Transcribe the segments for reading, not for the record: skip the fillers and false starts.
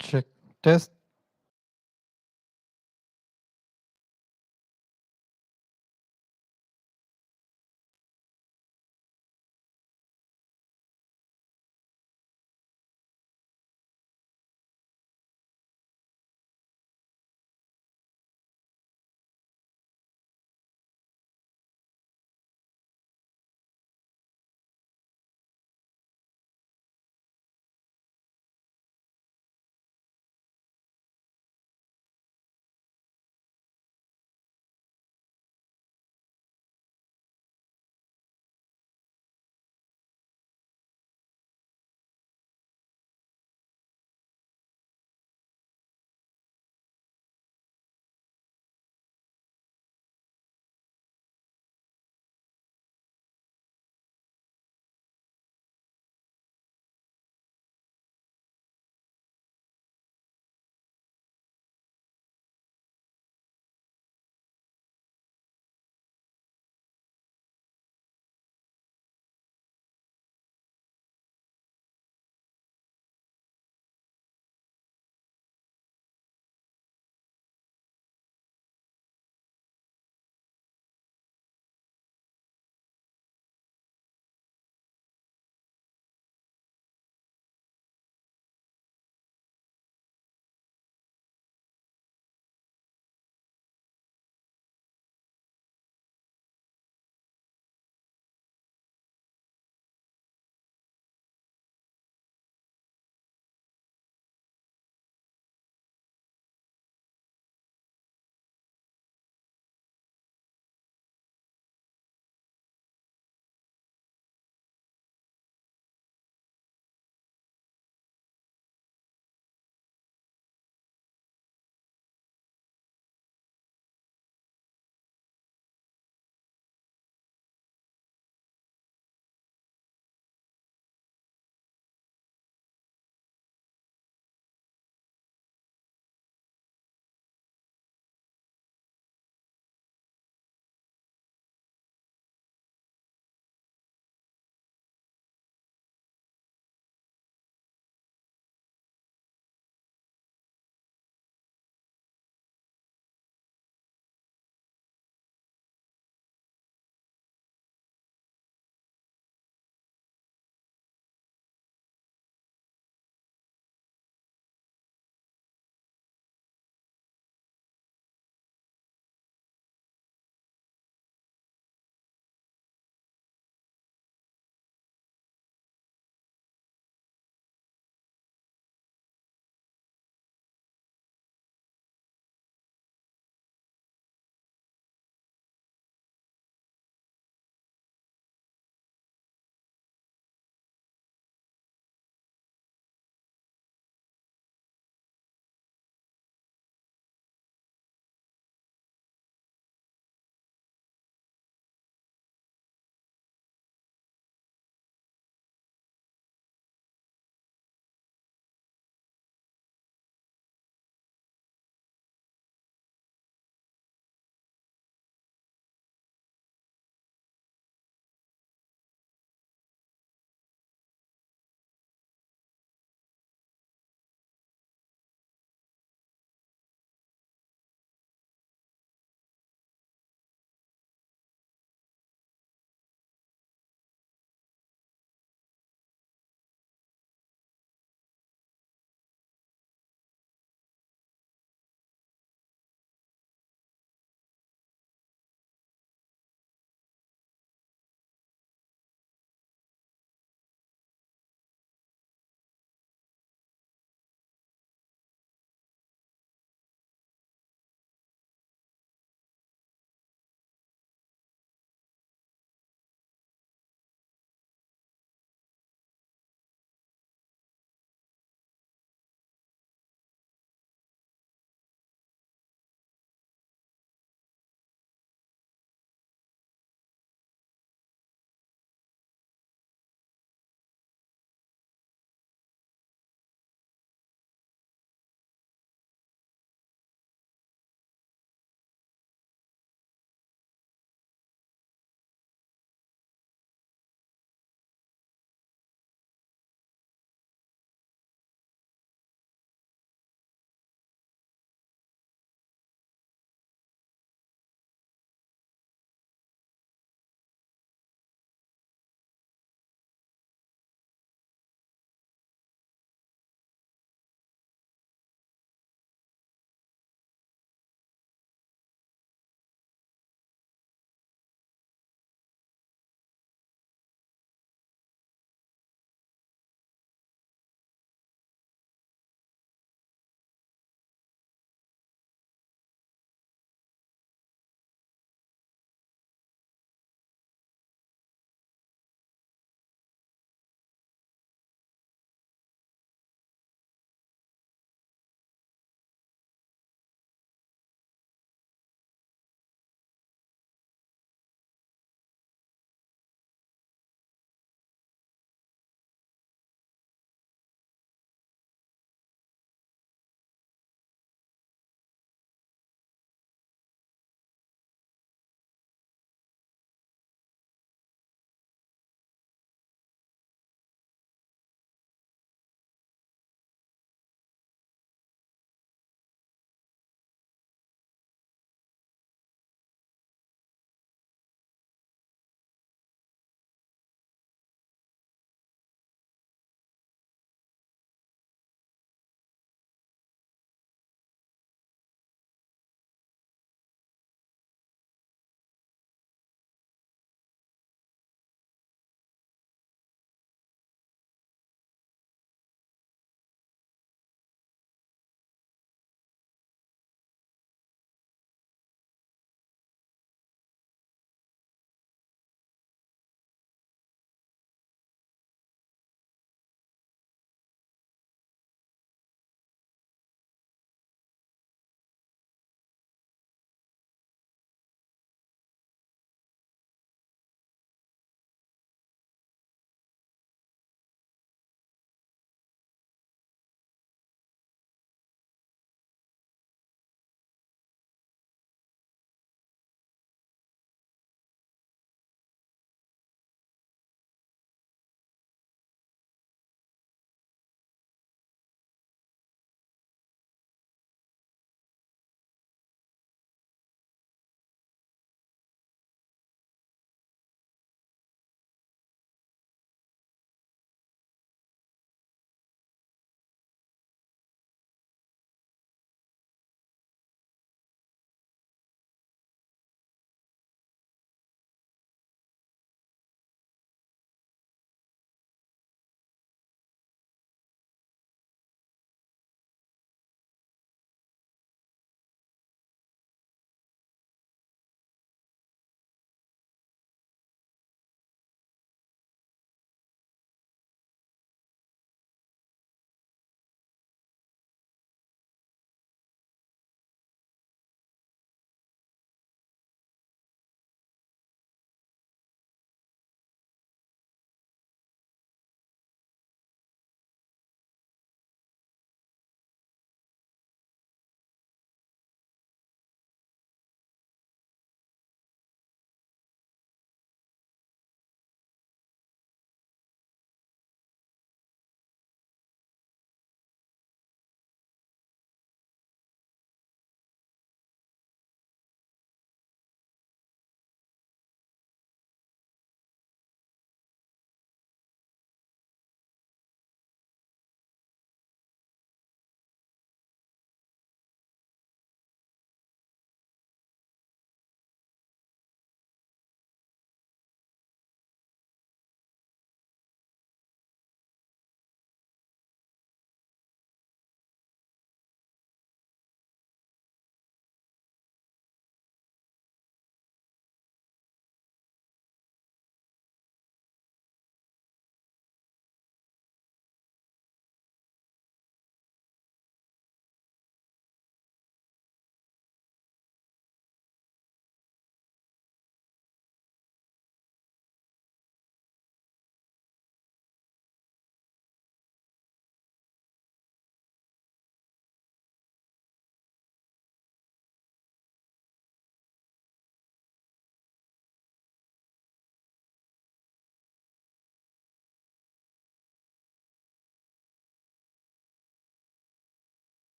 Check. Test.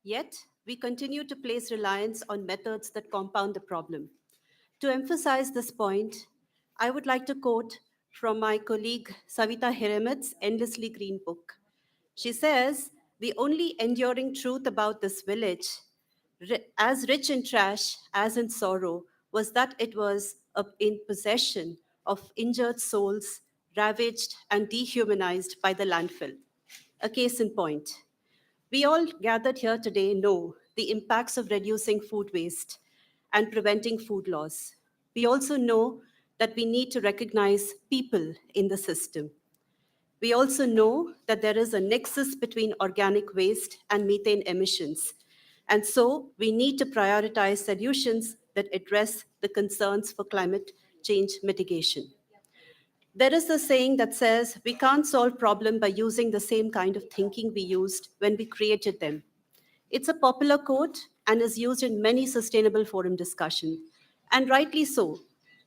Yet, we continue to place reliance on methods that compound the problem. To emphasize this point, I would like to quote from my colleague Savita Hiramit's Endlessly Green book. She says, "The only enduring truth about this village, as rich in trash as in sorrow, was that it was in possession of injured souls, ravaged and dehumanized by the landfill." A case in point. We all gathered here today know the impacts of reducing food waste and preventing food loss. We also know that we need to recognize people in the system. We also know that there is a nexus between organic waste and methane emissions. And so we need to prioritize solutions that address the concerns for climate change mitigation. There is a saying that says we can't solve problems by using the same kind of thinking we used when we created them. It's a popular quote and is used in many sustainable forum discussions, and rightly so,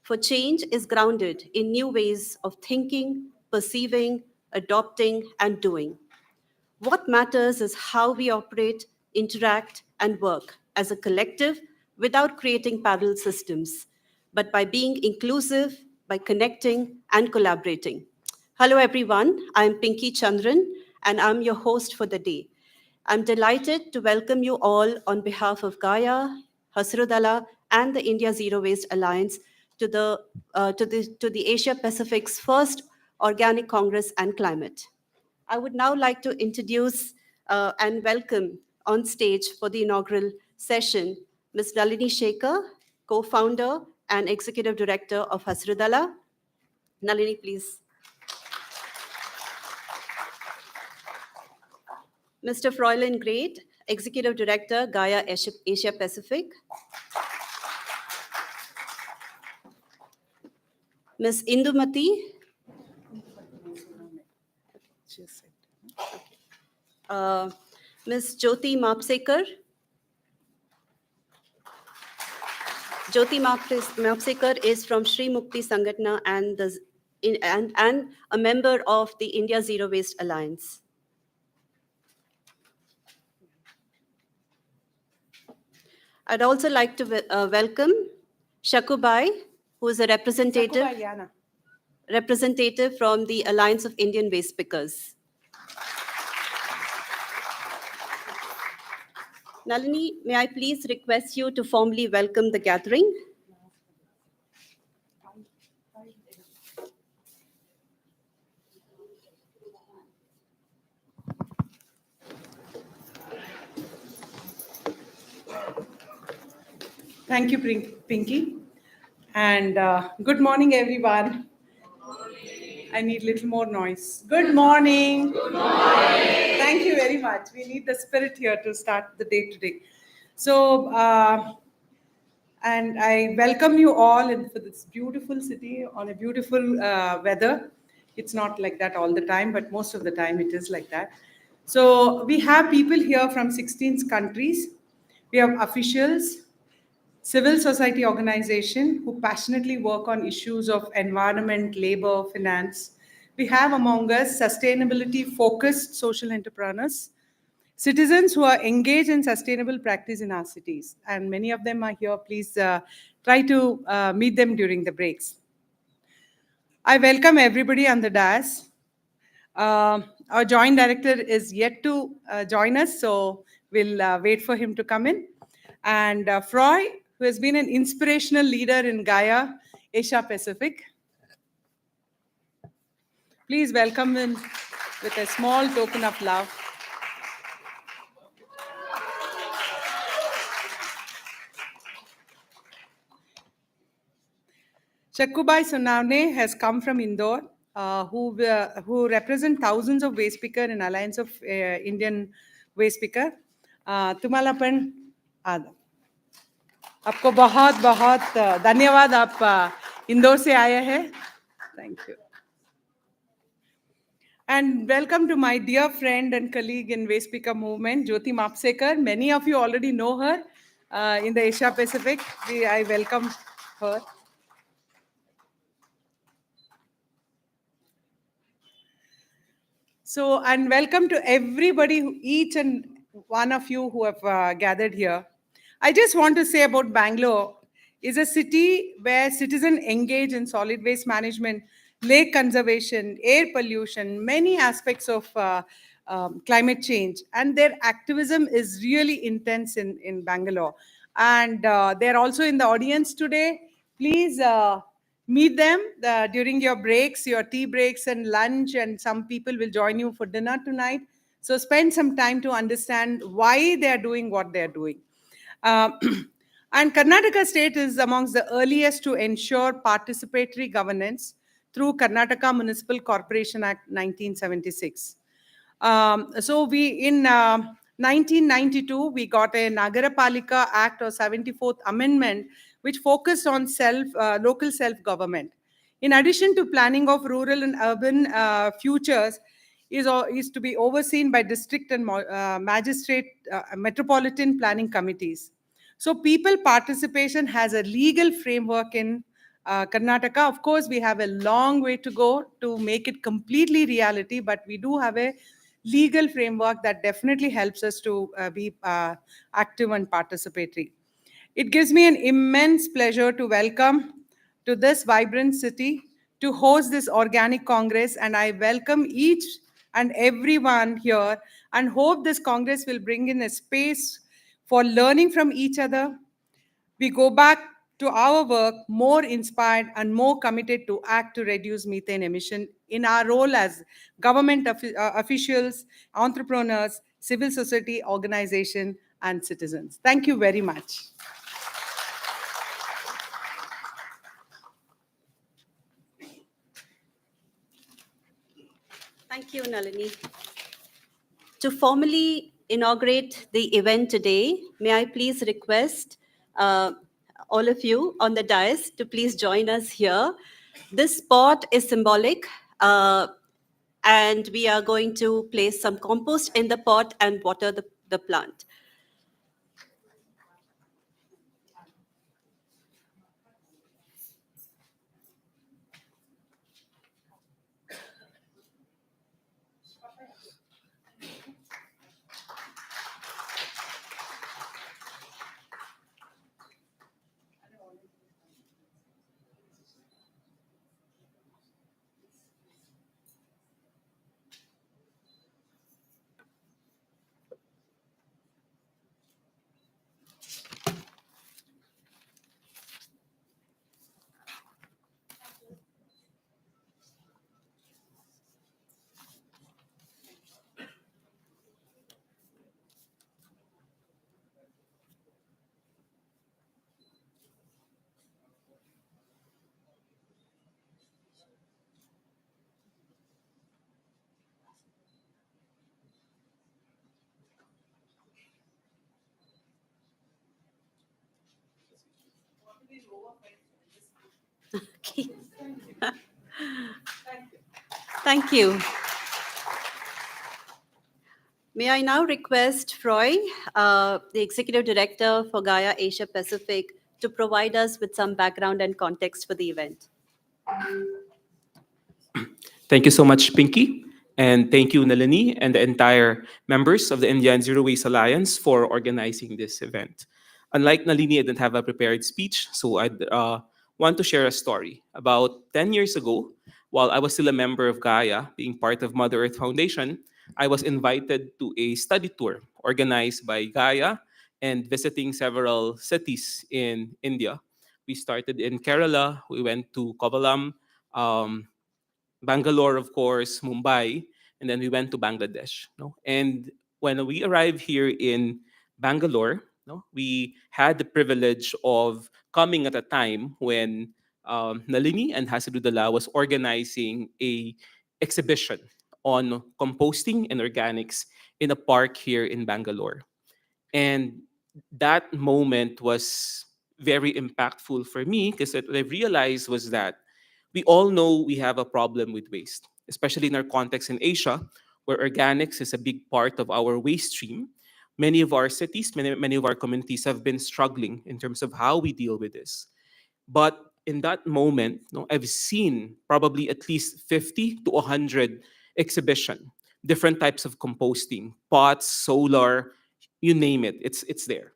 for change is grounded in new ways of thinking, perceiving, adopting, and doing. What matters is how we operate, interact, and work as a collective without creating parallel systems, but by being inclusive, by connecting, and collaborating. Hello, everyone. I'm Pinky Chandran, and I'm your host for the day. I'm delighted to welcome you all on behalf of Gaia, Hasrudala, and the India Zero Waste Alliance to the Asia Pacific's first Organic Congress and Climate. I would now like to introduce and welcome on stage for the inaugural session Ms. Nalini Shekhar, co-founder and executive director of Hasrudala. Nalini, please. Mr. Froilan Great, executive director, Gaia Asia Pacific. Ms. Indumati. Ms. Jyoti Mapsekar. Jyoti Mapsekar is from Shri Mukti Sangatna and a member of the India Zero Waste Alliance. I'd also like to welcome Shakubai, who is a representative from the Alliance of Indian Waste Pickers. Nalini, may I please request you to formally welcome the gathering? Thank you, Pinky. And good morning, everyone. I need a little more noise. Good morning. Good morning. Thank you very much. We need the spirit here to start the day today. So, and I welcome you all for this beautiful city on a beautiful weather. It's not like that all the time, but most of the time it is like that. So we have people here from 16 countries. We have officials, civil society organization who passionately work on issues of environment, labor, finance. We have among us sustainability-focused social entrepreneurs, citizens who are engaged in sustainable practice in our cities. And many of them are here. Please try to meet them during the breaks. I welcome everybody on the dais. Our joint director is yet to join us, so we'll wait for him to come in. And Froy, who has been an inspirational leader in Gaia, Asia Pacific. Please welcome him with a small token of love. Shakkubai Sonavne has come from Indore, who represent thousands of waste picker in Alliance of Indian Waste Picker. Tumalapan Adam. आपको बहुत बहुत धन्यवाद आप इंदौर से आए हैं Thank you. And welcome to my dear friend and colleague in Waste Picker movement, Jyoti Mapsekar. Many of you already know her in the Asia Pacific. I welcome her. So, and welcome to everybody, each and one of you who have gathered here. I just want to say about Bangalore is a city where citizens engage in solid waste management, lake conservation, air pollution, many aspects of climate change. And their activism is really intense in Bangalore. And they're also in the audience today. Please meet them during your breaks, your tea breaks and lunch, and some people will join you for dinner tonight. So spend some time to understand why they are doing what they are doing. Uh, and Karnataka state is amongst the earliest to ensure participatory governance through Karnataka Municipal Corporation Act 1976. So we in 1992 we got a Nagarapalika Act or 74th Amendment, which focused on local self government. In addition to planning of rural and urban futures, is to be overseen by district and magistrate metropolitan planning committees. So people participation has a legal framework in Karnataka. Of course, we have a long way to go to make it completely reality, but we do have a legal framework that definitely helps us to be active and participatory. It gives me an immense pleasure to welcome to this vibrant city to host this organic congress, and I welcome each and everyone here and hope this congress will bring in a space for learning from each other. We go back to our work more inspired and more committed to act to reduce methane emission in our role as government officials, entrepreneurs, civil society organization, and citizens. Thank you very much. Thank you, Nalini. To formally inaugurate the event today, may I please request all of you on the dais to please join us here. This spot is symbolic, and we are going to place some compost in the pot and water the plant. Okay. Thank you. May I now request Roy, the Executive Director for Gaia Asia Pacific, to provide us with some background and context for the event. Thank you so much, Pinky. And thank you, Nalini, and the entire members of the Indian Zero Waste Alliance for organizing this event. Unlike Nalini, I didn't have a prepared speech, so I want to share a story. About 10 years ago, while I was still a member of Gaia, being part of Mother Earth Foundation, I was invited to a study tour organized by Gaia and visiting several cities in India. We started in Kerala, we went to Kovalam, um, Bangalore, of course, Mumbai, and then we went to Bangladesh. No? And when we arrived here in Bangalore, no, we had the privilege of coming at a time when Nalini and Hasidudala was organizing a exhibition on composting and organics in a park here in Bangalore. And that moment was very impactful for me because what I realized was that we all know we have a problem with waste, especially in our context in Asia, where organics is a big part of our waste stream. Many of our cities, many of our communities have been struggling in terms of how we deal with this. But in that moment, no, I've seen probably at least 50 to 100 exhibition, different types of composting, pots, solar, you name it, it's there.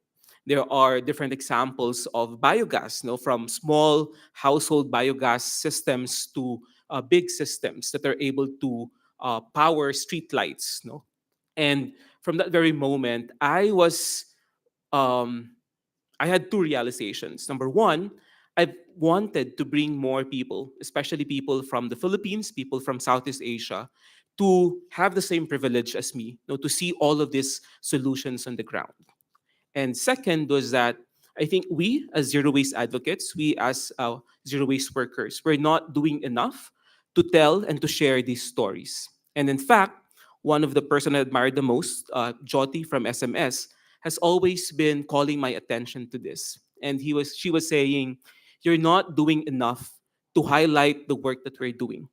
There are different examples of biogas, from small household biogas systems to big systems that are able to power street lights. And from that very moment, um, I had two realizations. Number one, I wanted to bring more people, especially people from the Philippines, people from Southeast Asia, to have the same privilege as me, to see all of these solutions on the ground. And second was that I think we, as zero waste advocates, we as zero waste workers, we're not doing enough to tell and to share these stories. And in fact, one of the person I admired the most, Jyoti from SMS, has always been calling my attention to this. And she was saying, "You're not doing enough to highlight the work that we're doing."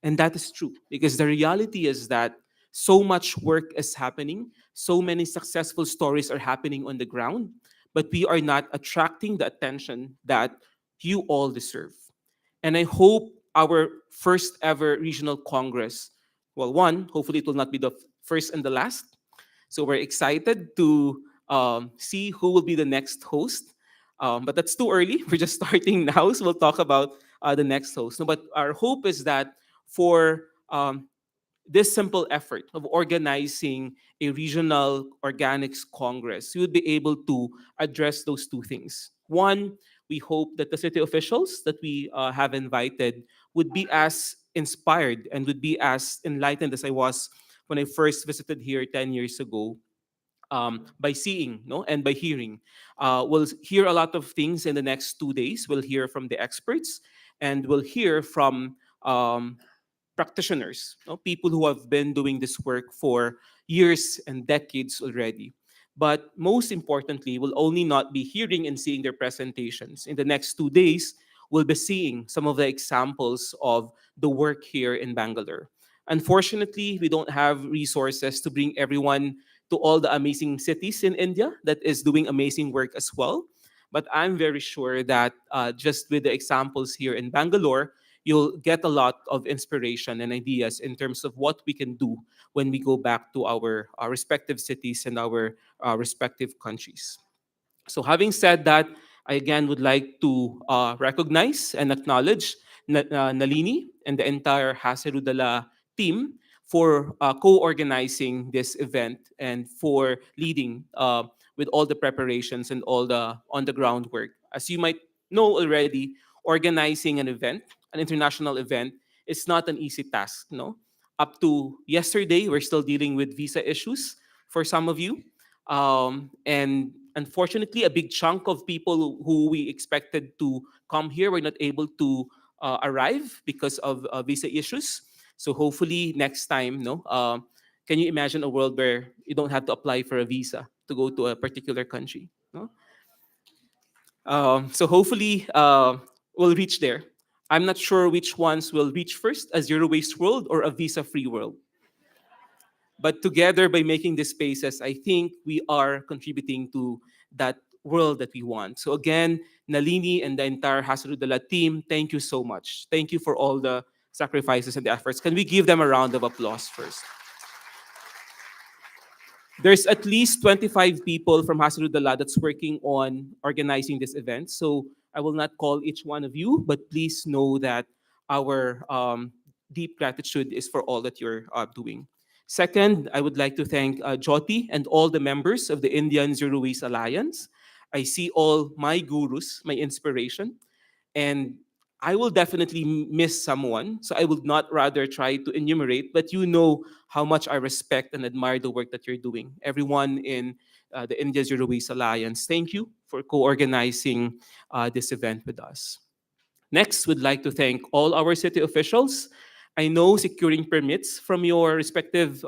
And that is true because the reality is that so much work is happening, so many successful stories are happening on the ground, but we are not attracting the attention that you all deserve. And I hope our first ever regional congress, well, one, hopefully it will not be the first and the last. So we're excited to see who will be the next host. But that's too early. We're just starting now, so we'll talk about the next host. No, but our hope is that for this simple effort of organizing a regional organics congress, you would be able to address those two things. One, we hope that the city officials that we have invited would be as inspired and would be as enlightened as I was when I first visited here 10 years ago, by seeing, no, and by hearing. We'll hear a lot of things in the next 2 days. We'll hear from the experts, and we'll hear from practitioners, people who have been doing this work for years and decades already. But most importantly, we'll only not be hearing and seeing their presentations. In the next 2 days, we'll be seeing some of the examples of the work here in Bangalore. Unfortunately, we don't have resources to bring everyone to all the amazing cities in India that is doing amazing work as well. But I'm very sure that just with the examples here in Bangalore, you'll get a lot of inspiration and ideas in terms of what we can do when we go back to our respective cities and our respective countries. So, having said that, I again would like to recognize and acknowledge Nalini and the entire Haserudala team for co-organizing this event and for leading with all the preparations and all the on-the-ground work. As you might know already, organizing an event, an international event, is not an easy task. No, up to yesterday, we're still dealing with visa issues for some of you. And unfortunately, a big chunk of people who we expected to come here were not able to arrive because of visa issues. So hopefully next time, no, can you imagine a world where you don't have to apply for a visa to go to a particular country? No? So hopefully we'll reach there. I'm not sure which ones will reach first, a zero waste world or a visa free world. But together, by making these spaces, I think we are contributing to that world that we want. So again, Nalini and the entire Hasrudala team, thank you so much. Thank you for all the sacrifices and the efforts. Can we give them a round of applause first? There's at least 25 people from Hasrudala that's working on organizing this event. So I will not call each one of you, but please know that our deep gratitude is for all that you're doing. Second, I would like to thank Jyoti and all the members of the Indian Zero Waste Alliance. I see all my gurus, my inspiration, and I will definitely miss someone. So I would not rather try to enumerate, but you know how much I respect and admire the work that you're doing. Everyone in the India Zero Waste Alliance, thank you for co-organizing this event with us. Next, we'd like to thank all our city officials. I know securing permits from your respective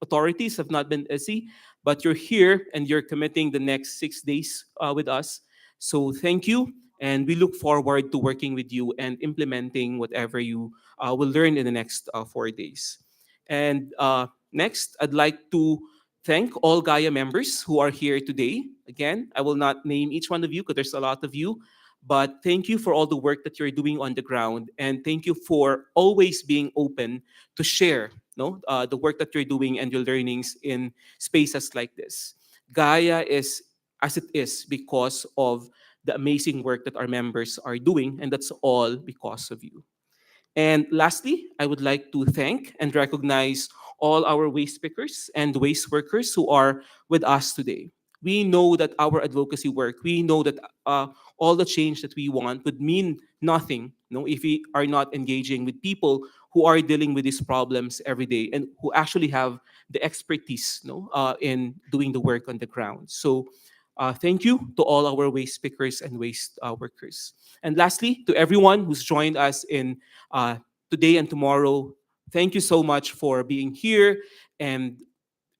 authorities have not been easy, but you're here and you're committing the next 6 days with us. So thank you, and we look forward to working with you and implementing whatever you will learn in the next 4 days. And next, I'd like to thank all Gaia members who are here today. Again, I will not name each one of you because there's a lot of you, but thank you for all the work that you're doing on the ground, and thank you for always being open to share, no, the work that you're doing and your learnings in spaces like this. Gaia is as it is because of the amazing work that our members are doing, and that's all because of you. And lastly, I would like to thank and recognize all our waste pickers and waste workers who are with us today. We know that our advocacy work, we know that all the change that we want would mean nothing, if we are not engaging with people who are dealing with these problems every day and who actually have the expertise, in doing the work on the ground. So, thank you to all our waste pickers and waste workers. And lastly, to everyone who's joined us in uh, today and tomorrow. Thank you so much for being here. And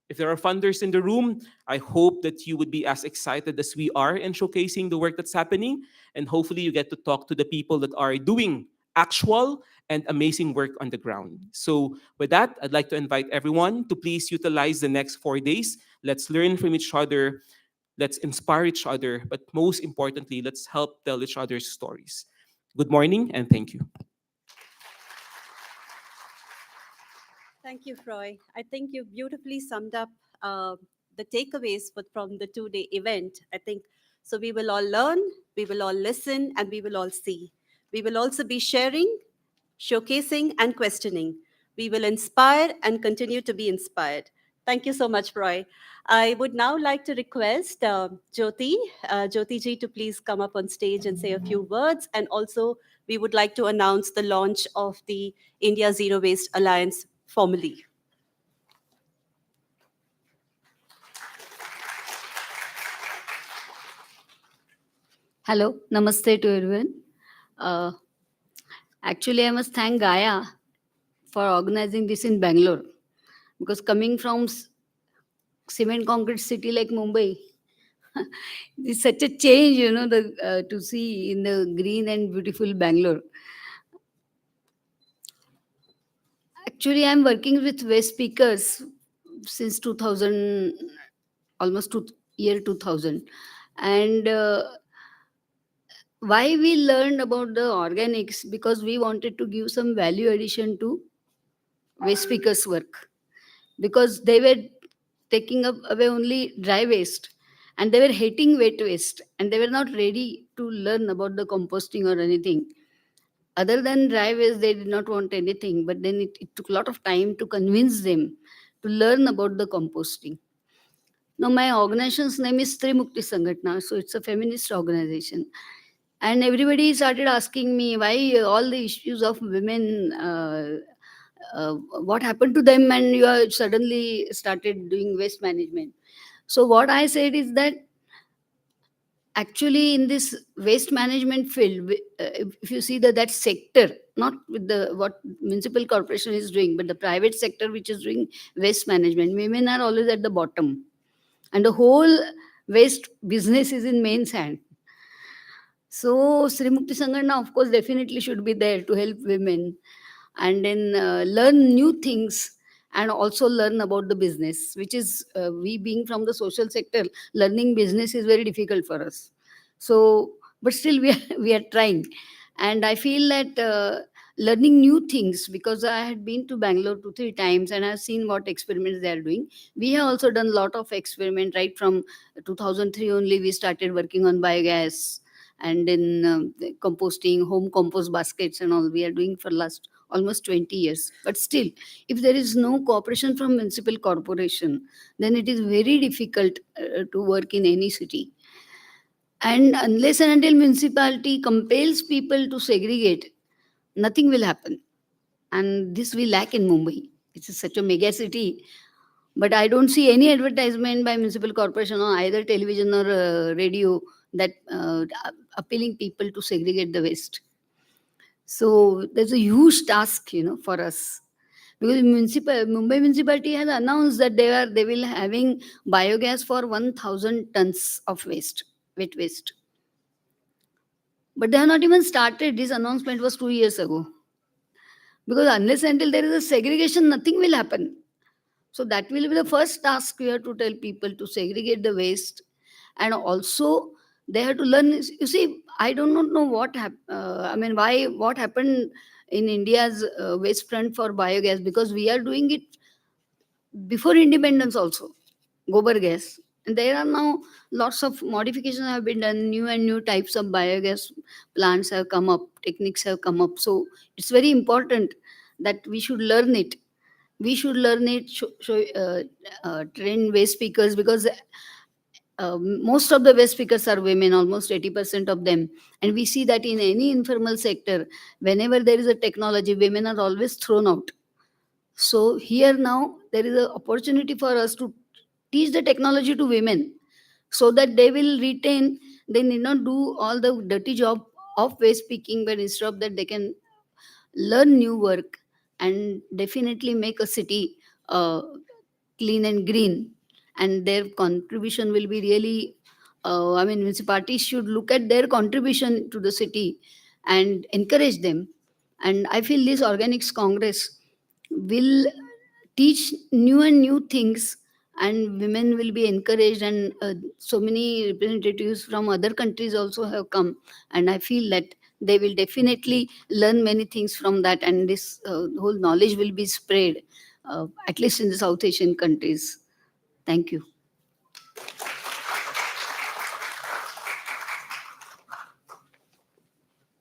if there are funders in the room, I hope that you would be as excited as we are in showcasing the work that's happening. And hopefully, you get to talk to the people that are doing actual and amazing work on the ground. So, with that, I'd like to invite everyone to please utilize the next 4 days. Let's learn from each other. Let's inspire each other. But most importantly, let's help tell each other's stories. Good morning and thank you. Thank you, Froy. I think you beautifully summed up the takeaways from the 2 day event. I think so. We will all learn, we will all listen, and we will all see. We will also be sharing, showcasing, and questioning. We will inspire and continue to be inspired. Thank you so much, Froy. I would now like to request Jyoti ji, to please come up on stage and say a few words. And also, we would like to announce the launch of the India Zero Waste Alliance formally. Hello, namaste to everyone. Uh, Actually, I must thank Gaia for organizing this in Bangalore, because coming from cement concrete city like Mumbai, it's such a change, to see in the green and beautiful Bangalore. Actually, I'm working with waste speakers since 2000, almost year 2000, and why we learned about the organics, because we wanted to give some value addition to waste speakers work, because they were taking up away only dry waste, and they were hating wet waste, and they were not ready to learn about the composting or anything other than dry waste. They did not want anything, but then it took a lot of time to convince them to learn about the composting. Now my organization's name is Trimukti Sangatna, so it's a feminist organization, and everybody started asking me why all the issues of women, what happened to them, and you are suddenly started doing waste management. So what I said is that actually in this waste management field, if you see that sector, not with the what municipal corporation is doing, but the private sector which is doing waste management, women are always at the bottom, and the whole waste business is in men's hand. So Sri Mukti Sanghana, of course, definitely should be there to help women, and then learn new things, and also learn about the business, which is, we being from the social sector, learning business is very difficult for us. So, but still we are, we are trying. And I feel that learning new things, because I had been to Bangalore 2 3 times and I've seen what experiments they are doing. We have also done a lot of experiment. Right from 2003 only we started working on biogas, and in the composting, home compost baskets and all we are doing for last almost 20 years. But still, if there is no cooperation from municipal corporation, then it is very difficult to work in any city. And unless and until municipality compels people to segregate, nothing will happen. And this we lack in Mumbai. It's such a mega city, but I don't see any advertisement by municipal corporation on either television or radio that appealing people to segregate the waste. So there's a huge task, for us, because Mumbai municipality has announced that they will having biogas for 1,000 tons of waste, wet waste. But they have not even started. This announcement was 2 years ago. Because unless until there is a segregation, nothing will happen. So that will be the first task we have to tell people to segregate the waste, and also they have to learn. You see, I do not know I mean, why what happened in India's waste front for biogas, because we are doing it before independence also, gobar gas. And there are now lots of modifications have been done. New and new types of biogas plants have come up. Techniques have come up. So it's very important that we should learn it. We should learn it. Train waste speakers, because most of the waste speakers are women, almost 80% of them. And we see that in any informal sector, whenever there is a technology, women are always thrown out. So here now there is an opportunity for us to teach the technology to women, so that they will retain, they need not do all the dirty job of waste picking, but instead of that they can learn new work and definitely make a city clean and green. And their contribution will be really, I mean, municipalities should look at their contribution to the city and encourage them. And I feel this Organics Congress will teach new and new things, and women will be encouraged. And so many representatives from other countries also have come, and I feel that they will definitely learn many things from that, and this whole knowledge will be spread, at least in the South Asian countries. Thank you.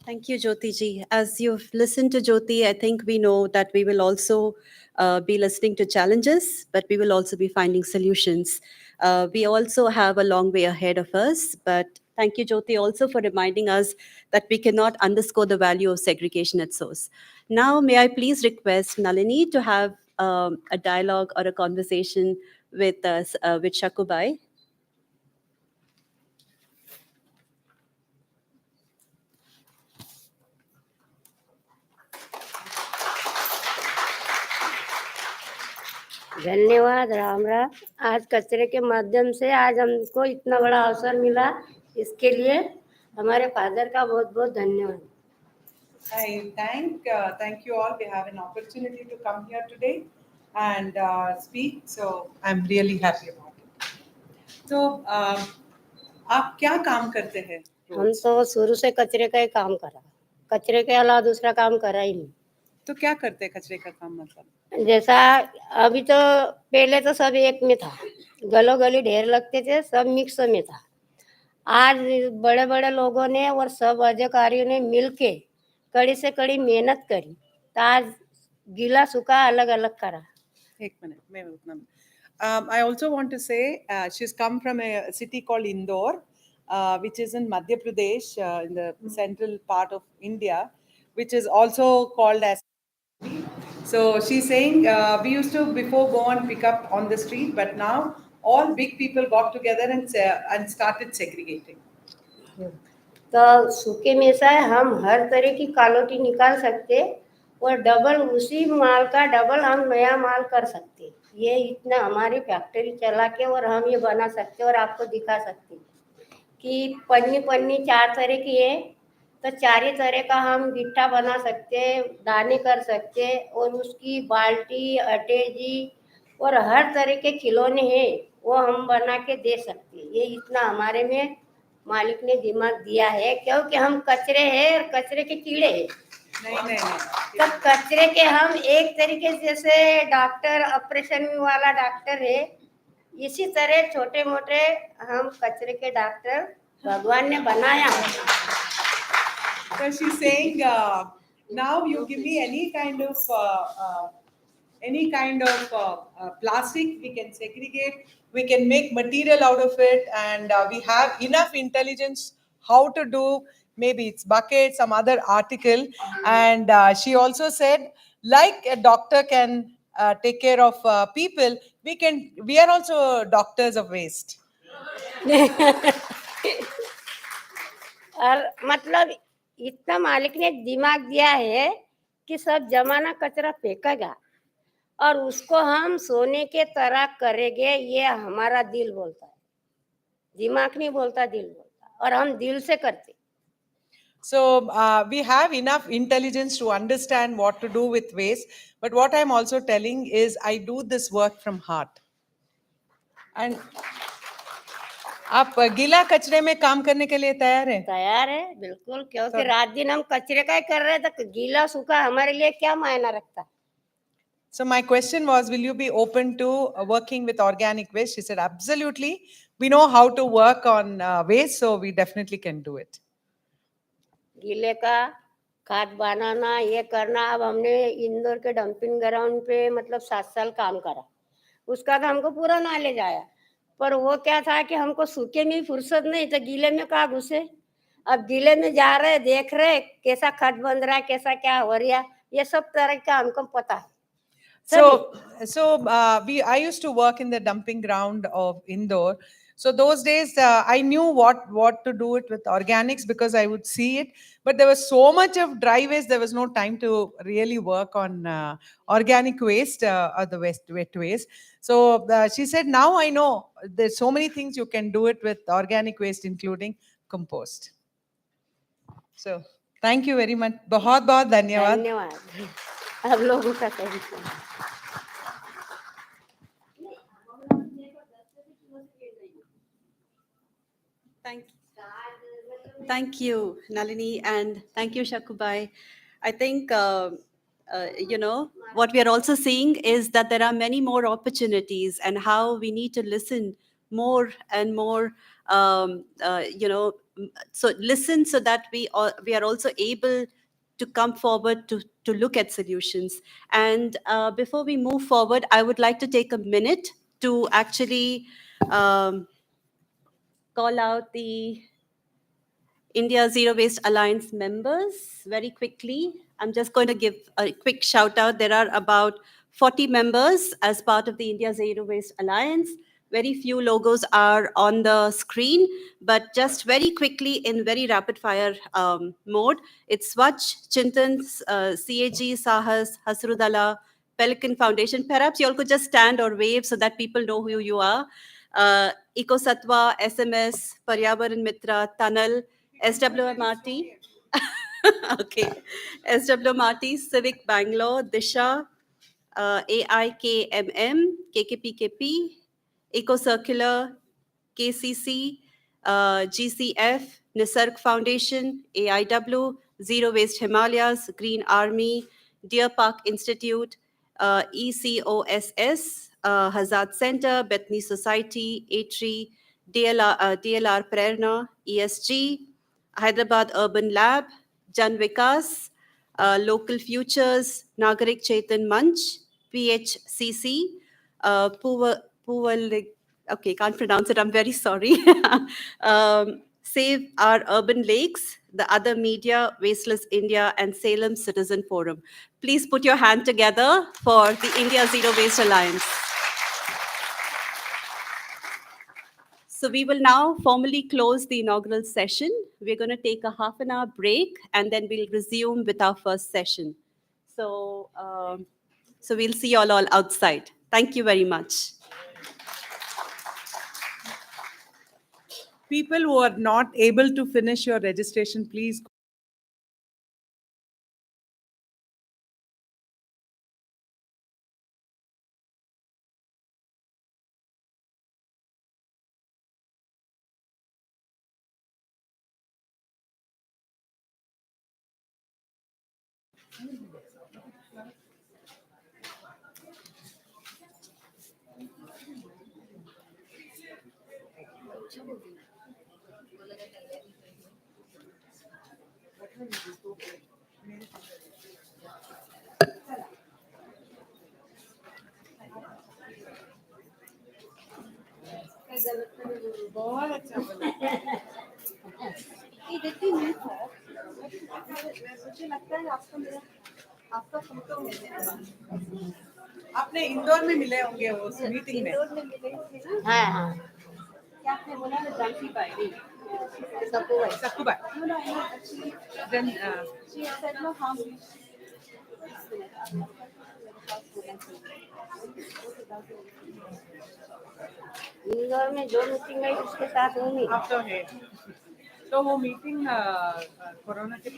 Thank you, Jyoti ji. As you've listened to Jyoti, I think we know that we will also be listening to challenges, but we will also be finding solutions. We also have a long way ahead of us, but thank you, Jyoti, also for reminding us that we cannot underscore the value of segregation at source. Now, may I please request Nalini to have a dialogue or a conversation with us, with Shakubai. धन्यवाद राम राम। आज कचरे के माध्यम से आज हमको इतना बड़ा अवसर मिला, इसके लिए हमारे फादर का बहुत बहुत धन्यवाद। I thank you all. We have an opportunity to come here today and speak, so I'm really happy about it. So, आप क्या काम करते हैं? हम तो शुरू से कचरे का ही काम करा, कचरे के अलावा दूसरा काम करा ही नहीं। तो क्या करते हैं कचरे का काम मतलब? जैसा अभी तो पहले तो सब एक में था, गलो गली ढेर लगते थे, सब मिक्स में था। आज बड़े बड़े लोगों ने और सब अधिकारियों ने मिलके कड़ी से कड़ी मेहनत करी, तो आज गीला सूखा अलग अलग करा। एक मिनट, मैं उतना I also want to say she's come from a city called Indore, which is in Madhya Pradesh, in the central part of India, which is also called as. So she's saying we used to before go and pick up on the street, but now all big people got together and started segregating. तो सूखे में से हम हर तरह की quality निकाल सकते और डबल उसी माल का डबल हम नया माल कर सकते। ये इतना हमारी फैक्ट्री चला के और हम ये बना सकते और आपको दिखा सकते कि पन्नी पन्नी 4 तरह की है, तो 4 ही तरह का हम गिट्टा बना सकते, दाने कर सकते और उसकी बाल्टी अटेजी और हर तरह के खिलौने हैं वो हम बना के दे सकते। ये इतना हमारे में मालिक ने दिमाग दिया है, क्योंकि हम कचरे हैं और कचरे के कीड़े हैं। नहीं। तो कचरे के हम एक तरीके से जैसे डॉक्टर ऑपरेशन वाला डॉक्टर है, इसी तरह छोटे मोटे हम कचरे के डॉक्टर भगवान ने बनाया है। So she's saying now you give me any kind of plastic, we can segregate, we can make material out of it, and we have enough intelligence how to do, maybe it's bucket, some other article. And she also said, like a doctor can take care of people, we are also doctors of waste. और मतलब इतना मालिक ने दिमाग दिया है कि सब जमाना कचरा फेंकेगा और उसको हम सोने के तरह करेंगे, ये हमारा दिल बोलता है, दिमाग नहीं बोलता, दिल बोलता, और हम दिल से करते। So we have enough intelligence to understand what to do with waste, but what I'm also telling is I do this work from heart. And आप गीला कचरे में काम करने के लिए तैयार हैं? तैयार है बिल्कुल, क्योंकि रात दिन हम कचरे का ही कर रहे हैं, तो गीला सूखा हमारे लिए क्या मायना रखता है। So my question was, will you be open to working with organic waste? She said, absolutely. we know how to work on waste, so we definitely can do it. गीले का खाद बनाना, ये करना। अब हमने इंदौर के डंपिंग ग्राउंड पे मतलब 7 साल काम करा, उसका तो हमको पूरा नॉलेज आया। पर वो क्या था कि हमको सूखे में फुर्सत नहीं, तो गीले में कहाँ घुसे। अब गीले में जा रहे, देख रहे कैसा खाद बन रहा है, कैसा क्या हो रहा है, ये सब तरह का हमको पता है। I used to work in the dumping ground of Indore. So those days, I knew what to do it with organics because I would see it. But there was so much of dry waste, there was no time to really work on organic waste or the wet waste. So she said, now I know there's so many things you can do it with organic waste, including compost. So thank you very much. बहुत बहुत धन्यवाद. धन्यवाद आप लोगों का। Thank you. Thank you, Nalini, and thank you, Shakubai. I think, what we are also seeing is that there are many more opportunities and how we need to listen more and more, so listen so that we are also able to come forward to look at solutions. And before we move forward, I would like to take a minute to actually call out the India Zero Waste Alliance members very quickly. I'm just going to give a quick shout out. There are about 40 members as part of the India Zero Waste Alliance. Very few logos are on the screen, but just very quickly in very rapid fire mode. It's Swachh, Chintan, CAG, Sahas, Hasrudala, Pelican Foundation. Perhaps you all could just stand or wave so that people know who you are. EcoSatwa, SMS, Paryavaran Mitra, Tunnel, SWMRT. Okay. SWMRT, Civic Bangalore, Disha, AIKMM, KKPKP, EcoCircular, KCC, GCF, Nisarg Foundation, AIW, Zero Waste Himalayas, Green Army, Deer Park Institute, ECOSS, Hazard Center, Bethany Society, ATRI, DLR Prerna, ESG, Hyderabad Urban Lab, Jan Vikas, Local Futures, Nagarik Chetan Manch, PHCC, okay, can't pronounce it, I'm very sorry. Save Our Urban Lakes, the Other Media, Wasteless India, and Salem Citizen Forum. Please put your hand together for the India Zero Waste Alliance. So we will now formally close the inaugural session. We're going to take a half an hour break and then we'll resume with our first session. So, so we'll see you all outside. Thank you very much. People who are not able to finish your registration, please बहुत अच्छा बोला। मुझे लगता है आपका photo है। आपने इंदौर में मिले होंगे उस मीटिंग में। इंदौर में मिले थे ना। हाँ हाँ। क्या आपने बोला ना Janki Bai Sakubai. Then She said, no, how Indore में जो मीटिंग है उसके साथ होंगी। आप तो है। तो वो मीटिंग कोरोना के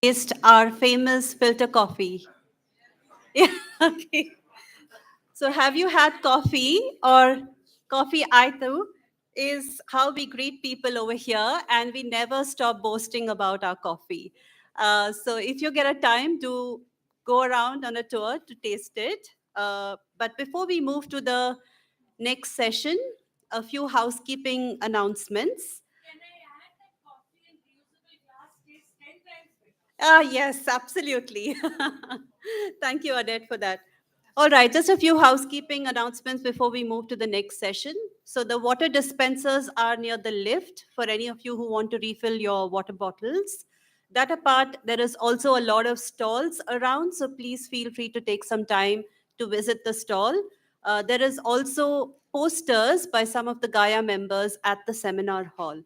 taste our famous filter coffee. Yeah, okay. So have you had coffee or coffee aitu is how we greet people over here, and we never stop boasting about our coffee. So if you get a time to go around on a tour to taste it. But before we move to the next session, a few housekeeping announcements. Ah, yes, absolutely. Thank you, Odette, for that. All right, just a few housekeeping announcements before we move to the next session. So the water dispensers are near the lift for any of you who want to refill your water bottles. That apart, there is also a lot of stalls around, so please feel free to take some time to visit the stall. There is also posters by some of the Gaia members at the seminar hall.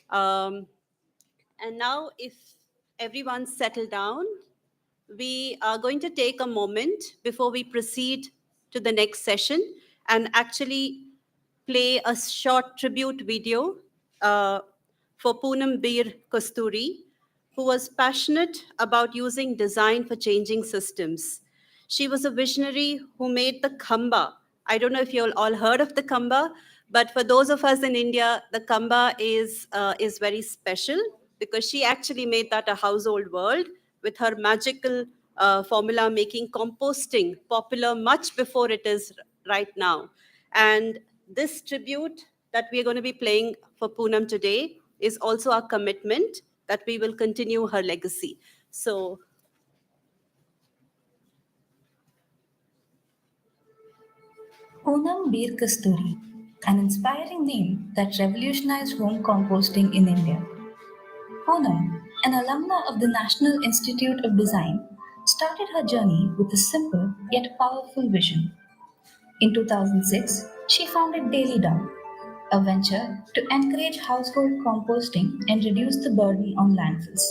Um, and now, if everyone's settled down, we are going to take a moment before we proceed to the next session and actually play a short tribute video uh, for Punam Bir Kasturi, who was passionate about using design for changing systems. She was a visionary who made the khamba. I don't know if you all heard of the khamba, but for those of us in India, the khamba is very special because she actually made that a household word with her magical formula, making composting popular much before it is right now. And this tribute that we are going to be playing for Poonam today is also our commitment that we will continue her legacy. So, Punam Bir Kasturi, an inspiring name that revolutionized home composting in India. Punam, an alumna of the National Institute of Design, started her journey with a simple yet powerful vision. In 2006, she founded Daily Dump, a venture to encourage household composting and reduce the burden on landfills.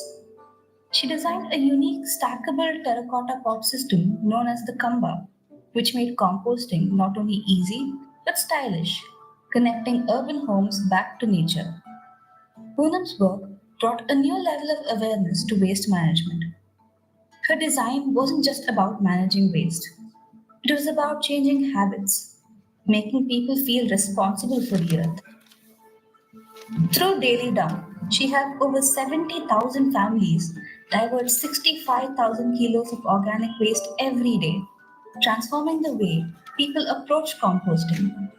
She designed a unique stackable terracotta pot system known as the Kamba, which made composting not only easy but stylish, connecting urban homes back to nature. Poonam's work brought a new level of awareness to waste management. Her design wasn't just about managing waste, it was about changing habits, making people feel responsible for the earth. Through Daily Dump, she helped over 70,000 families divert 65,000 kilos of organic waste every day, transforming the way people approach composting.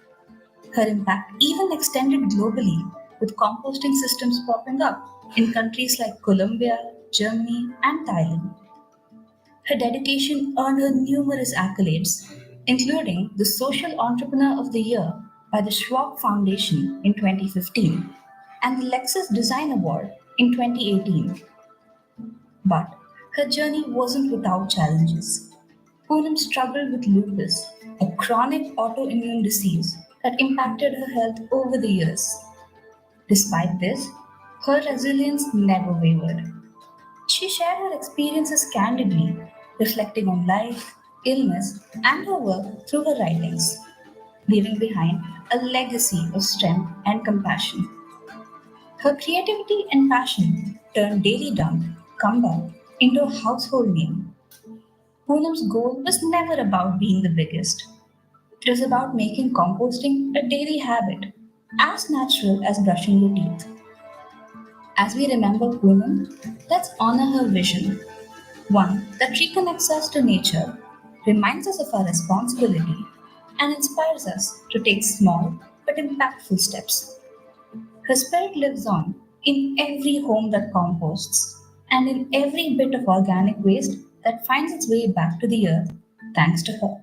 Her impact even extended globally, with composting systems popping up in countries like Colombia, Germany, and Thailand. Her dedication earned her numerous accolades, including the Social Entrepreneur of the Year by the Schwab Foundation in 2015 and the Lexus Design Award in 2018. But her journey wasn't without challenges. Poonam struggled with lupus, a chronic autoimmune disease that impacted her health over the years. Despite this, her resilience never wavered. She shared her experiences candidly, reflecting on life, illness, and her work through her writings, leaving behind a legacy of strength and compassion. Her creativity and passion turned Daily Dump, Kamba, into a household name. Poonam's goal was never about being the biggest. It was about making composting a daily habit, as natural as brushing your teeth. As we remember Poonam, let's honor her vision, one that reconnects us to nature, reminds us of our responsibility, and inspires us to take small but impactful steps. Her spirit lives on in every home that composts and in every bit of organic waste that finds its way back to the earth thanks to her.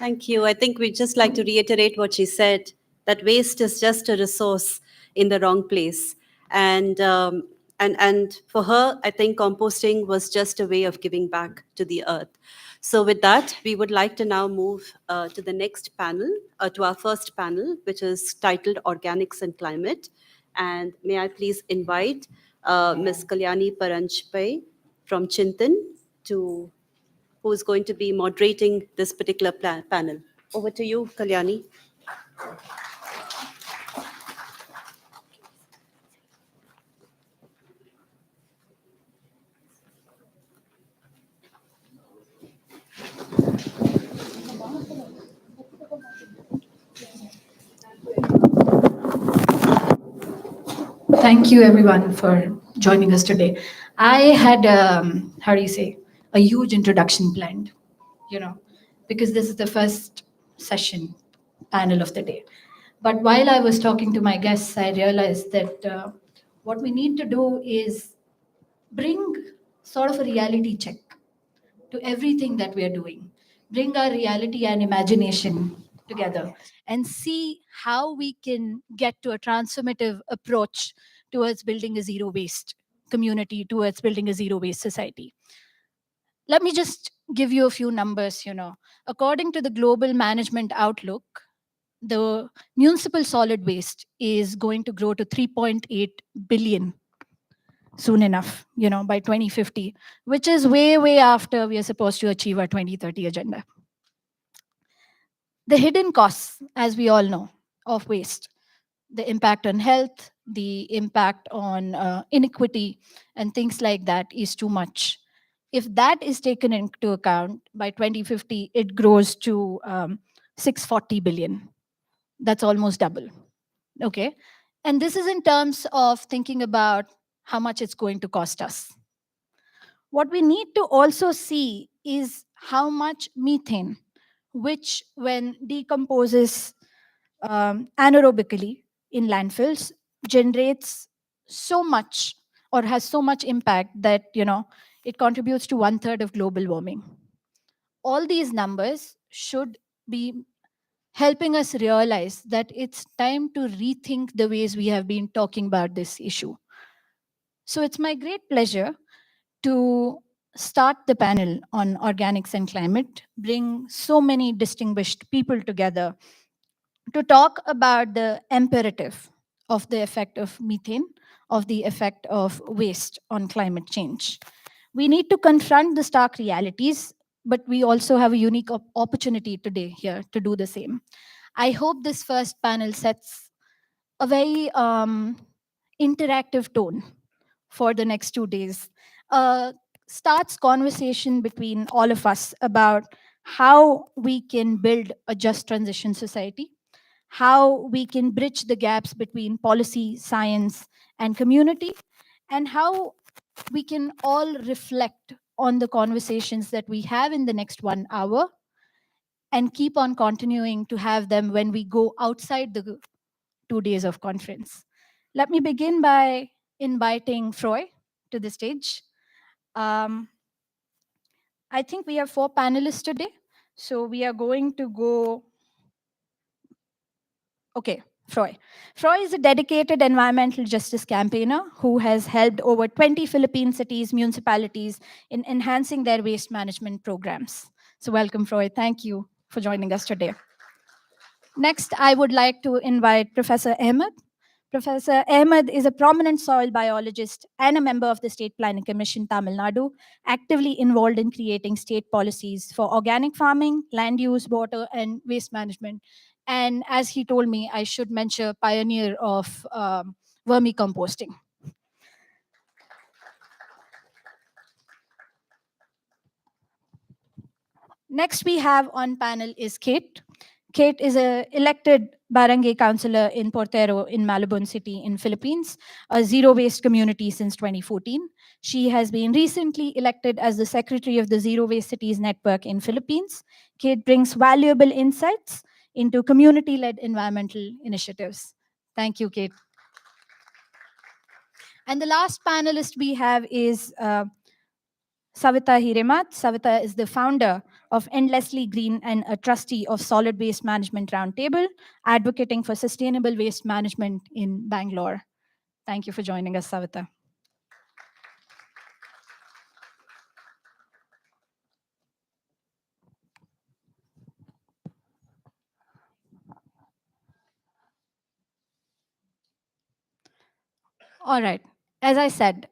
thank you. I think we'd just like to reiterate what she said, that waste is just a resource in the wrong place. And for her, I think composting was just a way of giving back to the earth. So with that, we would like to now move to the next panel, to our first panel, which is titled Organics and Climate. And may I please invite Ms. Kalyani Paranchpai from Chintan, who is going to be moderating this particular panel. Over to you, Kalyani. Thank you, everyone, for joining us today. I had, how do you say, a huge introduction planned, you know, because this is the first session panel of the day. But while I was talking to my guests, I realized that what we need to do is bring sort of a reality check to everything that we are doing. Bring our reality and imagination together and see how we can get to a transformative approach towards building a zero waste community, towards building a zero waste society. Let me just give you a few numbers. According to the Global Management Outlook, the municipal solid waste is going to grow to 3.8 billion soon enough, by 2050, which is way, way after we are supposed to achieve our 2030 agenda. The hidden costs, as we all know, of waste, the impact on health, the impact on inequity, and things like that is too much. If that is taken into account, by 2050, it grows to 640 billion. That's almost double. Okay. And this is in terms of thinking about how much it's going to cost us. What we need to also see is how much methane, which when decomposes anaerobically in landfills, generates so much or has so much impact that it contributes to 1/3 of global warming. All these numbers should be helping us realize that it's time to rethink the ways we have been talking about this issue. So it's my great pleasure to start the panel on organics and climate, bring so many distinguished people together to talk about the imperative of the effect of methane, of the effect of waste on climate change. We need to confront the stark realities, but we also have a unique opportunity today here to do the same. I hope this first panel sets a very interactive tone for the next 2 days. Starts conversation between all of us about how we can build a just transition society, how we can bridge the gaps between policy, science, and community, and how we can all reflect on the conversations that we have in the next 1 hour and keep on continuing to have them when we go outside the 2 days of conference. Let me begin by inviting Froy to the stage. I think we have 4 panelists today. So we are going to go. Okay, Froy. Froy is a dedicated environmental justice campaigner who has helped over 20 Philippine cities, municipalities in enhancing their waste management programs. So welcome, Froy. Thank you for joining us today. Next, I would like to invite Professor Ahmed. Professor Ahmed is a prominent soil biologist and a member of the State Planning Commission, Tamil Nadu, actively involved in creating state policies for organic farming, land use, water, and waste management. And as he told me, I should mention pioneer of vermicomposting. Next we have on panel is Kate. Kate is an elected barangay councillor in Portero in Malabon City in Philippines, a zero waste community since 2014. She has been recently elected as the secretary of the Zero Waste Cities Network in Philippines. Kate brings valuable insights into community-led environmental initiatives. Thank you, Kate. And the last panelist we have is Savita Hiremat. Savita is the founder of Endlessly Green and a trustee of Solid Waste Management Roundtable, advocating for sustainable waste management in Bangalore. Thank you for joining us, Savita. All right. As I said,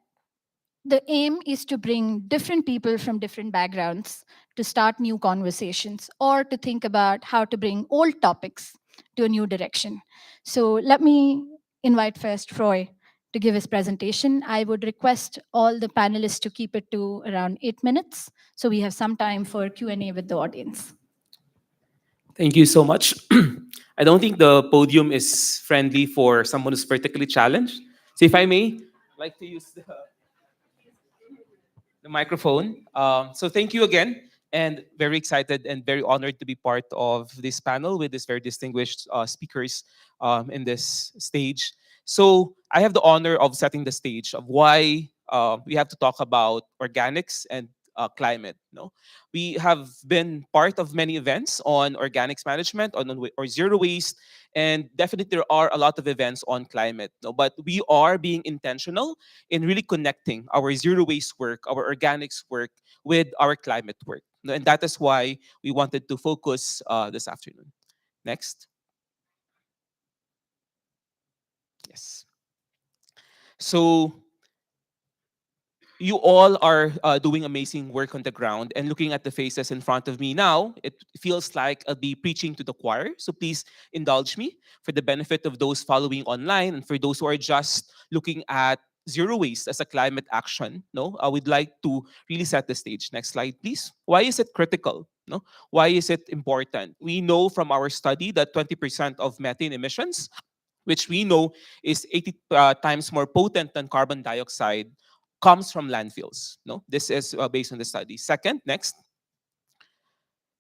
the aim is to bring different people from different backgrounds to start new conversations or to think about how to bring old topics to a new direction. So let me invite first Roy to give his presentation. I would request all the panelists to keep it to around 8 minutes so we have some time for Q&A with the audience. Thank you so much. I don't think the podium is friendly for someone who's vertically challenged. So if I may, I'd like to use the microphone. So thank you again, and very excited and very honored to be part of this panel with these very distinguished speakers in this stage. So I have the honor of setting the stage of why we have to talk about organics and climate. No, we have been part of many events on organics management, or zero waste, and definitely there are a lot of events on climate. No, but we are being intentional in really connecting our zero waste work, our organics work, with our climate work. No, and that is why we wanted to focus this afternoon. Next. Yes. So you all are doing amazing work on the ground, and looking at the faces in front of me now, it feels like I'll be preaching to the choir. So please indulge me for the benefit of those following online and for those who are just looking at zero waste as a climate action. No, I would like to really set the stage. Next slide, please. Why is it critical? No, why is it important? We know from our study that 20% of methane emissions, which we know is 80 times more potent than carbon dioxide, comes from landfills. No, this is based on the study. Second, next,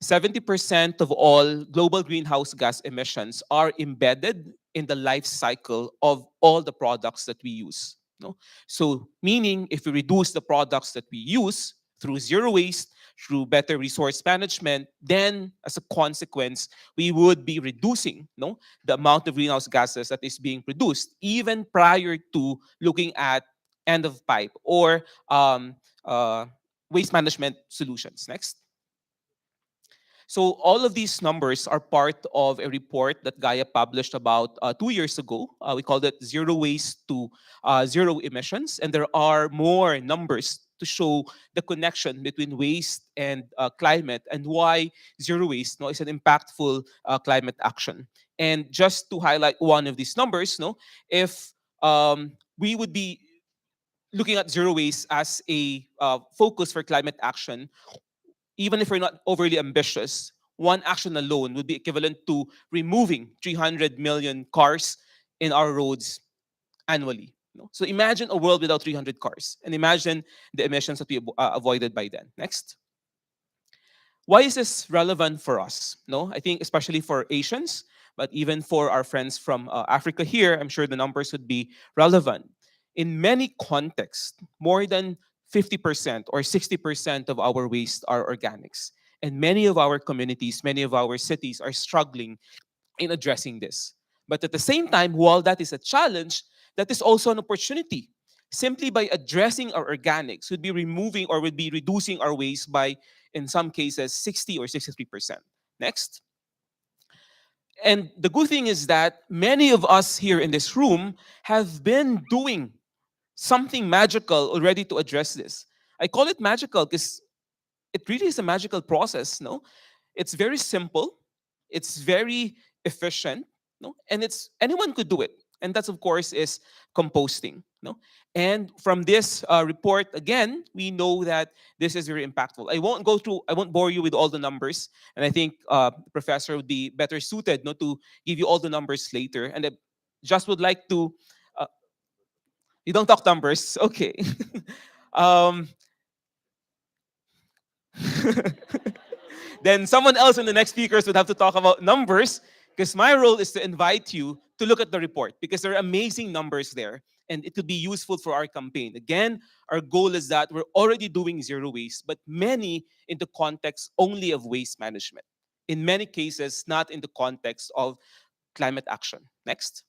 70% of all global greenhouse gas emissions are embedded in the life cycle of all the products that we use. No? So, meaning if we reduce the products that we use through zero waste, through better resource management, then as a consequence, we would be reducing the amount of greenhouse gases that is being produced, even prior to looking at end of pipe or waste management solutions. Next. So all of these numbers are part of a report that Gaia published about 2 years ago. We called it Zero Waste to Zero Emissions. And there are more numbers to show the connection between waste and climate, and why zero waste is an impactful climate action. And just to highlight one of these numbers, if we would be looking at zero waste as a focus for climate action, even if we're not overly ambitious, one action alone would be equivalent to removing 300 million cars in our roads annually. So imagine a world without 300 cars, and imagine the emissions that we avoided by then. Next. Why is this relevant for us? I think especially for Asians, but even for our friends from Africa here, I'm sure the numbers would be relevant. In many contexts, more than 50% or 60% of our waste are organics. And many of our communities, many of our cities are struggling in addressing this. But at the same time, while that is a challenge, that is also an opportunity. Simply by addressing our organics, would be removing or would be reducing our waste by, in some cases, 60 or 63%. Next. And the good thing is that many of us here in this room have been doing something magical already to address this. I call it magical because it really is a magical process. It's very simple, it's very efficient, and it's anyone could do it. And that's, of course, is composting. And from this report, again, we know that this is very impactful. I won't bore you with all the numbers, and I think the professor would be better suited to give you all the numbers later. And I just would like to you don't talk numbers. Okay. um, then someone else in the next speakers would have to talk about numbers, because my role is to invite you to look at the report, because there are amazing numbers there and it could be useful for our campaign. Again, our goal is that we're already doing zero waste, but many in the context only of waste management. In many cases, not in the context of climate action. Next.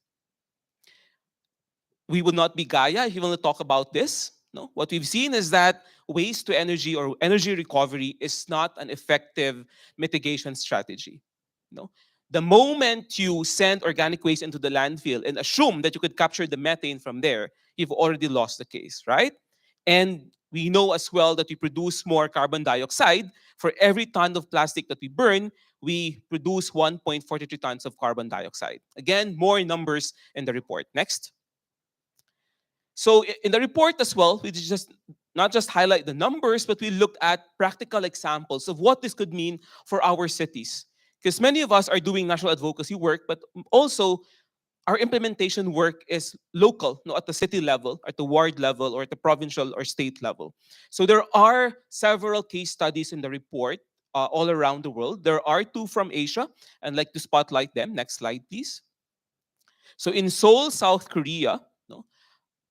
We would not be Gaia if we want to talk about this. No, what we've seen is that waste to energy or energy recovery is not an effective mitigation strategy. No, the moment you send organic waste into the landfill and assume that you could capture the methane from there, you've already lost the case, right? And we know as well that we produce more carbon dioxide. For every ton of plastic that we burn, we produce 1.43 tons of carbon dioxide. Again, more numbers in the report. Next. So in the report as well, we just not just highlight the numbers, but we looked at practical examples of what this could mean for our cities. Because many of us are doing national advocacy work, but also our implementation work is local, no, at the city level, at the ward level, or at the provincial or state level. So there are several case studies in the report all around the world. There are two from Asia, and I'd like to spotlight them. Next slide, please. So in Seoul, South Korea, no,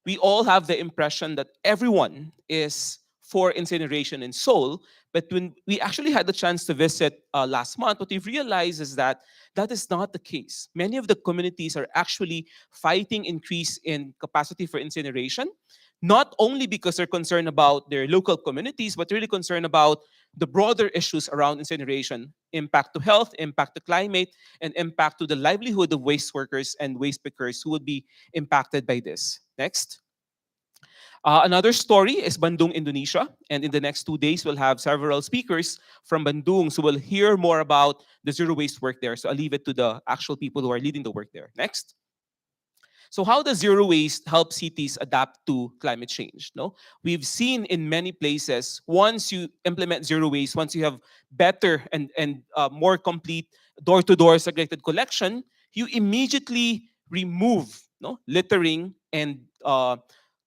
we all have the impression that everyone is for incineration in Seoul. But when we actually had the chance to visit last month, what we've realized is that that is not the case. Many of the communities are actually fighting increase in capacity for incineration, not only because they're concerned about their local communities, but really concerned about the broader issues around incineration, impact to health, impact to climate, and impact to the livelihood of waste workers and waste pickers who would be impacted by this. Next. Another story is Bandung, Indonesia. And in the next 2 days, we'll have several speakers from Bandung, so we'll hear more about the zero waste work there. So I'll leave it to the actual people who are leading the work there. Next. So how does zero waste help cities adapt to climate change? No, we've seen in many places, once you implement zero waste, once you have better and more complete door-to-door segregated collection, you immediately remove littering and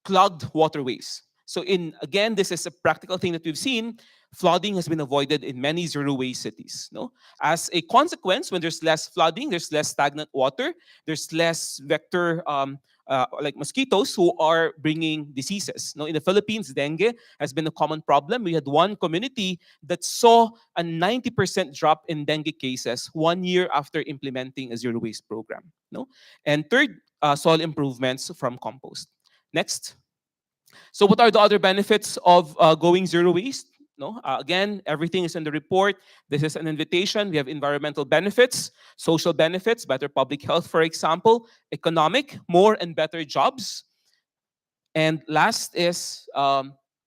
clogged waterways. So again, this is a practical thing that we've seen. Flooding has been avoided in many zero waste cities. No, as a consequence, when there's less flooding, there's less stagnant water, there's less vector like mosquitoes who are bringing diseases. No, in the Philippines, dengue has been a common problem. We had one community that saw a 90% drop in dengue cases 1 year after implementing a zero waste program. No, and third, soil improvements from compost. Next. So what are the other benefits of going zero waste? No, again, everything is in the report. This is an invitation. We have environmental benefits, social benefits, better public health, for example, economic, more and better jobs. And last is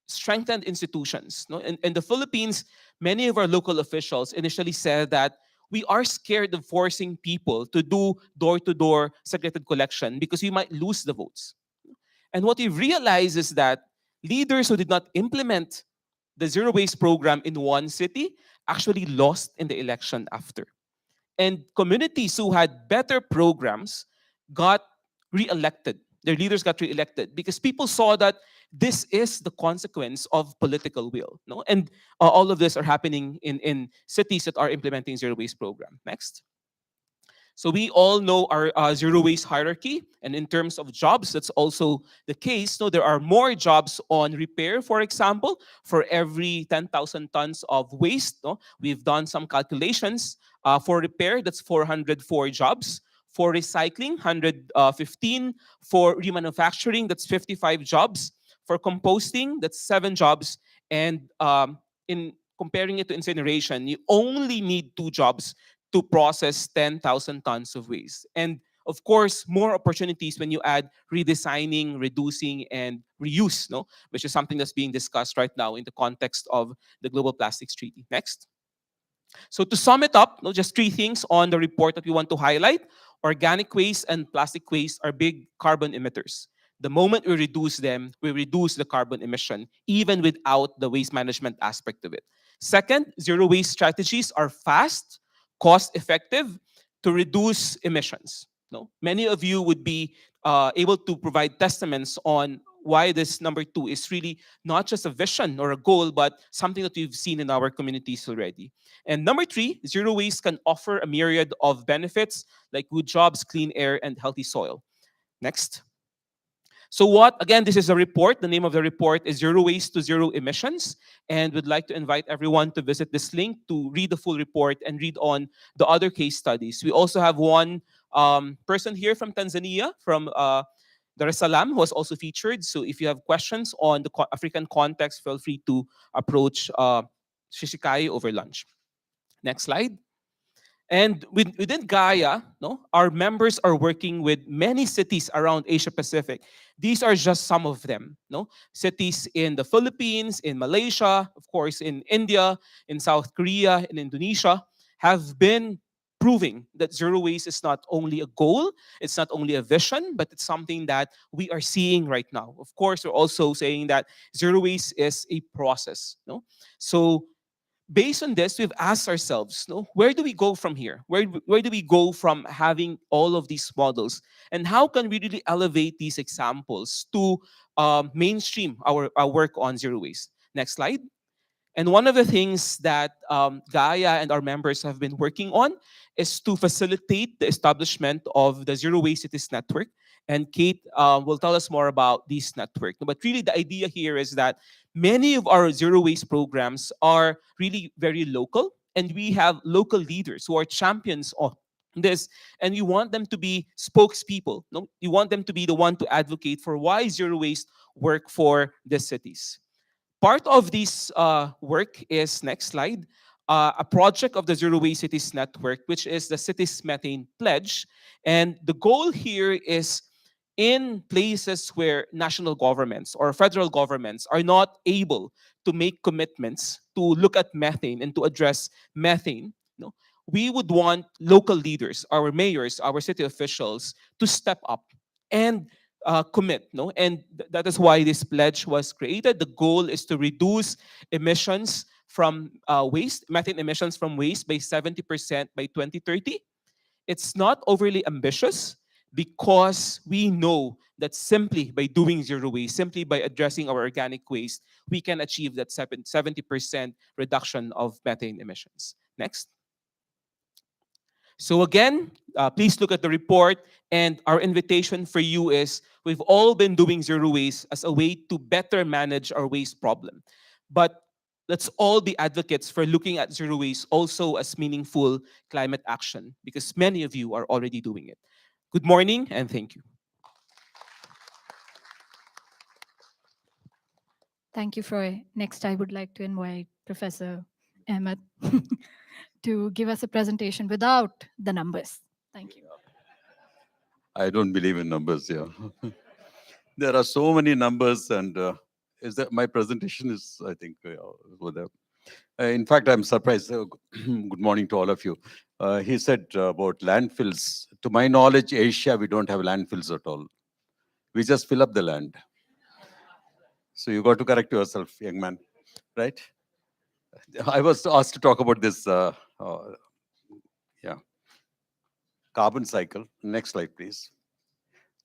strengthened institutions. No? In the Philippines, many of our local officials initially said that we are scared of forcing people to do door-to-door segregated collection because we might lose the votes. And what we realized is that leaders who did not implement the zero waste program in one city actually lost in the election after. And communities who had better programs got re-elected. Their leaders got re-elected because people saw that this is the consequence of political will. No? And all of this are happening in cities that are implementing zero waste program. Next. So we all know our zero waste hierarchy, and in terms of jobs, that's also the case. So there are more jobs on repair, for example, for every 10,000 tons of waste. No? We've done some calculations. For repair, that's 404 jobs. For recycling, 115. For remanufacturing, that's 55 jobs. For composting, that's 7 jobs. And in comparing it to incineration, you only need 2 jobs to process 10,000 tons of waste. And of course, more opportunities when you add redesigning, reducing, and reuse, no? Which is something that's being discussed right now in the context of the Global Plastics Treaty. Next. So to sum it up, just 3 things on the report that we want to highlight. Organic waste and plastic waste are big carbon emitters. The moment we reduce them, we reduce the carbon emission, even without the waste management aspect of it. Second, zero waste strategies are fast, cost-effective to reduce emissions. No? Many of you would be able to provide testaments on why this number 2 is really not just a vision or a goal, but something that we've seen in our communities already. And number 3, zero waste can offer a myriad of benefits like good jobs, clean air, and healthy soil. Next. So again, this is a report. The name of the report is Zero Waste to Zero Emissions. And we'd like to invite everyone to visit this link to read the full report and read on the other case studies. We also have one person here from Tanzania, from Dar es Salaam, who was also featured. So if you have questions on the African context, feel free to approach Shishikai over lunch. Next slide. And within Gaia, no, our members are working with many cities around Asia Pacific. These are just some of them. No, cities in the Philippines, in Malaysia, of course, in India, in South Korea, in Indonesia, have been proving that zero waste is not only a goal, it's not only a vision, but it's something that we are seeing right now. Of course, we're also saying that zero waste is a process. No, so based on this, we've asked ourselves, no, where do we go from here? Where do we go from having all of these models? And how can we really elevate these examples to mainstream our work on zero waste? Next slide. And one of the things that Gaia and our members have been working on is to facilitate the establishment of the Zero Waste Cities Network. And Kate will tell us more about this network. But really, the idea here is that many of our zero waste programs are really very local, and we have local leaders who are champions of this, and we want them to be spokespeople. No, we want them to be the one to advocate for why zero waste work for the cities. Part of this work is, next slide, a project of the Zero Waste Cities Network, which is the Cities Methane Pledge. And the goal here is in places where national governments or federal governments are not able to make commitments to look at methane and to address methane, no, we would want local leaders, our mayors, our city officials, to step up and commit. No, and that is why this pledge was created. The goal is to reduce emissions from waste, methane emissions from waste by 70% by 2030. It's not overly ambitious because we know that simply by doing zero waste, simply by addressing our organic waste, we can achieve that 70% reduction of methane emissions. Next. So again, please look at the report. And our invitation for you is, we've all been doing zero waste as a way to better manage our waste problem. But let's all be advocates for looking at zero waste also as meaningful climate action, because many of you are already doing it. Good morning and thank you. Thank you, Froy. Next, I would like to invite Professor Ahmed to give us a presentation without the numbers. Thank you. I don't believe in numbers here. There are so many numbers, and is that my presentation is, I think, over there. In fact, I'm surprised. Good morning to all of you. He said about landfills. To my knowledge, Asia, we don't have landfills at all. We just fill up the land. So you got to correct yourself, young man, right? I was asked to talk about this, yeah, carbon cycle. Next slide, please.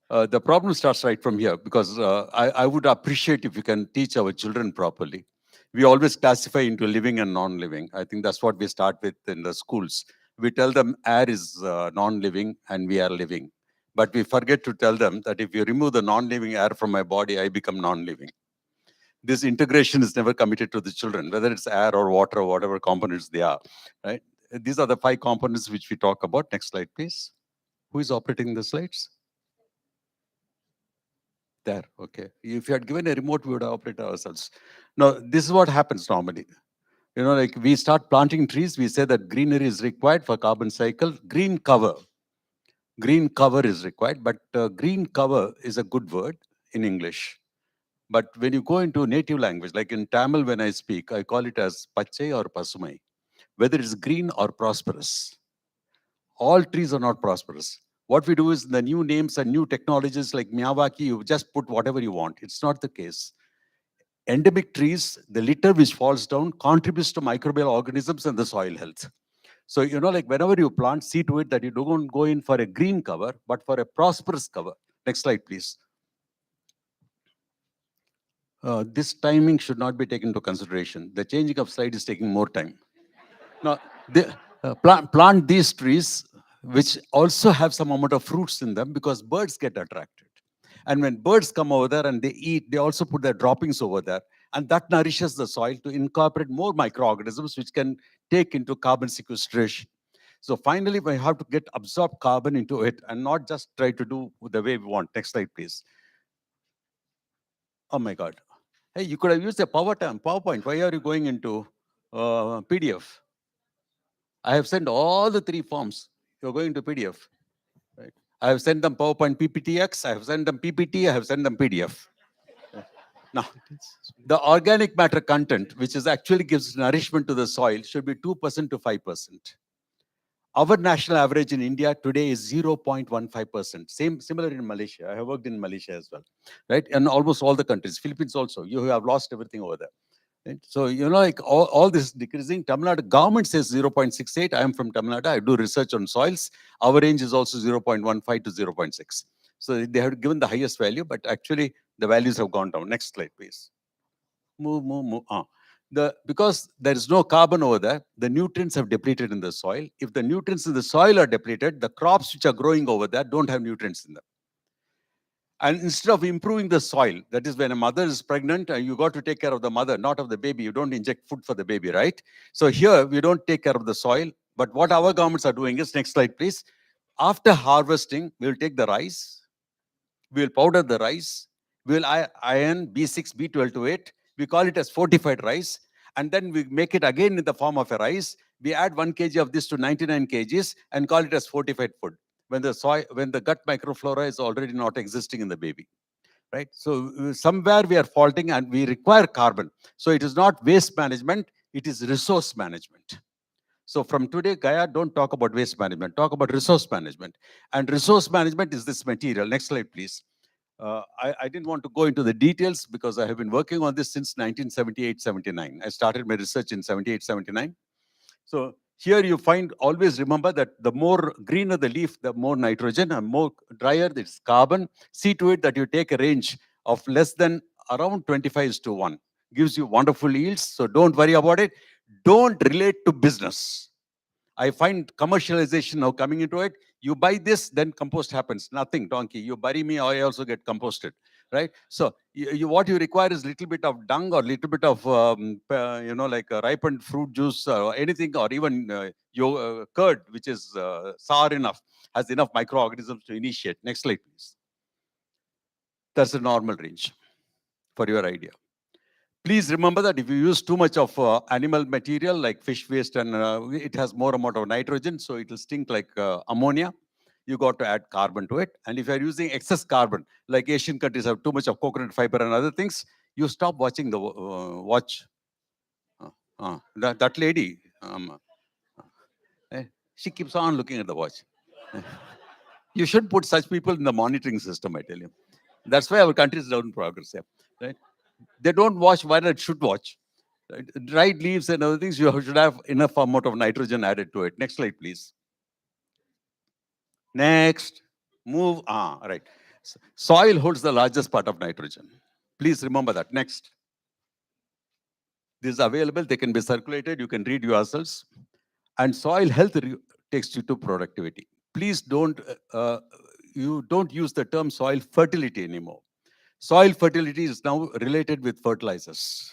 The problem starts right from here, because I would appreciate if you can teach our children properly. We always classify into living and non-living. I think that's what we start with in the schools. We tell them air is non-living and we are living. But we forget to tell them that if you remove the non-living air from my body, I become non-living. This integration is never committed to the children, whether it's air or water or whatever components they are, right? These are the 5 components which we talk about. Next slide, please. Who is operating the slides? There, okay. If you had given a remote, we would have operated ourselves. Now, this is what happens normally. You know, like we start planting trees, we say that greenery is required for carbon cycle. Green cover is required, but green cover is a good word in English. But when you go into native language, like in Tamil, when I speak, I call it as pachai or pasumai, whether it's green or prosperous. All trees are not prosperous. What we do is the new names and new technologies like Miyawaki, you just put whatever you want. It's not the case. Endemic trees, the litter which falls down contributes to microbial organisms and the soil health. So, you know, like whenever you plant, see to it that you don't go in for a green cover, but for a prosperous cover. Next slide, please. This timing should not be taken into consideration. The changing of slide is taking more time. Now, plant these trees, which also have some amount of fruits in them, because birds get attracted. And when birds come over there and they eat, they also put their droppings over there. And that nourishes the soil to incorporate more microorganisms, which can take into carbon sequestration. So finally, we have to get absorbed carbon into it and not just try to do the way we want. Next slide, please. Oh my God. Hey, you could have used a PowerPoint. Why are you going into PDF? I have sent all the 3 forms. You're going to PDF. Right? I have sent them PowerPoint PPTX, I have sent them PPT, I have sent them PDF. Now, the organic matter content, which is actually gives nourishment to the soil, should be 2% to 5%. Our national average in India today is 0.15%. Similar in Malaysia. I have worked in Malaysia as well, right? And almost all the countries, Philippines also. You have lost everything over there. Right? So, like all this is decreasing. Tamil Nadu government says 0.68. I am from Tamil Nadu. I do research on soils. Our range is also 0.15 to 0.6. So they have given the highest value, but actually the values have gone down. Next slide, please. Move. Because there is no carbon over there, the nutrients have depleted in the soil. If the nutrients in the soil are depleted, the crops which are growing over there don't have nutrients in them. And instead of improving the soil, that is when a mother is pregnant, you got to take care of the mother, not of the baby. You don't inject food for the baby, right? So here, we don't take care of the soil. But what our governments are doing is, next slide, please. After harvesting, we'll take the rice, we'll powder the rice, we'll iron B6, B12 to it. We call it as fortified rice. And then we make it again in the form of a rice. We add 1 kg of this to 99 kgs and call it as fortified food. When the gut microflora is already not existing in the baby, right? So somewhere we are faulting and we require carbon. So it is not waste management, it is resource management. So from today, Gaia, don't talk about waste management, talk about resource management. And resource management is this material. Next slide, please. I didn't want to go into the details because I have been working on this since 1978-79. I started my research in 78-79. So here you find, always remember that the more greener the leaf, the more nitrogen, and more drier, it's carbon. See to it that you take a range of less than around 25:1. Gives you wonderful yields, so don't worry about it. Don't relate to business. I find commercialization now coming into it. You buy this, then compost happens. Nothing, donkey. You bury me, I also get composted, right? So what you require is little bit of dung or little bit of, like ripened fruit juice or anything, or even your curd, which is sour enough, has enough microorganisms to initiate. Next slide, please. That's a normal range for your idea. Please remember that if you use too much of animal material like fish waste, and it has more amount of nitrogen, so it will stink like ammonia. You got to add carbon to it. And if you are using excess carbon, like Asian countries have too much of coconut fiber and other things, you stop watching the watch. That lady, she keeps on looking at the watch. You should put such people in the monitoring system, I tell you. That's why our country is down in progress. Yeah, right? They don't watch what it should watch. Right? Dried leaves and other things, you should have enough amount of nitrogen added to it. Next slide, please. Next. Move. Right. Soil holds the largest part of nitrogen. Please remember that. Next. This is available. They can be circulated. You can read yourselves. And soil health takes you to productivity. Please don't, you don't use the term soil fertility anymore. Soil fertility is now related with fertilizers.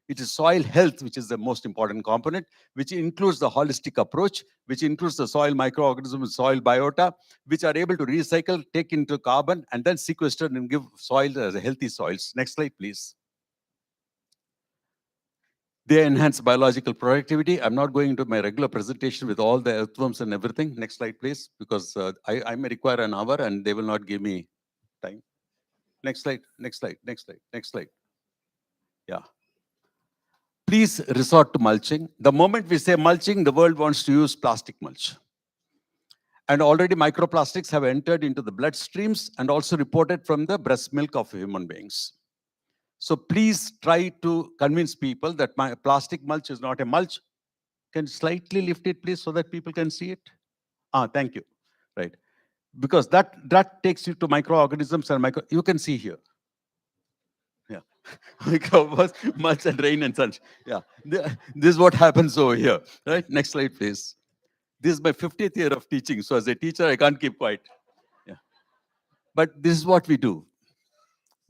It is soil health, which is the most important component, which includes the holistic approach, which includes the soil microorganisms, soil biota, which are able to recycle, take into carbon, and then sequester and give soil as healthy soils. Next slide, please. They enhance biological productivity. I'm not going into my regular presentation with all the earthworms and everything. Next slide, please, because I may require an hour and they will not give me time. Next slide, next slide, next slide, next slide. Yeah. Please resort to mulching. The moment we say mulching, the world wants to use plastic mulch. And already microplastics have entered into the bloodstreams and also reported from the breast milk of human beings. So please try to convince people that my plastic mulch is not a mulch. Can slightly lift it, please, so that people can see it? Thank you. Right. Because that takes you to microorganisms and you can see here. Yeah. Mulch and rain and such. Yeah. This is what happens over here. Right. Next slide, please. This is my 50th year of teaching. So as a teacher, I can't keep quiet. Yeah. But this is what we do.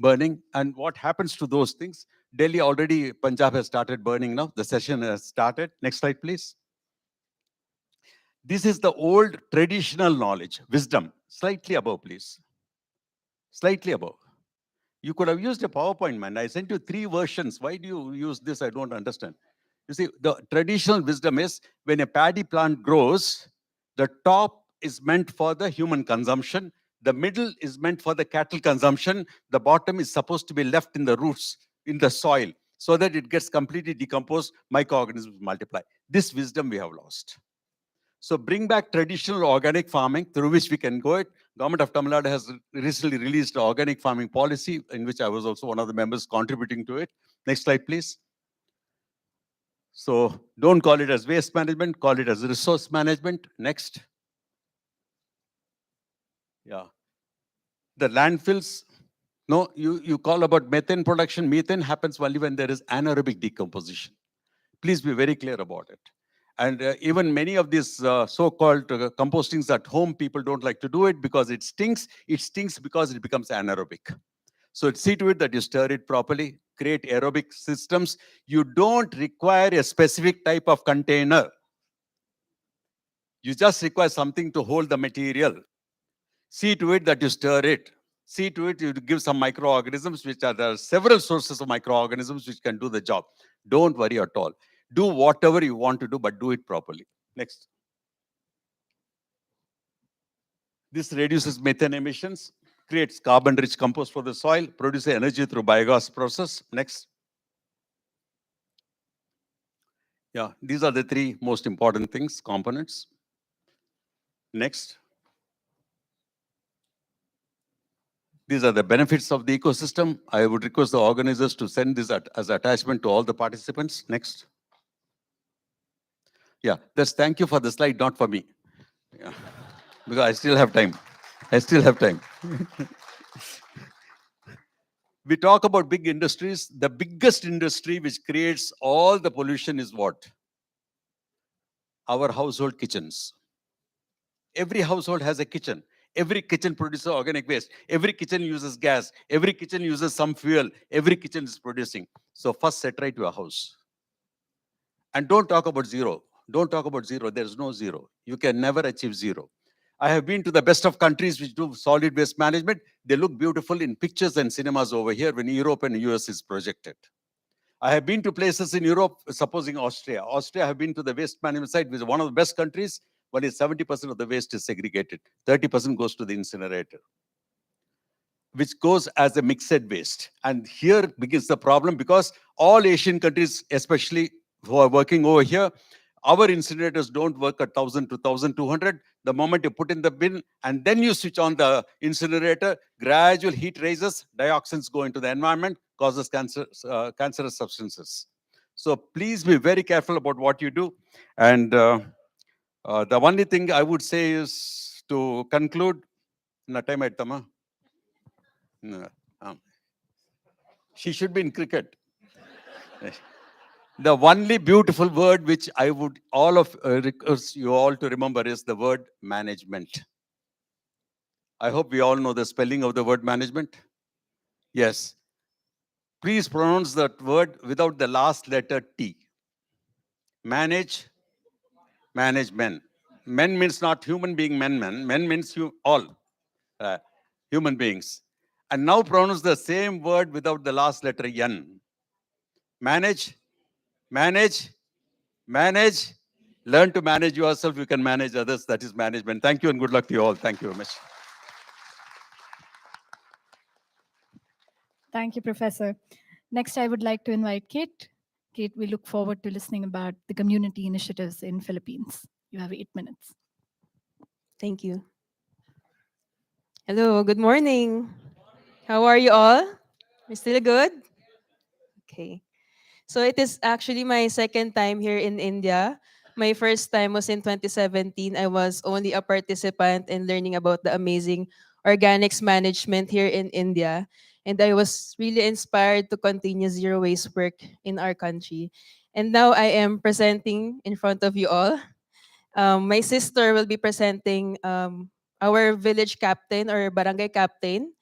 Burning. And what happens to those things? Delhi already, Punjab has started burning now. The session has started. Next slide, please. This is the old traditional knowledge, wisdom. Slightly above, please. Slightly above. You could have used a PowerPoint, man. I sent you 3 versions. Why do you use this? I don't understand. You see, the traditional wisdom is when a paddy plant grows, the top is meant for the human consumption, the middle is meant for the cattle consumption, the bottom is supposed to be left in the roots, in the soil, so that it gets completely decomposed, microorganisms multiply. This wisdom we have lost. So bring back traditional organic farming through which we can go it. Government of Tamil Nadu has recently released an organic farming policy in which I was also one of the members contributing to it. Next slide, please. So don't call it as waste management, call it as resource management. Next. Yeah. The landfills, no, you call about methane production. Methane happens only when there is anaerobic decomposition. Please be very clear about it. And even many of these so-called compostings at home, people don't like to do it because it stinks. It stinks because it becomes anaerobic. So see to it that you stir it properly, create aerobic systems. You don't require a specific type of container. You just require something to hold the material. See to it that you stir it. See to it you give some microorganisms, which are there are several sources of microorganisms which can do the job. Don't worry at all. Do whatever you want to do, but do it properly. Next. This reduces methane emissions, creates carbon-rich compost for the soil, produces energy through biogas process. Next. Yeah, these are the three most important things, components. Next. These are the benefits of the ecosystem. I would request the organizers to send this as attachment to all the participants. Next. Yeah, that's thank you for the slide, not for me. Yeah. Because I still have time. I still have time. We talk about big industries. The biggest industry which creates all the pollution is what? Our household kitchens. Every household has a kitchen. Every kitchen produces organic waste. Every kitchen uses gas. Every kitchen uses some fuel. Every kitchen is producing. So first set right your house. And don't talk about zero. Don't talk about zero. There's no zero. You can never achieve zero. I have been to the best of countries which do solid waste management. They look beautiful in pictures and cinemas over here when Europe and US is projected. I have been to places in Europe, supposing Austria. Austria, I have been to the waste management site, which is one of the best countries. Only 70% of the waste is segregated. 30% goes to the incinerator, which goes as a mixed waste. And here begins the problem because all Asian countries, especially who are working over here, our incinerators don't work at 1,000 to 1,200. The moment you put in the bin and then you switch on the incinerator, gradual heat rises, dioxins go into the environment, causes cancerous substances. So please be very careful about what you do. And the only thing I would say is to conclude, time she should be in cricket. The only beautiful word which I would request you all to remember is the word management. I hope we all know the spelling of the word management. Yes. Please pronounce that word without the last letter T. Manage, management. Men means not human being men. Men means all human beings. And now pronounce the same word without the last letter N. Manage, manage, manage. Learn to manage yourself. You can manage others. That is management. Thank you and good luck to you all. Thank you very much. Thank you, Professor. Next, I would like to invite Kate. Kate, we look forward to listening about the community initiatives in Philippines. You have 8 minutes. Thank you. Hello, good morning. How are you all? Are still good? Okay. So it is actually my second time here in India. My first time was in 2017. I was only a participant in learning about the amazing organics management here in India. And I was really inspired to continue zero waste work in our country. And now I am presenting in front of you all. My sister will be presenting our village captain or barangay captain.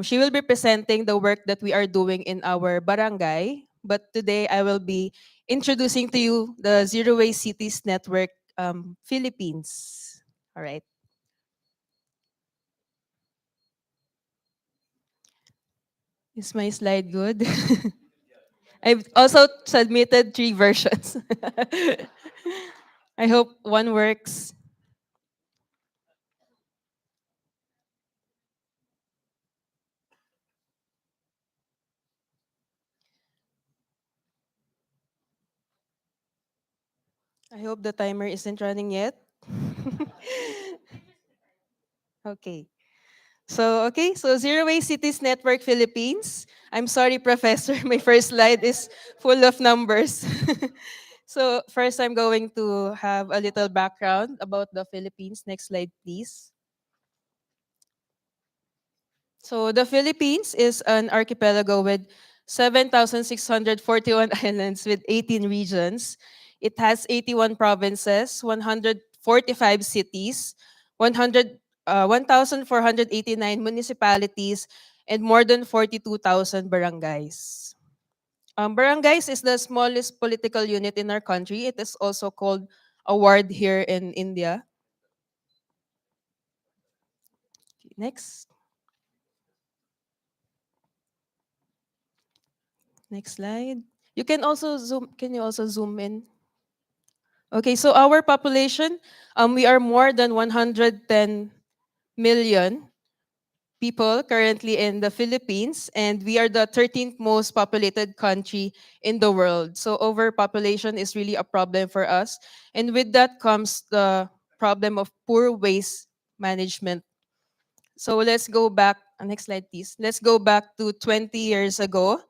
She will be presenting the work that we are doing in our barangay. But today I will be introducing to you the Zero Waste Cities Network Philippines. All right. Is my slide good? I've also submitted 3 versions. I hope one works. I hope the timer isn't running yet. Okay. So Zero Waste Cities Network Philippines. I'm sorry, Professor. My first slide is full of numbers. So first, I'm going to have a little background about the Philippines. Next slide, please. So the Philippines is an archipelago with 7,641 islands with 18 regions. It has 81 provinces, 145 cities, 1,489 municipalities, and more than 42,000 barangays. Barangays is the smallest political unit in our country. It is also called a ward here in India. Next. Next slide. You can also zoom. Can you also zoom in? Okay, so our population, we are more than 110 million people currently in the Philippines, and we are the 13th most populated country in the world. So overpopulation is really a problem for us, and with that comes the problem of poor waste management. So let's go back. Next slide, please. Let's go back to 20 years ago.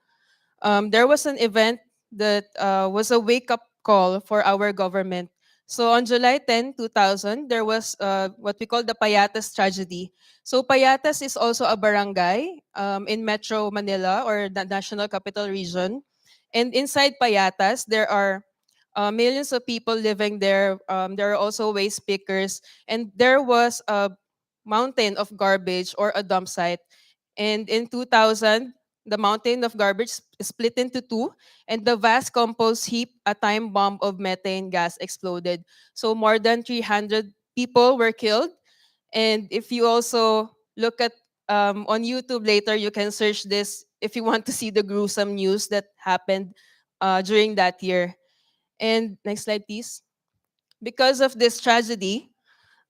There was an event that was a wake up call for our government. So on July 10, 2000, there was what we call the Payatas tragedy. So Payatas is also a barangay in Metro Manila or the National Capital Region. And inside Payatas, there are millions of people living there. There are also waste pickers. And there was a mountain of garbage or a dump site. And in 2000, the mountain of garbage split into two, and the vast compost heap, a time bomb of methane gas, exploded. So more than 300 people were killed. And if you also look at on YouTube later, you can search this if you want to see the gruesome news that happened during that year. And next slide, please. Because of this tragedy,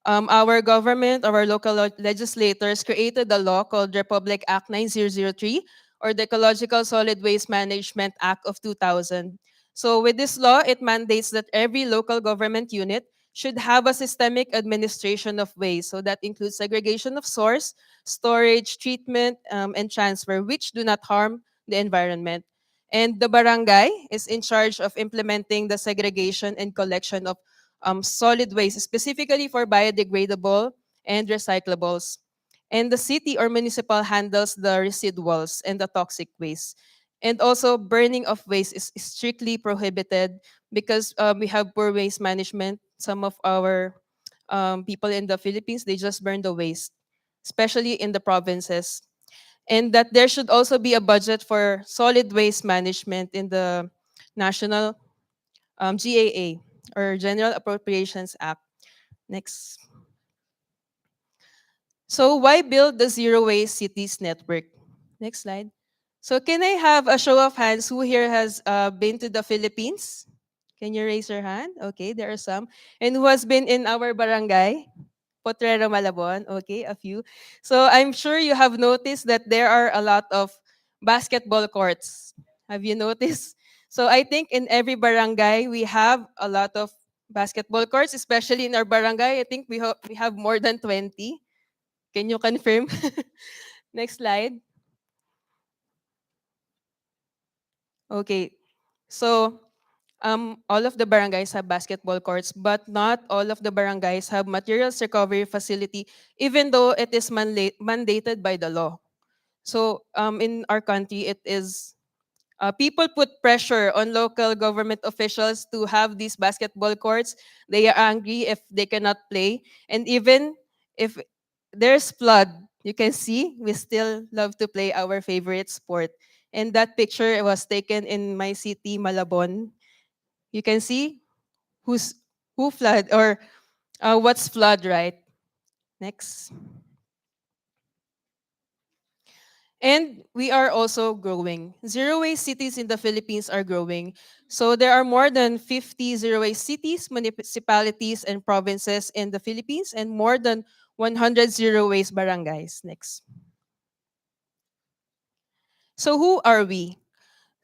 our government, our local legislators created a law called Republic Act 9003 or the Ecological Solid Waste Management Act of 2000. So with this law, it mandates that every local government unit should have a systemic administration of waste. So that includes segregation of source, storage, treatment, and transfer, which do not harm the environment. And the barangay is in charge of implementing the segregation and collection of solid waste, specifically for biodegradable and recyclables. And the city or municipal handles the residuals and the toxic waste. And also, burning of waste is strictly prohibited because we have poor waste management. Some of our people in the Philippines, they just burn the waste, especially in the provinces. And that there should also be a budget for solid waste management in the national GAA or General Appropriations Act. Next. So why build the Zero Waste Cities Network? Next slide. So can I have a show of hands who here has been to the Philippines? Can you raise your hand? Okay, there are some. And who has been in our barangay? Potrero Malabon. Okay, a few. So I'm sure you have noticed that there are a lot of basketball courts. Have you noticed? So I think in every barangay we have a lot of basketball courts, especially in our barangay. I think we have more than 20. Can you confirm? Next slide. Okay. So all of the barangays have basketball courts, but not all of the barangays have materials recovery facility, even though it is mandated by the law. So in our country, it is people put pressure on local government officials to have these basketball courts. They are angry if they cannot play, and even if there's flood, you can see we still love to play our favorite sport. And that picture was taken in my city, Malabon. You can see who's who flood or what's flood, right? Next. And we are also growing. Zero waste cities in the Philippines are growing. So there are more than 50 zero waste cities, municipalities, and provinces in the Philippines, and more than 100 zero waste barangays. Next. So who are we?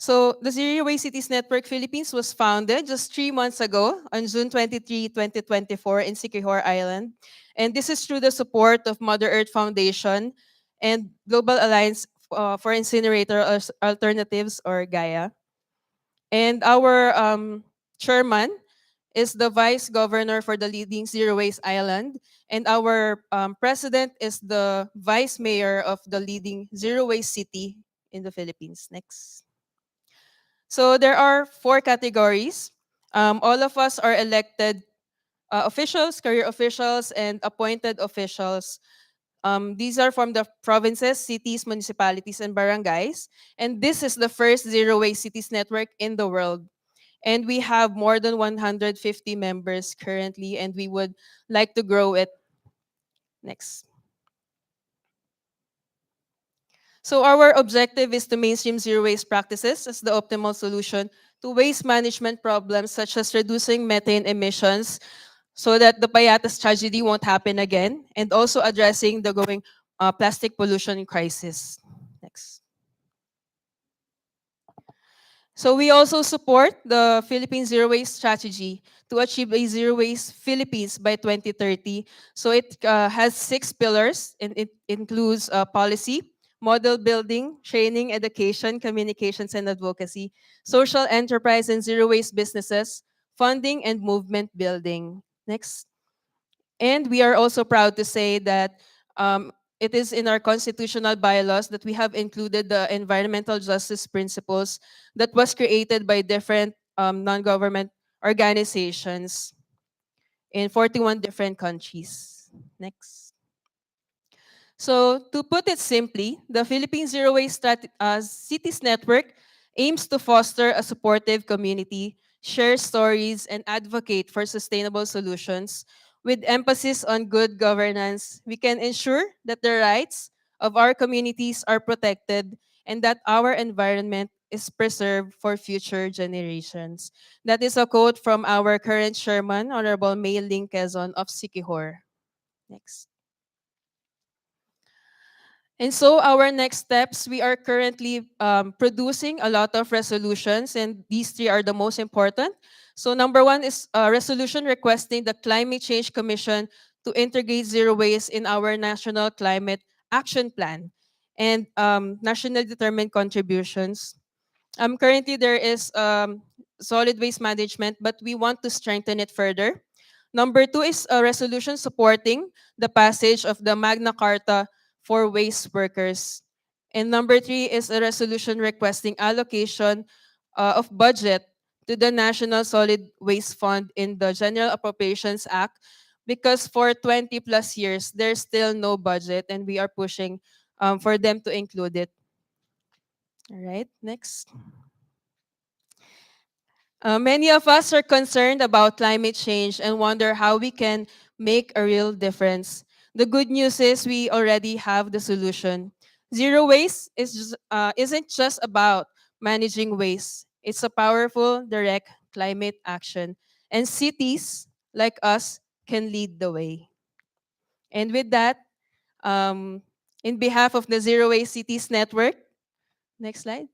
So the Zero Waste Cities Network Philippines was founded just 3 months ago on June 23, 2024 in Siquijor Island. And this is through the support of Mother Earth Foundation and Global Alliance for Incinerator Alternatives, or GAIA. And our chairman is the vice governor for the leading Zero Waste Island. And our president is the vice mayor of the leading Zero Waste City in the Philippines. Next. So there are 4 categories. All of us are elected officials, career officials, and appointed officials. These are from the provinces, cities, municipalities, and barangays. And this is the first Zero Waste Cities network in the world. And we have more than 150 members currently, and we would like to grow it. Next. So our objective is to mainstream zero waste practices as the optimal solution to waste management problems such as reducing methane emissions so that the Payatas tragedy won't happen again, and also addressing the growing plastic pollution crisis. Next. So we also support the Philippine Zero Waste Strategy to achieve a zero waste Philippines by 2030. So it has 6 pillars, and it includes policy, model building, training, education, communications, and advocacy, social enterprise and zero waste businesses, funding, and movement building. Next. And we are also proud to say that it is in our constitutional bylaws that we have included the environmental justice principles that was created by different non-government organizations in 41 different countries. Next. So to put it simply, the Philippine Zero Waste Cities Network aims to foster a supportive community, share stories, and advocate for sustainable solutions. With emphasis on good governance, we can ensure that the rights of our communities are protected and that our environment is preserved for future generations. That is a quote from our current chairman, Honorable May Ling Quezon of Siquijor. Next. And so our next steps, we are currently producing a lot of resolutions, and these 3 are the most important. So number 1 is a resolution requesting the Climate Change Commission to integrate zero waste in our National Climate Action Plan and nationally determined contributions. Currently, there is solid waste management, but we want to strengthen it further. Number 2 is a resolution supporting the passage of the Magna Carta for waste workers. And number 3 is a resolution requesting allocation of budget to the National Solid Waste Fund in the General Appropriations Act, because for 20 plus years, there's still no budget, and we are pushing for them to include it. All right, next. Many of us are concerned about climate change and wonder how we can make a real difference. The good news is we already have the solution. Zero waste isn't just about managing waste. It's a powerful, direct climate action. And cities like us can lead the way. And with that, in behalf of the Zero Waste Cities Network, next slide.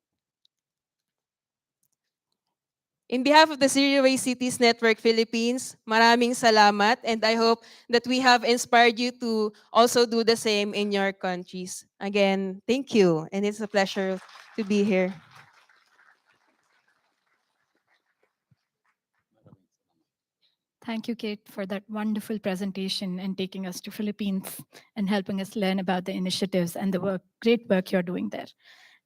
In behalf of the Zero Waste Cities Network Philippines, maraming salamat, and I hope that we have inspired you to also do the same in your countries. Again, thank you, and it's a pleasure to be here. Thank you, Kate, for that wonderful presentation and taking us to Philippines and helping us learn about the initiatives and the great work you're doing there.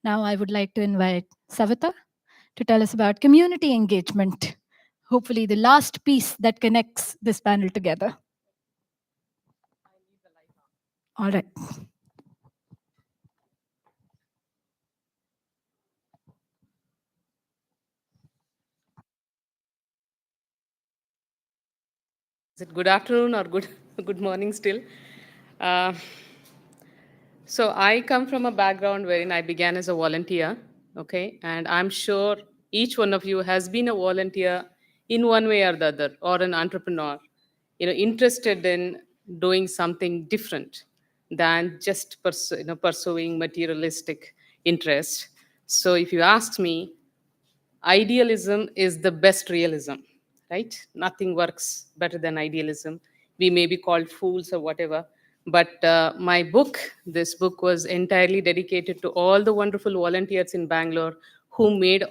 Now I would like to invite Savita to tell us about community engagement, hopefully the last piece that connects this panel together. All right. Is it good afternoon or good morning still? Uh, So I come from a background wherein I began as a volunteer, okay? And I'm sure each one of you has been a volunteer in one way or the other, or an entrepreneur, interested in doing something different than just pursuing materialistic interest. So if you ask me, idealism is the best realism, right? Nothing works better than idealism. We may be called fools or whatever, but my book, this book was entirely dedicated to all the wonderful volunteers in Bangalore who made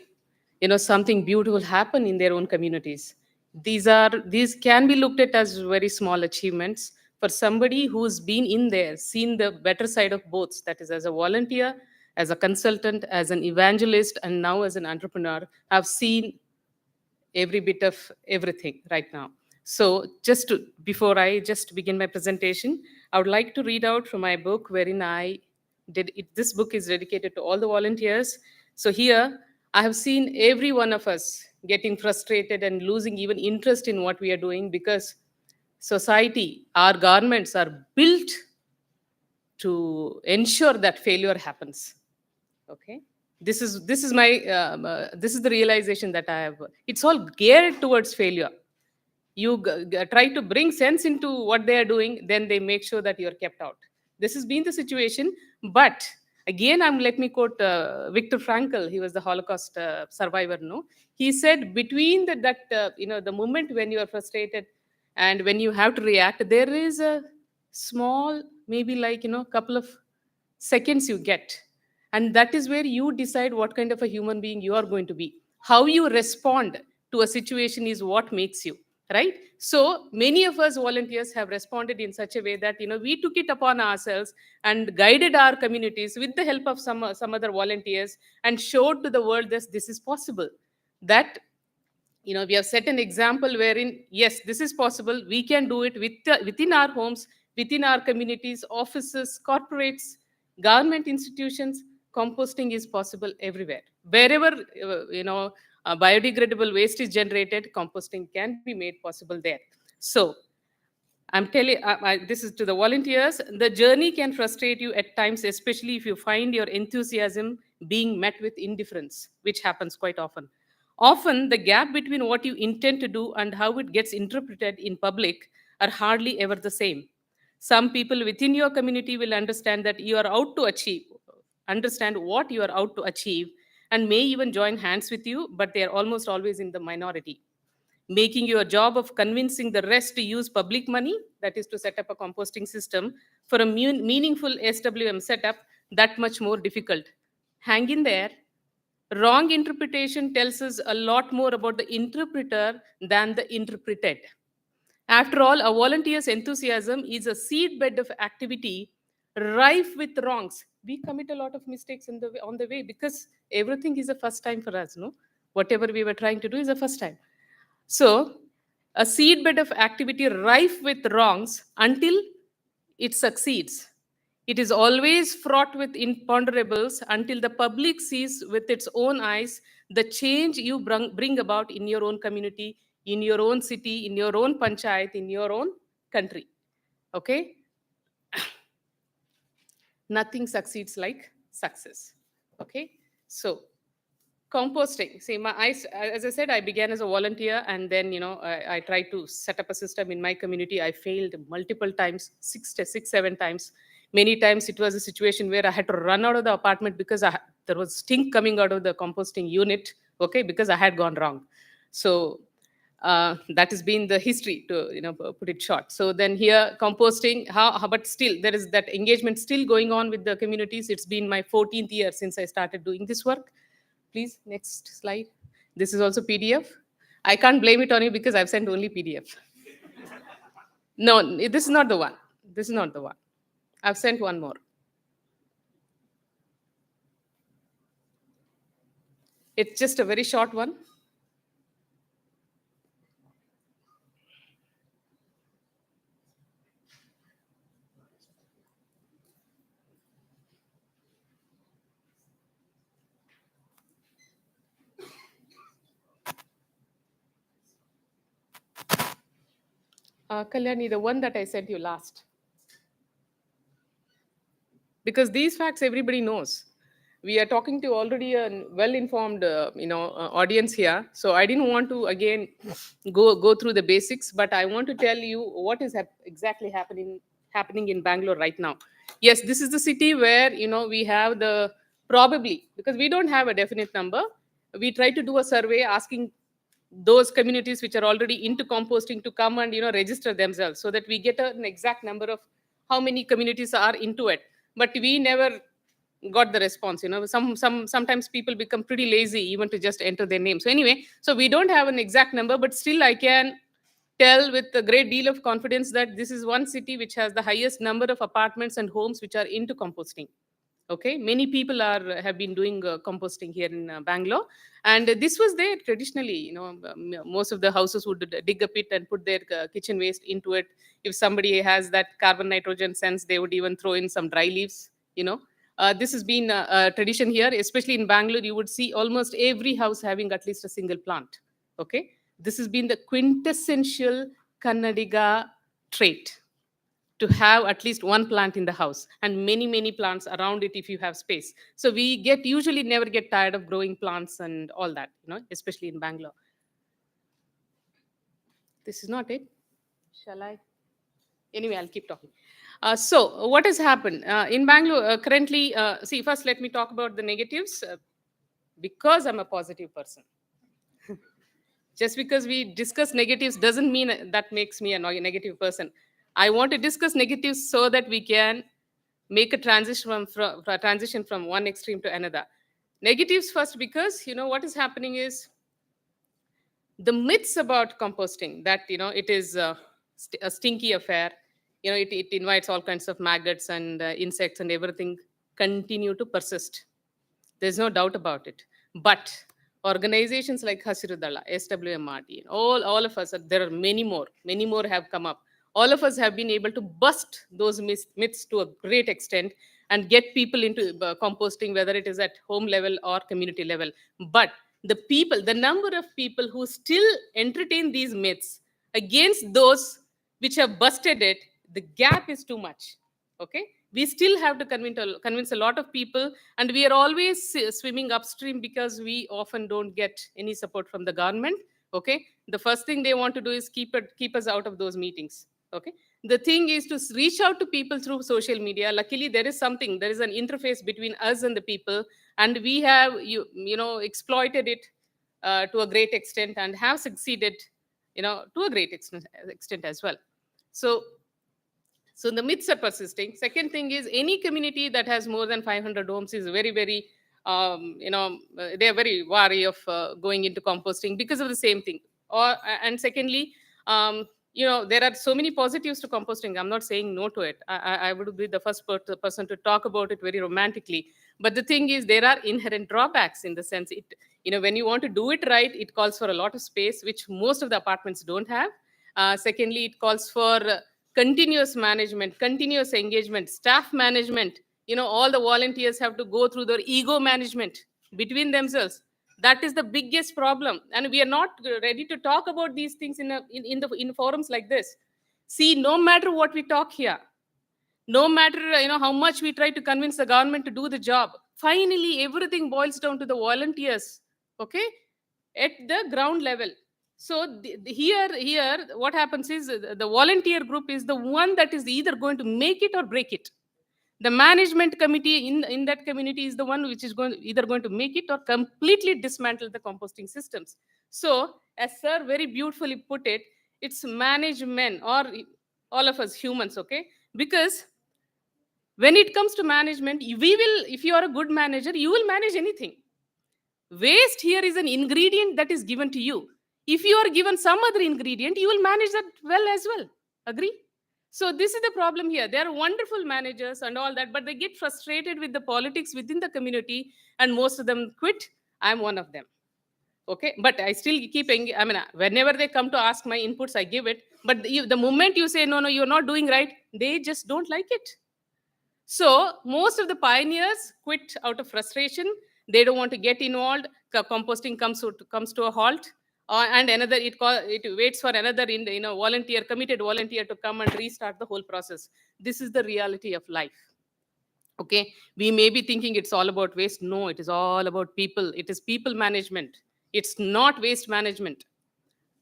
something beautiful happen in their own communities. These can be looked at as very small achievements for somebody who's been in there, seen the better side of both, that is as a volunteer, as a consultant, as an evangelist, and now as an entrepreneur. I've seen every bit of everything right now. So before I just begin my presentation, I would like to read out from my book wherein I did it. This book is dedicated to all the volunteers. So here I have seen every one of us getting frustrated and losing even interest in what we are doing because society, our governments are built to ensure that failure happens. Okay, this is the realization that I have. It's all geared towards failure. You try to bring sense into what they are doing, then they make sure that you're kept out. This has been the situation. But again, let me quote Viktor Frankl. He was the Holocaust survivor. No, he said between the moment when you are frustrated and when you have to react, there is a small, maybe couple of seconds you get, and that is where you decide what kind of a human being you are going to be. How you respond to a situation is what makes you, right? So many of us volunteers have responded in such a way that we took it upon ourselves and guided our communities with the help of some other volunteers and showed to the world that this is possible. That we have set an example wherein, yes, this is possible. We can do it within our homes, within our communities, offices, corporates, government institutions. Composting is possible everywhere. Wherever biodegradable waste is generated, composting can be made possible there. So I'm telling, this is to the volunteers. The journey can frustrate you at times, especially if you find your enthusiasm being met with indifference, which happens quite often. Often, the gap between what you intend to do and how it gets interpreted in public are hardly ever the same. Some people within your community will understand that you are out to achieve, understand what you are out to achieve, and may even join hands with you, but they are almost always in the minority, making your job of convincing the rest to use public money, that is to set up a composting system, for a meaningful SWM setup, that much more difficult. Hang in there. Wrong interpretation tells us a lot more about the interpreter than the interpreted. After all, a volunteer's enthusiasm is a seedbed of activity rife with wrongs. We commit a lot of mistakes on the way because everything is a first time for us, no? Whatever we were trying to do is a first time. So, a seedbed of activity rife with wrongs until it succeeds. It is always fraught with imponderables until the public sees with its own eyes the change you bring about in your own community, in your own city, in your own panchayat, in your own country. Okay? Nothing succeeds like success. Okay? So, composting. See, as I said, I began as a volunteer, and then I tried to set up a system in my community. I failed multiple times, six, 7 times. Many times it was a situation where I had to run out of the apartment because there was stink coming out of the composting unit. Okay, because I had gone wrong. So that has been the history, to put it short. So then here composting, but still there is that engagement still going on with the communities. It's been my 14th year since I started doing this work. Please, next slide. This is also PDF. I can't blame it on you because I've sent only PDF. No, this is not the one. This is not the one. I've sent one more. It's just a very short one. Kalyani, the one that I sent you last. because these facts everybody knows. We are talking to already a well-informed, audience here. So I didn't want to again go through the basics, but I want to tell you what is exactly happening in Bangalore right now. Yes, this is the city where we have the probably, because we don't have a definite number. We try to do a survey asking those communities which are already into composting to come and register themselves, so that we get an exact number of how many communities are into it. But we never got the response. Sometimes people become pretty lazy even to just enter their name. So anyway, so we don't have an exact number, but still I can tell with a great deal of confidence that this is one city which has the highest number of apartments and homes which are into composting. Okay, many people have been doing composting here in Bangalore, and this was there traditionally. Most of the houses would dig a pit and put their kitchen waste into it. If somebody has that carbon nitrogen sense, they would even throw in some dry leaves. This has been a tradition here, especially in Bangalore. You would see almost every house having at least a single plant. Okay, this has been the quintessential Kannadiga trait, to have at least one plant in the house and many plants around it if you have space. So we usually never get tired of growing plants and all that, especially in Bangalore. This is not it. Shall I? Anyway, I'll keep talking. So what has happened in Bangalore currently? See, first let me talk about the negatives, because I'm a positive person. Just because we discuss negatives doesn't mean that makes me a negative person. I want to discuss negatives so that we can make a transition from one extreme to another. Negatives first, because what is happening is the myths about composting, that it is a stinky affair. It invites all kinds of maggots and insects and everything, continue to persist. There's no doubt about it. But organizations like Hasirudala, SWMRT, all of us, there are many more have come up. All of us have been able to bust those myths to a great extent and get people into composting, whether it is at home level or community level. But the number of people who still entertain these myths against those which have busted it, the gap is too much. Okay, we still have to convince a lot of people, and we are always swimming upstream because we often don't get any support from the government. Okay, the first thing they want to do is keep us out of those meetings. Okay, the thing is to reach out to people through social media. Luckily, there is an interface between us and the people, and we have exploited it to a great extent and have succeeded to a great extent as well. So the myths are persisting. Second thing is, any community that has more than 500 homes is very they are very wary of going into composting because of the same thing. And secondly, there are so many positives to composting. I'm not saying no to it. I would be the first person to talk about it very romantically. But the thing is, there are inherent drawbacks, in the sense when you want to do it right, it calls for a lot of space, which most of the apartments don't have. Secondly, it calls for continuous management, continuous engagement, staff management. All the volunteers have to go through their ego management between themselves. That is the biggest problem, and we are not ready to talk about these things in forums like this. See, no matter what we talk here, no matter how much we try to convince the government to do the job, finally everything boils down to the volunteers. Okay, at the ground level. So here what happens is, the volunteer group is the one that is either going to make it or break it. The management committee in that community is the one which is either going to make it or completely dismantle the composting systems. So, as sir very beautifully put it, it's management, or all of us humans. Okay, because when it comes to management, if you are a good manager, you will manage anything. Waste here is an ingredient that is given to you. If you are given some other ingredient, you will manage that well as well. Agree? So this is the problem here. They are wonderful managers and all that, but they get frustrated with the politics within the community, and most of them quit. I'm one of them. Okay, but I still whenever they come to ask my inputs, I give it. But the moment you say, no, you're not doing right, they just don't like it. So most of the pioneers quit out of frustration. They don't want to get involved. Composting comes to a halt, and it waits for another committed volunteer to come and restart the whole process. This is the reality of life. Okay, we may be thinking it's all about waste. No, it is all about people. It is people management. It's not waste management.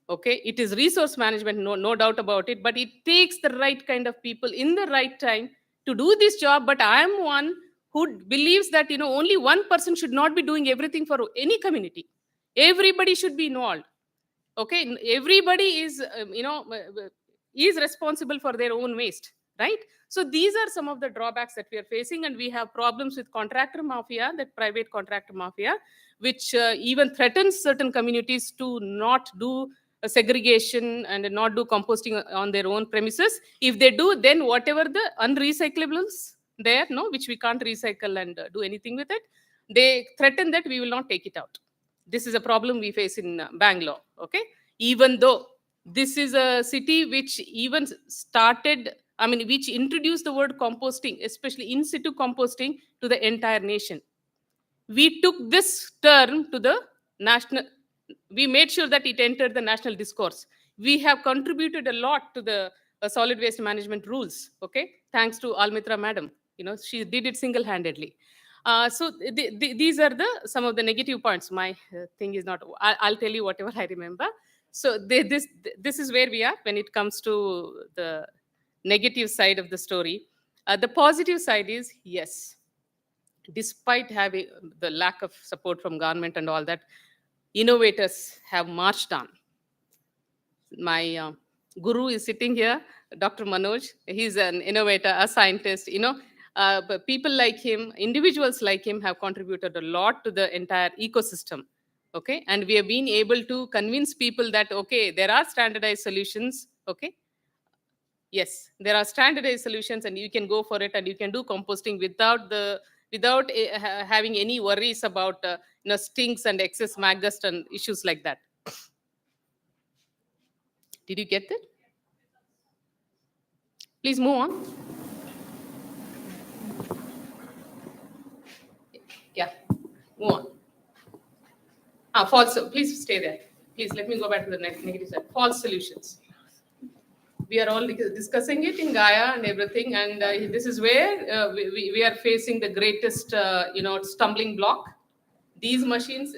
Okay, it is resource management, no doubt about it, but it takes the right kind of people in the right time to do this job. But I am one who believes that, only one person should not be doing everything for any community. Everybody should be involved. Okay, everybody is is responsible for their own waste, right? So these are some of the drawbacks that we are facing, and we have problems with contractor mafia, that private contractor mafia, which even threatens certain communities to not do a segregation and not do composting on their own premises. If they do, then whatever the unrecyclables there, no, which we can't recycle and do anything with it, they threaten that we will not take it out. This is a problem we face in Bangalore. Okay, even though this is a city which even started, which introduced the word composting, especially in situ composting, to the entire nation. We took this term to the national, we made sure that it entered the national discourse. We have contributed a lot to the solid waste management rules. Okay, thanks to Almitra madam, she did it single-handedly. So these are some of the negative points. My thing is not, I'll tell you whatever I remember. So this is where we are when it comes to the negative side of the story. The positive side is, yes, despite having the lack of support from government and all that, innovators have marched on. My guru is sitting here, Dr. Manoj. He's an innovator, a scientist. But people like him, individuals like him, have contributed a lot to the entire ecosystem. Okay, and we have been able to convince people that, okay, there are standardized solutions. Okay, yes, there are standardized solutions, and you can go for it, and you can do composting without having any worries about stinks and excess maggots and issues like that. Did you get that? Please move on. Yeah, move on. False. Please stay there. Please let me go back to the negative side. False solutions. We are all discussing it in Gaia and everything, and this is where we are facing the greatest, stumbling block. These machines,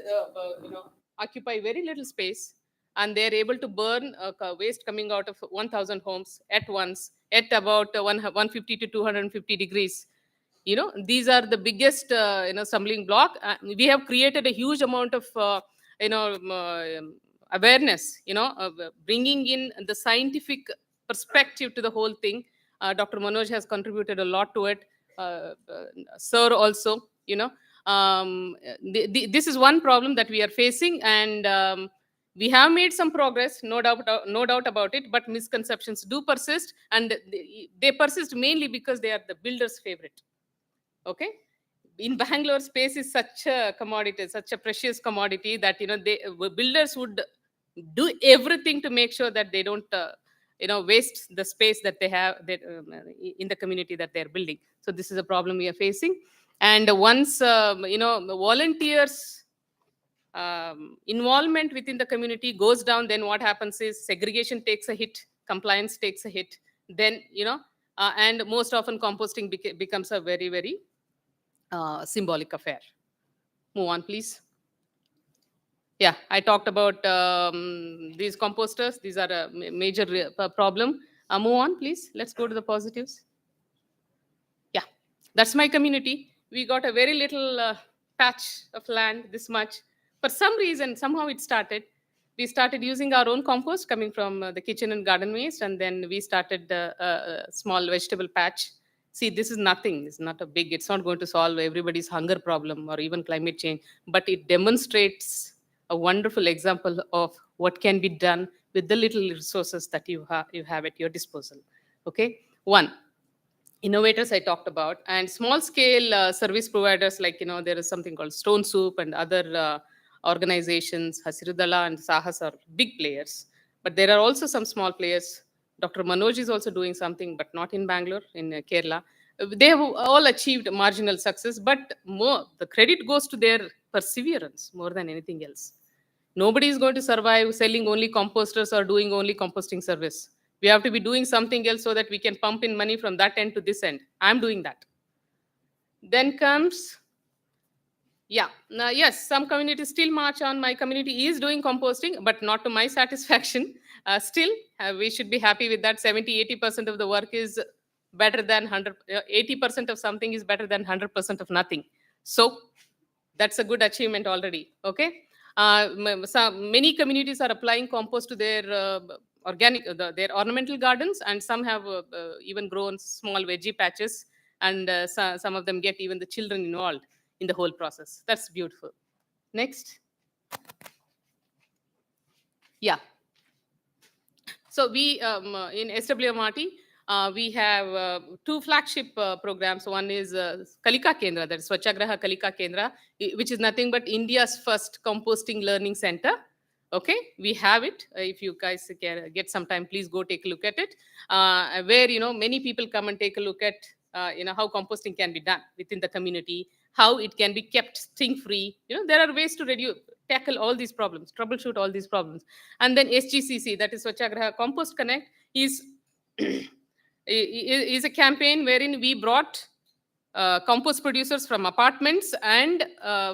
occupy very little space, and they are able to burn waste coming out of 1,000 homes at once at about 150 to 250 degrees. These are the biggest, stumbling block. We have created a huge amount of, awareness, bringing in the scientific perspective to the whole thing. Dr. Manoj has contributed a lot to it. Sir also, this is one problem that we are facing, and we have made some progress, no doubt about it, but misconceptions do persist, and they persist mainly because they are the builder's favorite. Okay, in Bangalore, space is such a commodity, such a precious commodity, that builders would do everything to make sure that they don't waste the space that they have in the community that they're building. So this is a problem we are facing. And once the volunteers involvement within the community goes down, then what happens is segregation takes a hit, compliance takes a hit, then and most often composting becomes a very, very symbolic affair. Move on, please. Yeah, I talked about these composters. These are a major problem. Move on, please. Let's go to the positives. Yeah, that's my community. We got a very little patch of land, this much. For some reason, somehow it started. We started using our own compost coming from the kitchen and garden waste, and then we started a small vegetable patch. See, this is nothing. It's not a big, it's not going to solve everybody's hunger problem or even climate change, but it demonstrates a wonderful example of what can be done with the little resources that you have at your disposal. Okay, one, innovators I talked about, and small scale service providers, like there is something called Stone Soup and other organizations. Hasirudala and Sahas are big players, but there are also some small players. Dr. Manoj is also doing something, but not in Bangalore, in Kerala. They have all achieved marginal success, but more the credit goes to their perseverance more than anything else. Nobody is going to survive selling only composters or doing only composting service. We have to be doing something else so that we can pump in money from that end to this end. I'm doing that. Then comes, yeah, yes, some communities still march on. My community is doing composting, but not to my satisfaction. Still, we should be happy with that. 70-80% of the work is better than 100. 80% of something is better than 100% of nothing. So that's a good achievement already. Okay. Many communities are applying compost to their their ornamental gardens, and some have even grown small veggie patches, and some of them get even the children involved in the whole process. That's beautiful. Next. Yeah. So we in SWMRT, we have two flagship programs. One is Kalika Kendra, that is Swachagraha Kalika Kendra, which is nothing but India's first composting learning center. Okay, we have it. If you guys can get some time, please go take a look at it. Where many people come and take a look at how composting can be done within the community, how it can be kept stink free. There are ways to tackle all these problems, troubleshoot all these problems. And then SGCC, that is Swachagraha Compost Connect, is is a campaign wherein we brought compost producers from apartments and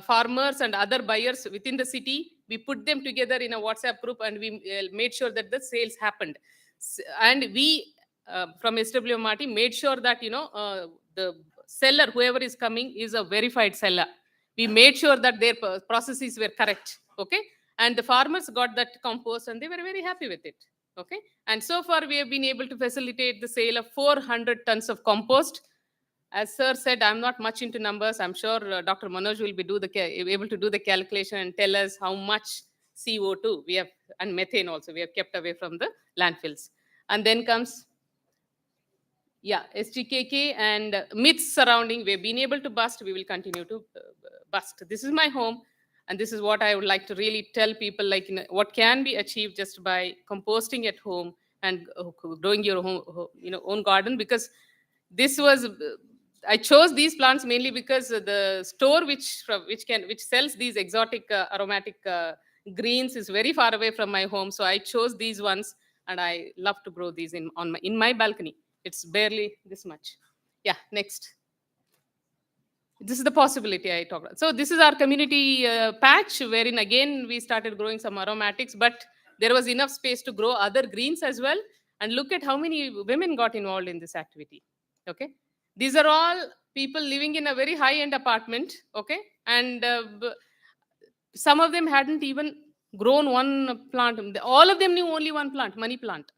farmers and other buyers within the city. We put them together in a WhatsApp group, and we made sure that the sales happened. And we from SWMRT made sure that the seller, whoever is coming, is a verified seller. We made sure that their processes were correct. Okay, and the farmers got that compost, and they were very happy with it. Okay, and so far we have been able to facilitate the sale of 400 tons of compost. As sir said, I'm not much into numbers. I'm sure Dr. Manoj will be able to do the calculation and tell us how much CO2 we have, and methane also, we have kept away from the landfills. And then comes, yeah, SGKK and myths surrounding. We've been able to bust. We will continue to bust. This is my home. And this is what I would like to really tell people, like what can be achieved just by composting at home and growing your own garden. Because this was, I chose these plants mainly because the store which sells these exotic aromatic greens is very far away from my home. So I chose these ones, and I love to grow these in my balcony. It's barely this much. Yeah, next. This is the possibility I talked about. So this is our community patch, wherein again we started growing some aromatics, but there was enough space to grow other greens as well. And look at how many women got involved in this activity. Okay, these are all people living in a very high-end apartment. Okay, and some of them hadn't even grown one plant. All of them knew only one plant, money plant,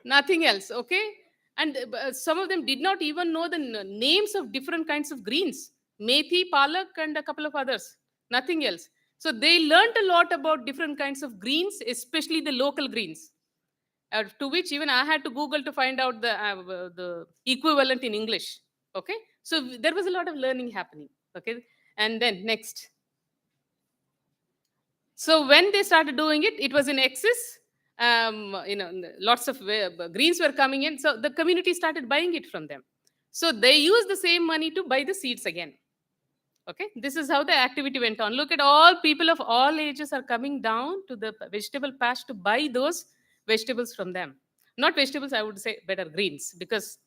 nothing else. Okay, and some of them did not even know the names of different kinds of greens, methi, palak, and a couple of others, nothing else. So they learned a lot about different kinds of greens, especially the local greens, to which even I had to Google to find out the equivalent in English. Okay, so there was a lot of learning happening. Okay, and then next. So when they started doing it, it was in excess. Lots of greens were coming in. So the community started buying it from them. So they used the same money to buy the seeds again. Okay, this is how the activity went on. Look at all people of all ages are coming down to the vegetable patch to buy those vegetables from them. Not vegetables, I would say better greens, because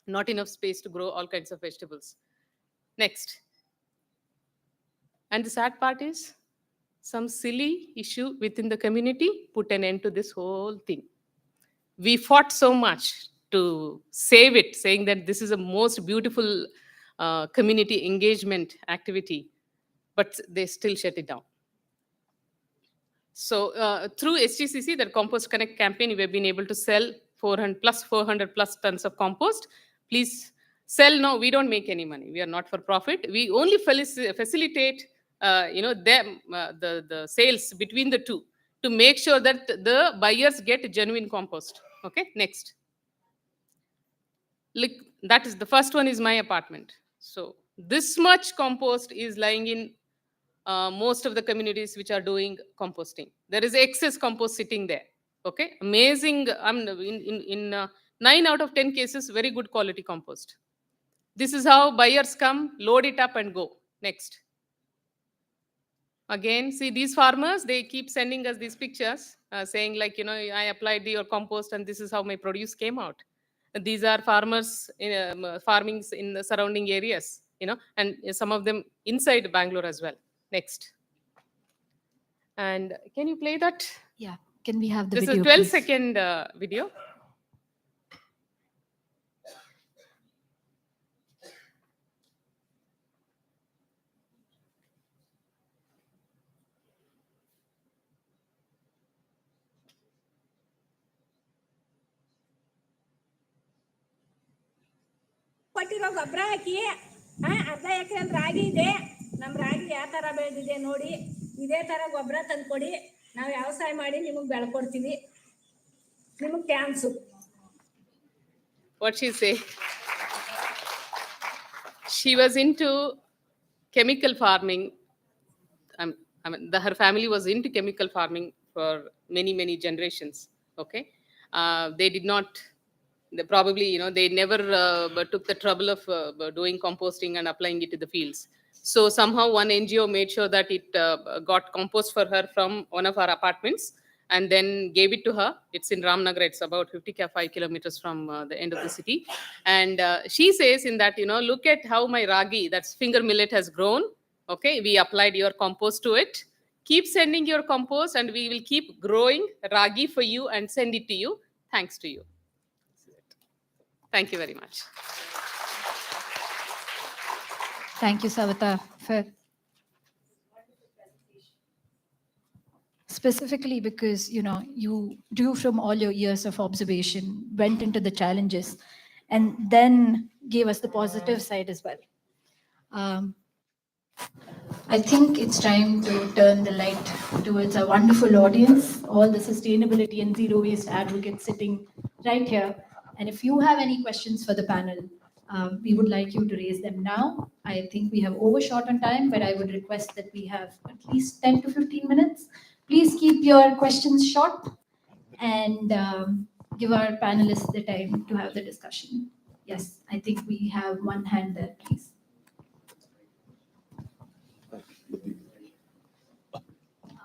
not enough space to grow all kinds of vegetables. Next. And the sad part is, some silly issue within the community put an end to this whole thing. We fought so much to save it, saying that this is a most beautiful community engagement activity, but they still shut it down. So through SGCC, that Compost Connect campaign, we have been able to sell 400 plus tons of compost. Please sell. No, we don't make any money. We are not for profit. We only facilitate the sales between the two to make sure that the buyers get genuine compost. Okay, next. Look, that is the first one is my apartment. So this much compost is lying in most of the communities which are doing composting. There is excess compost sitting there. Okay, amazing. In 9 out of 10 cases, very good quality compost. This is how buyers come, load it up and go. Next. Again, see these farmers, they keep sending us these pictures saying like, I applied your compost and this is how my produce came out. These are farmers farming in the surrounding areas. and some of them inside Bangalore as well. Next. And can you play that? Yeah. Can we have the This is video, a 12 please? second video. ಕೊಟ್ಟಿರೋ ಗೊಬ್ಬರ ಹಾಕಿ ಅರ್ಧ ಎಕರೆಯಲ್ಲಿ ರಾಗಿ ಇದೆ. ನಮ್ಮ ರಾಗಿ ಯಾವ ಥರ ಬೆಳೆದಿದೆ ನೋಡಿ, ಇದೇ ಥರ ಗೊಬ್ಬರ ತಂದ್ಕೊಡಿ, ನಾವು ವ್ಯವಸಾಯ ಮಾಡಿ ನಿಮಗೆ ಬೆಳ್ಕೊಡ್ತೀವಿ. ನಿಮಗೆ thanks. What she say? She was into chemical farming. Her family was into chemical farming for many generations. Okay, they did not. They probably, they never took the trouble of doing composting and applying it to the fields. So somehow one NGO made sure that it got compost for her from one of our apartments and then gave it to her. It's in Ramnagar. It's about 55 kilometers from the end of the city. And she says in that, look at how my ragi, that's finger millet, has grown. Okay, we applied your compost to it. Keep sending your compost and we will keep growing ragi for you and send it to you. Thanks to you. Thank you very much. Thank you, Savita, for specifically because you drew from all your years of observation, went into the challenges, and then gave us the positive side as well. I think it's time to turn the light towards our wonderful audience, all the sustainability and zero waste advocates sitting right here. And if you have any questions for the panel, we would like you to raise them now. I think we have overshot on time, but I would request that we have at least 10 to 15 minutes. Please keep your questions short and give our panelists the time to have the discussion. Yes, I think we have one hand there, please.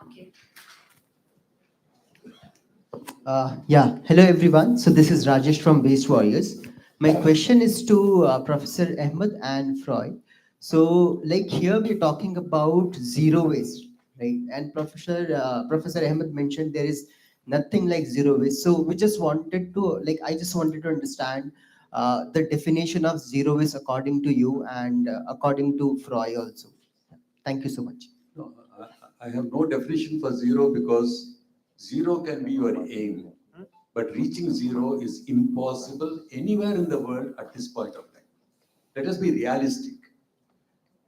Okay. Yeah, hello everyone. So this is Rajesh from Waste Warriors. My question is to Professor Ahmed and Freud. So like here we're talking about zero waste, right? And Professor Ahmed mentioned there is nothing like zero waste. So we just wanted to, I just wanted to understand the definition of zero waste according to you and according to Freud also. Thank you so much. No, I have no definition for zero because zero can be your aim, but reaching zero is impossible anywhere in the world at this point of time. Let us be realistic.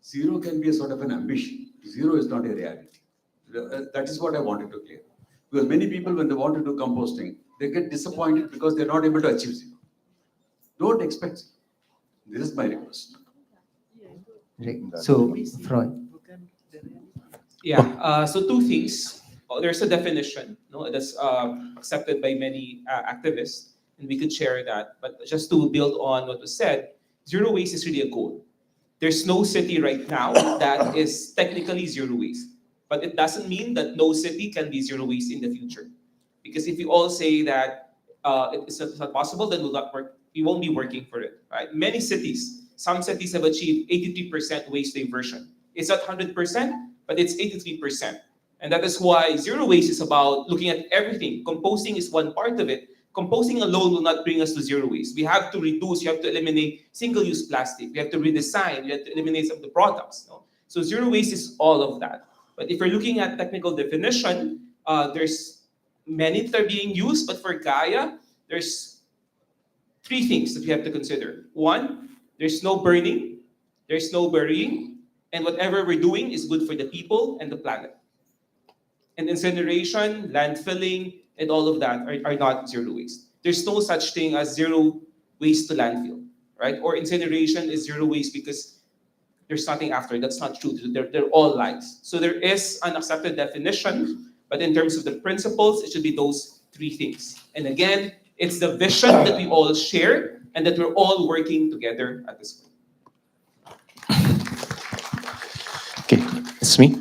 Zero can be a sort of an ambition. Zero is not a reality. That is what I wanted to clear. Because many people, when they want to do composting, they get disappointed because they're not able to achieve zero. Don't expect zero. This is my request. Right. So Freud. Yeah, so two things. There's a definition that's accepted by many activists, and we could share that. But just to build on what was said, zero waste is really a goal. There's no city right now that is technically zero waste. But it doesn't mean that no city can be zero waste in the future. Because if you all say that it's not possible, then we won't be working for it. Right? Many cities, some cities have achieved 83% waste diversion. It's not 100%, but it's 83%. And that is why zero waste is about looking at everything. Composting is one part of it. Composting alone will not bring us to zero waste. We have to reduce, you have to eliminate single-use plastic. We have to redesign, we have to eliminate some of the products. So zero waste is all of that. But if we're looking at technical definition, there's many that are being used, but for Gaia, there's three things that we have to consider. One, there's no burning, there's no burying, and whatever we're doing is good for the people and the planet. And incineration, landfilling, and all of that are not zero waste. There's no such thing as zero waste to landfill, right? Or incineration is zero waste because there's nothing after. That's not true. They're all lies. So there is an accepted definition, but in terms of the principles, it should be those three things. And again, it's the vision that we all share and that we're all working together at this point. Okay, it's me.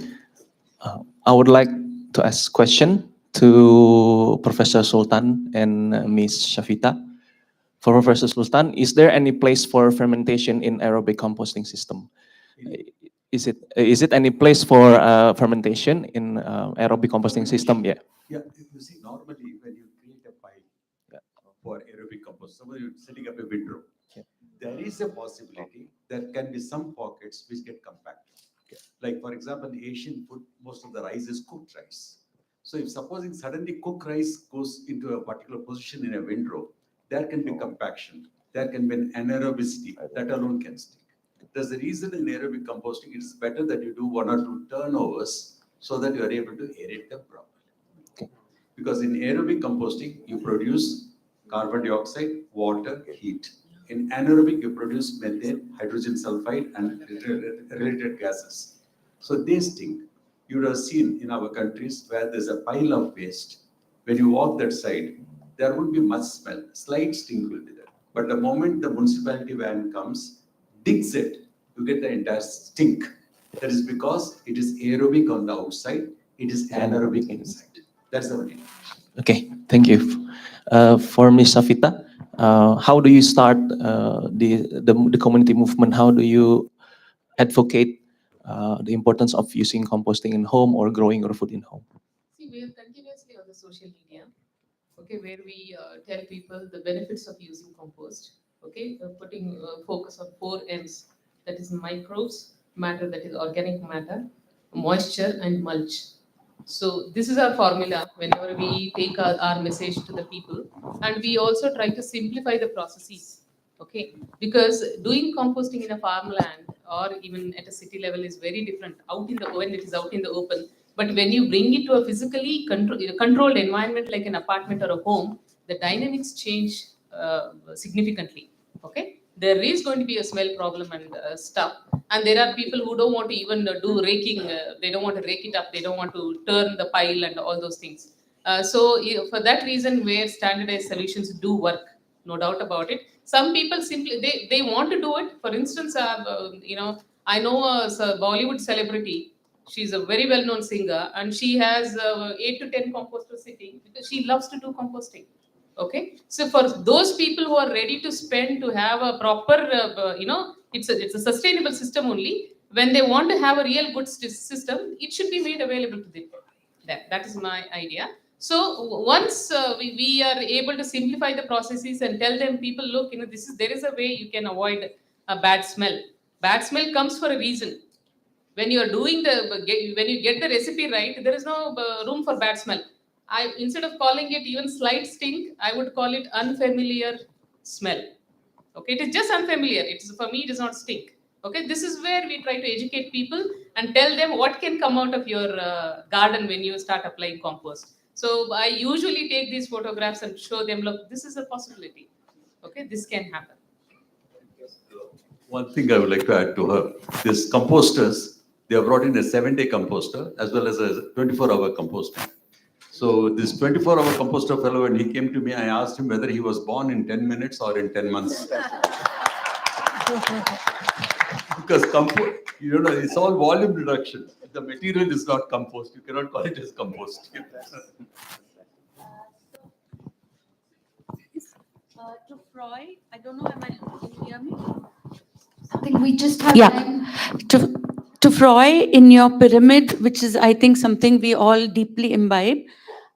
I would like to ask question to Professor Sultan and Ms. Shafita. for Professor Sultan, is there any place for fermentation in aerobic composting system? Is it any place for fermentation in aerobic composting system? Yeah. Yeah, you see, normally when you create a pile for aerobic compost, suppose you're setting up a windrow, there is a possibility there can be some pockets which get compacted. Like for example, Asian food, most of the rice is cooked rice. So if supposing suddenly cooked rice goes into a particular position in a windrow, there can be compaction, there can be an anaerobicity, that alone can stick. There's a reason in aerobic composting, it is better that you do 1 or 2 turnovers so that you are able to aerate them properly. Because in aerobic composting, you produce carbon dioxide, water, heat. In anaerobic, you produce methane, hydrogen sulfide, and related gases. So they stink. You would have seen in our countries where there's a pile of waste. When you walk that side, there won't be much smell. Slight stink will be there. But the moment the municipality van comes, digs it, you get the entire stink. That is because it is aerobic on the outside, it is anaerobic inside. That's the only. Okay, thank you. For Ms. Safita, how do you start the community movement? How do you advocate the importance of using composting in home or growing your food in home? See, we are continuously on the social media, okay, where we tell people the benefits of using compost, okay, putting focus on 4 M's, that is microbes, matter, that is organic matter, moisture, and mulch. So this is our formula whenever we take our message to the people, and we also try to simplify the processes, okay, because doing composting in a farmland or even at a city level is very different out in the when it is out in the open. But when you bring it to a physically controlled environment like an apartment or a home, the dynamics change significantly. Okay, there is going to be a smell problem and stuff, and there are people who don't want to even do raking. They don't want to rake it up. They don't want to turn the pile and all those things. For that reason, where standardized solutions do work, no doubt about it. Some people simply they want to do it. For instance, I know a Bollywood celebrity. She's a very well-known singer, and she has 8 to 10 composters sitting because she loves to do composting. Okay, so for those people who are ready to spend to have a proper, it's a sustainable system only. When they want to have a real good system, it should be made available to them. That is my idea. So once we are able to simplify the processes and tell them, people, look, there is a way you can avoid a bad smell. Bad smell comes for a reason. When you are doing when you get the recipe right, there is no room for bad smell. Instead of calling it even slight stink, I would call it unfamiliar smell. Okay, it is just unfamiliar. For me, it is not stink. Okay, this is where we try to educate people and tell them what can come out of your garden when you start applying compost. So I usually take these photographs and show them, look, this is a possibility. Okay, this can happen. One thing I would like to add to her, these composters, they have brought in a 7-day composter as well as a 24-hour composter. So this 24-hour composter fellow, when he came to me, I asked him whether he was born in 10 minutes or in 10 months. Because it's all volume reduction. The material is not compost. You cannot call it as compost. To Freud, I don't know, can you hear me? I think we just have time. To Freud, in your pyramid, which is, I think, something we all deeply imbibe,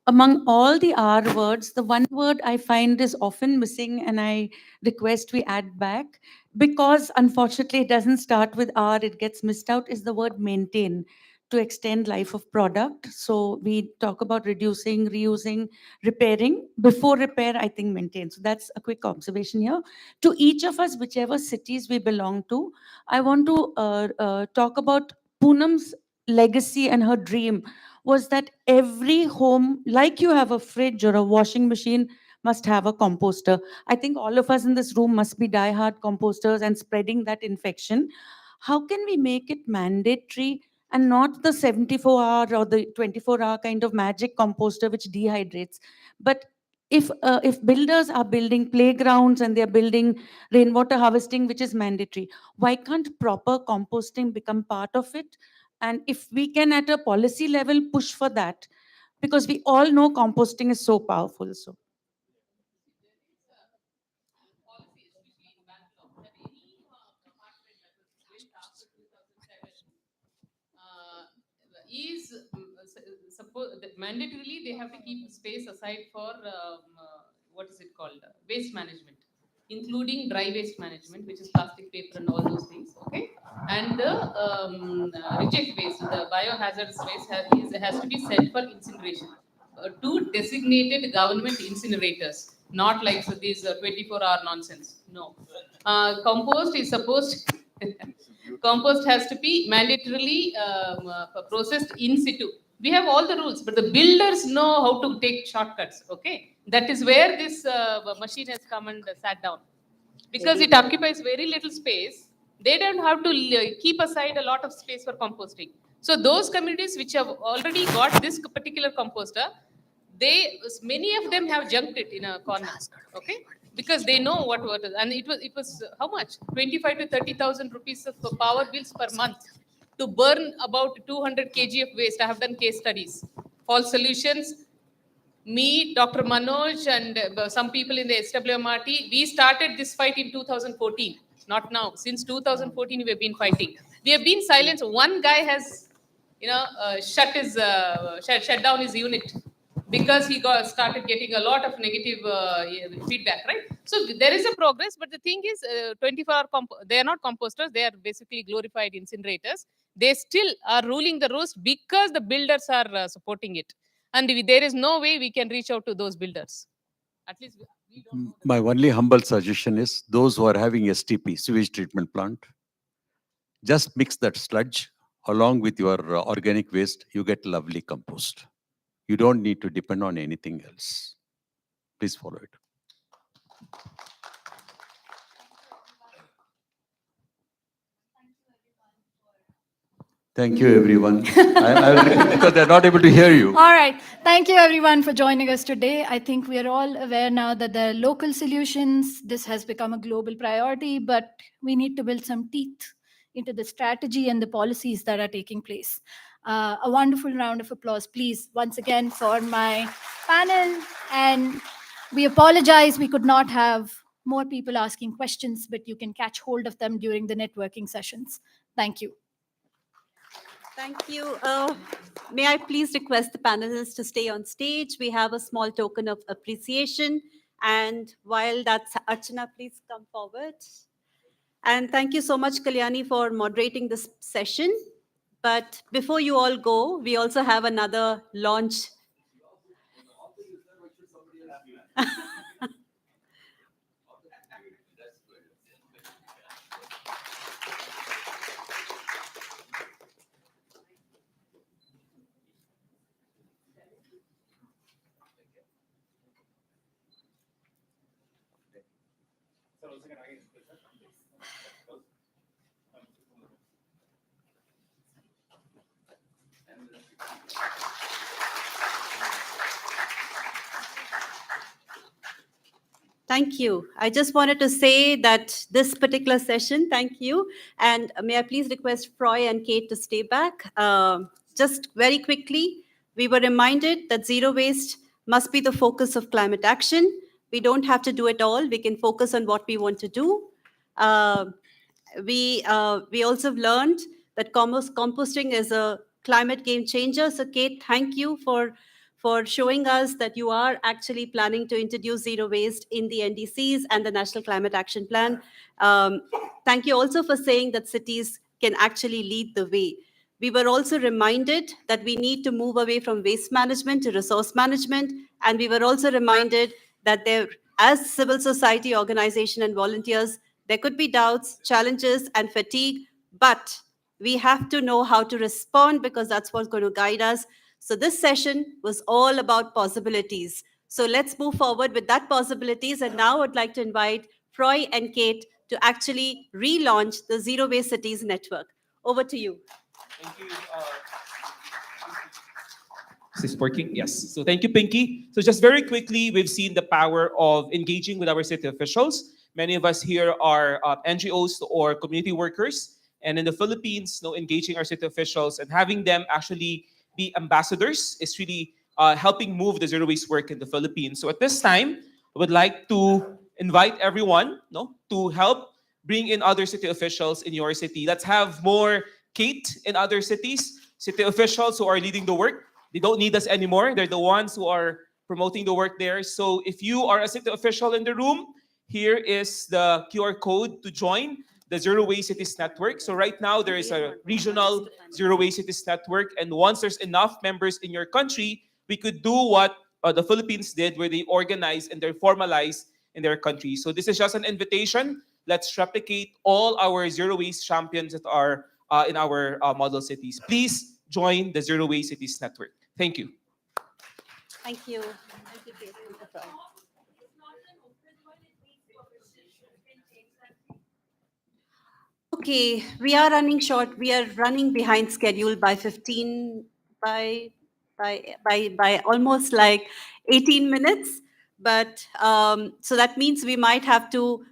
among all the R words, the one word I find is often missing, and I request we add back, because unfortunately it doesn't start with R, it gets missed out, is the word maintain, to extend life of product. So we talk about reducing, reusing, repairing. Before repair, I think maintain. So that's a quick observation here. To each of us, whichever cities we belong to, I want to talk about Punam's legacy, and her dream was that every home, like you have a fridge or a washing machine, must have a composter. I think all of us in this room must be diehard composters and spreading that infection. How can we make it mandatory and not the 74-hour or the 24-hour kind of magic composter which dehydrates? But if builders are building playgrounds and they're building rainwater harvesting, which is mandatory, why can't proper composting become part of it? And if we can at a policy level push for that, because we all know composting is so powerful. So mandatorily they have to keep space aside for what is it called? Waste management, including dry waste management, which is plastic, paper, and all those things. Okay, and the reject waste, the biohazardous waste has to be sent for incineration to designated government incinerators, not like so these 24-hour nonsense. No, compost is supposed. Compost has to be mandatorily processed in situ. We have all the rules, but the builders know how to take shortcuts. Okay, that is where this machine has come and sat down, because it occupies very little space. They don't have to keep aside a lot of space for composting. So those communities which have already got this particular composter, many of them have junked it in a corner. Okay, because they know what is, and it was how much, 25 to 30,000 rupees of power bills per month to burn about 200 kg of waste. I have done case studies. False solutions. Me, Dr. Manoj, and some people in the SWMRT, we started this fight in 2014. Not now. Since 2014, we have been fighting. We have been silenced. One guy has, shut down his unit because he started getting a lot of negative feedback, right? So there is a progress, but the thing is, 24-hour they are not composters. They are basically glorified incinerators. They still are ruling the roost because the builders are supporting it. And there is no way we can reach out to those builders. At least we don't know. My only humble suggestion is those who are having STP, sewage treatment plant, just mix that sludge along with your organic waste, you get lovely compost. You don't need to depend on anything else. Please follow it. Thank you, everyone. Because they're not able to hear you. All right. Thank you, everyone, for joining us today. I think we are all aware now that there are local solutions. This has become a global priority, but we need to build some teeth into the strategy and the policies that are taking place. A wonderful round of applause, please, once again, for my panel. And we apologize we could not have more people asking questions, but you can catch hold of them during the networking sessions. Thank you. Thank you. May I please request the panelists to stay on stage? We have a small token of appreciation. And while that's Archana, please come forward. And thank you so much, Kalyani, for moderating this session. But before you all go, we also have another launch. Thank you. I just wanted to say that this particular session, thank you. And may I please request Froy and Kate to stay back? Just very quickly, we were reminded that zero waste must be the focus of climate action. We don't have to do it all. We can focus on what we want to do. We also learned that composting is a climate game changer. So Kate, thank you for showing us that you are actually planning to introduce zero waste in the NDCs and the National Climate Action Plan. Thank you also for saying that cities can actually lead the way. We were also reminded that we need to move away from waste management to resource management. And we were also reminded that there, as civil society organization and volunteers, there could be doubts, challenges, and fatigue, but we have to know how to respond because that's what's going to guide us. So this session was all about possibilities. So let's move forward with that possibilities. And now I'd like to invite Froy and Kate to actually relaunch the Zero Waste Cities Network. Over to you. Thank you. Is this working? Yes. So thank you, Pinky. So just very quickly, we've seen the power of engaging with our city officials. Many of us here are NGOs or community workers. And in the Philippines, engaging our city officials and having them actually be ambassadors is really helping move the zero waste work in the Philippines. So at this time, I would like to invite everyone to help bring in other city officials in your city. Let's have more Kate in other cities, city officials who are leading the work. They don't need us anymore. They're the ones who are promoting the work there. So if you are a city official in the room, here is the QR code to join the Zero Waste Cities Network. So right now there is a regional Zero Waste Cities Network, and once there's enough members in your country, we could do what the Philippines did, where they organize and they're formalized in their country. So this is just an invitation. Let's replicate all our zero waste champions that are in our model cities. Please join the Zero Waste Cities Network. Thank you. Thank you. Thank you, Kate. Thank you, Froy. Okay, we are running short. We are running behind schedule by 15 by almost like 18 minutes. But so that means we might have to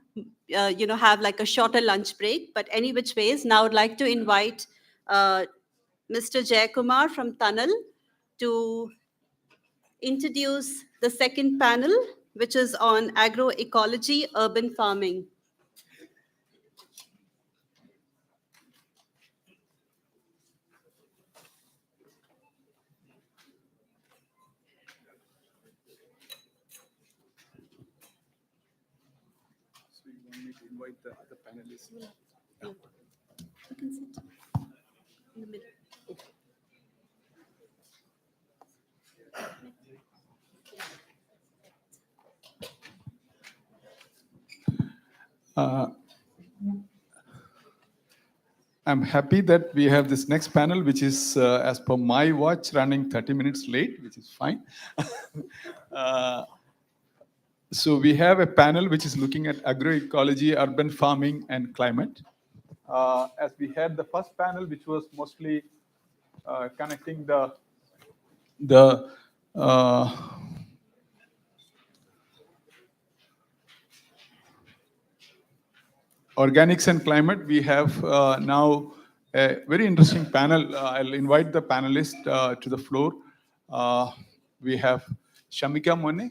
have like a shorter lunch break. But any which ways, now I'd like to invite Mr. Jayakumar from Tunnel to introduce the second panel, which is on agroecology, urban farming. So you want me to invite the other panelists? You can sit in the middle. I'm happy that we have this next panel, which is, as per my watch, running 30 minutes late, which is fine. So we have a panel which is looking at agroecology, urban farming, and climate. As we had the first panel, which was mostly connecting the organics and climate, we have now a very interesting panel. I'll invite the panelists to the floor. We have Shamika Mone.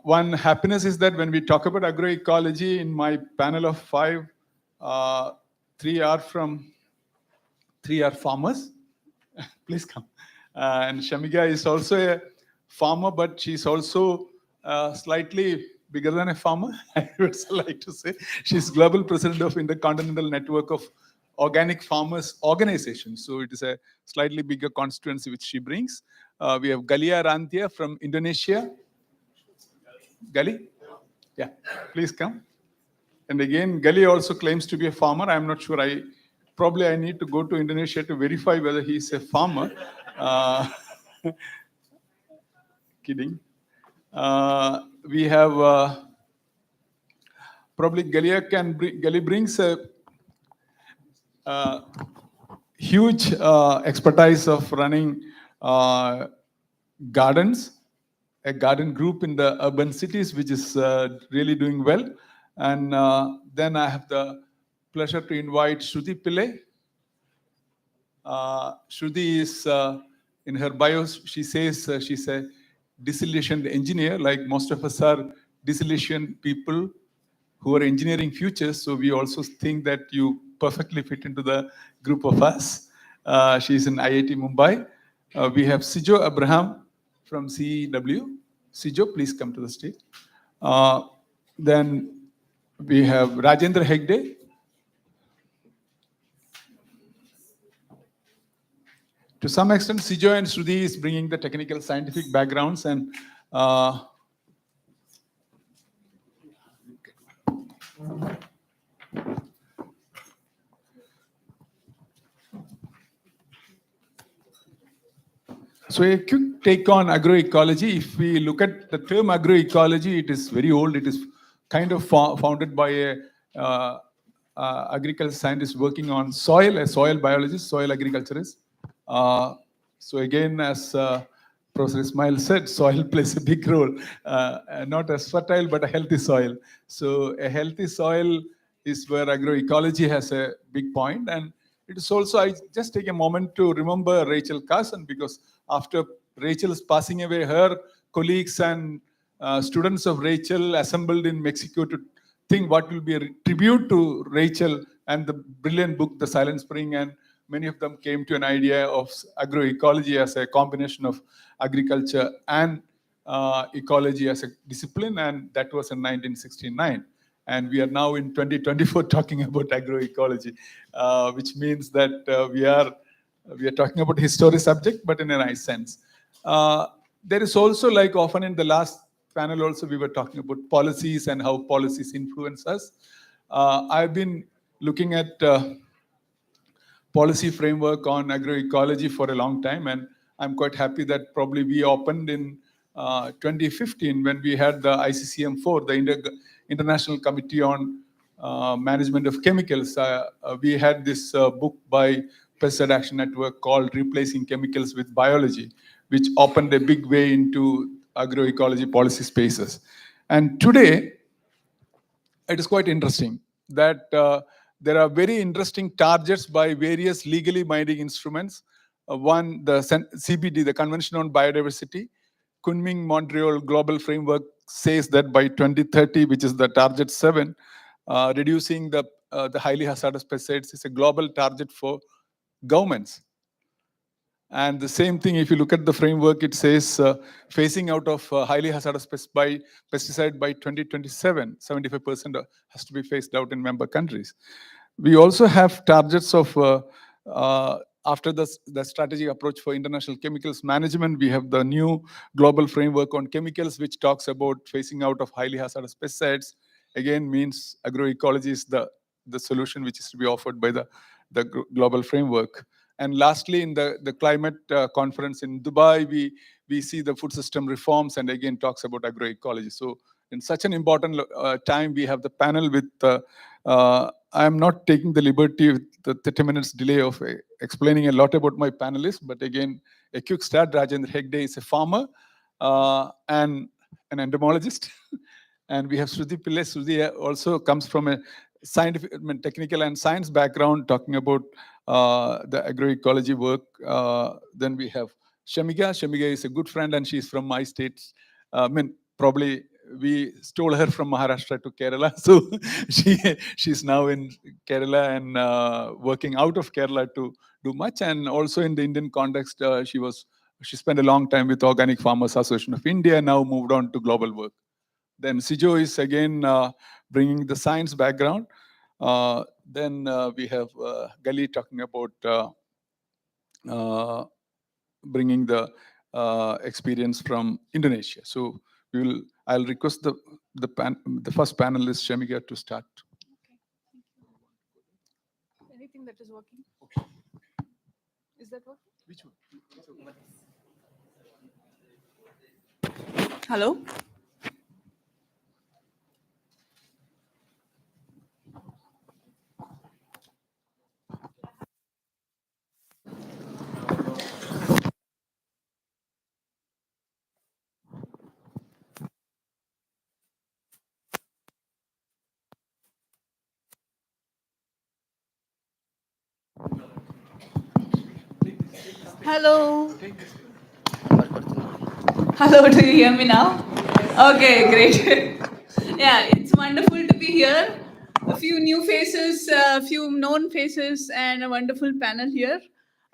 One happiness is that when we talk about agroecology, in my panel of 5, 3 are farmers. Please come. And Shamika is also a farmer, but she's also slightly bigger than a farmer, I would like to say. She's global president of Intercontinental Network of Organic Farmers Organization. So it is a slightly bigger constituency which she brings. We have Galia Rantia from Indonesia. Gali? Yeah, please come. And again, Gali also claims to be a farmer. I'm not sure. I need to go to Indonesia to verify whether he's a farmer. Kidding. We have probably Gali brings a huge expertise of running gardens, a garden group in the urban cities, which is really doing well. And then I have the pleasure to invite Shruti Pillai. Shruti is, in her bio, she says she's a dissolution engineer. Like most of us are dissolution people who are engineering futures. So we also think that you perfectly fit into the group of us. She's in IIT Mumbai. We have Sijo Abraham from CEW. Sijo, please come to the stage. Then we have Rajendra Hegde. To some extent, Sijo and Shruti is bringing the technical scientific backgrounds, and so a quick take on agroecology. If we look at the term agroecology, it is very old. It is kind of founded by a agriculture scientist working on soil, a soil biologist, soil agriculturist. So again, as Professor Ismail said, soil plays a big role, not as fertile, but a healthy soil. So a healthy soil is where agroecology has a big point. And it is also, I just take a moment to remember Rachel Carson, because after Rachel's passing away, her colleagues and students of Rachel assembled in Mexico to think what will be a tribute to Rachel and the brilliant book, The Silent Spring, and many of them came to an idea of agroecology as a combination of agriculture and ecology as a discipline, and that was in 1969. And we are now in 2024 talking about agroecology, which means that we are talking about historic subject, but in a nice sense. There is also, like often in the last panel also, we were talking about policies and how policies influence us. I've been looking at policy framework on agroecology for a long time, and I'm quite happy that probably we opened in 2015 when we had the ICCM4, the International Committee on Management of Chemicals. We had this book by Pesticide Action Network called Replacing Chemicals with Biology, which opened a big way into agroecology policy spaces. And today, it is quite interesting that there are very interesting targets by various legally binding instruments. One, the CBD, the Convention on Biodiversity. Kunming-Montreal Global Framework says that by 2030, which is the target 7, reducing the highly hazardous pesticides is a global target for governments. And the same thing, if you look at the framework, it says phasing out of highly hazardous pesticide by 2027, 75% has to be phased out in member countries. We also have targets of, after the strategic approach for international chemicals management, we have the new global framework on chemicals, which talks about phasing out of highly hazardous pesticides. Again, means agroecology is the solution which is to be offered by the global framework. And lastly, in the climate conference in Dubai, we see the food system reforms, and again talks about agroecology. So in such an important time, we have the panel with, I'm not taking the liberty with the 30 minutes delay of explaining a lot about my panelists, but again, a quick start, Rajendra Hegde is a farmer and an entomologist. And we have Shruti Pillai. Shruti also comes from a scientific, technical and science background, talking about the agroecology work. Then we have Shamiga. Shamiga is a good friend, and she's from my state. Probably we stole her from Maharashtra to Kerala, so she's now in Kerala and working out of Kerala to do much. And also in the Indian context, she spent a long time with Organic Farmers Association of India, now moved on to global work. Then Sijo is again bringing the science background. Then we have Gali talking about bringing the experience from Indonesia. So I'll request the first panelist, Shamiga, to start. Anything that is working? Is that working? Which one? Hello? Hello. Hello, do you hear me now? Okay, great. Yeah, it's wonderful to be here. A few new faces, a few known faces, and a wonderful panel here.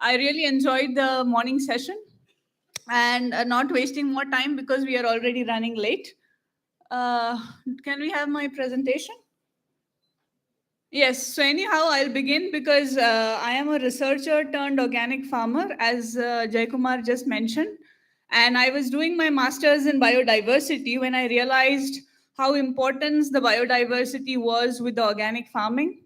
I really enjoyed the morning session and not wasting more time because we are already running late. Can we have my presentation? Yes, so anyhow, I'll begin because I am a researcher turned organic farmer, as Jaykumar just mentioned. And I was doing my master's in biodiversity when I realized how important the biodiversity was with the organic farming,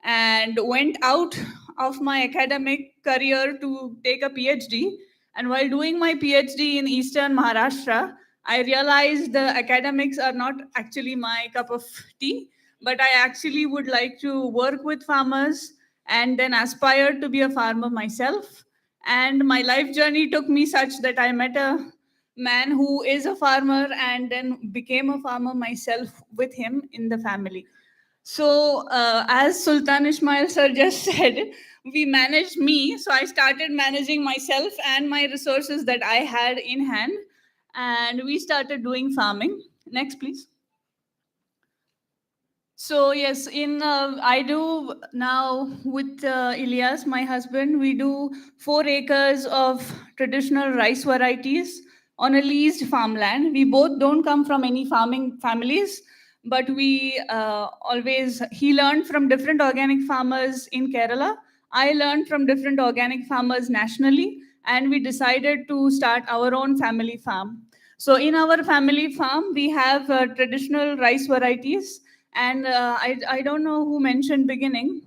and went out of my academic career to take a PhD. And while doing my PhD in Eastern Maharashtra, I realized the academics are not actually my cup of tea, but I actually would like to work with farmers and then aspire to be a farmer myself. And my life journey took me such that I met a man who is a farmer and then became a farmer myself with him in the family. So as Sultan Ismail sir just said, we managed me. So I started managing myself and my resources that I had in hand. And we started doing farming. Next, please. So yes, I do now with Ilyas, my husband. We do 4 acres of traditional rice varieties on a leased farmland. We both don't come from any farming families, but we always he learned from different organic farmers in Kerala. I learned from different organic farmers nationally, and we decided to start our own family farm. So in our family farm, we have traditional rice varieties, and I don't know who mentioned beginning.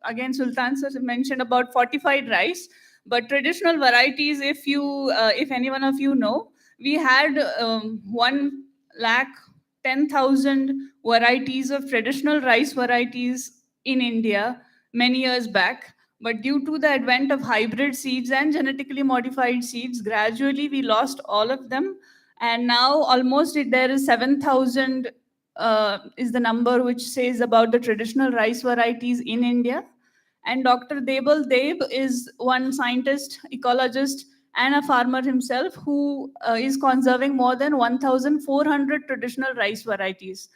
Again, Sultan sir mentioned about fortified rice, but traditional varieties, if any one of you know, we had 1,10,000 varieties of traditional rice varieties in India many years back. But due to the advent of hybrid seeds and genetically modified seeds, gradually we lost all of them. And now almost there is 7,000 is the number which says about the traditional rice varieties in India. And Dr. Debal Deb is one scientist, ecologist, and a farmer himself who is conserving more than 1,400 traditional rice varieties.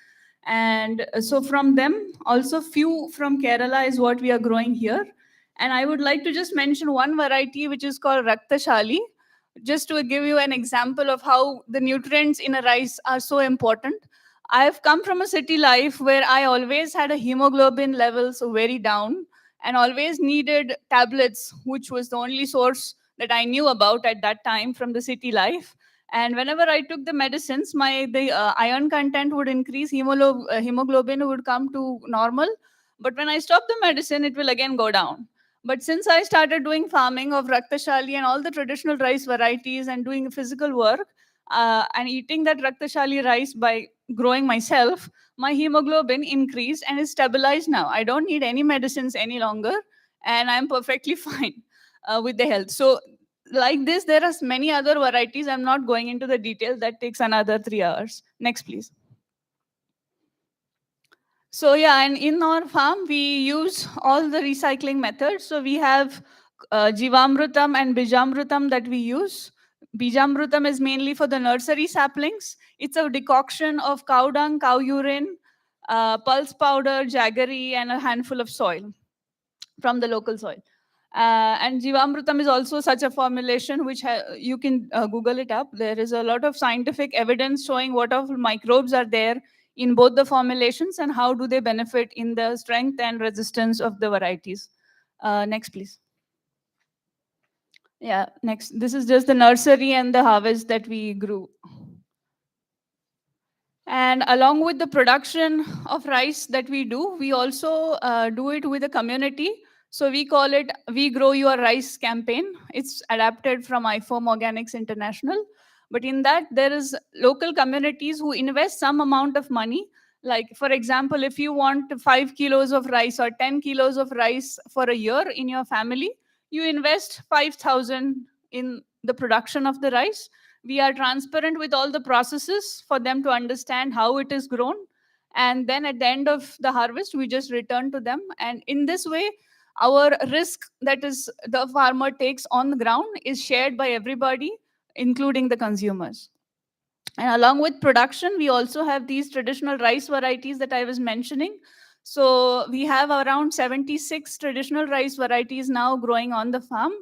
And so from them, also few from Kerala is what we are growing here. And I would like to just mention one variety which is called Raktashali, just to give you an example of how the nutrients in a rice are so important. I've come from a city life where I always had a hemoglobin levels very down and always needed tablets, which was the only source that I knew about at that time from the city life. And whenever I took the medicines, the iron content would increase, hemoglobin would come to normal. But when I stop the medicine, it will again go down. But since I started doing farming of Raktashali and all the traditional rice varieties and doing physical work and eating that Raktashali rice by growing myself, my hemoglobin increased and is stabilized now. I don't need any medicines any longer, and I'm perfectly fine with the health. So, like this, there are many other varieties. I'm not going into the details. That takes another 3 hours. Next, please. So yeah, and in our farm, we use all the recycling methods. So we have Jivamrutam and Bijamrutam that we use. Bijamrutam is mainly for the nursery saplings. It's a decoction of cow dung, cow urine, pulse powder, jaggery, and a handful of soil from the local soil. And Jivamrutam is also such a formulation which you can Google it up. There is a lot of scientific evidence showing what of microbes are there in both the formulations and how do they benefit in the strength and resistance of the varieties. Next, please. Yeah, next. This is just the nursery and the harvest that we grew. And along with the production of rice that we do, we also do it with the community. So we call it We Grow Your Rice campaign. It's adapted from IFOM Organics International. But in that, there is local communities who invest some amount of money. Like, for example, if you want 5 kilos of rice or 10 kilos of rice for a year in your family, you invest 5,000 in the production of the rice. We are transparent with all the processes for them to understand how it is grown. And then at the end of the harvest, we just return to them. And in this way, our risk that is the farmer takes on the ground is shared by everybody, including the consumers. And along with production, we also have these traditional rice varieties that I was mentioning. So we have around 76 traditional rice varieties now growing on the farm.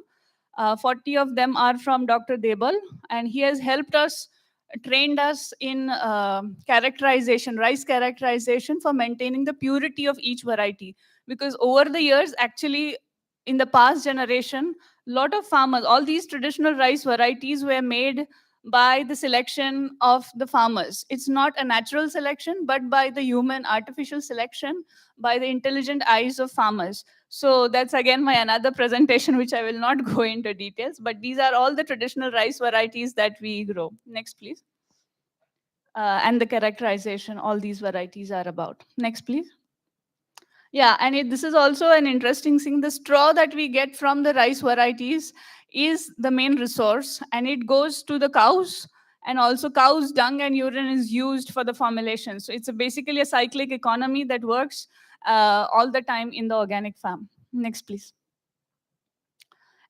40 of them are from Dr. Debal, and he has helped us, trained us in characterization, rice characterization for maintaining the purity of each variety. Because over the years, actually, in the past generation, a lot of farmers, all these traditional rice varieties were made by the selection of the farmers. It's not a natural selection, but by the human artificial selection, by the intelligent eyes of farmers. So that's again my another presentation, which I will not go into details, but these are all the traditional rice varieties that we grow. Next, please. And the characterization all these varieties are about. Next, please. Yeah, and this is also an interesting thing. The straw that we get from the rice varieties is the main resource, and it goes to the cows, and also cows' dung and urine is used for the formulation. So it's basically a cyclic economy that works all the time in the organic farm. Next, please.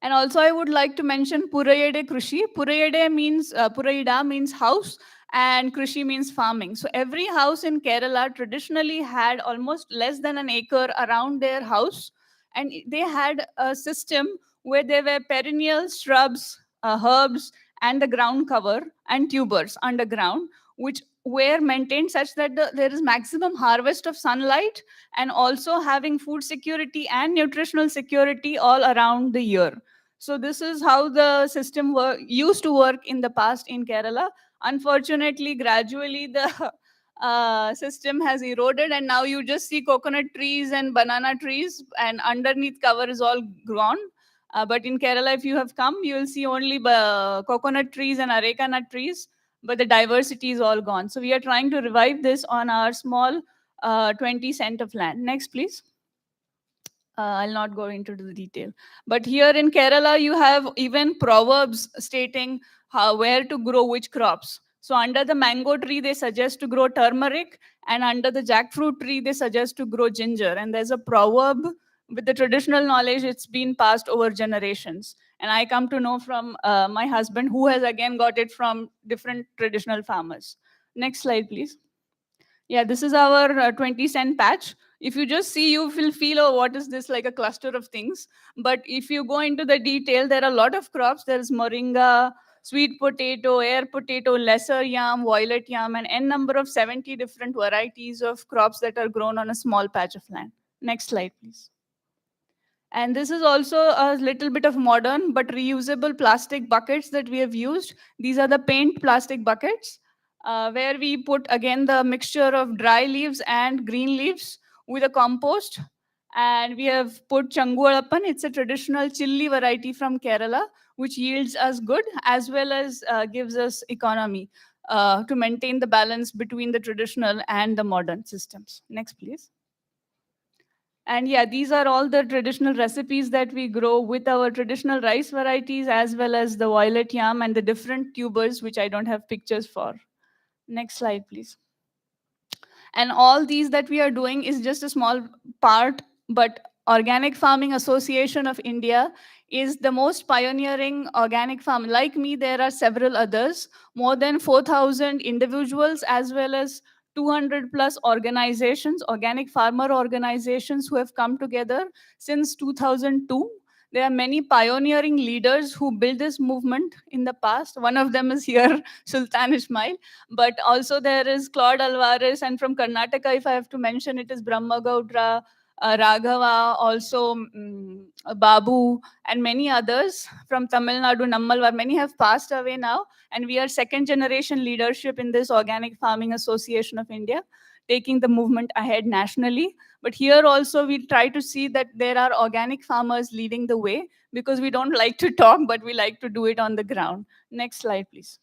And also, I would like to mention Purayede Krushi. Purayede means Purayida means house, and Krishi means farming. So every house in Kerala traditionally had almost less than an acre around their house, and they had a system where there were perennial shrubs, herbs, and the ground cover and tubers underground, which were maintained such that there is maximum harvest of sunlight and also having food security and nutritional security all around the year. So this is how the system used to work in the past in Kerala. Unfortunately, gradually the system has eroded, and now you just see coconut trees and banana trees, and underneath cover is all gone. But in Kerala, if you have come, you will see only coconut trees and areca nut trees, but the diversity is all gone. So we are trying to revive this on our small 20 cent of land. Next, please. I'll not go into the detail. But here in Kerala, you have even proverbs stating where to grow which crops. So under the mango tree, they suggest to grow turmeric, and under the jackfruit tree, they suggest to grow ginger. And there's a proverb with the traditional knowledge, it's been passed over generations. And I come to know from my husband, who has again got it from different traditional farmers. Next slide, please. Yeah, this is our 20 cent patch. If you just see, you will feel, oh, what is this, like a cluster of things. But if you go into the detail, there are a lot of crops. There's moringa, sweet potato, air potato, lesser yam, violet yam, and n number of 70 different varieties of crops that are grown on a small patch of land. Next slide, please. And this is also a little bit of modern but reusable plastic buckets that we have used. These are the paint plastic buckets, where we put again the mixture of dry leaves and green leaves with a compost. And we have put changualappan. It's a traditional chilli variety from Kerala, which yields us good as well as gives us economy to maintain the balance between the traditional and the modern systems. Next, please. And yeah, these are all the traditional recipes that we grow with our traditional rice varieties, as well as the violet yam and the different tubers, which I don't have pictures for. Next slide, please. And all these that we are doing is just a small part, but Organic Farming Association of India is the most pioneering organic farm. Like me, there are several others, more than 4,000 individuals, as well as 200 plus organizations, organic farmer organizations, who have come together since 2002. There are many pioneering leaders who built this movement in the past. One of them is here, Sultan Ismail. But also there is Claude Alvarez, and from Karnataka, if I have to mention, it is Brahma Gaudra, Raghava, also Babu, and many others. From Tamil Nadu, Nammalwar, many have passed away now, and we are second generation leadership in this Organic Farming Association of India, taking the movement ahead nationally. But here also we try to see that there are organic farmers leading the way, because we don't like to talk, but we like to do it on the ground. Next slide, please.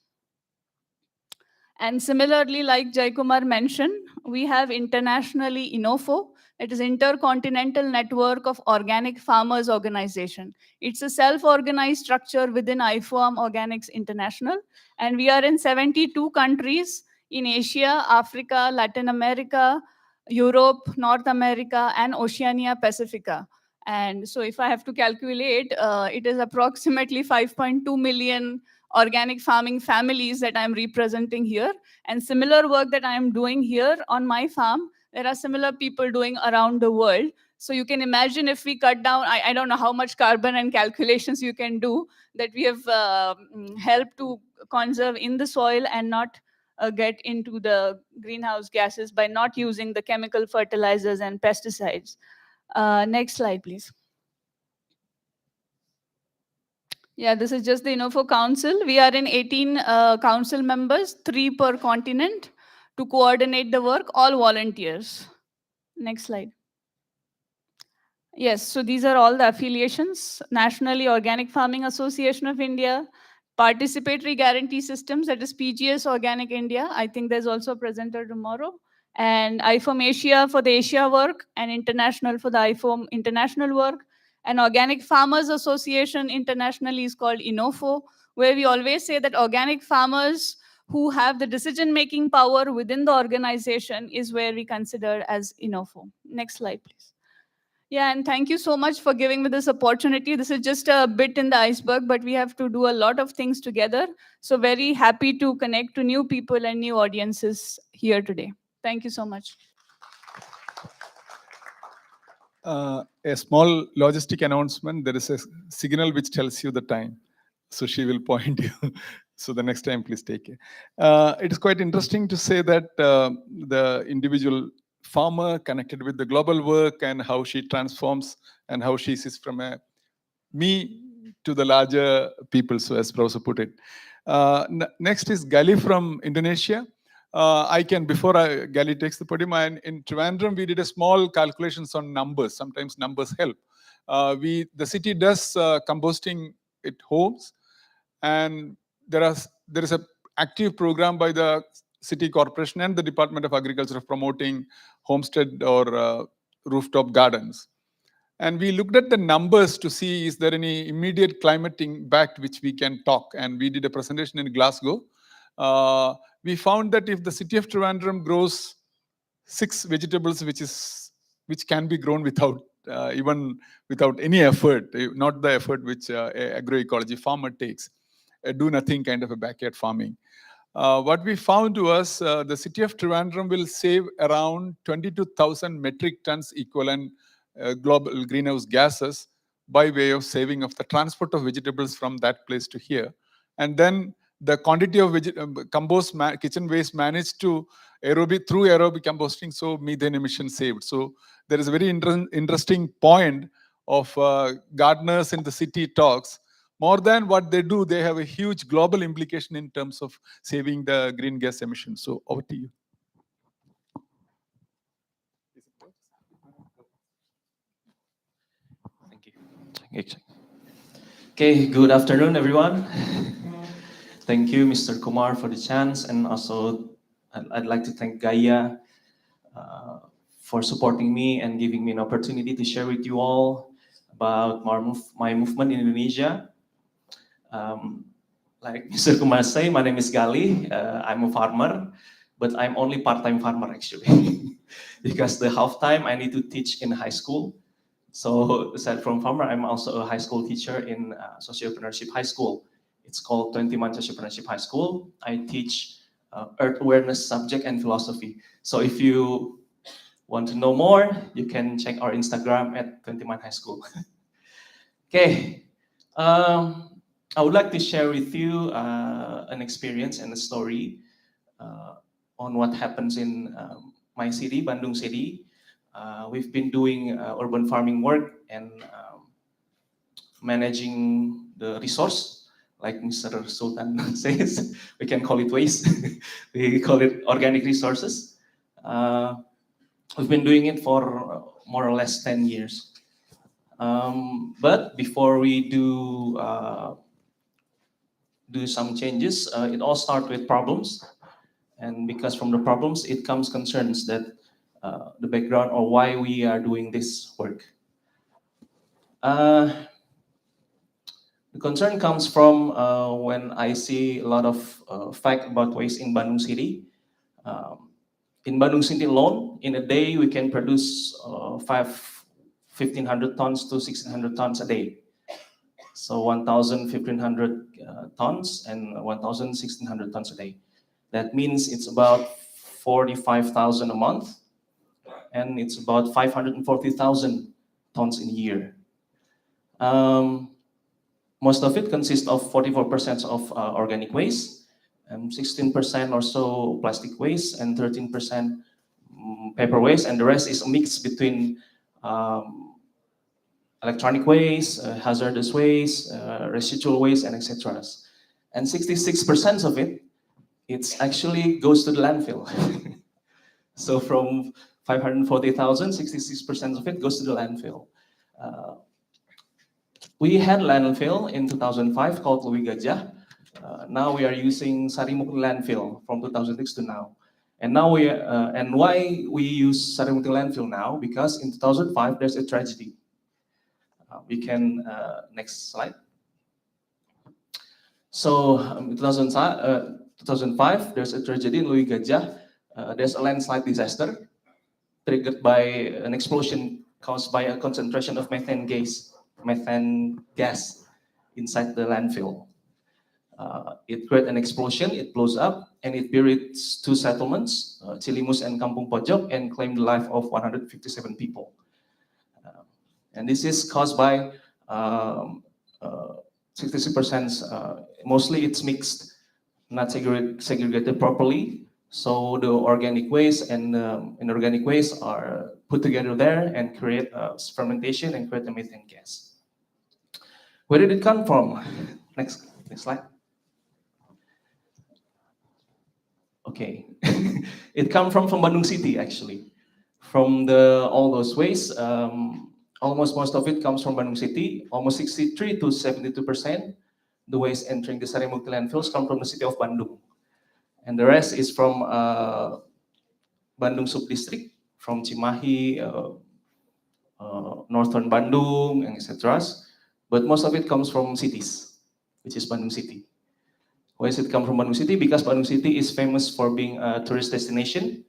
And similarly, like Jaikumar mentioned, we have internationally INOFO, it is Intercontinental Network of Organic Farmers Organization. It's a self-organized structure within IFOAM Organics International, and we are in 72 countries in Asia, Africa, Latin America, Europe, North America, and Oceania Pacifica. And so if I have to calculate, it is approximately 5.2 million organic farming families that I'm representing here. And similar work that I'm doing here on my farm, there are similar people doing around the world. So you can imagine if we cut down, I don't know how much carbon and calculations you can do, that we have helped to conserve in the soil and not get into the greenhouse gases by not using the chemical fertilizers and pesticides. Next slide, please. Yeah, this is just the INOFO Council. We are in 18 council members, 3 per continent, to coordinate the work, all volunteers. Next slide. Yes, so these are all the affiliations. Nationally Organic Farming Association of India, Participatory Guarantee Systems, that is PGS Organic India. I think there's also a presenter tomorrow. And IFOAM Asia for the Asia work, and International for the IFOAM International work. And Organic Farmers Association internationally is called INOFO, where we always say that organic farmers who have the decision-making power within the organization is where we consider as INOFO. Next slide, please. Yeah, and thank you so much for giving me this opportunity. This is just a bit in the iceberg, but we have to do a lot of things together. So very happy to connect to new people and new audiences here today. Thank you so much. A small logistic announcement. There is a signal which tells you the time. So she will point you. So the next time, please take it. It is quite interesting to say that the individual farmer connected with the global work and how she transforms and how she sees from a me to the larger people, so as Professor put it. Next is Gali from Indonesia. Before Gali takes the podium, and in Trivandrum, we did a small calculations on numbers. Sometimes numbers help. The city does composting at homes, and there is a active program by the city corporation and the Department of Agriculture of promoting homestead or rooftop gardens. And we looked at the numbers to see is there any immediate climate impact which we can talk. And we did a presentation in Glasgow. We found that if the city of Trivandrum grows 6 vegetables, which can be grown without even without any effort, not the effort which agroecology farmer takes, do nothing kind of a backyard farming. What we found was the city of Trivandrum will save around 22,000 metric tons equivalent global greenhouse gases by way of saving of the transport of vegetables from that place to here. And then the quantity of kitchen waste managed to through aerobic composting, so methane emission saved. So there is a very interesting point of gardeners in the city talks. More than what they do, they have a huge global implication in terms of saving the green gas emissions. So over to you. Okay, good afternoon, everyone. Thank you, Mr. Kumar, for the chance, and also I'd like to thank Gaia for supporting me and giving me an opportunity to share with you all about my movement in Indonesia. Like Mr. Kumar say, my name is Gali. I'm a farmer, but I'm only part-time farmer actually, because the half time I need to teach in high school. So aside from farmer, I'm also a high school teacher in Sociopreneurship High School. It's called 21 Sociopreneurship High School. I teach Earth awareness subject and philosophy. So if you want to know more, you can check our Instagram at 21 High School. Okay, I would like to share with you an experience and a story on what happens in my city, Bandung City. We've been doing urban farming work and managing the resource, like Mr. Sultan says. We can call it waste. We call it organic resources. We've been doing it for more or less 10 years. But before we do some changes, it all starts with problems. And because from the problems, it comes concerns that the background or why we are doing this work. The concern comes from when I see a lot of fact about waste in Bandung City. In Bandung City alone, in a day, we can produce 1,500 tons to 1,600 tons a day. So 1,000, 1,500 tons and 1,000, 1,600 tons a day. That means it's about 45,000 a month, and it's about 540,000 tons in a year. Most of it consists of 44% of organic waste, 16% or so plastic waste, and 13% paper waste, and the rest is a mix between electronic waste, hazardous waste, residual waste, and etc. And 66% of it, it's actually goes to the landfill. So from 540,000, 66% of it goes to the landfill. We had landfill in 2005 called Louis Gajah. Now we are using Sarimukti landfill from 2006 to now. And now and why we use Sarimukti landfill now? Because in 2005 there's a tragedy. We can next slide. So in 2005 there's a tragedy in Louis Gajah. There's a landslide disaster triggered by an explosion caused by a concentration of methane gas inside the landfill. It creates an explosion, it blows up, and it buried two settlements, Cilimus and Kampung Pojok, and claimed the life of 157 people. And this is caused by 66%, mostly it's mixed, not segregated properly. So the organic waste and inorganic waste are put together there and create fermentation and create the methane gas. Where did it come from? Next slide. Okay, it comes from Bandung City actually. From all those waste, almost most of it comes from Bandung City. Almost 63 to 72%, the waste entering the Sarimukti landfills come from the city of Bandung, and the rest is from Bandung Subdistrict, from Cimahi, Northern Bandung, and etc. But most of it comes from cities, which is Bandung City. Why does it come from Bandung City? Because Bandung City is famous for being a tourist destination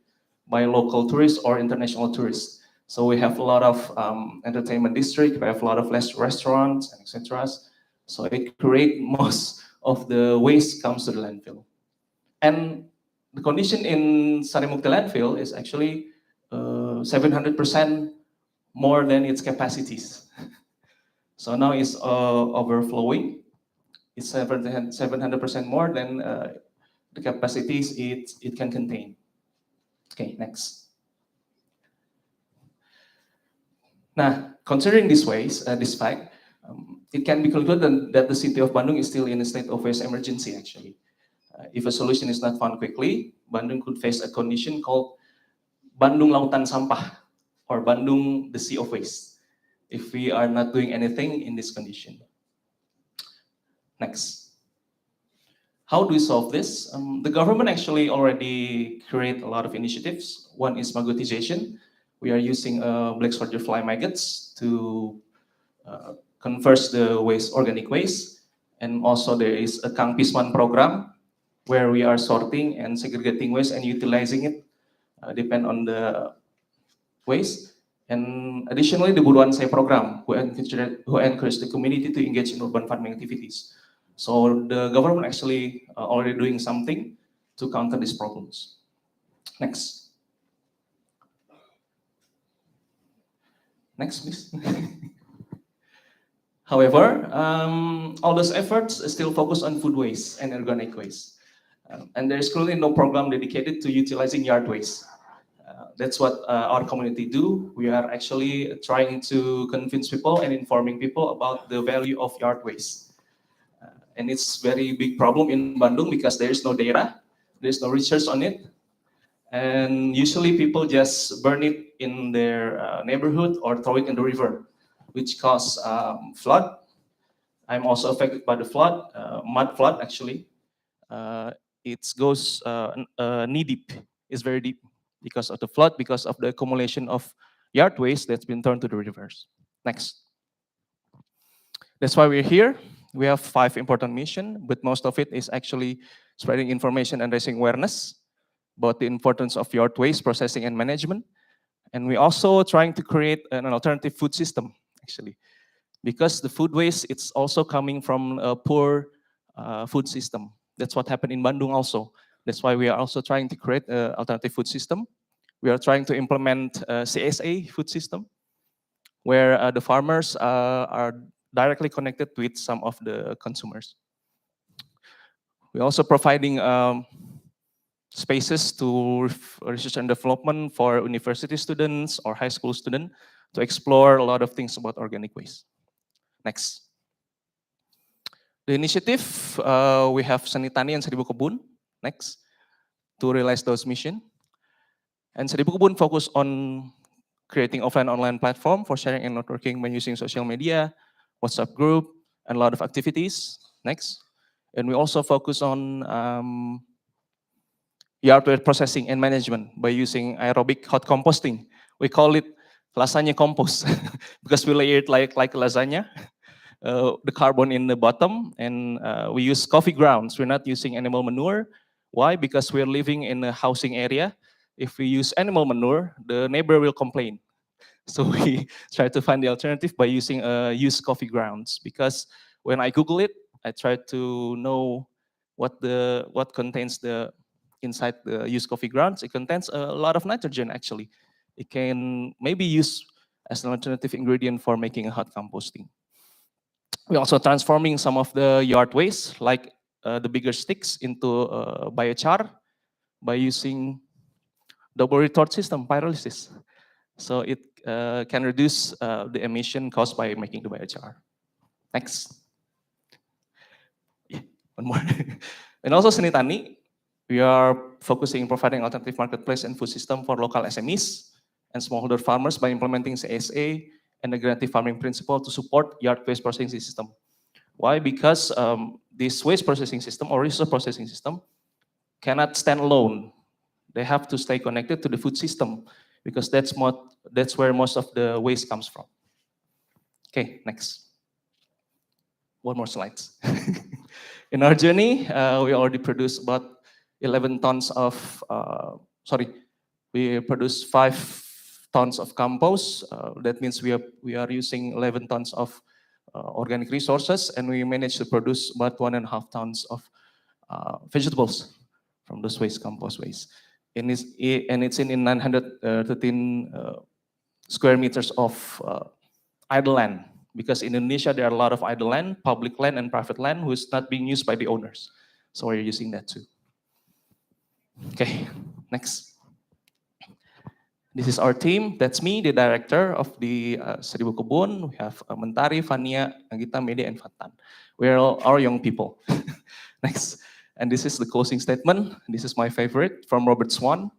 by local tourists or international tourists. So we have a lot of entertainment district, we have a lot of restaurants, and etc. So it creates most of the waste comes to the landfill. And the condition in Sarimukti landfill is actually 700% more than its capacities. So now it's overflowing. It's 700% more than the capacities it can contain. Okay, next. Now, considering this fact, it can be concluded that the city of Bandung is still in a state of waste emergency actually. If a solution is not found quickly, Bandung could face a condition called Bandung Lautan Sampah, or Bandung the Sea of Waste, if we are not doing anything in this condition. Next. How do we solve this? The government actually already create a lot of initiatives. One is magotization. We are using black soldier fly maggots to convert the organic waste. And also there is a Kang Pisman program where we are sorting and segregating waste and utilizing it, depend on the waste. And additionally, the Buruan Saya program, who encourage the community to engage in urban farming activities. So the government actually already doing something to counter these problems. Next. Next, please. However, all those efforts still focus on food waste and organic waste. And there is currently no program dedicated to utilizing yard waste. That's what our community do. We are actually trying to convince people and informing people about the value of yard waste. And it's very big problem in Bandung because there is no data, there's no research on it. And usually people just burn it in their neighborhood or throw it in the river, which cause flood. I'm also affected by the flood, mud flood actually. It goes knee deep, it's very deep because of the flood, because of the accumulation of yard waste that's been turned to the rivers. Next. That's why we're here. We have 5 important missions, but most of it is actually spreading information and raising awareness about the importance of yard waste processing and management. And we're also trying to create an alternative food system, actually. Because the food waste, it's also coming from a poor food system. That's what happened in Bandung also. That's why we are also trying to create an alternative food system. We are trying to implement a CSA food system, where the farmers are directly connected with some of the consumers. We're also providing spaces to research and development for university students or high school students to explore a lot of things about organic waste. Next. The initiative, we have Sanitani and Seribu Kebun, next, to realize those missions. And Seribu Kebun focus on creating offline-online platform for sharing and networking by using social media, WhatsApp group, and a lot of activities. Next. And we also focus on yard waste processing and management by using aerobic hot composting. We call it lasagna compost because we layer it like lasagna, the carbon in the bottom, and we use coffee grounds. We're not using animal manure. Why? Because we're living in a housing area. If we use animal manure, the neighbor will complain. So we try to find the alternative by using used coffee grounds, because when I Google it, I try to know what contains the inside the used coffee grounds. It contains a lot of nitrogen actually. It can maybe use as an alternative ingredient for making a hot composting. We're also transforming some of the yard waste, like the bigger sticks, into biochar by using double retort system, pyrolysis. So it can reduce the emission caused by making the biochar. Next. Yeah, one more. And also Senitani, we are focusing on providing alternative marketplace and food system for local SMEs and smallholder farmers by implementing CSA and the regenerative farming principle to support yard waste processing system. Why? Because this waste processing system or resource processing system cannot stand alone. They have to stay connected to the food system, because that's where most of the waste comes from. Okay, next. One more slides. In our journey, we already produced about 11 tons of, we produced 5 tons of compost. That means we are using 11 tons of organic resources, and we managed to produce about 1.5 tons of vegetables from those waste, compost waste. And it's in 913 square meters of idle land, because in Indonesia there are a lot of idle land, public land and private land, who is not being used by the owners. So we're using that too. Okay, next. This is our team. That's me, the director of the Seribu Kebun. We have Mentari, Fania, Anggita, Mede, and Fatan. We're all our young people. Next. And this is the closing statement. This is my favorite from Robert Swan.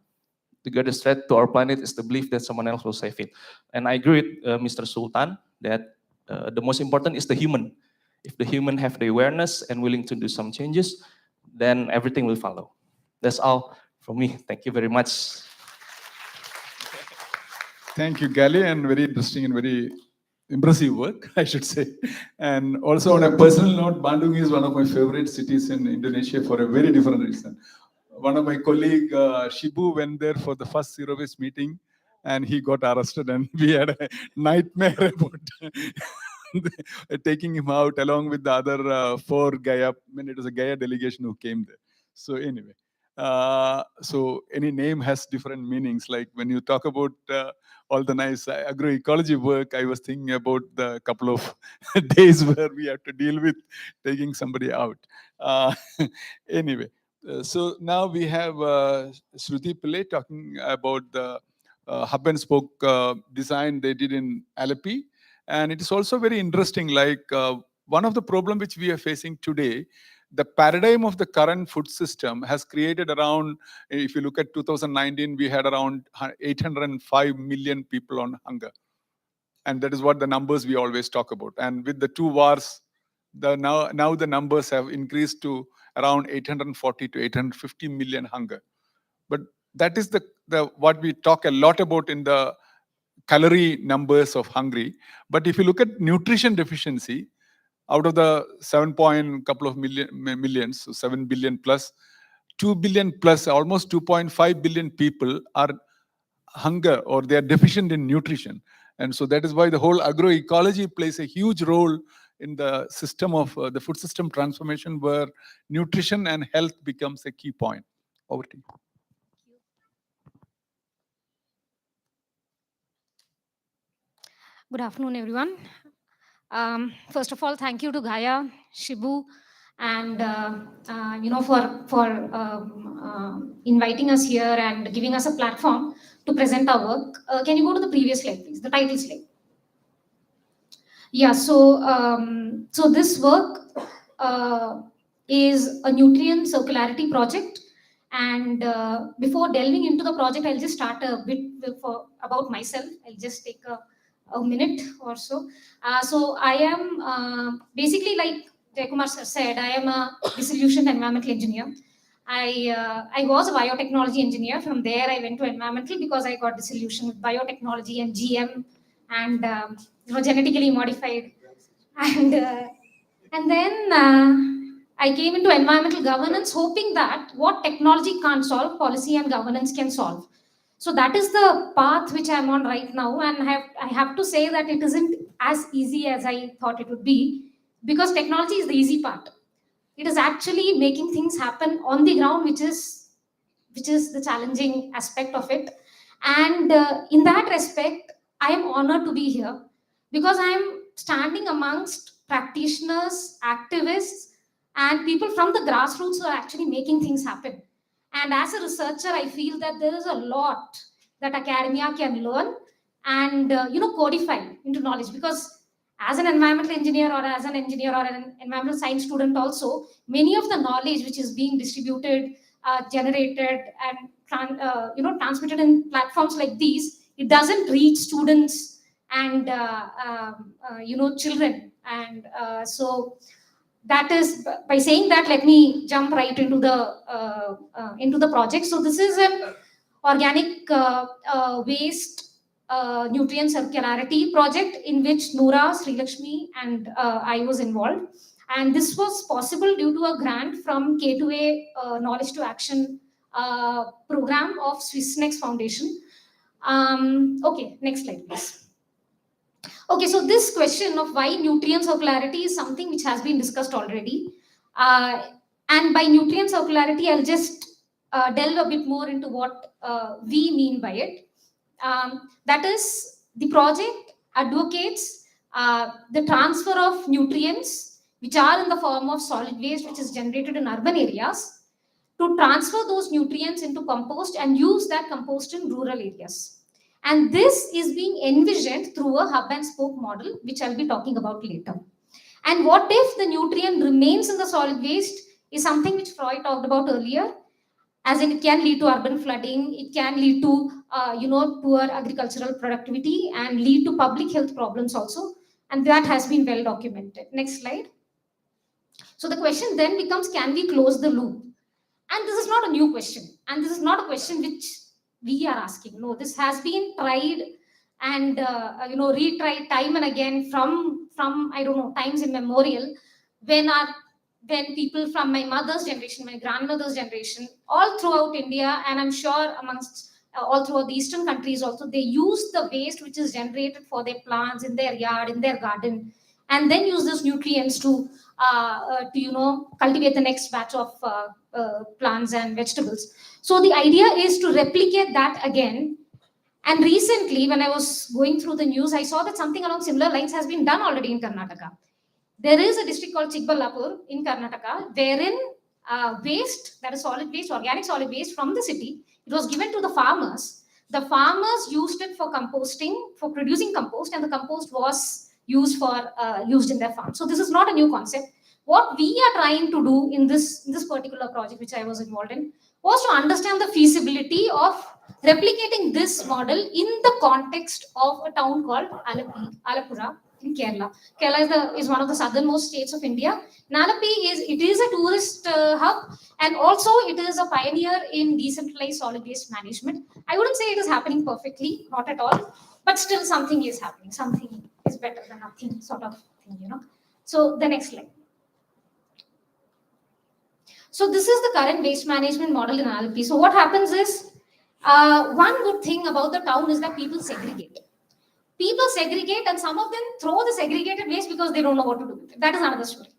The greatest threat to our planet is the belief that someone else will save it. And I agree with Mr. Sultan that the most important is the human. If the human have the awareness and willing to do some changes, then everything will follow. That's all from me. Thank you very much. Thank you, Gali, and very interesting and very impressive work, I should say. And also on a personal note, Bandung is one of my favorite cities in Indonesia for a very different reason. One of my colleague, Shibu, went there for the first Zero Waste meeting, and he got arrested, and we had a nightmare about taking him out along with the other 4 Gaya. It was a Gaya delegation who came there. So anyway, so any name has different meanings. Like when you talk about all the nice agroecology work, I was thinking about the couple of days where we have to deal with taking somebody out. Anyway, so now we have Shruti Pillai talking about the hub and spoke design they did in Alleppey. And it is also very interesting, like one of the problems which we are facing today, the paradigm of the current food system has created around, if you look at 2019, we had around 805 million people on hunger. And that is what the numbers we always talk about. And with the 2 wars, now the numbers have increased to around 840 to 850 million hunger. But that is the what we talk a lot about in the calorie numbers of hungry. But if you look at nutrition deficiency, out of the 7 point couple of millions, so 7 billion plus, 2 billion plus, almost 2.5 billion people are hunger or they are deficient in nutrition. And so that is why the whole agroecology plays a huge role in the system of the food system transformation, where nutrition and health becomes a key point. Over to you. Good afternoon, everyone. First of all, thank you to Gaia, Shibu, and for inviting us here and giving us a platform to present our work. Can you go to the previous slide, please? The title slide. Yeah. So this work is a nutrient circularity project. And before delving into the project, I'll just start a bit about myself. I'll just take a minute or so. So I am basically, like Jaikumar sir said, I am a disillusioned environmental engineer. I was a biotechnology engineer. From there, I went to environmental because I got disillusioned with biotechnology and GM and genetically modified. And then I came into environmental governance, hoping that what technology can't solve, policy and governance can solve. So that is the path which I'm on right now, and I have to say that it isn't as easy as I thought it would be, because technology is the easy part. It is actually making things happen on the ground, which is the challenging aspect of it. And in that respect, I am honored to be here, because I am standing amongst practitioners, activists, and people from the grassroots who are actually making things happen. And as a researcher, I feel that there is a lot that academia can learn and codify into knowledge. Because as an environmental engineer, or as an engineer, or an environmental science student also, many of the knowledge which is being distributed, generated, and transmitted in platforms like these, it doesn't reach students and children. And so that is, by saying that, let me jump right into the project. So this is an organic waste nutrient circularity project in which Noora, Sri Lakshmi, and I was involved. And this was possible due to a grant from K2A Knowledge to Action program of Swissnex Foundation. Okay, next slide, please. Okay, so this question of why nutrient circularity is something which has been discussed already. And by nutrient circularity, I'll just delve a bit more into what we mean by it. That is, the project advocates the transfer of nutrients which are in the form of solid waste which is generated in urban areas, to transfer those nutrients into compost and use that compost in rural areas. And this is being envisioned through a hub and spoke model, which I'll be talking about later. And what if the nutrient remains in the solid waste is something which Freud talked about earlier, as in it can lead to urban flooding, it can lead to poor agricultural productivity, and lead to public health problems also. And that has been well documented. Next slide. So the question then becomes, can we close the loop? And this is not a new question. And this is not a question which we are asking. No, this has been tried and retried time and again from I don't know, times immemorial, when people from my mother's generation, my grandmother's generation, all throughout India, and I'm sure amongst all throughout the eastern countries also, they use the waste which is generated for their plants in their yard, in their garden, and then use those nutrients to cultivate the next batch of plants and vegetables. So the idea is to replicate that again. And recently, when I was going through the news, I saw that something along similar lines has been done already in Karnataka. There is a district called Chikballapur in Karnataka, wherein waste, that is solid waste, organic solid waste from the city, it was given to the farmers. The farmers used it for composting, for producing compost, and the compost was used in their farm. So this is not a new concept. What we are trying to do in this particular project, which I was involved in, was to understand the feasibility of replicating this model in the context of a town called Alappuzha in Kerala. Kerala is one of the southernmost states of India. Alappuzha is a tourist hub, and also it is a pioneer in decentralized solid waste management. I wouldn't say it is happening perfectly, not at all, but still something is happening. Something is better than nothing, sort of thing, So the next slide. So this is the current waste management model in Alappuzha. So what happens is, one good thing about the town is that people segregate. People segregate, and some of them throw the segregated waste because they don't know what to do with it. That is another story.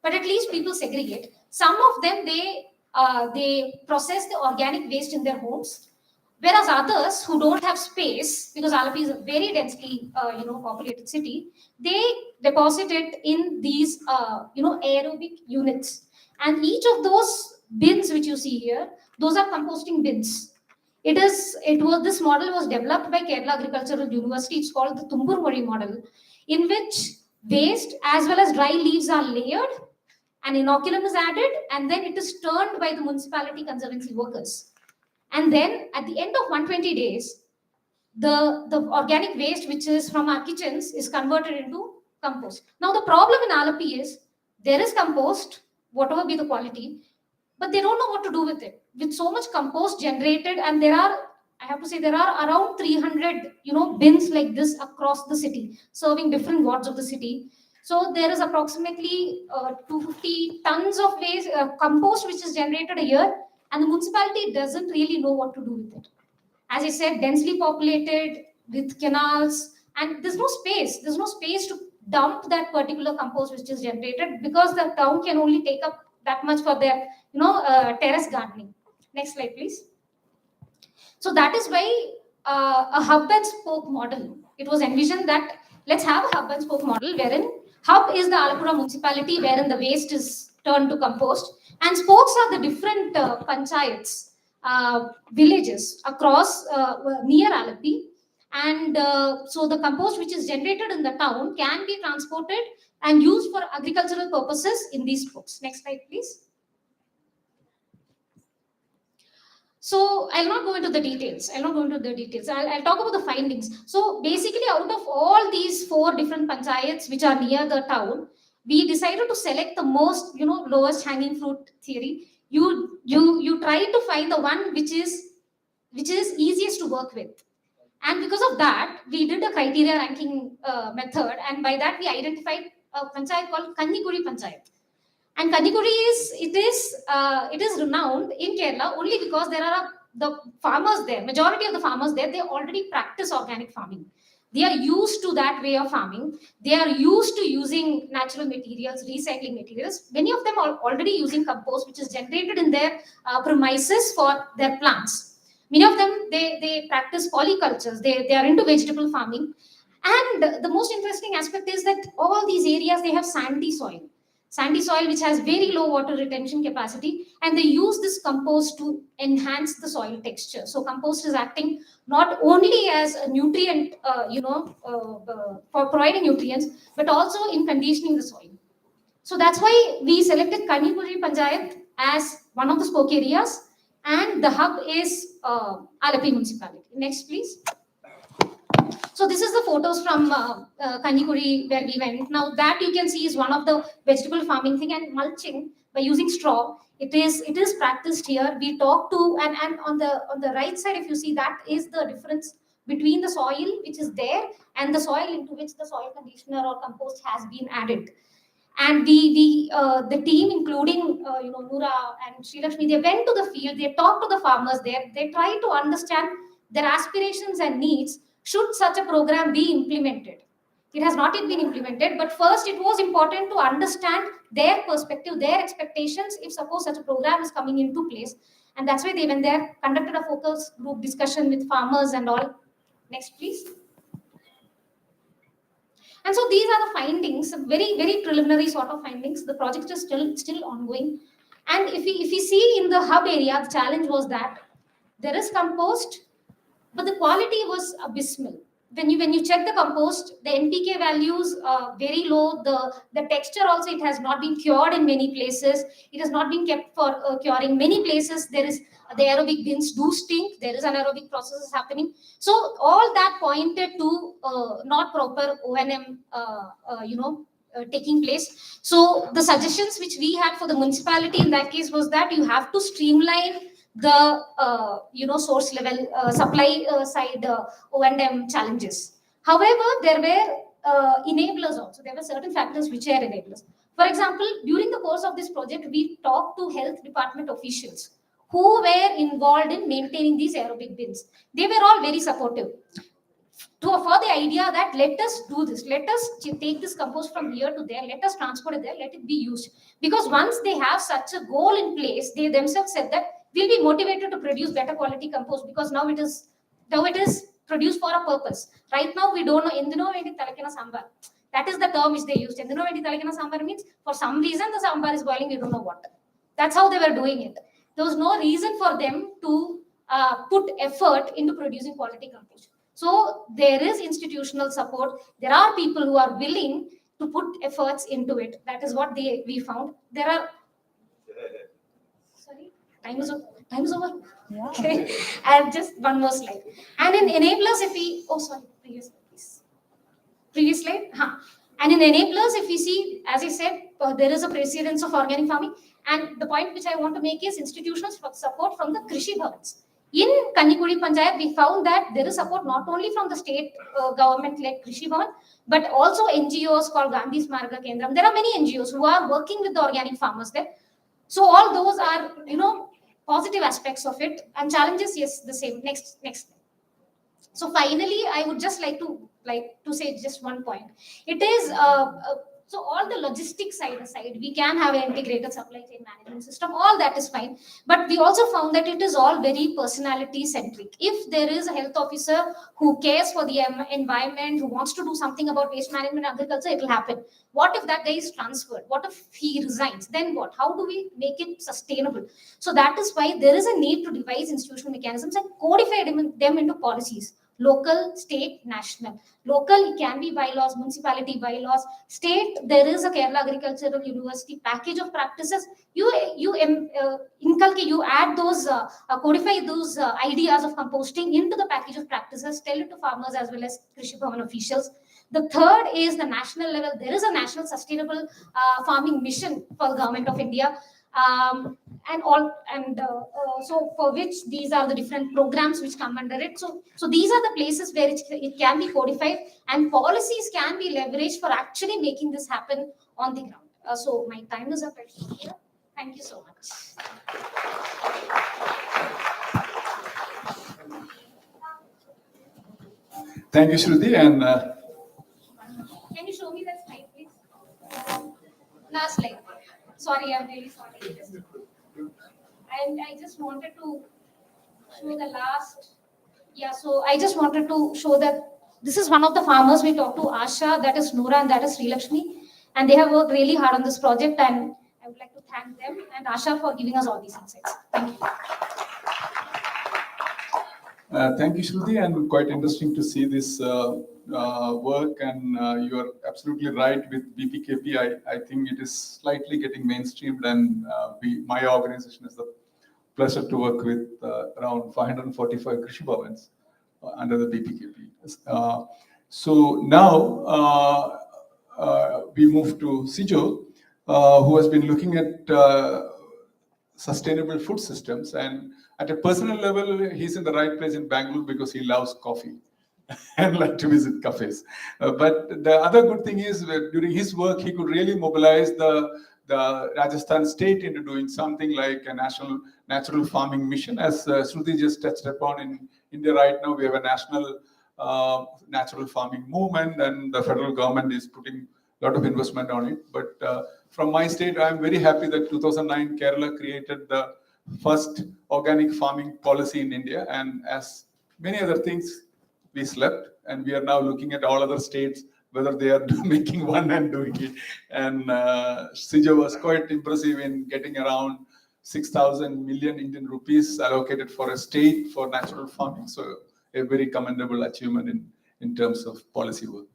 But at least people segregate. Some of them, they process the organic waste in their homes, whereas others who don't have space, because Alappuzha is a very densely populated city, they deposit it in these aerobic units. And each of those bins which you see here, those are composting bins. This model was developed by Kerala Agricultural University. It's called the Tumbur Mori model, in which waste as well as dry leaves are layered, an inoculum is added, and then it is turned by the municipality conservancy workers. And then at the end of 120 days, the organic waste, which is from our kitchens, is converted into compost. Now the problem in Alappuzha is, there is compost, whatever be the quality, but they don't know what to do with it. With so much compost generated, and there are around 300 bins like this across the city, serving different wards of the city. So there is approximately 250 tons of compost which is generated a year, and the municipality doesn't really know what to do with it. As I said, densely populated with canals, and there's no space. There's no space to dump that particular compost which is generated, because the town can only take up that much for their, terrace gardening. Next slide, please. So that is why a hub and spoke model. It was envisioned that let's have a hub and spoke model wherein hub is the Alapura municipality wherein the waste is turned to compost, and spokes are the different panchayats, villages across near Alapi. And so the compost which is generated in the town can be transported and used for agricultural purposes in these spokes. Next slide, please. So I'll not go into the details. I'll talk about the findings. So basically, out of all these 4 different panchayats which are near the town, we decided to select the most, lowest hanging fruit theory. You try to find the one which is easiest to work with. And because of that, we did a criteria ranking method, and by that we identified a panchayat called Kuri Panchayat. And Kuri is renowned in Kerala only because there are the farmers there. Majority of the farmers there, they already practice organic farming. They are used to that way of farming. They are used to using natural materials, recycling materials. Many of them are already using compost, which is generated in their premises for their plants. Many of them, they practice polycultures. They are into vegetable farming. And the most interesting aspect is that all these areas, they have sandy soil which has very low water retention capacity, and they use this compost to enhance the soil texture. So compost is acting not only as a nutrient, for providing nutrients, but also in conditioning the soil. So that's why we selected Kuri Panchayat as one of the spoke areas, and the hub is Alapi municipality. Next, please. So this is the photos from Kuri where we went. Now that you can see is one of the vegetable farming thing, and mulching by using straw. It is practiced here. We talk to, and on the right side, if you see, that is the difference between the soil which is there and the soil into which the soil conditioner or compost has been added. And the team, including Noora and Srilakshmi, they went to the field. They talked to the farmers there. They tried to understand their aspirations and needs. Should such a program be implemented? It has not yet been implemented, but first it was important to understand their perspective, their expectations, if suppose such a program is coming into place. And that's why they went there, conducted a focus group discussion with farmers and all. Next, please. And so these are the findings, very, very preliminary sort of findings. The project is still ongoing. And if we see in the hub area, the challenge was that there is compost, but the quality was abysmal. When you check the compost, the NPK values are very low. The texture also, it has not been cured in many places. It has not been kept for curing. Many places there is the aerobic bins do stink. There is anaerobic processes happening. So all that pointed to not proper O&M, taking place. So the suggestions which we had for the municipality in that case was that you have to streamline the source level supply side O&M challenges. However, there were enablers also. There were certain factors which are enablers. For example, during the course of this project, we talked to health department officials who were involved in maintaining these aerobic bins. They were all very supportive. For the idea that let us do this, let us take this compost from here to there, let us transport it there, let it be used. Because once they have such a goal in place, they themselves said that we'll be motivated to produce better quality compost, because now it is produced for a purpose. Right now we don't know endino vendi talakina sambar. That is the term which they used. Endino vendi talakina sambar means for some reason the sambar is boiling, we don't know what. That's how they were doing it. There was no reason for them to put effort into producing quality compost. So there is institutional support. There are people who are willing to put efforts into it. That is what we found. There are. Sorry, time is over. Yeah. Okay, and just one more slide. And in enablers, if we previous slide. And in enablers, if we see, as I said, there is a precedence of organic farming. And the point which I want to make is institutional support from the Krishi Bhavans. In Kuri Panchayat, we found that there is support not only from the state government like Krishi Bhavan, but also NGOs called Gandhi's Marga Kendram. There are many NGOs who are working with the organic farmers there. So all those are, positive aspects of it, and challenges, yes, the same. Next. So finally, I would just like to say just one point. It is so all the logistics side aside, we can have an integrated supply chain management system. All that is fine, but we also found that it is all very personality centric. If there is a health officer who cares for the environment, who wants to do something about waste management and agriculture, it will happen. What if that guy is transferred? What if he resigns? Then what? How do we make it sustainable? So that is why there is a need to devise institutional mechanisms and codify them into policies. Local, state, national. Local, it can be bylaws, municipality bylaws. State, there is a Kerala Agricultural University package of practices. You inculcate, you add those, codify those ideas of composting into the package of practices, tell it to farmers as well as Krishi Bhavan officials. The third is the national level. There is a national sustainable farming mission for the government of India. So for which these are the different programs which come under it. So these are the places where it can be codified and policies can be leveraged for actually making this happen on the ground. So my time is up here. Thank you so much. Thank you, Shruti. And Can you show me that slide, please? Last slide. Sorry, I'm really sorry. And I just wanted to show the last. Yeah, so I just wanted to show that this is one of the farmers we talked to, Asha, that is Noora, and that is Sri Lakshmi. And they have worked really hard on this project, and I would like to thank them and Asha for giving us all these insights. Thank you. Thank you, Shruti, and quite interesting to see this work. And you are absolutely right with BPKP. I think it is slightly getting mainstreamed, and my organization has the pleasure to work with around 545 Krishi Bhavans under the BPKP. So now we move to Sijo, who has been looking at sustainable food systems. And at a personal level, he's in the right place in Bengaluru because he loves coffee and like to visit cafes. But the other good thing is that during his work, he could really mobilize the Rajasthan state into doing something like a national natural farming mission. As Shruti just touched upon, in India right now, we have a national natural farming movement, and the federal government is putting a lot of investment on it. But from my state, I'm very happy that 2009 Kerala created the first organic farming policy in India. And as many other things, we slept, and we are now looking at all other states, whether they are making one and doing it. And Sijo was quite impressive in getting around 6,000 million Indian rupees allocated for a state for natural farming. So a very commendable achievement in terms of policy work.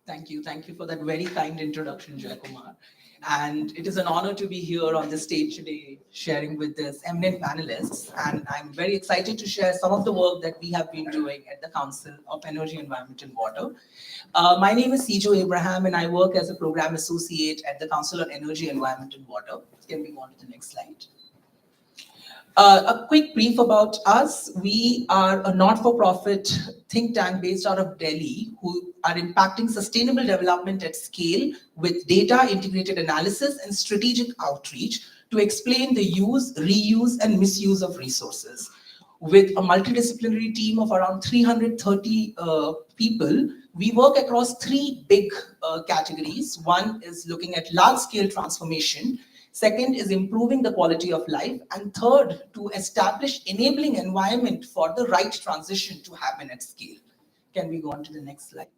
Thank you. Thank you for that very kind introduction, Jayakumar. And it is an honor to be here on the stage today, sharing with this eminent panelists. And I'm very excited to share some of the work that we have been doing at the Council of Energy, Environment and Water. My name is Sijo Abraham, and I work as a program associate at the Council on Energy, Environment and Water. Can we go on to the next slide? A quick brief about us. We are a not-for-profit think tank based out of Delhi who are impacting sustainable development at scale with data integrated analysis and strategic outreach to explain the use, reuse, and misuse of resources. With a multidisciplinary team of around 330 people, we work across three big categories. One is looking at large-scale transformation. Second is improving the quality of life. And third, to establish enabling environment for the right transition to happen at scale. Can we go on to the next slide?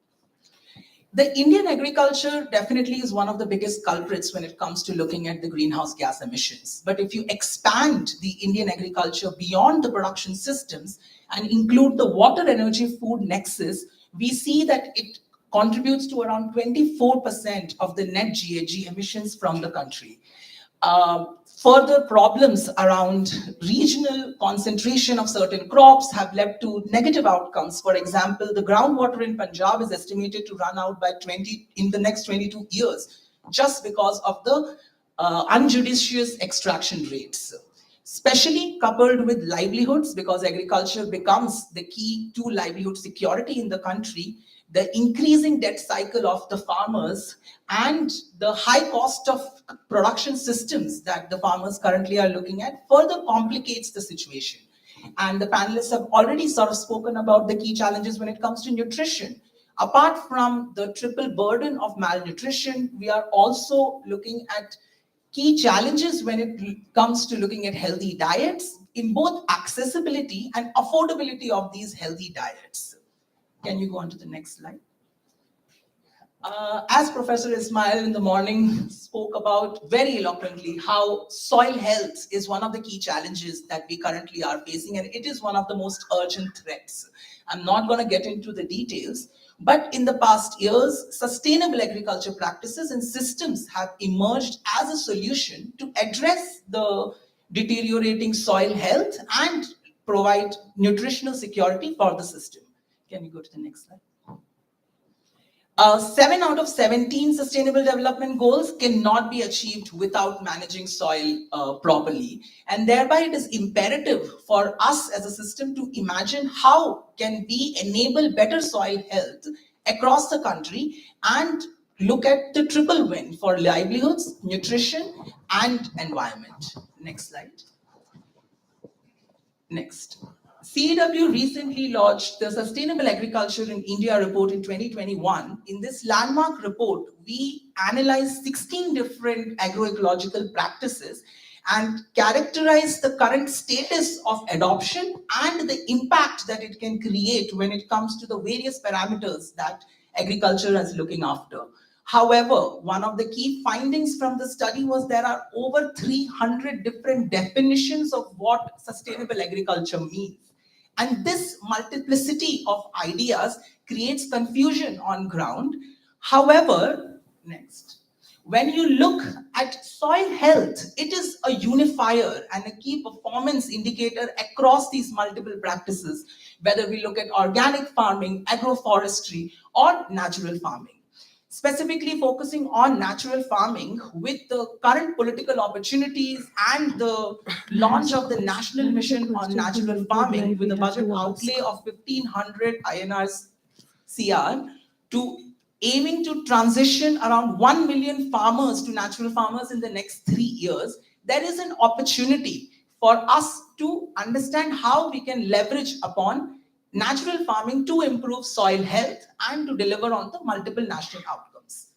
The Indian agriculture definitely is one of the biggest culprits when it comes to looking at the greenhouse gas emissions. But if you expand the Indian agriculture beyond the production systems and include the water, energy, food nexus, we see that it contributes to around 24% of the net GHG emissions from the country. Further problems around regional concentration of certain crops have led to negative outcomes. For example, the groundwater in Punjab is estimated to run out by in the next 22 years, just because of the unjudicious extraction rates. Especially coupled with livelihoods, because agriculture becomes the key to livelihood security in the country. the increasing debt cycle of the farmers, and the high cost of production systems that the farmers currently are looking at further complicates the situation. And the panelists have already sort of spoken about the key challenges when it comes to nutrition. Apart from the triple burden of malnutrition, we are also looking at key challenges when it comes to looking at healthy diets in both accessibility and affordability of these healthy diets. Can you go on to the next slide? As Professor Ismail in the morning spoke about very eloquently how soil health is one of the key challenges that we currently are facing, and it is one of the most urgent threats. I'm not going to get into the details, but in the past years, sustainable agriculture practices and systems have emerged as a solution to address the deteriorating soil health and provide nutritional security for the system. Can you go to the next slide? 7 out of 17 sustainable development goals cannot be achieved without managing soil properly. And thereby it is imperative for us as a system to imagine how can we enable better soil health across the country and look at the triple win for livelihoods, nutrition, and environment. Next slide. Next. CEW recently launched the Sustainable Agriculture in India report in 2021. In this landmark report, we analyzed 16 different agroecological practices and characterize the current status of adoption and the impact that it can create when it comes to the various parameters that agriculture is looking after. However, one of the key findings from the study was there are over 300 different definitions of what sustainable agriculture means. And this multiplicity of ideas creates confusion on ground. However, next, when you look at soil health, it is a unifier and a key performance indicator across these multiple practices, whether we look at organic farming, agroforestry, or natural farming. Specifically focusing on natural farming, with the current political opportunities and the launch of the National Mission on Natural Farming with a budget outlay of 1,500 INRs CR to aiming to transition around 1 million farmers to natural farmers in the next 3 years, there is an opportunity for us to understand how we can leverage upon natural farming to improve soil health and to deliver on the multiple national outcomes.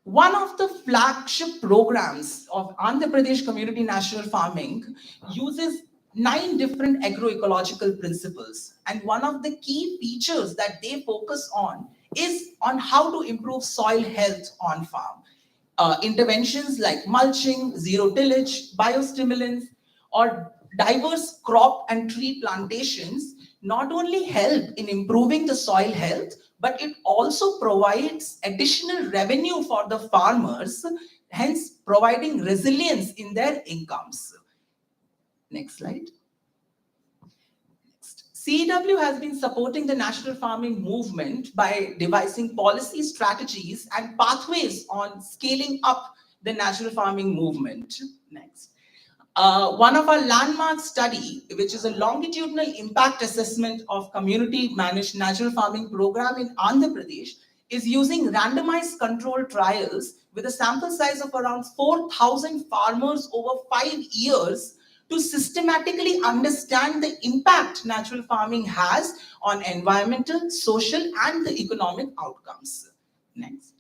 One of the flagship programs of Andhra Pradesh Community National Farming uses 9 different agroecological principles. And one of the key features that they focus on is on how to improve soil health on farm. Interventions like mulching, zero tillage, biostimulants, or diverse crop and tree plantations not only help in improving the soil health, but it also provides additional revenue for the farmers, hence providing resilience in their incomes. Next slide. CEW has been supporting the national farming movement by devising policy strategies and pathways on scaling up the natural farming movement. Next. One of our landmark study, which is a longitudinal impact assessment of community managed natural farming program in Andhra Pradesh, is using randomized control trials with a sample size of around 4,000 farmers over 5 years to systematically understand the impact natural farming has on environmental, social, and the economic outcomes. Next.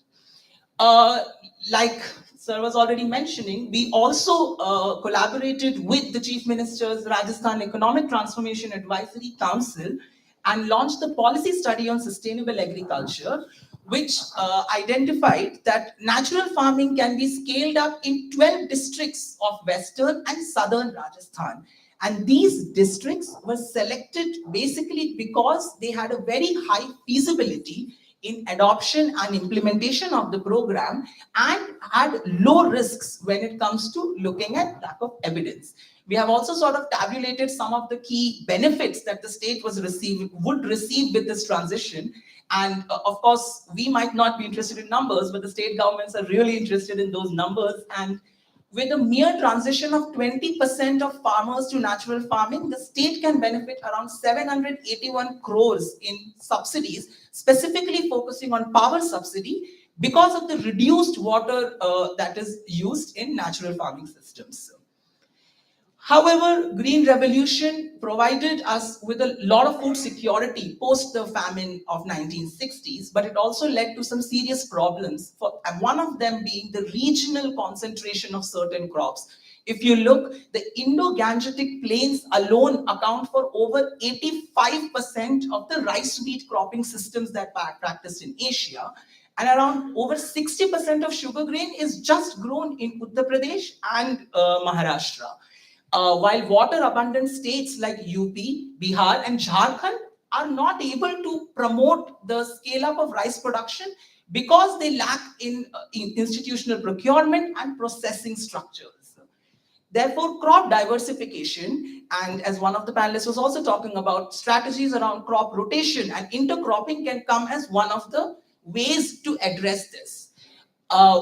Like Sir was already mentioning, we also collaborated with the Chief Minister's Rajasthan Economic Transformation Advisory Council and launched the policy study on sustainable agriculture, which identified that natural farming can be scaled up in 12 districts of Western and Southern Rajasthan. And these districts were selected basically because they had a very high feasibility in adoption and implementation of the program and had low risks when it comes to looking at lack of evidence. We have also sort of tabulated some of the key benefits that the state would receive with this transition. And of course, we might not be interested in numbers, but the state governments are really interested in those numbers. And with a mere transition of 20% of farmers to natural farming, the state can benefit around 781 crores in subsidies, specifically focusing on power subsidy because of the reduced water that is used in natural farming systems. However, Green Revolution provided us with a lot of food security post the famine of 1960s, but it also led to some serious problems, and one of them being the regional concentration of certain crops. If you look, the Indo-Gangetic plains alone account for over 85% of the rice wheat cropping systems that are practiced in Asia, and around over 60% of sugar grain is just grown in Uttar Pradesh and Maharashtra. While water-abundant states like UP, Bihar, and Jharkhand are not able to promote the scale-up of rice production because they lack in institutional procurement and processing structures. Therefore, crop diversification, and as one of the panelists was also talking about, strategies around crop rotation and intercropping can come as one of the ways to address this.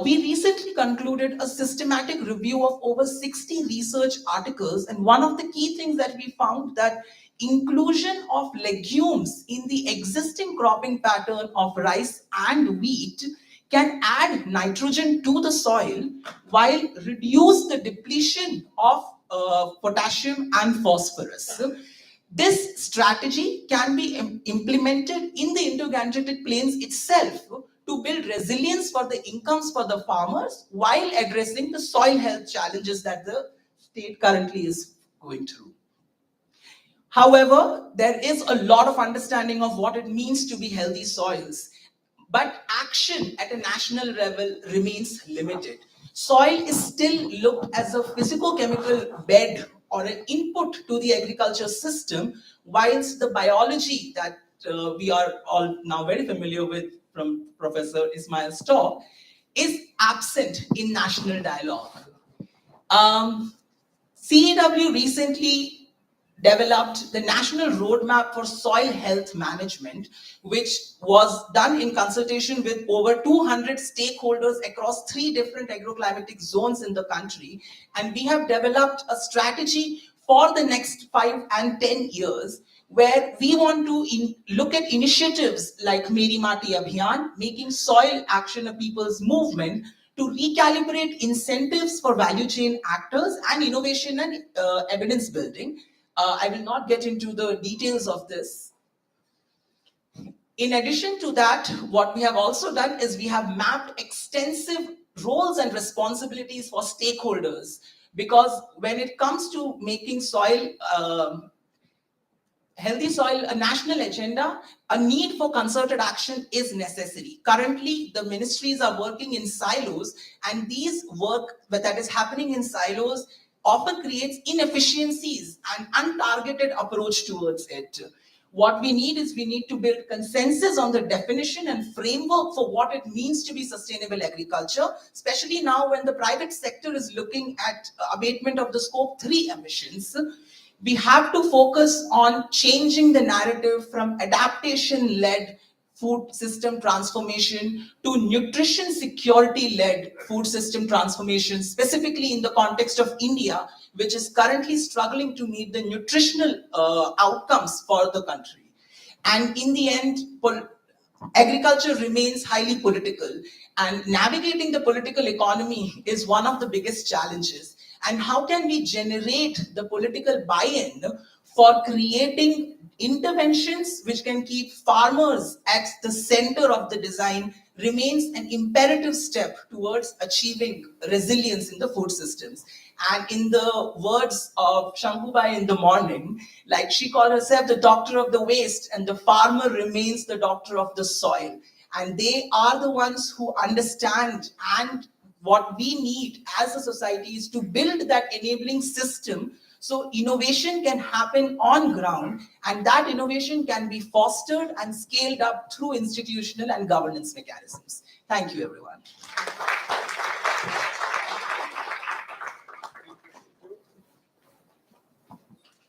We recently concluded a systematic review of over 60 research articles, and one of the key things that we found that inclusion of legumes in the existing cropping pattern of rice and wheat can add nitrogen to the soil while reduce the depletion of potassium and phosphorus. This strategy can be implemented in the Indo-Gangetic plains itself to build resilience for the incomes for the farmers while addressing the soil health challenges that the state currently is going through. However, there is a lot of understanding of what it means to be healthy soils, but action at a national level remains limited. Soil is still looked as a physico-chemical bed or an input to the agriculture system, whilst the biology that we are all now very familiar with from Professor Ismail's talk is absent in national dialogue. CEW recently developed the National Roadmap for Soil Health Management, which was done in consultation with over 200 stakeholders across 3 different agroclimatic zones in the country. And we have developed a strategy for the next 5 and 10 years, where we want to look at initiatives like Meri Mati Abhiyan, making soil action a people's movement, to recalibrate incentives for value chain actors and innovation and evidence building. I will not get into the details of this. In addition to that, what we have also done is we have mapped extensive roles and responsibilities for stakeholders, because when it comes to making soil, healthy soil a national agenda, a need for concerted action is necessary. Currently, the ministries are working in silos, and these work that is happening in silos often creates inefficiencies and untargeted approach towards it. What we need is we need to build consensus on the definition and framework for what it means to be sustainable agriculture, especially now when the private sector is looking at abatement of the Scope 3 emissions. We have to focus on changing the narrative from adaptation-led food system transformation to nutrition security-led food system transformation, specifically in the context of India, which is currently struggling to meet the nutritional outcomes for the country. And in the end, agriculture remains highly political, and navigating the political economy is one of the biggest challenges. And how can we generate the political buy-in for creating interventions which can keep farmers at the center of the design remains an imperative step towards achieving resilience in the food systems. And in the words of Shankubai in the morning, like she called herself the doctor of the waste, and the farmer remains the doctor of the soil. And they are the ones who understand, and what we need as a society is to build that enabling system so innovation can happen on ground, and that innovation can be fostered and scaled up through institutional and governance mechanisms. Thank you, everyone.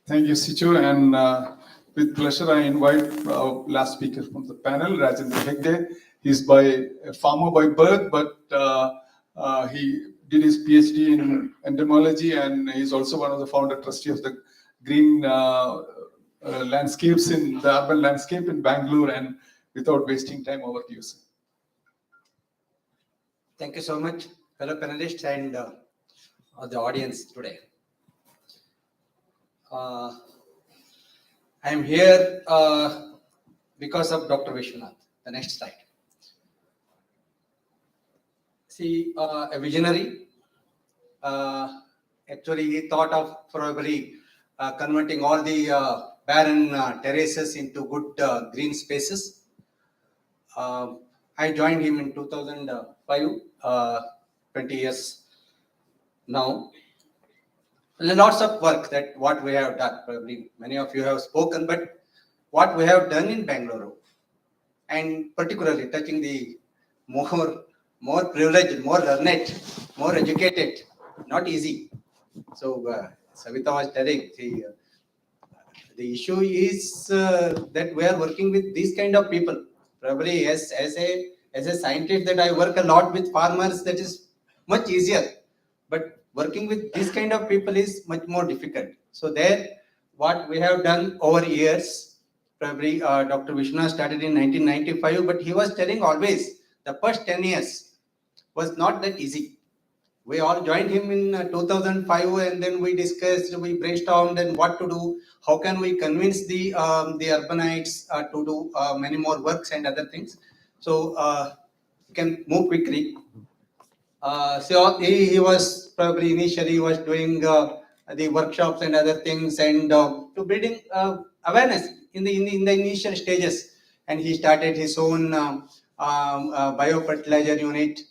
Thank you, Sichu. And with pleasure, I invite our last speaker from the panel, Rajendra Hegde. He's a farmer by birth, but he did his PhD in entomology, and he's also one of the founder trustee of the green landscapes in the urban landscape in Bangalore. And without wasting time, over to you, sir. Thank you so much, fellow panelists and the audience today. I am here because of Dr. Vishwanath. The next slide. See, a visionary. Actually, he thought of probably converting all the barren terraces into good green spaces. I joined him in 2005, 20 years now. Lots of work that what we have done, probably many of you have spoken, but what we have done in Bengaluru, and particularly touching the more privileged, more learned, more educated, not easy. So Savita was telling, the issue is that we are working with these kind of people. Probably as a scientist that I work a lot with farmers, that is much easier. But working with this kind of people is much more difficult. So there, what we have done over years, probably Dr. Vishwanath started in 1995, but he was telling always the first 10 years was not that easy. We all joined him in 2005, and then we discussed, we brainstormed and what to do, how can we convince the urbanites to do many more works and other things. So we can move quickly. So he was probably initially was doing the workshops and other things, and to building awareness in the initial stages. And he started his own biofertilizer unit,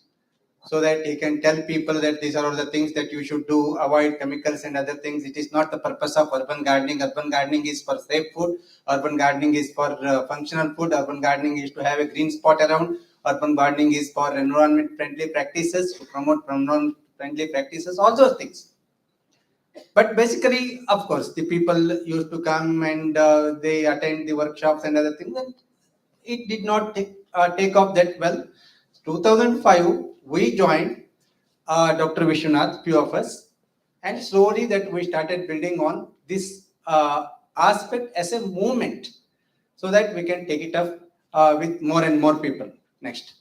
so that he can tell people that these are all the things that you should do, avoid chemicals and other things. It is not the purpose of urban gardening. Urban gardening is for safe food. Urban gardening is for functional food. Urban gardening is to have a green spot around. Urban gardening is for environment-friendly practices, to promote environment-friendly practices, all those things. But basically, of course, the people used to come and they attend the workshops and other things, and it did not take off that well. 2005, we joined Dr. Vishwanath, few of us, and slowly that we started building on this aspect as a movement, so that we can take it up with more and more people. Next.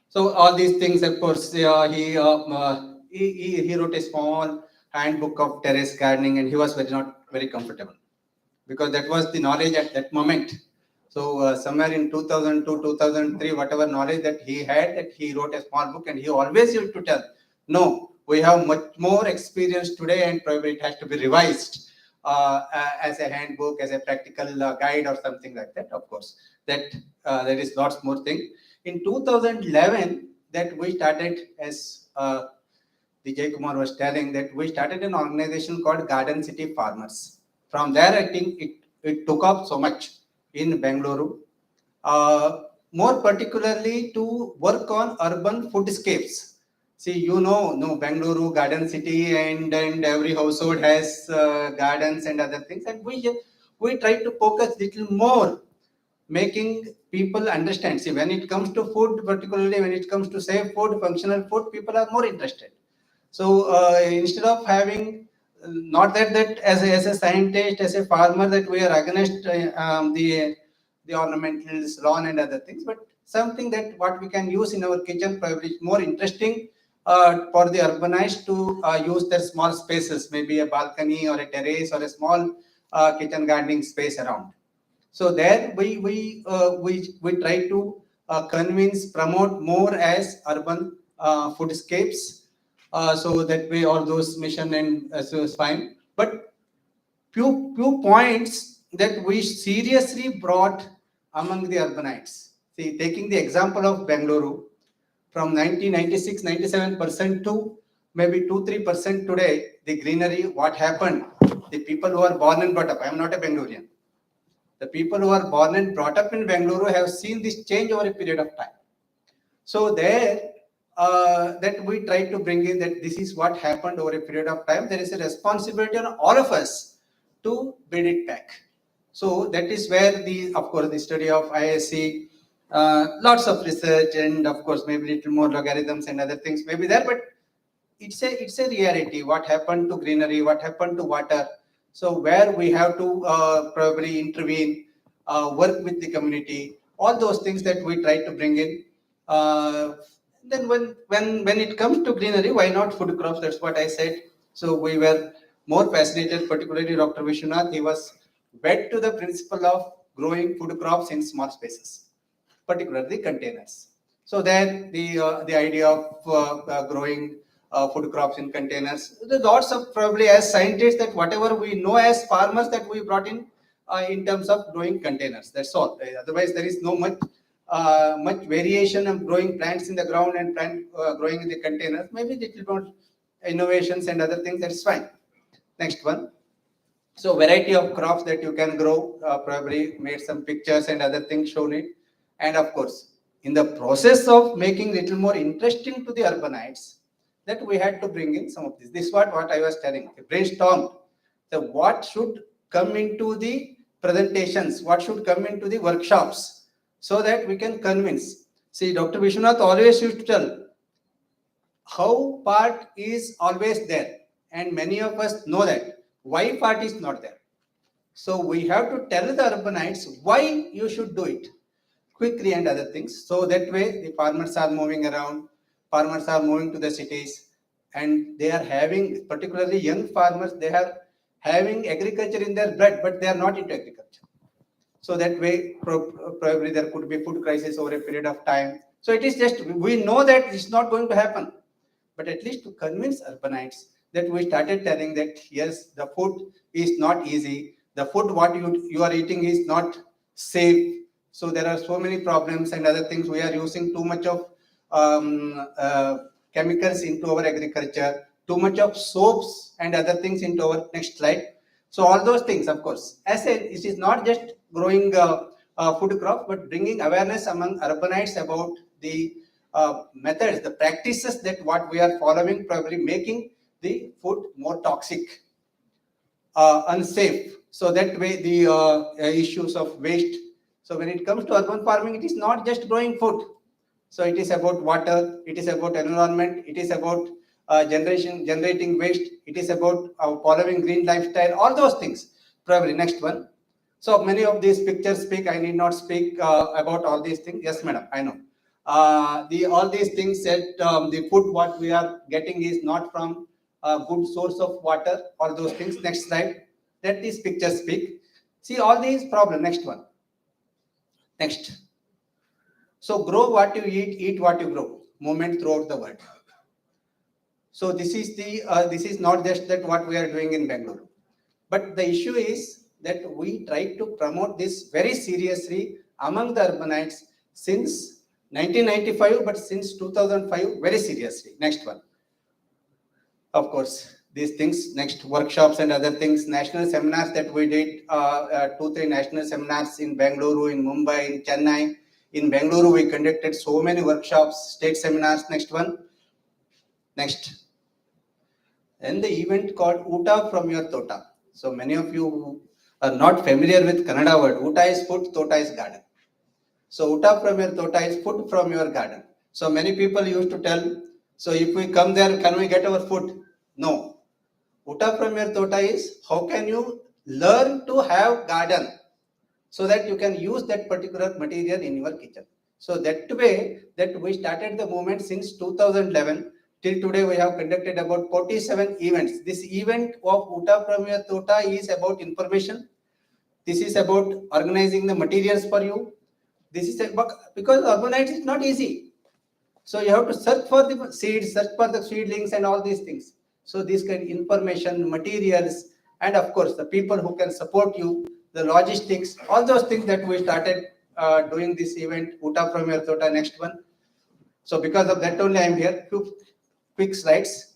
So all these things, of course, he wrote a small handbook of terrace gardening, and he was not very comfortable because that was the knowledge at that moment. So somewhere in 2002, 2003, whatever knowledge that he had, that he wrote a small book, and he always used to tell, no, we have much more experience today, and probably it has to be revised as a handbook, as a practical guide or something like that. Of course, that there is lots more thing. In 2011, that we started, as Vijay Kumar was telling, that we started an organization called Garden City Farmers. From there, I think it took up so much in Bengaluru, more particularly to work on urban foodscapes. See, you know, Bengaluru, garden city, and every household has gardens and other things. And we try to focus little more, making people understand. See, when it comes to food, particularly when it comes to safe food, functional food, people are more interested. So instead of having, not that as a scientist, as a farmer, that we are against the ornamentals, lawn and other things, but something that what we can use in our kitchen, probably more interesting for the urbanized to use their small spaces, maybe a balcony or a terrace or a small kitchen gardening space around. So there we try to convince, promote more as urban foodscapes. So that way all those mission and so is fine. But few points that we seriously brought among the urbanites. See, taking the example of Bengaluru, from 1996, 97% to maybe 2-3% today, the greenery, what happened? The people who are born and brought up, I am not a Bengalorean. The people who are born and brought up in Bengaluru have seen this change over a period of time. So there, that we try to bring in that this is what happened over a period of time. There is a responsibility on all of us to build it back. So that is where of course, the study of ISC Lots of research and of course maybe little more logarithms and other things may be there, but it's a reality. What happened to greenery? What happened to water? So where we have to probably intervene, work with the community, all those things that we try to bring in. Then when it comes to greenery, why not food crops? That's what I said. So we were more fascinated, particularly Dr. Vishwanath. He was wed to the principle of growing food crops in small spaces, particularly containers. So then the idea of growing food crops in containers. There's lots of probably as scientists that whatever we know as farmers that we brought in terms of growing containers. That's all. Otherwise, there is no much variation of growing plants in the ground and growing in the containers. Maybe little more innovations and other things. That's fine. Next one. So variety of crops that you can grow. Probably made some pictures and other things shown it. And of course, in the process of making little more interesting to the urbanites, that we had to bring in some of this. This is what I was telling. We brainstormed. So what should come into the presentations? What should come into the workshops? So that we can convince. See, Dr. Vishwanath always used to tell, how part is always there. And many of us know that. Why part is not there. So we have to tell the urbanites why you should do it quickly and other things. So that way the farmers are moving around, farmers are moving to the cities, and they are having, particularly young farmers, they are having agriculture in their blood, but they are not into agriculture. So that way probably there could be food crisis over a period of time. So it is just, we know that it's not going to happen, but at least to convince urbanites that we started telling that yes, the food is not easy, the food what you are eating is not safe. So there are so many problems and other things. We are using too much of chemicals into our agriculture, too much of soaps and other things into our next slide. So all those things, of course, as I said, it is not just growing food crops, but bringing awareness among urbanites about the methods, the practices that what we are following, probably making the food more toxic, unsafe. So that way the issues of waste. So when it comes to urban farming, it is not just growing food. So it is about water, it is about environment, it is about generating waste, it is about following green lifestyle, all those things. Probably next one. So many of these pictures speak, I need not speak about all these things. Yes, madam, I know. All these things said, the food what we are getting is not from a good source of water, all those things. Next slide. Let these pictures speak. See all these problems. Next one. Next. So grow what you eat what you grow. Movement throughout the world. So this is this is not just that what we are doing in Bengaluru, but the issue is that we try to promote this very seriously among the urbanites since 1995, but since 2005 very seriously. Next one. Of course, these things, next workshops and other things, national seminars that we did, 2-3 national seminars in Bengaluru, in Mumbai, in Chennai. In Bengaluru, we conducted so many workshops, state seminars. Next one. Next. And the event called Uta from your Tota. So many of you are not familiar with Kannada word. Uta is food, Tota is garden. So Uta from your Tota is food from your garden. So many people used to tell, so if we come there, can we get our food? No. Uta from your Tota is, how can you learn to have garden so that you can use that particular material in your kitchen. So that way that we started the movement since 2011. Till today, we have conducted about 47 events. This event of Uta from your Tota is about information. This is about organizing the materials for you. This is because urbanites is not easy. So you have to search for the seeds, search for the seedlings and all these things. So this kind of information, materials, and of course the people who can support you, the logistics, all those things that we started doing this event, Uta from your Tota. Next one. So because of that only I am here. Few quick slides.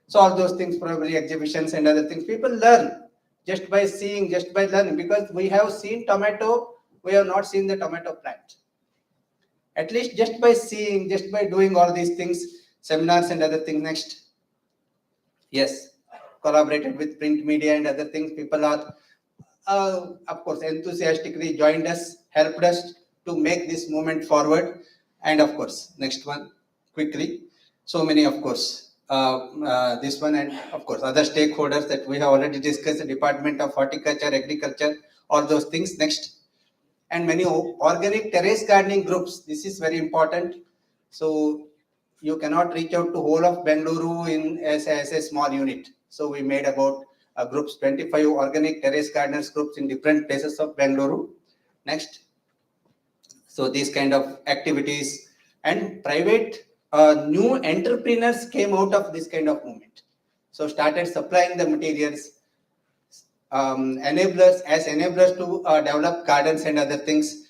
So all those things, probably exhibitions and other things. People learn just by seeing, just by learning, because we have seen tomato, we have not seen the tomato plant. At least just by seeing, just by doing all these things, seminars and other things. Next. Yes, collaborated with print media and other things. People are, of course, enthusiastically joined us, helped us to make this movement forward. And of course, next one, quickly. So many, of course, this one, and of course, other stakeholders that we have already discussed, the Department of Horticulture, Agriculture, all those things. Next. And many organic terrace gardening groups. This is very important. So you cannot reach out to whole of Bengaluru as a small unit. So we made about groups, 25 organic terrace gardeners groups in different places of Bengaluru. Next. So these kind of activities and private new entrepreneurs came out of this kind of movement. So started supplying the materials, enablers to develop gardens and other things.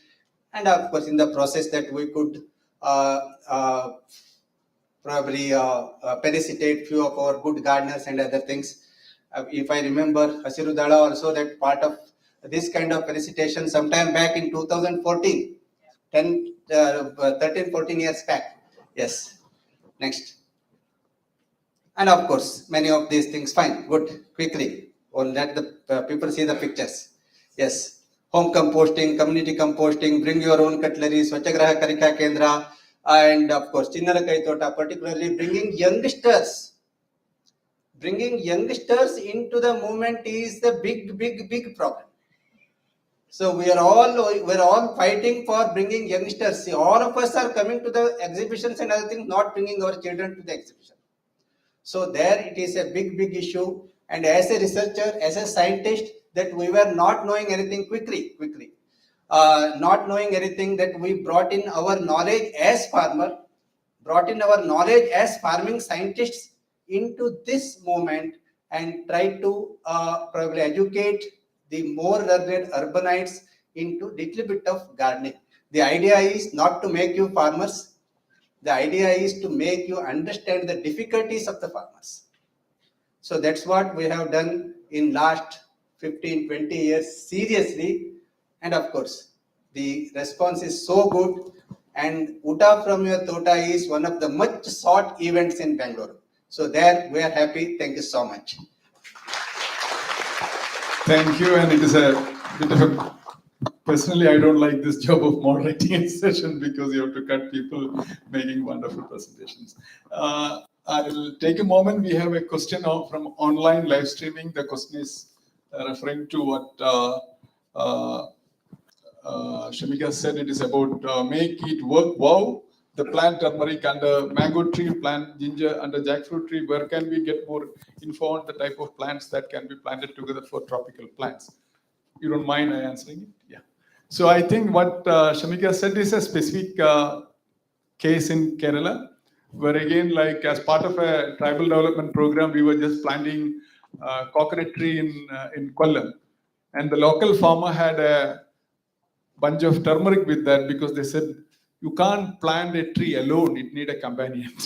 And of course, in the process that we could probably felicitate few of our good gardeners and other things. If I remember, Hasirudala also that part of this kind of felicitation sometime back in 2014, 13, 14 years back. Yes. Next. And of course, many of these things, fine, good, quickly. Or let the people see the pictures. Yes. Home composting, community composting, bring your own cutlery, Swachagraha Karika Kendra, and of course, Chinnara Kaitota, particularly bringing youngsters into the movement is the big problem. So we are all fighting for bringing youngsters. See, all of us are coming to the exhibitions and other things, not bringing our children to the exhibition. So there it is a big issue. And as a researcher, as a scientist, that we were not knowing anything quickly, not knowing anything, that we brought in our knowledge as farmer, brought in our knowledge as farming scientists into this movement and tried to probably educate the more learned urbanites into little bit of gardening. The idea is not to make you farmers. The idea is to make you understand the difficulties of the farmers. So that's what we have done in last 15, 20 years, seriously. And of course, the response is so good. And Uta from your Tota is one of the much sought events in Bengaluru. So there we are happy. Thank you so much. Thank you. And it is a bit of a, personally, I don't like this job of moderating a session because you have to cut people making wonderful presentations. I'll take a moment. We have a question from online live streaming. The question is referring to what Shamika said. It is about make it work. Wow, the plant turmeric under mango tree, plant ginger under jackfruit tree. Where can we get more info on the type of plants that can be planted together for tropical plants? You don't mind I answering it? Yeah. So I think what Shamika said is a specific case in Kerala, where again, like as part of a tribal development program, we were just planting coconut tree in Kollam, and the local farmer had a bunch of turmeric with that because they said you can't plant a tree alone; it need a companion.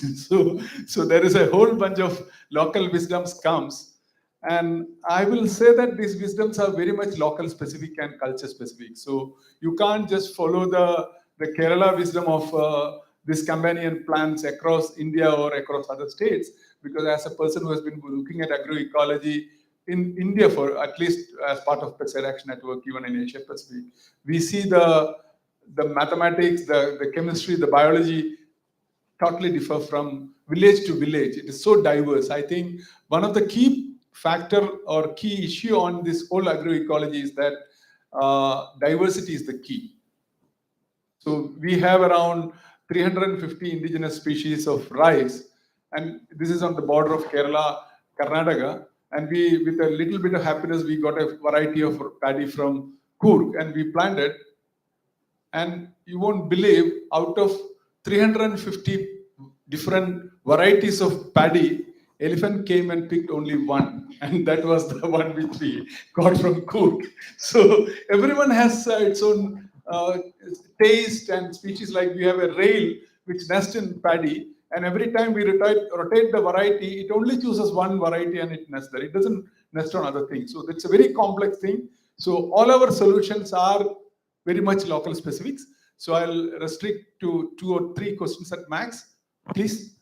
so there is a whole bunch of local wisdoms comes, and I will say that these wisdoms are very much local specific and culture specific. So you can't just follow the Kerala wisdom of these companion plants across India or across other states, because as a person who has been looking at agroecology in India for at least as part of Pesticide Action Network, even in Asia Pacific, we see the mathematics, the chemistry, the biology totally differ from village to village. It is so diverse. I think one of the key factor or key issue on this whole agroecology is that diversity is the key. So we have around 350 indigenous species of rice, and this is on the border of Kerala, Karnataka, and we, with a little bit of happiness, we got a variety of paddy from Kuri, and we planted, and you won't believe, out of 350 different varieties of paddy, elephant came and picked only one, and that was the one which we got from Kuri. So everyone has its own taste and species. Like we have a rail which nests in paddy, and every time we rotate the variety, it only chooses one variety and it nests there. It doesn't nest on other things. So it's a very complex thing. So all our solutions are very much local specifics. So I'll restrict to 2 or 3 questions at max, please.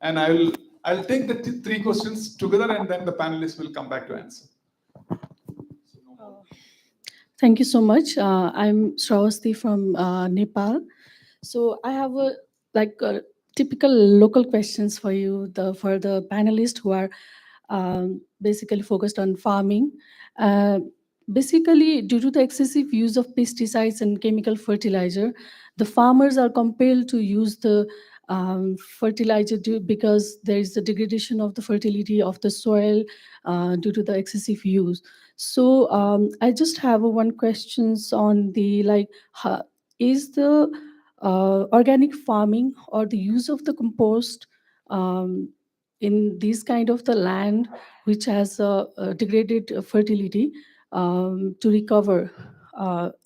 And I'll take the 3 questions together, and then the panelists will come back to answer. Thank you so much. I'm Shravasti from Nepal. So I have typical local questions for you, for the panelists who are basically focused on farming. Basically, due to the excessive use of pesticides and chemical fertilizer, the farmers are compelled to use the fertilizer because there is the degradation of the fertility of the soil due to the excessive use. So I just have one questions on the is the organic farming or the use of the compost in this kind of the land which has degraded fertility to recover,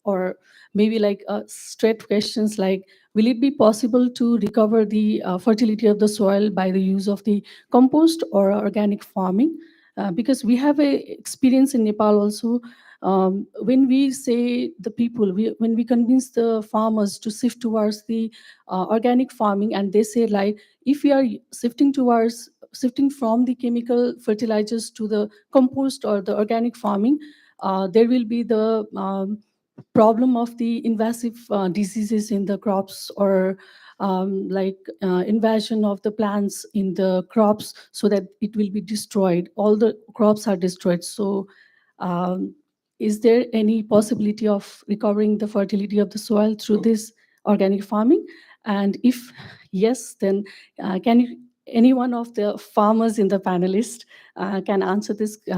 or maybe straight questions like, will it be possible to recover the fertility of the soil by the use of the compost or organic farming? Because we have a experience in Nepal also. When we say the people, when we convince the farmers to shift towards the organic farming, and they say like, if we are shifting from the chemical fertilizers to the compost or the organic farming, there will be the problem of the invasive diseases in the crops, or invasion of the plants in the crops, so that it will be destroyed. All the crops are destroyed. So is there any possibility of recovering the fertility of the soil through this organic farming? And if yes, then can you, any one of the farmers in the panelist can answer this Who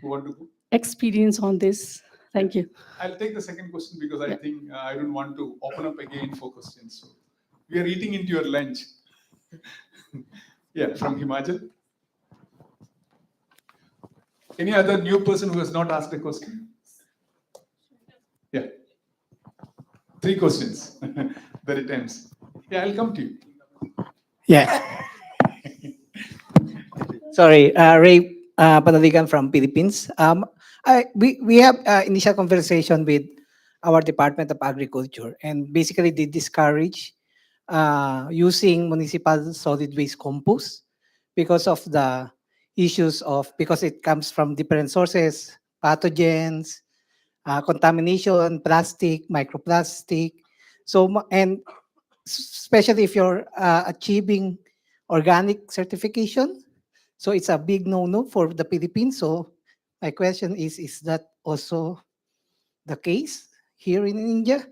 want to go? experience on this? Thank you. I'll take the second question because I think I don't want to open up again for questions. So we are eating into your lunch. Yeah, from Himachal. Any other new person who has not asked a question? Yeah. 3 questions. There it ends. Yeah, I'll come to you. Yeah. Sorry, Ray Panaligan from Philippines. We have initial conversation with our Department of Agriculture, and basically they discourage using municipal solid waste compost because of the issues of, because it comes from different sources, pathogens, contamination, plastic, microplastic. So, and especially if you're achieving organic certification, so it's a big no-no for the Philippines. So my question is that also the case here in India?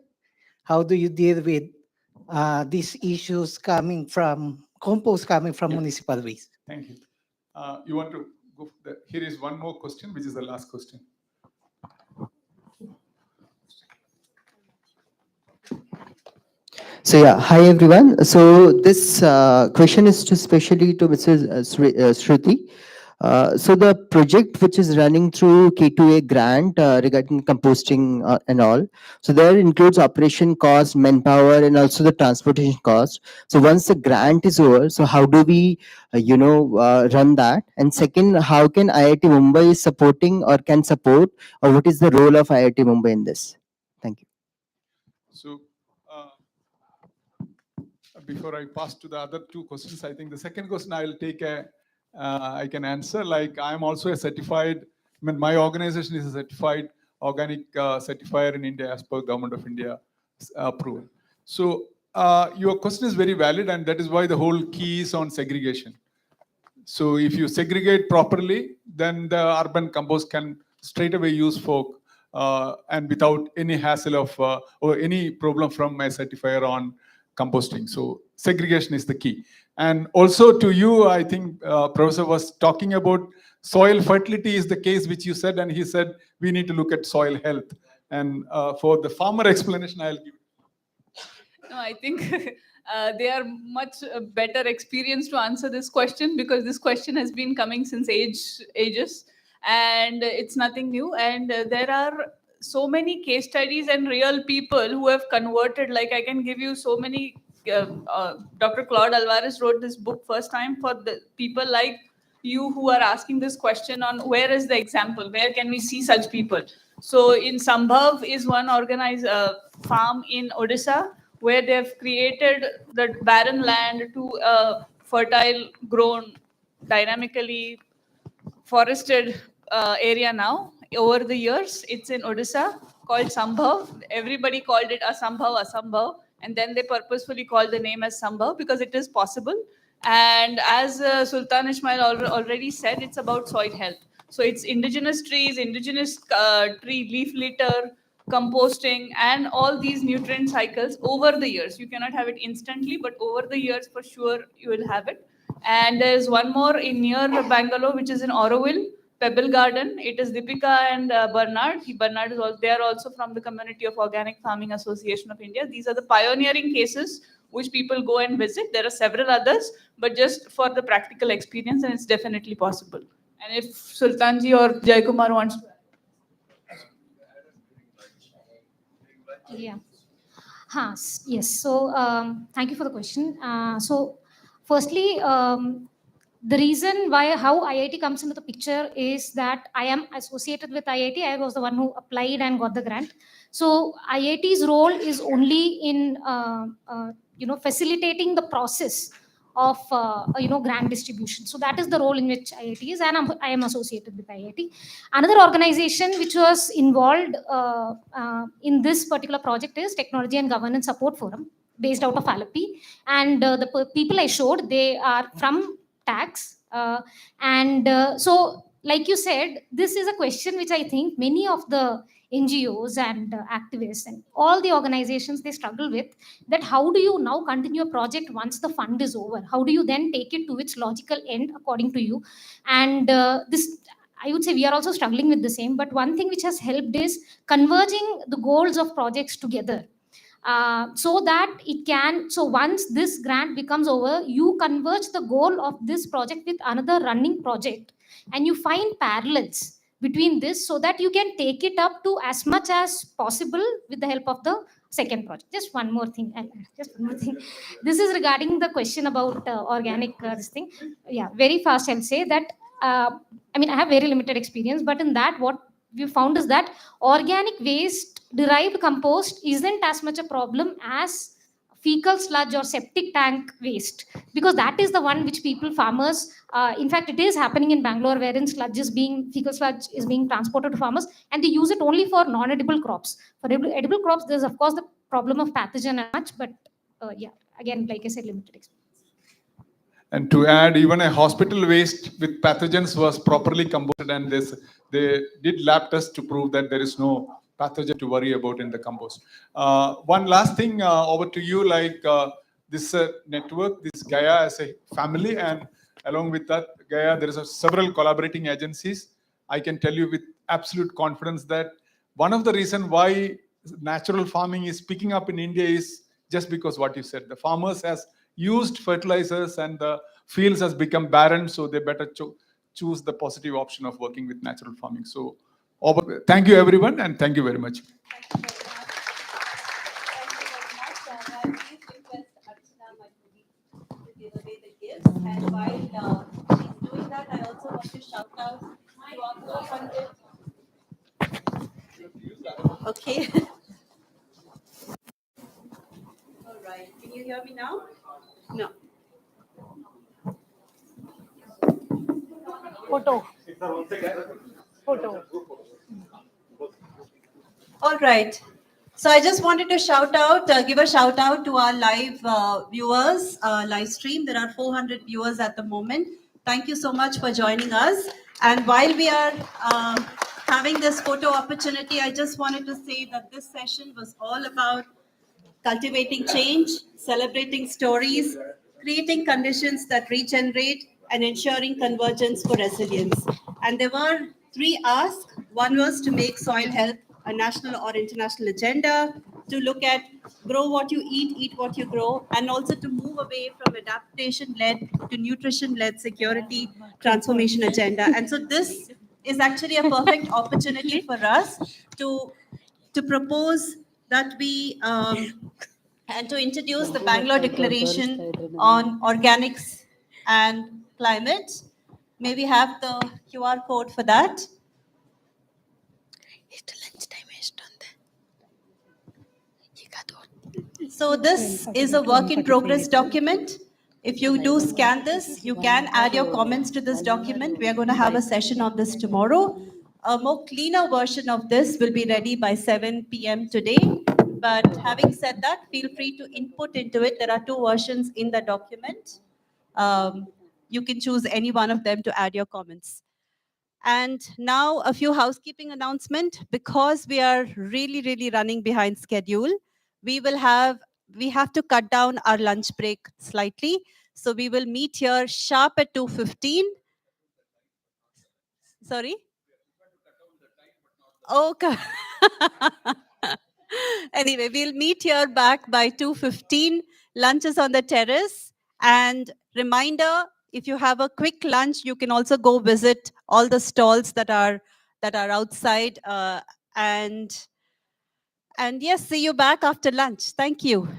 How do you deal with these issues coming from compost coming from municipal waste? Thank you. You want to go? Here is one more question, which is the last question. So yeah, hi everyone. So this question is especially to Mrs. Shruti. So the project which is running through K2A grant regarding composting and all, so there includes operation cost, manpower, and also the transportation cost. So once the grant is over, so how do we, run that? And second, how can IIT Mumbai is supporting or can support, or what is the role of IIT Mumbai in this? Thank you. So before I pass to the other 2 questions, I think the second question I will take I can answer. Like, I'm also a certified, my organization is a certified organic certifier in India as per Government of India approval. So your question is very valid, and that is why the whole key is on segregation. So if you segregate properly, then the urban compost can straight away use folk and without any hassle of or any problem from my certifier on composting. So segregation is the key. And also to you, I think Professor was talking about soil fertility is the case which you said, and he said we need to look at soil health. And for the farmer explanation, I'll give. No, I think they are much better experienced to answer this question, because this question has been coming since ages, and it's nothing new. And there are so many case studies and real people who have converted. Like, I can give you so many. Dr. Claude Alvarez wrote this book first time for the people like you who are asking this question on where is the example, where can we see such people. So in Sambhav is one organized farm in Odisha, where they've created the barren land to a fertile, grown, dynamically forested area now over the years. It's in Odisha called Sambhav. Everybody called it Asambhav, and then they purposefully called the name as Sambhav because it is possible. And as Sultan Ismail already said, it's about soil health. So it's indigenous trees, indigenous tree leaf litter, composting, and all these nutrient cycles over the years. You cannot have it instantly, but over the years for sure you will have it. And there's one more in near Bangalore, which is in Auroville, Pebble Garden. It is Deepika and Bernard. Bernard is also, they are also from the community of Organic Farming Association of India. These are the pioneering cases which people go and visit. There are several others, but just for the practical experience, and it's definitely possible. And if Sultanji or Jaikumar wants to. Yeah. Yes. So thank you for the question. So firstly, the reason how IIT comes into the picture is that I am associated with IIT. I was the one who applied and got the grant. So IIT's role is only in facilitating the process of grant distribution. So that is the role in which IIT is, and I am associated with IIT. Another organization which was involved in this particular project is Technology and Governance Support Forum, based out of Alleppey. And the people I showed, they are from tax. So like you said, this is a question which I think many of the NGOs and activists and all the organizations, they struggle with, that how do you now continue a project once the fund is over? How do you then take it to its logical end according to you? And this, I would say we are also struggling with the same, but one thing which has helped is converging the goals of projects together. So that it can, so once this grant becomes over, you converge the goal of this project with another running project, and you find parallels between this so that you can take it up to as much as possible with the help of the second project. Just one more thing. This is regarding the question about organic this thing. Yeah, very fast I'll say that, I have very limited experience, but in that what we found is that organic waste derived compost isn't as much a problem as fecal sludge or septic tank waste, because that is the one which farmers, in fact it is happening in Bangalore, wherein fecal sludge is being transported to farmers, and they use it only for non-edible crops. For edible crops, there's of course the problem of pathogen and much, but again, like I said, limited experience. And to add, even a hospital waste with pathogens was properly composted, and they did lab tests to prove that there is no pathogen to worry about in the compost. One last thing over to you, this network, this Gaia as a family, and along with that Gaia, there is several collaborating agencies. I can tell you with absolute confidence that one of the reasons why natural farming is picking up in India is just because what you said. The farmers has used fertilizers and the fields has become barren, so they better choose the positive option of working with natural farming. So thank you everyone, and thank you very much. And while she's doing that, I also want to shout out to our co-funded. Okay. All right. Can you hear me now? No. Photo. All right. So I just wanted to give a shout out to our live viewers, live stream. There are 400 viewers at the moment. Thank you so much for joining us. And while we are having this photo opportunity, I just wanted to say that this session was all about cultivating change, celebrating stories, creating conditions that regenerate, and ensuring convergence for resilience. And there were 3 asks. One was to make soil health a national or international agenda, to look at grow what you eat what you grow, and also to move away from adaptation-led to nutrition-led security transformation agenda. And so this is actually a perfect opportunity for us to propose that we and to introduce the Bangalore Declaration on Organics and Climate. May we have the QR code for that? So this is a work in progress document. If you do scan this, you can add your comments to this document. We are going to have a session on this tomorrow. A more cleaner version of this will be ready by 7 p.m. today. But having said that, feel free to input into it. There are two versions in the document. You can choose any one of them to add your comments. And now a few housekeeping announcements. Because we are really running behind schedule, we have to cut down our lunch break slightly. So we will meet here sharp at 2:15. Sorry? Okay. Anyway, we'll meet here back by 2:15. Lunch is on the terrace. And reminder, if you have a quick lunch, you can also go visit all the stalls that are outside. And yes, see you back after lunch. Thank you.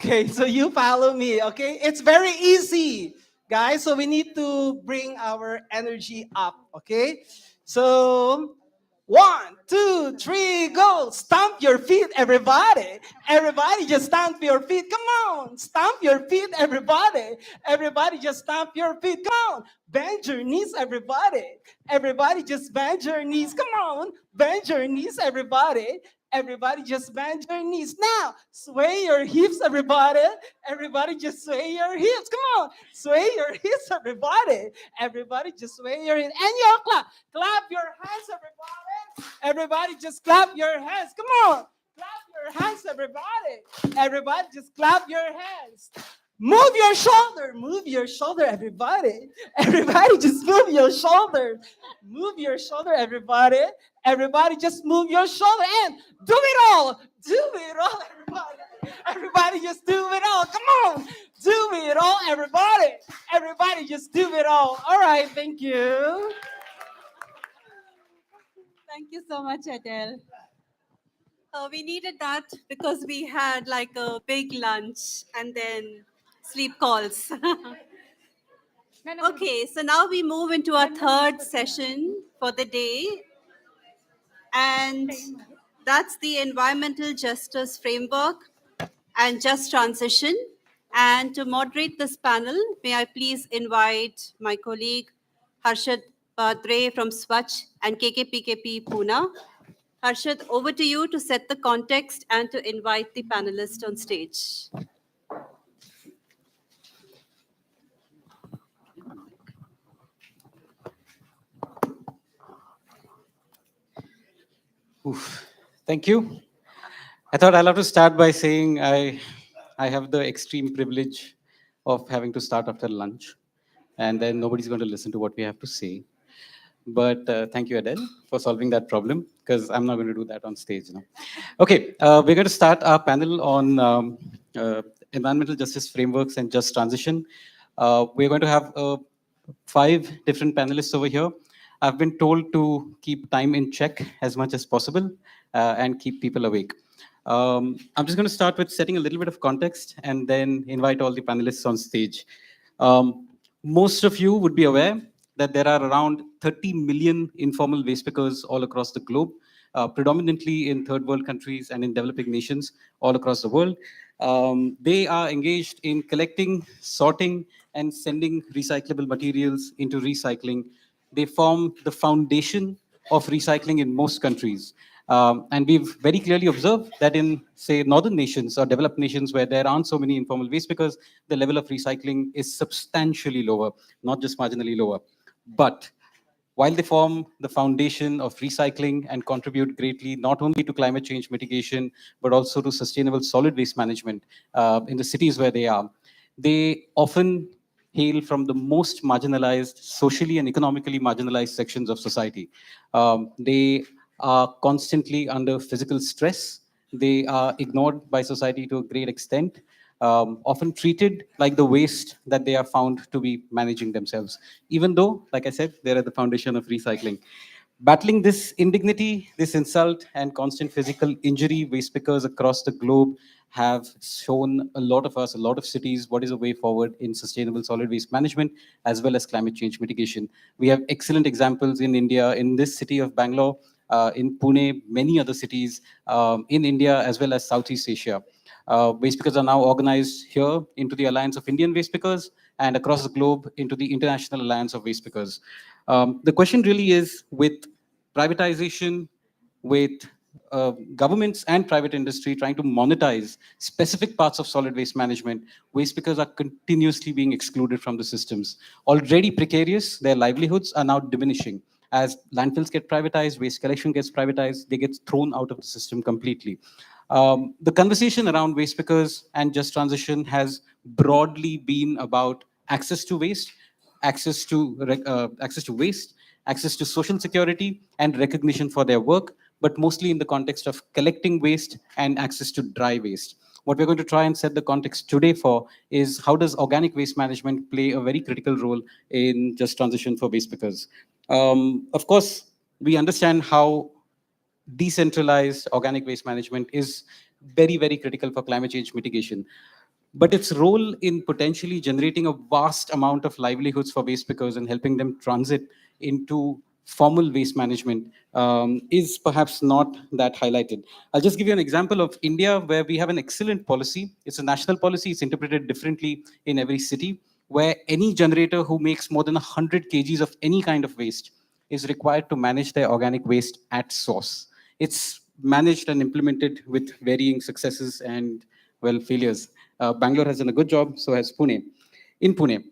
Okay, so you follow me, okay? It's very easy, guys. So we need to bring our energy up, okay? So 1, 2, 3, go. Stomp your feet, everybody. Everybody just stomp your feet. Come on. Stomp your feet, everybody. Everybody just stomp your feet. Come on. Bend your knees, everybody. Everybody just bend your knees. Come on. Bend your knees, everybody. Everybody just bend your knees. Now, sway your hips, everybody. Everybody just sway your hips. Come on. Sway your hips, everybody. Everybody just sway your hips. And you clap. Clap your hands, everybody. Everybody just clap your hands. Come on. Clap your hands, everybody. Everybody just clap your hands. Move your shoulder, everybody. Everybody just move your shoulder. Move your shoulder, everybody. Everybody just move your shoulder and do it all. Do it all, everybody. Everybody just do it all. Come on. Do it all, everybody. Everybody just do it all. All right, thank you. Thank you so much, Adele. We needed that because we had like a big lunch and then sleep calls. Okay, so now we move into our third session for the day, and that's the environmental justice framework and just transition. And to moderate this panel, may I please invite my colleague Harshad Padre from Swachh and KKPKP Pune. Harshad, over to you to set the context and to invite the panelists on stage. Oof. Thank you. I thought I'll have to start by saying I have the extreme privilege of having to start after lunch, and then nobody's going to listen to what we have to say. But thank you, Adele, for solving that problem, because I'm not going to do that on stage now. Okay, we're going to start our panel on environmental justice frameworks and just transition. We're going to have 5 different panelists over here. I've been told to keep time in check as much as possible and keep people awake. I'm just going to start with setting a little bit of context and then invite all the panelists on stage. Most of you would be aware that there are around 30 million informal waste pickers all across the globe, predominantly in third world countries and in developing nations all across the world. They are engaged in collecting, sorting, and sending recyclable materials into recycling. They form the foundation of recycling in most countries. And we've very clearly observed that in, say, northern nations or developed nations where there aren't so many informal waste pickers, the level of recycling is substantially lower, not just marginally lower. But while they form the foundation of recycling and contribute greatly not only to climate change mitigation, but also to sustainable solid waste management in the cities where they are, they often hail from the most marginalized, socially and economically marginalized sections of society. They are constantly under physical stress. They are ignored by society to a great extent, often treated like the waste that they are found to be managing themselves, even though, like I said, they're at the foundation of recycling. Battling this indignity, this insult, and constant physical injury, waste pickers across the globe have shown a lot of us, a lot of cities, what is a way forward in sustainable solid waste management, as well as climate change mitigation. We have excellent examples in India, in this city of Bangalore, in Pune, many other cities, in India, as well as Southeast Asia. Waste pickers are now organized here into the Alliance of Indian Waste Pickers and across the globe into the International Alliance of Waste Pickers. The question really is, with privatization, with governments and private industry trying to monetize specific parts of solid waste management, waste pickers are continuously being excluded from the systems. Already precarious, their livelihoods are now diminishing. As landfills get privatized, waste collection gets privatized, they get thrown out of the system completely. The conversation around waste pickers and just transition has broadly been about access to waste, access to waste, access to social security, and recognition for their work, but mostly in the context of collecting waste and access to dry waste. What we're going to try and set the context today for is how does organic waste management play a very critical role in just transition for waste pickers. Of course, we understand how decentralized organic waste management is very, very critical for climate change mitigation. but its role in potentially generating a vast amount of livelihoods for waste pickers and helping them transit into formal waste management is perhaps not that highlighted. I'll just give you an example of India, where we have an excellent policy. It's a national policy. It's interpreted differently in every city, where any generator who makes more than 100 kgs of any kind of waste is required to manage their organic waste at source. It's managed and implemented with varying successes and, well, failures. Bangalore has done a good job, so has Pune. In Pune,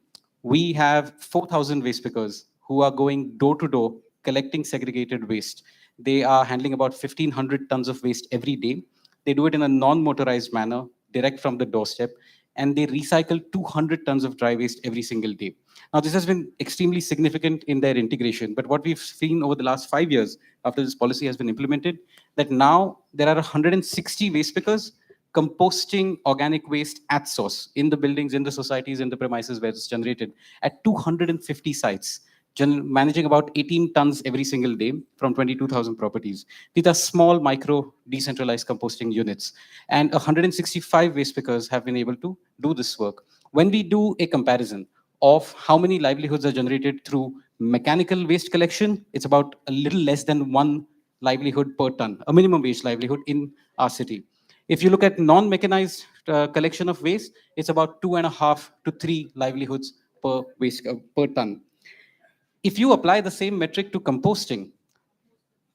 we have 4,000 waste pickers who are going door to door collecting segregated waste. They are handling about 1,500 tons of waste every day. They do it in a non-motorized manner, direct from the doorstep, and they recycle 200 tons of dry waste every single day. Now, this has been extremely significant in their integration, but what we've seen over the last 5 years after this policy has been implemented, that now there are 160 waste pickers composting organic waste at source in the buildings, in the societies, in the premises where it's generated at 250 sites, managing about 18 tons every single day from 22,000 properties. These are small, micro, decentralized composting units. And 165 waste pickers have been able to do this work. When we do a comparison of how many livelihoods are generated through mechanical waste collection, it's about a little less than 1 livelihood per ton, a minimum wage livelihood in our city. If you look at non-mechanized collection of waste, it's about 2.5 to 3 livelihoods per waste per ton. If you apply the same metric to composting,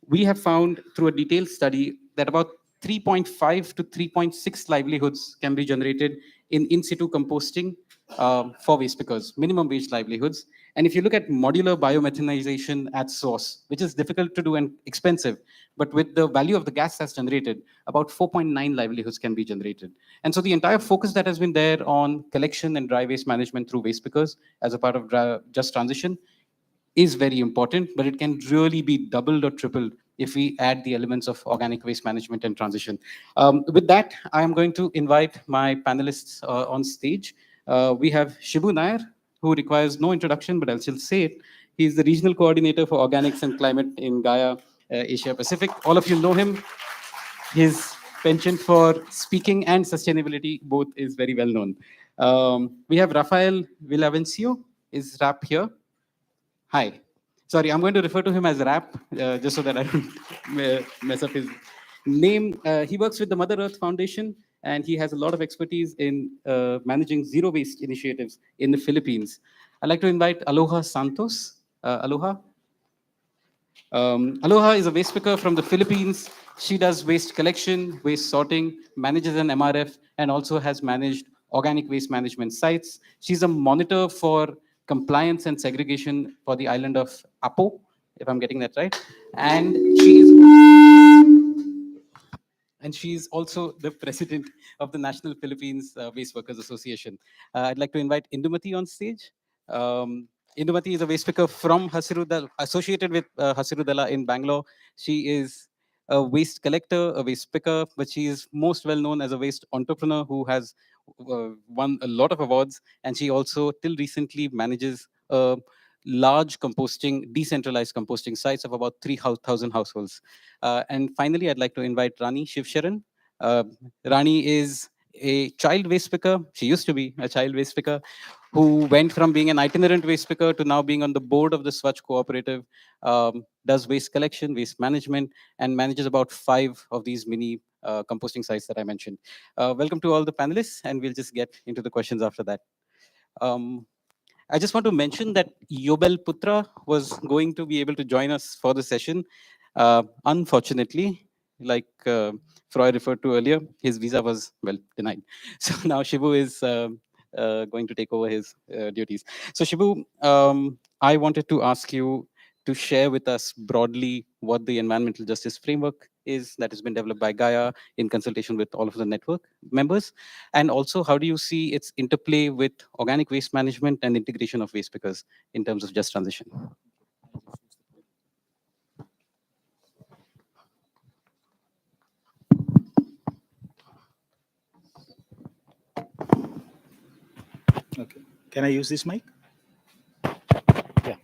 we have found through a detailed study that about 3.5 to 3.6 livelihoods can be generated in situ composting for waste pickers, minimum wage livelihoods. And if you look at modular biomethanization at source, which is difficult to do and expensive, but with the value of the gas that's generated, about 4.9 livelihoods can be generated. And so the entire focus that has been there on collection and dry waste management through waste pickers as a part of Just Transition is very important, but it can really be doubled or tripled if we add the elements of organic waste management and transition. With that, I am going to invite my panelists on stage. We have Shibu Nair, who requires no introduction, but I'll still say it. He's the Regional Coordinator for Organics and Climate in Gaia, Asia Pacific. All of you know him. His penchant for speaking and sustainability both is very well known. We have Rafael Villavencio. Is Rap here? Hi. Sorry, I'm going to refer to him as Rap, just so that I don't mess up his name. He works with the Mother Earth Foundation, and he has a lot of expertise in managing zero waste initiatives in the Philippines. I'd like to invite Aloha Santos. Aloha. Aloha is a waste picker from the Philippines. She does waste collection, waste sorting, manages an MRF, and also has managed organic waste management sites. She's a monitor for compliance and segregation for the island of Apo, if I'm getting that right. And she's also the president of the National Philippines Waste Workers Association. I'd like to invite Indumati on stage. Indumati is a waste picker from Hasirudala, associated with Hasirudala in Bangalore. She is a waste collector, a waste picker, but she is most well known as a waste entrepreneur who has won a lot of awards, and she also till recently manages large composting, decentralized composting sites of about 3,000 households. And finally, I'd like to invite Rani Shivsharan. Rani is a child waste picker. She used to be a child waste picker who went from being an itinerant waste picker to now being on the board of the Swachh Cooperative, does waste collection, waste management, and manages about 5 of these mini composting sites that I mentioned. Welcome to all the panelists, and we'll just get into the questions after that. I just want to mention that Yobel Putra was going to be able to join us for the session. Unfortunately, like Froy referred to earlier, his visa was, well, denied. So now Shibu is going to take over his duties. So Shibu, I wanted to ask you to share with us broadly what the environmental justice framework is that has been developed by Gaia in consultation with all of the network members. And also, how do you see its interplay with organic waste management and integration of waste pickers in terms of just transition? Okay. Can I use this mic? Yeah.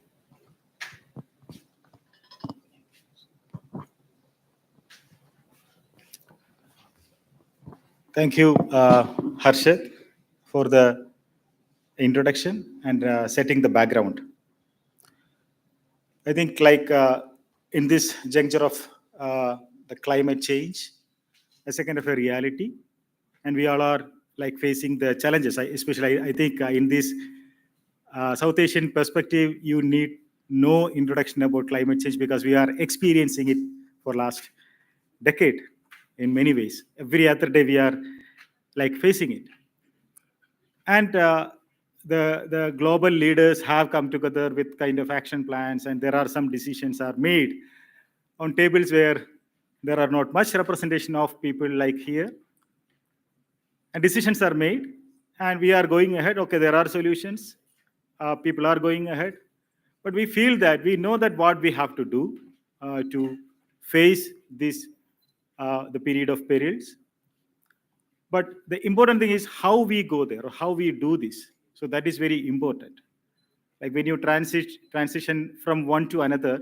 Thank you, Harshit. for the introduction and setting the background. I think in this juncture of the climate change, as a kind of a reality, and we all are facing the challenges. Especially, I think in this South Asian perspective, you need no introduction about climate change because we are experiencing it for last decade in many ways. Every other day we are facing it. And the global leaders have come together with kind of action plans, and there are some decisions are made on tables where there are not much representation of people like here. And decisions are made, and we are going ahead. Okay, there are solutions. People are going ahead. But we feel that we know that what we have to do to face this, the period of perils. But the important thing is how we go there or how we do this. So that is very important. Like when you transition from one to another,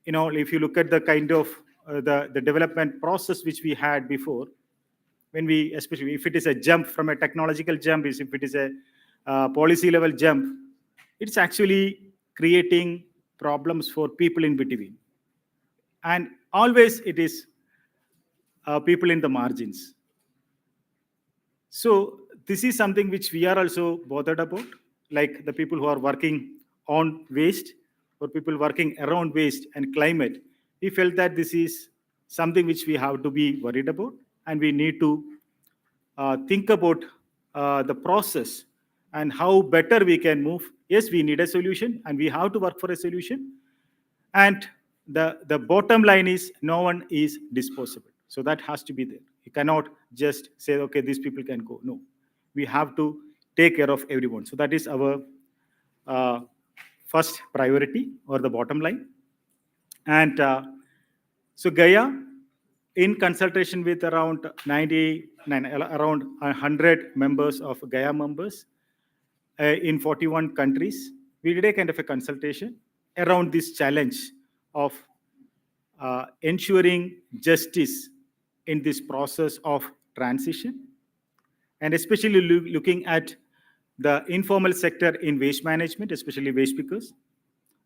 if you look at the kind of the development process which we had before, when we, especially if it is a jump from a technological jump, if it is a policy level jump, it's actually creating problems for people in between. And always it is people in the margins. So this is something which we are also bothered about, like the people who are working on waste or people working around waste and climate. We felt that this is something which we have to be worried about, and we need to think about the process and how better we can move. Yes, we need a solution and we have to work for a solution. And the bottom line is no one is disposable. So that has to be there. You cannot just say, okay, these people can go. No, we have to take care of everyone. So that is our first priority or the bottom line. And so Gaia, in consultation with around 100 members of Gaia members in 41 countries, we did a kind of a consultation around this challenge of ensuring justice in this process of transition, and especially looking at the informal sector in waste management, especially waste pickers,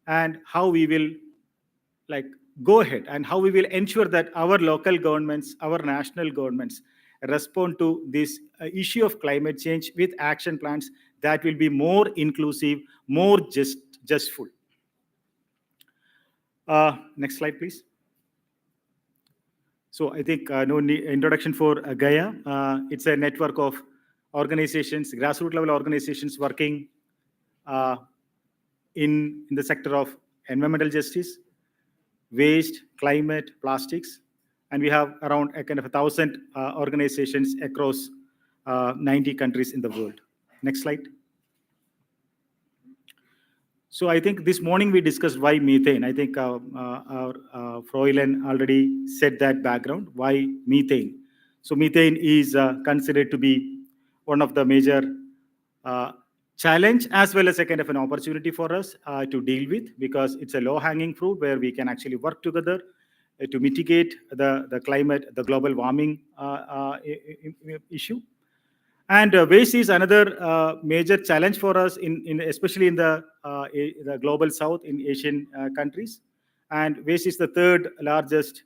and how we will go ahead and how we will ensure that our local governments, our national governments respond to this issue of climate change with action plans that will be more inclusive, more justful. Next slide, please. So I think no introduction for Gaia. It's a network of organizations, grassroots level organizations working in the sector of environmental justice, waste, climate, plastics. And we have around a kind of 1,000 organizations across 90 countries in the world. Next slide. So I think this morning we discussed why methane. I think our Froilen already said that background, why methane. So methane is considered to be one of the major challenge as well as a kind of an opportunity for us to deal with, because it's a low-hanging fruit where we can actually work together to mitigate the climate, the global warming issue. And waste is another major challenge for us, especially in the global south, in Asian countries. And waste is the third largest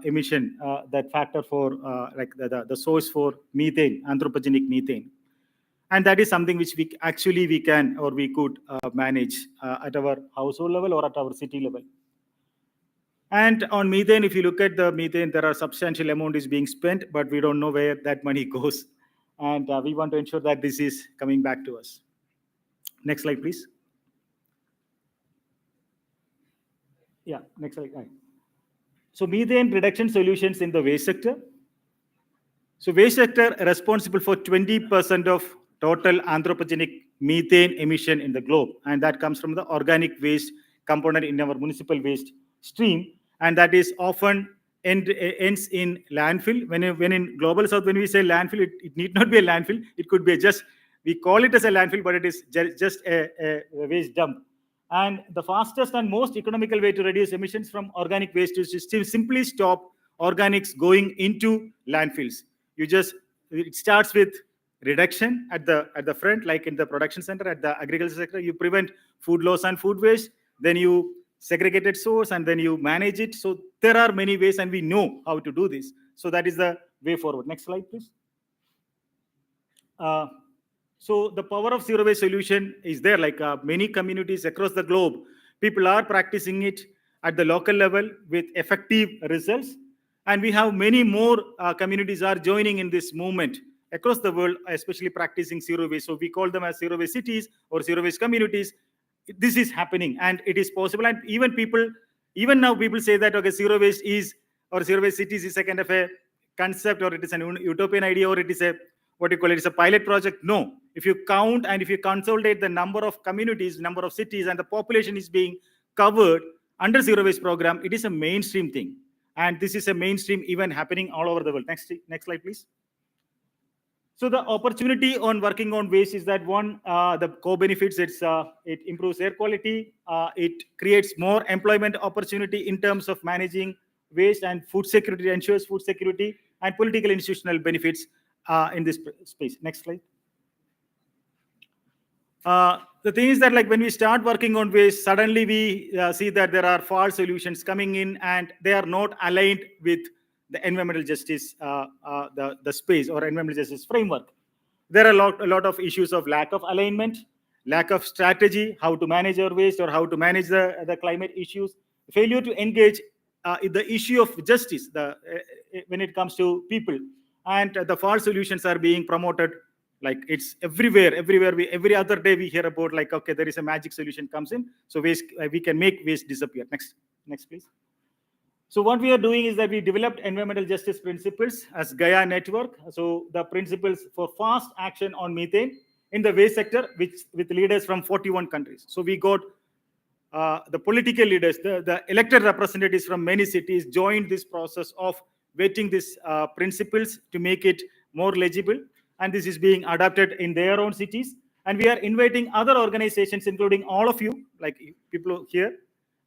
emission, that factor for the source for methane, anthropogenic methane. And that is something which we can or we could manage at our household level or at our city level. And on methane, if you look at the methane, there are substantial amount is being spent, but we don't know where that money goes. And we want to ensure that this is coming back to us. Next slide, please. Yeah, next slide. Right. So methane reduction solutions in the waste sector. So waste sector responsible for 20% of total anthropogenic methane emission in the globe. And that comes from the organic waste component in our municipal waste stream. And that is often ends in landfill. When in global south, when we say landfill, it need not be a landfill. It could be we call it as a landfill, but it is just a waste dump. And the fastest and most economical way to reduce emissions from organic waste is to simply stop organics going into landfills. It starts with reduction at the front, like in the production center, at the agriculture sector. You prevent food loss and food waste. Then you segregated source, and then you manage it. So there are many ways, and we know how to do this. So that is the way forward. Next slide, please. So the power of zero waste solution is there. Like many communities across the globe, people are practicing it at the local level with effective results. And we have many more communities are joining in this movement across the world, especially practicing zero waste. So we call them as zero waste cities or zero waste communities. This is happening, and it is possible. And even now people say that, okay, zero waste is, or zero waste cities is a kind of a concept, or it is an utopian idea, or it is a, what you call it, it's a pilot project. No, if you count and if you consolidate the number of communities, number of cities, and the population is being covered under zero waste program, it is a mainstream thing. And this is a mainstream event happening all over the world. Next slide, please. So the opportunity on working on waste is that one, the co-benefits, it improves air quality, it creates more employment opportunity in terms of managing waste, and food security, ensures food security, and political institutional benefits in this space. Next slide. The thing is that, like, when we start working on waste, suddenly we see that there are false solutions coming in, and they are not aligned with the environmental justice, the space or environmental justice framework. There are a lot of issues of lack of alignment, lack of strategy, how to manage our waste or how to manage the climate issues, failure to engage in the issue of justice when it comes to people. And the false solutions are being promoted, like it's everywhere. Every other day we hear about, like, okay, there is a magic solution comes in, so waste, we can make waste disappear. Next please. So what we are doing is that we developed environmental justice principles as Gaia network. So the principles for fast action on methane in the waste sector, with leaders from 41 countries. So we got the political leaders, the elected representatives from many cities joined this process of vetting these principles to make it more legible. And this is being adopted in their own cities. And we are inviting other organizations, including all of you, like people here,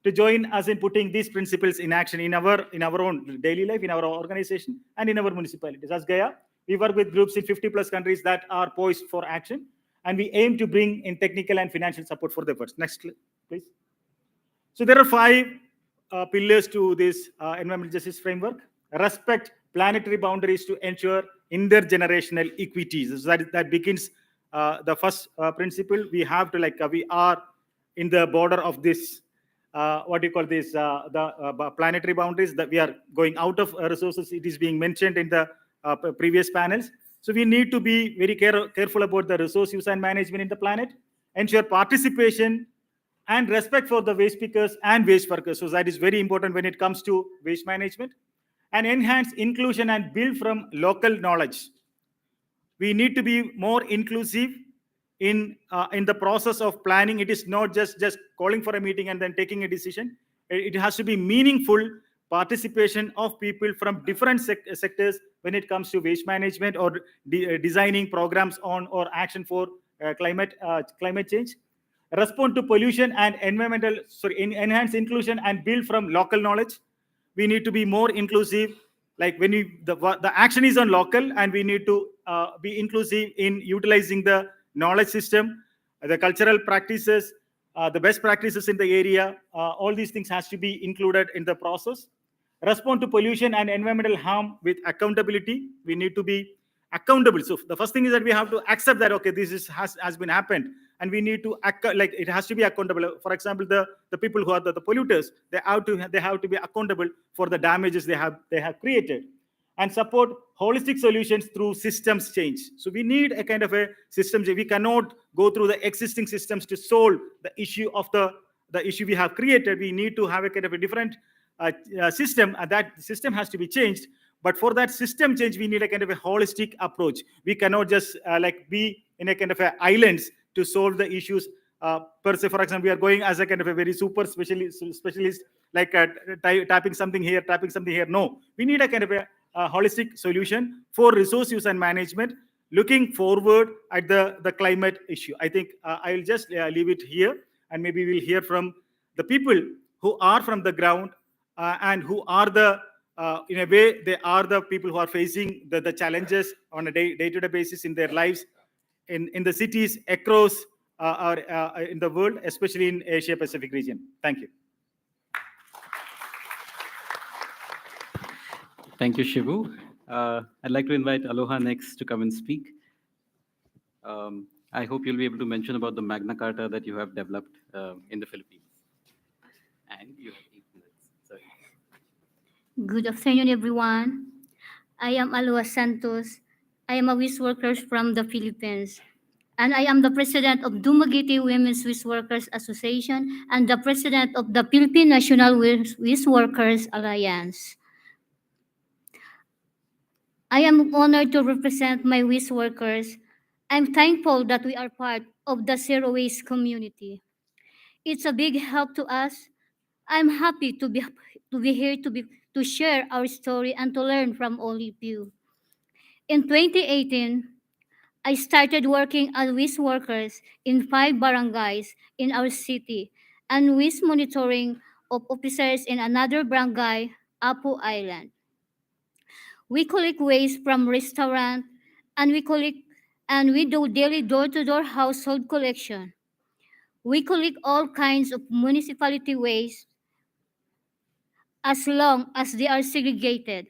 to join us in putting these principles in action in our own daily life, in our organization, and in our municipalities. As Gaia, we work with groups in 50+ countries that are poised for action, and we aim to bring in technical and financial support for the efforts. Next, please. So there are 5 pillars to this environmental justice framework. Respect planetary boundaries to ensure intergenerational equities. So that begins the first principle. We have to, like, we are in the border of this, what you call this, the planetary boundaries, that we are going out of resources. It is being mentioned in the previous panels. So we need to be very careful about the resource use and management in the planet, ensure participation and respect for the waste pickers and waste workers. So that is very important when it comes to waste management. And enhance inclusion and build from local knowledge. We need to be more inclusive in the process of planning. It is not just calling for a meeting and then taking a decision. It has to be meaningful participation of people from different sectors when it comes to waste management or designing programs on or action for climate change. Respond to pollution and enhance inclusion and build from local knowledge. We need to be more inclusive. Like when the action is on local, and we need to be inclusive in utilizing the knowledge system, the cultural practices, the best practices in the area. All these things has to be included in the process. Respond to pollution and environmental harm with accountability. We need to be accountable. So the first thing is that we have to accept that, okay, this has been happened, and we need to like it has to be accountable. For example, the people who are the polluters, they have to be accountable for the damages they have created. And support holistic solutions through systems change. So we need a kind of a system change. We cannot go through the existing systems to solve the issue of the issue we have created. We need to have a kind of a different system, and that system has to be changed. But for that system change, we need a kind of a holistic approach. We cannot just like be in a kind of a islands to solve the issues per se. For example, we are going as a kind of a very super specialist like tapping something here, tapping something here. No, we need a kind of a holistic solution for resource use and management, looking forward at the climate issue. I think I will just leave it here, and maybe we'll hear from the people who are from the ground and who are the in a way, they are the people who are facing the challenges on a day-to-day basis in their lives in the cities across in the world, especially in Asia Pacific region. Thank you. Thank you, Shivu. I'd like to invite Aloha next to come and speak. I hope you'll be able to mention about the Magna Carta that you have developed in the Philippines. And you have 8 minutes. Sorry. Good afternoon, everyone. I am Aloha Santos. I am a waste worker from the Philippines. And I am the president of Dumaguete Women's Waste Workers Association and the president of the Philippine National Waste Workers Alliance. I am honored to represent my waste workers. I'm thankful that we are part of the zero waste community. It's a big help to us. I'm happy to be here to share our story and to learn from all of you. In 2018, I started working as waste workers in 5 barangays in our city and waste monitoring of officers in another barangay, Apo Island. We collect waste from restaurant and we do daily door-to-door household collection. We collect all kinds of municipality waste as long as they are segregated.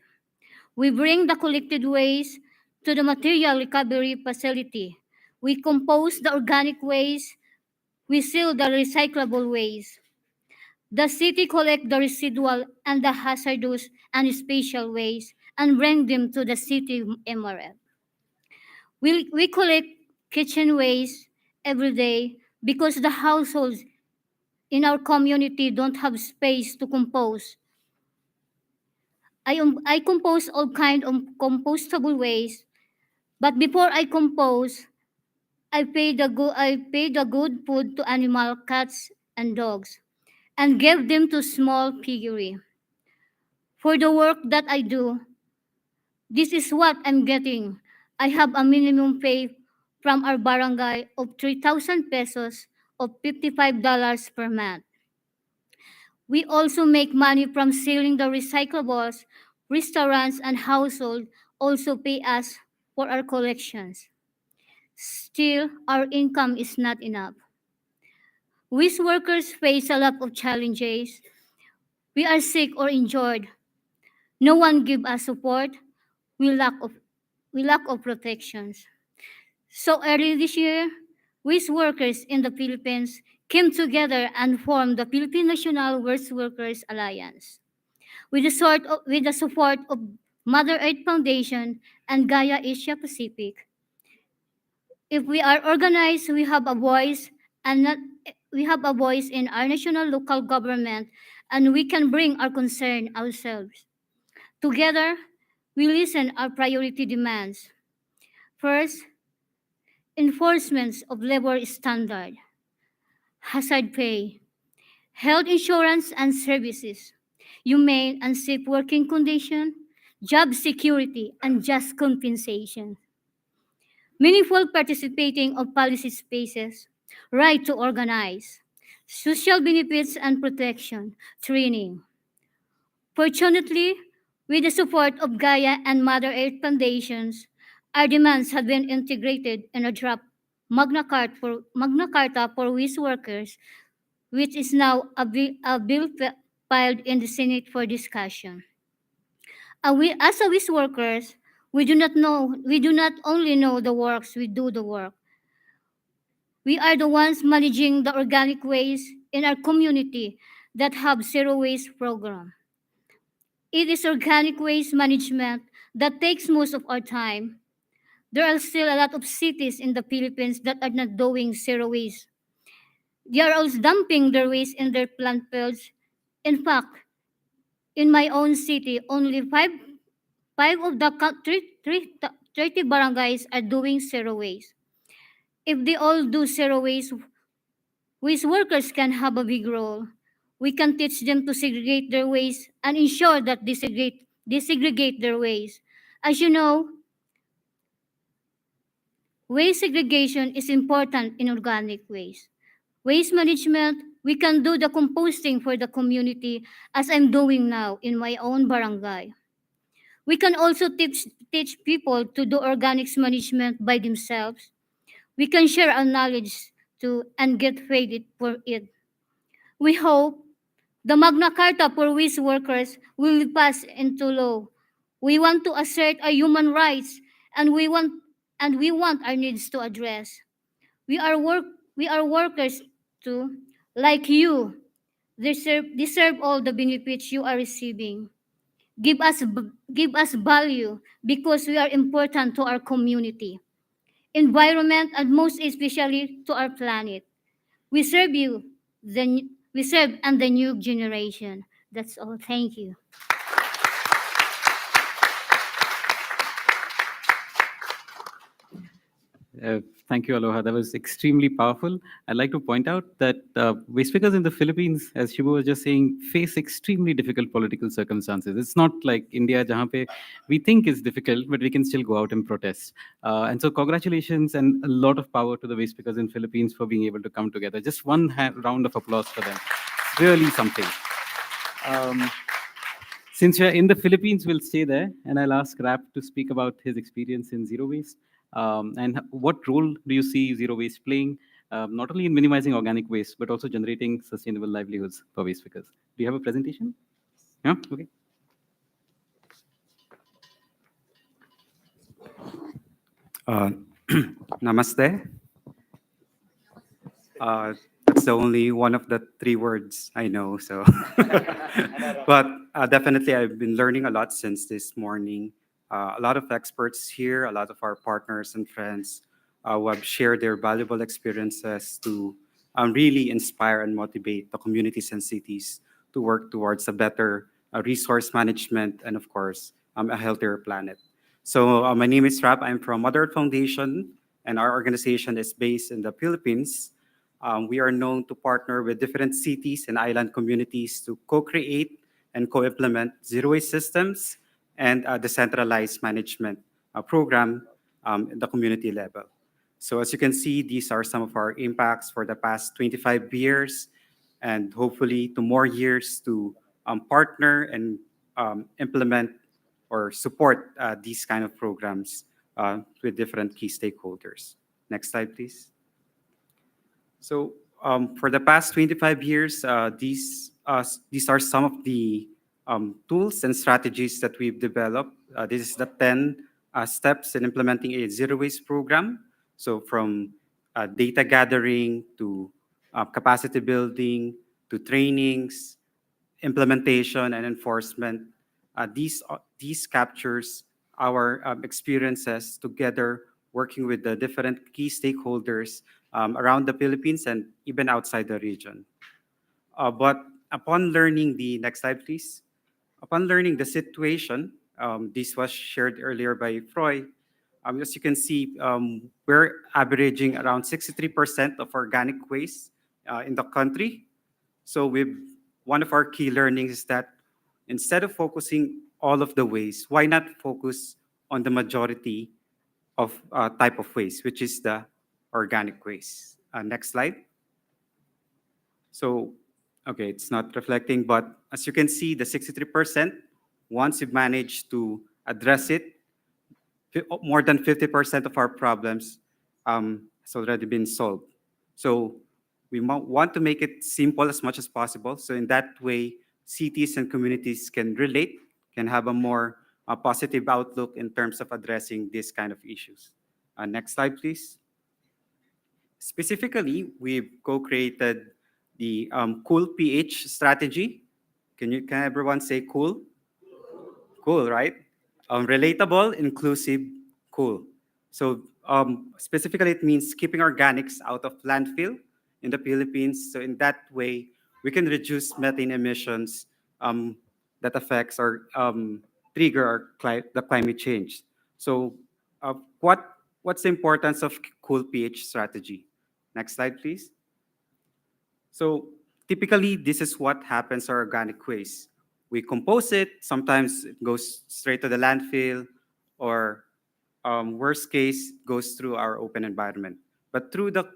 We bring the collected waste to the material recovery facility. We compost the organic waste. We seal the recyclable waste. The city collects the residual and the hazardous and special waste and bring them to the city MRF. We collect kitchen waste every day because the households in our community don't have space to compose. I compose all kind of compostable waste, but before I compose, I pay the good food to animal cats and dogs, and give them to small piggery. For the work that I do, this is what I'm getting. I have a minimum pay from our barangay of 3,000 pesos or $55 per month. We also make money from selling the recyclables. Restaurants and households also pay us for our collections. Still, our income is not enough. Waste workers face a lot of challenges. We are sick or injured. No one gives us support. We lack of protections. So early this year, waste workers in the Philippines came together and formed the Philippine National Waste Workers Alliance. With the support of Mother Earth Foundation and Gaia Asia Pacific. If we are organized, we have a voice in our national local government, and we can bring our concern ourselves. Together, we listen our priority demands. First, enforcement of labor standard, hazard pay, health insurance and services, humane and safe working condition, job security, and just compensation. Meaningful participating of policy spaces, right to organize, social benefits and protection, training. Fortunately, with the support of Gaia and Mother Earth Foundations, our demands have been integrated in a draft Magna Carta for waste workers, which is now a bill filed in the Senate for discussion. As a waste workers, we do not only know the works, we do the work. We are the ones managing the organic waste in our community that have zero waste program. It is organic waste management that takes most of our time. There are still a lot of cities in the Philippines that are not doing zero waste. They are all dumping their waste in their plant fields. In fact, in my own city, only five of the 30 barangays are doing zero waste. If they all do zero waste, waste workers can have a big role. We can teach them to segregate their waste and ensure that they segregate their waste. As you know, waste segregation is important in organic waste. Waste management We can do the composting for the community as I'm doing now in my own barangay. We can also teach people to do organics management by themselves. We can share our knowledge to and get credit for it. We hope the Magna Carta for waste workers will be passed into law. We want to assert our human rights and we want our needs to address. We are workers too, like you. Deserve all the benefits you are receiving. Give us value because we are important to our community, environment, and most especially to our planet. We serve you, we serve and the new generation. That's all. Thank you. Thank you, Aloha. That was extremely powerful. I'd like to point out that waste pickers in the Philippines, as Shibu was just saying, face extremely difficult political circumstances. It's not like India, jahan pe we think is difficult, but we can still go out and protest. And so congratulations and a lot of power to the waste pickers in Philippines for being able to come together. Just one round of applause for them. It's really something. Since you're in the Philippines, we'll stay there, and I'll ask Rap to speak about his experience in zero waste. And what role do you see zero waste playing, not only in minimizing organic waste, but also generating sustainable livelihoods for waste pickers? Do you have a presentation? Yeah, okay. Namaste. That's the only one of the three words I know. So, but definitely, I've been learning a lot since this morning. A lot of experts here, a lot of our partners and friends who have shared their valuable experiences to really inspire and motivate the communities and cities to work towards a better resource management and, of course, a healthier planet. So my name is Rap. I'm from Mother Earth Foundation, and our organization is based in the Philippines. We are known to partner with different cities and island communities to co-create and co-implement zero waste systems and decentralized management program at the community level. So as you can see, these are some of our impacts for the past 25 years, and hopefully to more years to partner and implement or support these kind of programs with different key stakeholders. Next slide, please. So for the past 25 years, these are some of the tools and strategies that we've developed. This is the 10 steps in implementing a zero waste program. So from data gathering to capacity building to trainings, implementation and enforcement. These captures our experiences together working with the different key stakeholders around the Philippines and even outside the region. But upon learning the next slide, please. Upon learning the situation, this was shared earlier by Freud. As you can see, we're averaging around 63% of organic waste in the country. So one of our key learnings is that instead of focusing all of the waste, why not focus on the majority of type of waste, which is the organic waste. Next slide. So, okay, it's not reflecting, but as you can see, the 63%, once you've managed to address it, more than 50% of our problems has already been solved. So we want to make it simple as much as possible. So in that way, cities and communities can relate, can have a more positive outlook in terms of addressing these kind of issues. Next slide, please. Specifically, we've co-created the Cool pH strategy. Can everyone say cool? Cool, right? Relatable, inclusive, cool. So specifically, it means keeping organics out of landfill in the Philippines. So in that way, we can reduce methane emissions that affects or trigger the climate change. So what's the importance of Cool pH strategy? Next slide, please. So typically, this is what happens to organic waste. We compose it. Sometimes it goes straight to the landfill, or worst case, goes through our open environment. But through the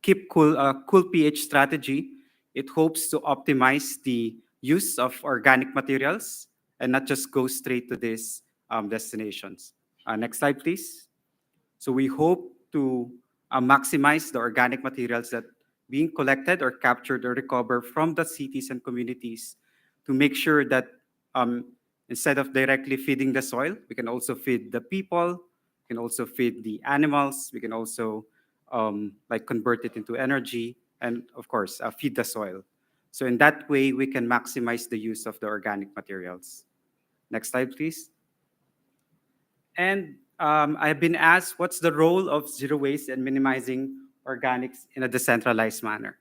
Keep Cool pH strategy, it hopes to optimize the use of organic materials and not just go straight to these destinations. Next slide, please. So we hope to maximize the organic materials that being collected or captured or recovered from the cities and communities to make sure that instead of directly feeding the soil, we can also feed the people, we can also feed the animals, we can also like convert it into energy, and of course, feed the soil. So in that way, we can maximize the use of the organic materials. Next slide, please. And I've been asked, what's the role of zero waste and minimizing organics in a decentralized manner?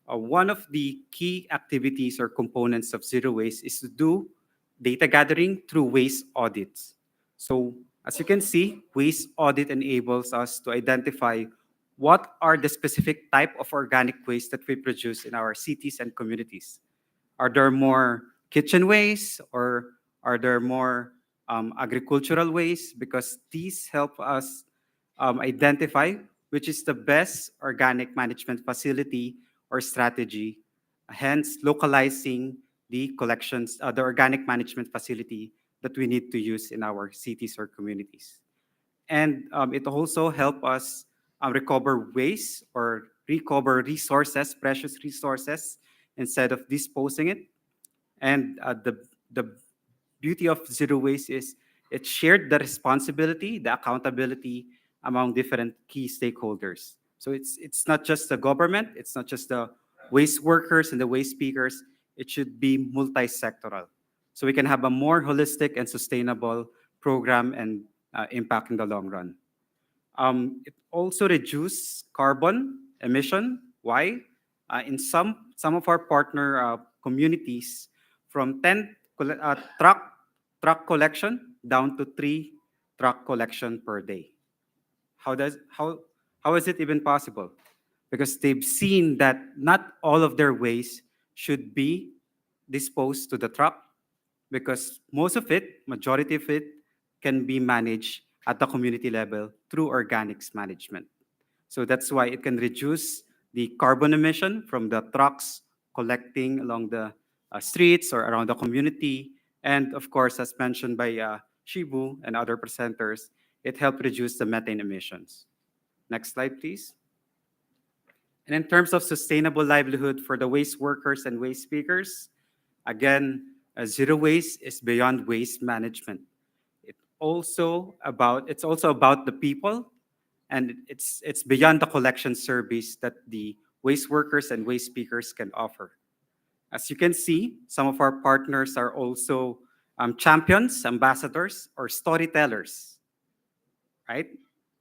One of the key activities or components of zero waste is to do data gathering through waste audits. So as you can see, waste audit enables us to identify what are the specific type of organic waste that we produce in our cities and communities. Are there more kitchen waste, or are there more agricultural waste? Because these help us identify which is the best organic management facility or strategy, hence localizing the collections, the organic management facility that we need to use in our cities or communities. And it also helps us recover waste or recover resources, precious resources, instead of disposing it. And the beauty of zero waste is it shared the responsibility, the accountability among different key stakeholders. So it's not just the government, it's not just the waste workers and the waste speakers, it should be multi-sectoral. So we can have a more holistic and sustainable program and impact in the long run. It also reduces carbon emission. Why? In some of our partner communities, from 10 truck collection down to 3 truck collection per day. How is it even possible? Because they've seen that not all of their waste should be disposed to the truck, because most of it, majority of it, can be managed at the community level through organics management. So that's why it can reduce the carbon emission from the trucks collecting along the streets or around the community. And of course, as mentioned by Shibu and other presenters, it helped reduce the methane emissions. Next slide, please. And in terms of sustainable livelihood for the waste workers and waste speakers, again, zero waste is beyond waste management. It's also about the people, and it's beyond the collection service that the waste workers and waste speakers can offer. As you can see, some of our partners are also champions, ambassadors, or storytellers, right?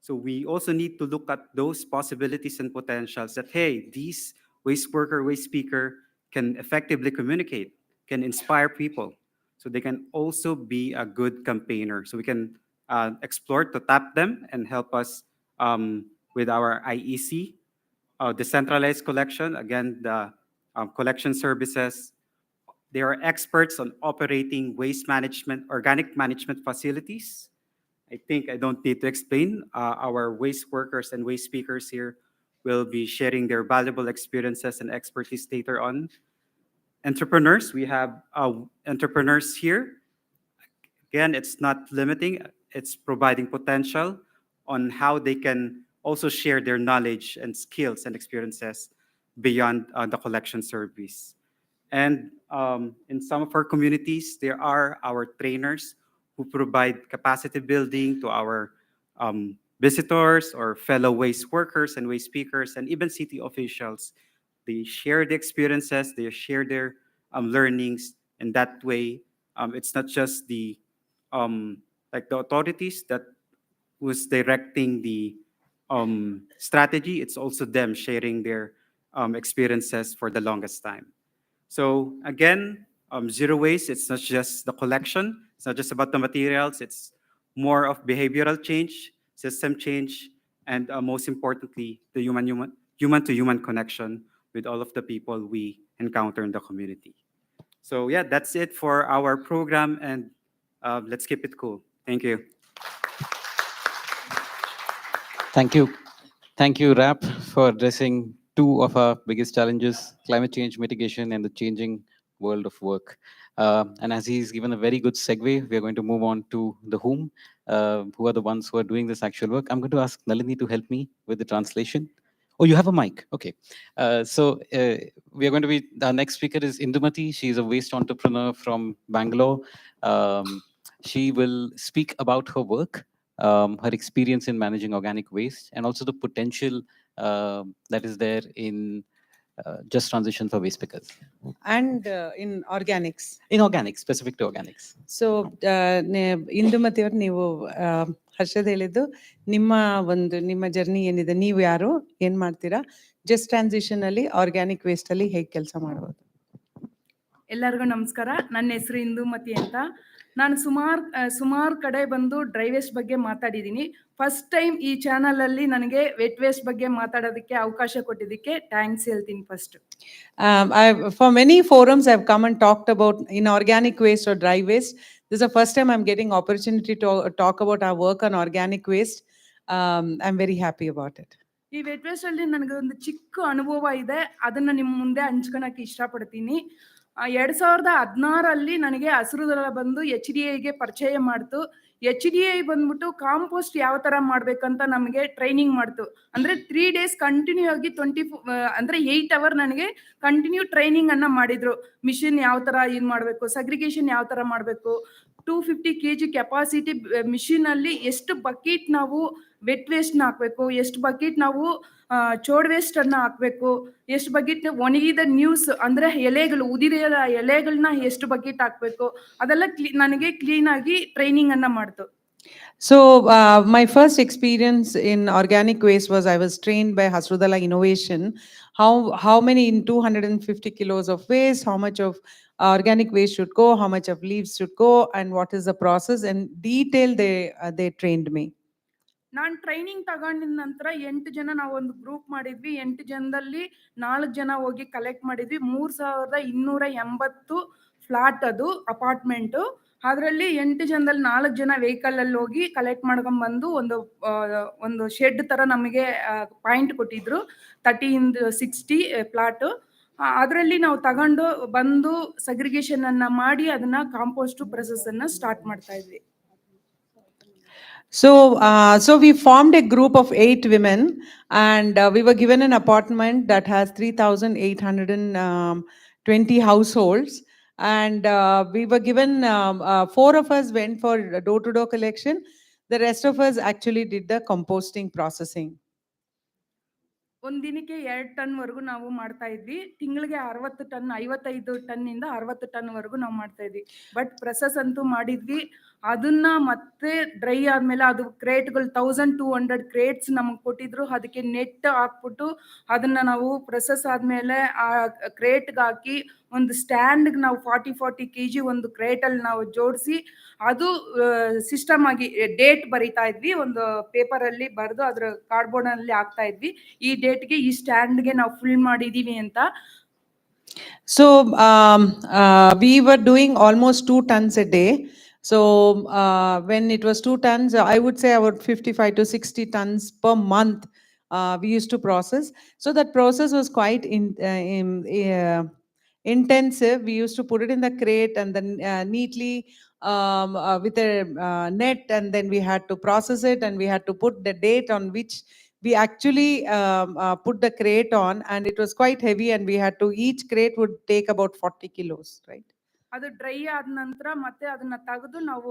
So we also need to look at those possibilities and potentials that, hey, these waste worker, waste speaker can effectively communicate, can inspire people. So they can also be a good campaigner. So we can explore to tap them and help us with our IEC, decentralized collection. Again, the collection services. They are experts on operating waste management, organic management facilities. I think I don't need to explain. Our waste workers and waste speakers here will be sharing their valuable experiences and expertise later on. Entrepreneurs, we have entrepreneurs here. Again, it's not limiting, it's providing potential on how they can also share their knowledge and skills and experiences beyond the collection service. And in some of our communities, there are our trainers who provide capacity building to our visitors or fellow waste workers and waste speakers and even city officials. They share the experiences, they share their learnings, and that way, it's not just the like the authorities that was directing the strategy, it's also them sharing their experiences for the longest time. So again, zero waste, it's not just the collection, it's not just about the materials, it's more of behavioral change, system change, and most importantly, the human-to-human connection with all of the people we encounter in the community. So yeah, that's it for our program, and let's keep it cool. Thank you. Thank you, Rap, for addressing two of our biggest challenges, climate change mitigation and the changing world of work. And as he's given a very good segue, we are going to move on to the who are the ones who are doing this actual work. I'm going to ask Nalini to help me with the translation. Oh, you have a mic. Okay. We are going to be, our next speaker is Indumati. She is a waste entrepreneur from Bangalore. She will speak about her work, her experience in managing organic waste, and also the potential that is there in just transition for waste pickers. And in organics. In organics, specific to organics. So, Indumati ಅವರು ನೀವು ಹರ್ಷದ್ ಹೇಳಿದ್ದು ನಿಮ್ಮ journey ಏನಿದೆ, ನೀವು ಯಾರು, ಏನ್ ಮಾಡ್ತೀರಾ, just transition ಅಲ್ಲಿ ಆರ್ಗ್ಯಾನಿಕ್ ವೇಸ್ಟ್ ಅಲ್ಲಿ ಹೇಗೆ ಕೆಲಸ ಮಾಡಬಹುದು? ಎಲ್ಲರಿಗೂ ನಮಸ್ಕಾರ. ನನ್ನ ಹೆಸರು ಇಂದುಮತಿ ಅಂತ. ನಾನು ಸುಮಾರು ಕಡೆ ಬಂದು ಡ್ರೈ ವೇಸ್ಟ್ ಬಗ್ಗೆ ಮಾತಾಡಿದ್ದೀನಿ. ಫಸ್ಟ್ ಟೈಮ್ ಈ ಚಾನಲ್ ಅಲ್ಲಿ ನನಗೆ ವೆಟ್ ವೇಸ್ಟ್ ಬಗ್ಗೆ ಮಾತಾಡೋದಕ್ಕೆ ಅವಕಾಶ ಕೊಟ್ಟಿದ್ದಕ್ಕೆ ಥ್ಯಾಂಕ್ಸ್ ಹೇಳ್ತೀನಿ first. For many forums I've come and talked about inorganic waste or dry waste. This is the first time I'm getting opportunity to talk about our work on organic waste. I'm very happy about it. ಈ vet waste ಅಲ್ಲಿ ನನಗೆ ಒಂದು ಚಿಕ್ಕ ಅನುಭವ ಇದೆ, ಅದನ್ನ ನಿಮ್ಮ ಮುಂದೆ ಹಂಚ್ಕೊಳಕ್ಕೆ ಇಷ್ಟಪಡ್ತೀನಿ. 2016 ನನಗೆ ಹಸಿರು ದಳ ಬಂದು HDIಗೆ ಪರಿಚಯ ಮಾಡ್ತು. HDI ಬಂದ್ಬಿಟ್ಟು ಕಾಂಪೋಸ್ಟ್ ಯಾವ ತರ ಮಾಡ್ಬೇಕಂತ ನಮಗೆ ಟ್ರೈನಿಂಗ್ ಮಾಡ್ತು. ಅಂದ್ರೆ 3 days ಕಂಟಿನ್ಯೂ ಆಗಿ 8 hour ನನಗೆ ಕಂಟಿನ್ಯೂ ಟ್ರೈನಿಂಗ್ ಅನ್ನ ಮಾಡಿದ್ರು. ಮಿಷಿನ್ ಯಾವ ತರ ಯೂಸ್ ಮಾಡ್ಬೇಕು, ಸಗ್ರಿಗೇಷನ್ ಯಾವ ತರ ಮಾಡ್ಬೇಕು, 250 kg ಕೆಪಾಸಿಟಿ ಮಿಷಿನ್ ಅಲ್ಲಿ ಎಷ್ಟು ಬಕೆಟ್ ನಾವು ವೆಟ್ ವೇಸ್ಟ್ ನ ಹಾಕ್ಬೇಕು, ಎಷ್ಟು ಬಕೆಟ್ ನಾವು ಚೋಡ್ ವೇಸ್ಟ್ ಅನ್ನ ಹಾಕ್ಬೇಕು, ಎಷ್ಟು ಬಕೆಟ್ ಒಣಗಿದ ನ್ಯೂಸ್ ಅಂದ್ರೆ ಎಲೆಗಳು, ಉದಿರಿದ ಎಲೆಗಳನ್ನ ಎಷ್ಟು ಬಕೆಟ್ ಹಾಕ್ಬೇಕು, ಅದೆಲ್ಲ ನನಗೆ ಕ್ಲೀನ್ ಆಗಿ ಟ್ರೈನಿಂಗ್ ಅನ್ನ ಮಾಡ್ತು. So my first experience in organic waste was I was trained by Hasrudala Innovation. How many in 250 kilos of waste, how much of organic waste should go, how much of leaves should go, and what is the process, and detail they trained me. ನಾನು training ತಗೊಂಡಿದ ನಂತರ 8 ಜನ ನಾವು ಒಂದು group ಮಾಡಿದ್ವಿ. 8 ಜನದಲ್ಲಿ 4 ಜನ ಹೋಗಿ ಕಲೆಕ್ಟ್ ಮಾಡಿದ್ವಿ. 3280 ಫ್ಲಾಟ್ ಅದು ಅಪಾರ್ಟ್ಮೆಂಟ್. ಅದರಲ್ಲಿ 8 ಜನದಲ್ಲಿ 4 ಜನ ವೆಹಿಕಲ್ ಅಲ್ಲಿ ಹೋಗಿ ಕಲೆಕ್ಟ್ ಮಾಡ್ಕೊಂಡ್ ಬಂದು ಒಂದು ಶೆಡ್ ತರ ನಮಗೆ ಪಾಯಿಂಟ್ ಕೊಟ್ಟಿದ್ರು, 30x60 ಪ್ಲಾಟ್. ಅದರಲ್ಲಿ ನಾವು ತಗೊಂಡು ಬಂದು ಸಗ್ರಿಗೇಷನ್ ಅನ್ನ ಮಾಡಿ ಅದನ್ನ ಕಾಂಪೋಸ್ಟ್ ಪ್ರೊಸೆಸ್ ಅನ್ನ ಸ್ಟಾರ್ಟ್ ಮಾಡ್ತಾ ಇದ್ವಿ. So we formed a group of 8 women, and we were given an apartment that has 3,820 households, and we were given 4 of us went for door-to-door collection. The rest of us actually did the composting processing. ಒಂದ್ ದಿನಕ್ಕೆ 2 ton ವರೆಗೂ ನಾವು ಮಾಡ್ತಾ ಇದ್ವಿ. ತಿಂಗಳಿಗೆ 60 ton, 55 ton ಇಂದ 60 ton ವರೆಗೂ ನಾವು ಮಾಡ್ತಾ ಇದ್ವಿ. ಬಟ್ ಪ್ರೊಸೆಸ್ ಅಂತೂ ಮಾಡಿದ್ವಿ. ಅದನ್ನ ಮತ್ತೆ ಡ್ರೈ ಆದ್ಮೇಲೆ ಅದು ಕ್ರೇಟ್ಗಳು 1200 ಕ್ರೇಟ್ಸ್ ನಮಗೆ ಕೊಟ್ಟಿದ್ರು. ಅದಕ್ಕೆ ನೆಟ್ ಹಾಕ್ಬಿಟ್ಟು ಅದನ್ನ ನಾವು ಪ್ರೊಸೆಸ್ ಆದ್ಮೇಲೆ ಆ ಕ್ರೇಟ್ಗೆ ಹಾಕಿ ಒಂದು ಸ್ಟ್ಯಾಂಡ್ಗೆ ನಾವು 40 kg ಒಂದು ಕ್ರೇಟ್ ಅಲ್ಲಿ ನಾವು ಜೋಡಿಸಿ ಅದು ಸಿಸ್ಟಮ್ ಆಗಿ ಡೇಟ್ ಬರಿತಾ ಇದ್ವಿ. ಒಂದು ಪೇಪರ್ ಅಲ್ಲಿ ಬರೆದು ಅದ್ರ ಕಾರ್ಡ್ಬೋರ್ಡ್ ಅಲ್ಲಿ ಹಾಕ್ತಾ ಇದ್ವಿ, ಈ ಡೇಟ್ಗೆ ಈ ಸ್ಟ್ಯಾಂಡ್ಗೆ ನಾವು ಫುಲ್ ಮಾಡಿದೀವಿ ಅಂತ. So we were doing almost 2 tons a day. So when it was 2 tons, I would say about 55 to 60 tons per month we used to process. So that process was quite intensive. We used to put it in the crate and then neatly with a net, and then we had to process it, and we had to put the date on which we actually put the crate on, and it was quite heavy, and we had to, each crate would take about 40 kilos, right? ಅದು dry ಆದ ನಂತರ ಮತ್ತೆ ಅದನ್ನ ತೆಗೆದು ನಾವು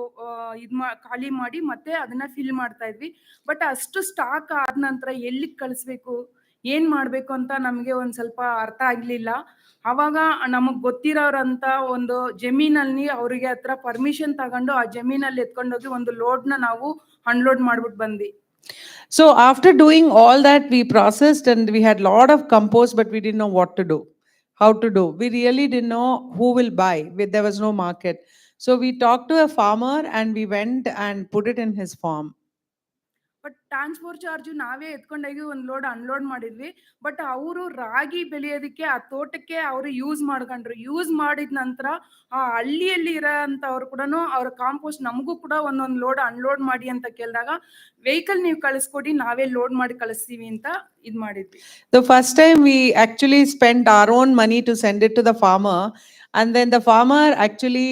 ಖಾಲಿ ಮಾಡಿ ಮತ್ತೆ ಅದನ್ನ ಫಿಲ್ ಮಾಡ್ತಾ ಇದ್ವಿ. ಬಟ್ ಅಷ್ಟು ಸ್ಟಾಕ್ ಆದ ನಂತರ ಎಲ್ಲಿಗೆ ಕಳಿಸ್ಬೇಕು, ಏನ್ ಮಾಡ್ಬೇಕು ಅಂತ ನಮಗೆ ಒಂದ್ ಸ್ವಲ್ಪ ಅರ್ಥ ಆಗ್ಲಿಲ್ಲ. ಅವಾಗ ನಮಗ್ ಗೊತ್ತಿರೋರಂತ ಒಂದು ಜಮೀನಲ್ಲಿ ಅವರಿಗೆ ಹತ್ರ ಪರ್ಮಿಷನ್ ತಗೊಂಡು ಆ ಜಮೀನಲ್ಲಿ ಎತ್ಕೊಂಡೋಗಿ ಒಂದು ಲೋಡ್ನ ನಾವು ಅನ್ಲೋಡ್ ಮಾಡ್ಬಿಟ್ಟು ಬಂದ್ವಿ. So after doing all that, we processed and we had a lot of compost, but we didn't know what to do, how to do. We really didn't know who will buy. There was no market. So we talked to a farmer and we went and put it in his farm. But transport charge ನಾವೇ ಎತ್ಕೊಂಡೋಗಿ ಒಂದು load unload ಮಾಡಿದ್ವಿ. But ಅವರು ರಾಗಿ ಬೆಳೆಯೋದಕ್ಕೆ ಆ ತೋಟಕ್ಕೆ ಅವರು use ಮಾಡ್ಕೊಂಡ್ರು. Use ಮಾಡಿದ ನಂತರ ಆ ಹಳ್ಳಿಯಲ್ಲಿ ಇರೋಂಥವ್ರು ಕೂಡ ಅವ್ರ ಕಾಂಪೋಸ್ಟ್ ನಮಗೂ ಕೂಡ ಒಂದೊಂದು ಲೋಡ್ ಅನ್ಲೋಡ್ ಮಾಡಿ ಅಂತ ಕೇಳಿದಾಗ ವೆಹಿಕಲ್ ನೀವು ಕಳಿಸ್ಕೊಡಿ, ನಾವೇ ಲೋಡ್ ಮಾಡಿ ಕಳಿಸ್ತೀವಿ ಅಂತ ಇದು ಮಾಡಿದ್ವಿ. The first time we actually spent our own money to send it to the farmer, and then the farmer actually,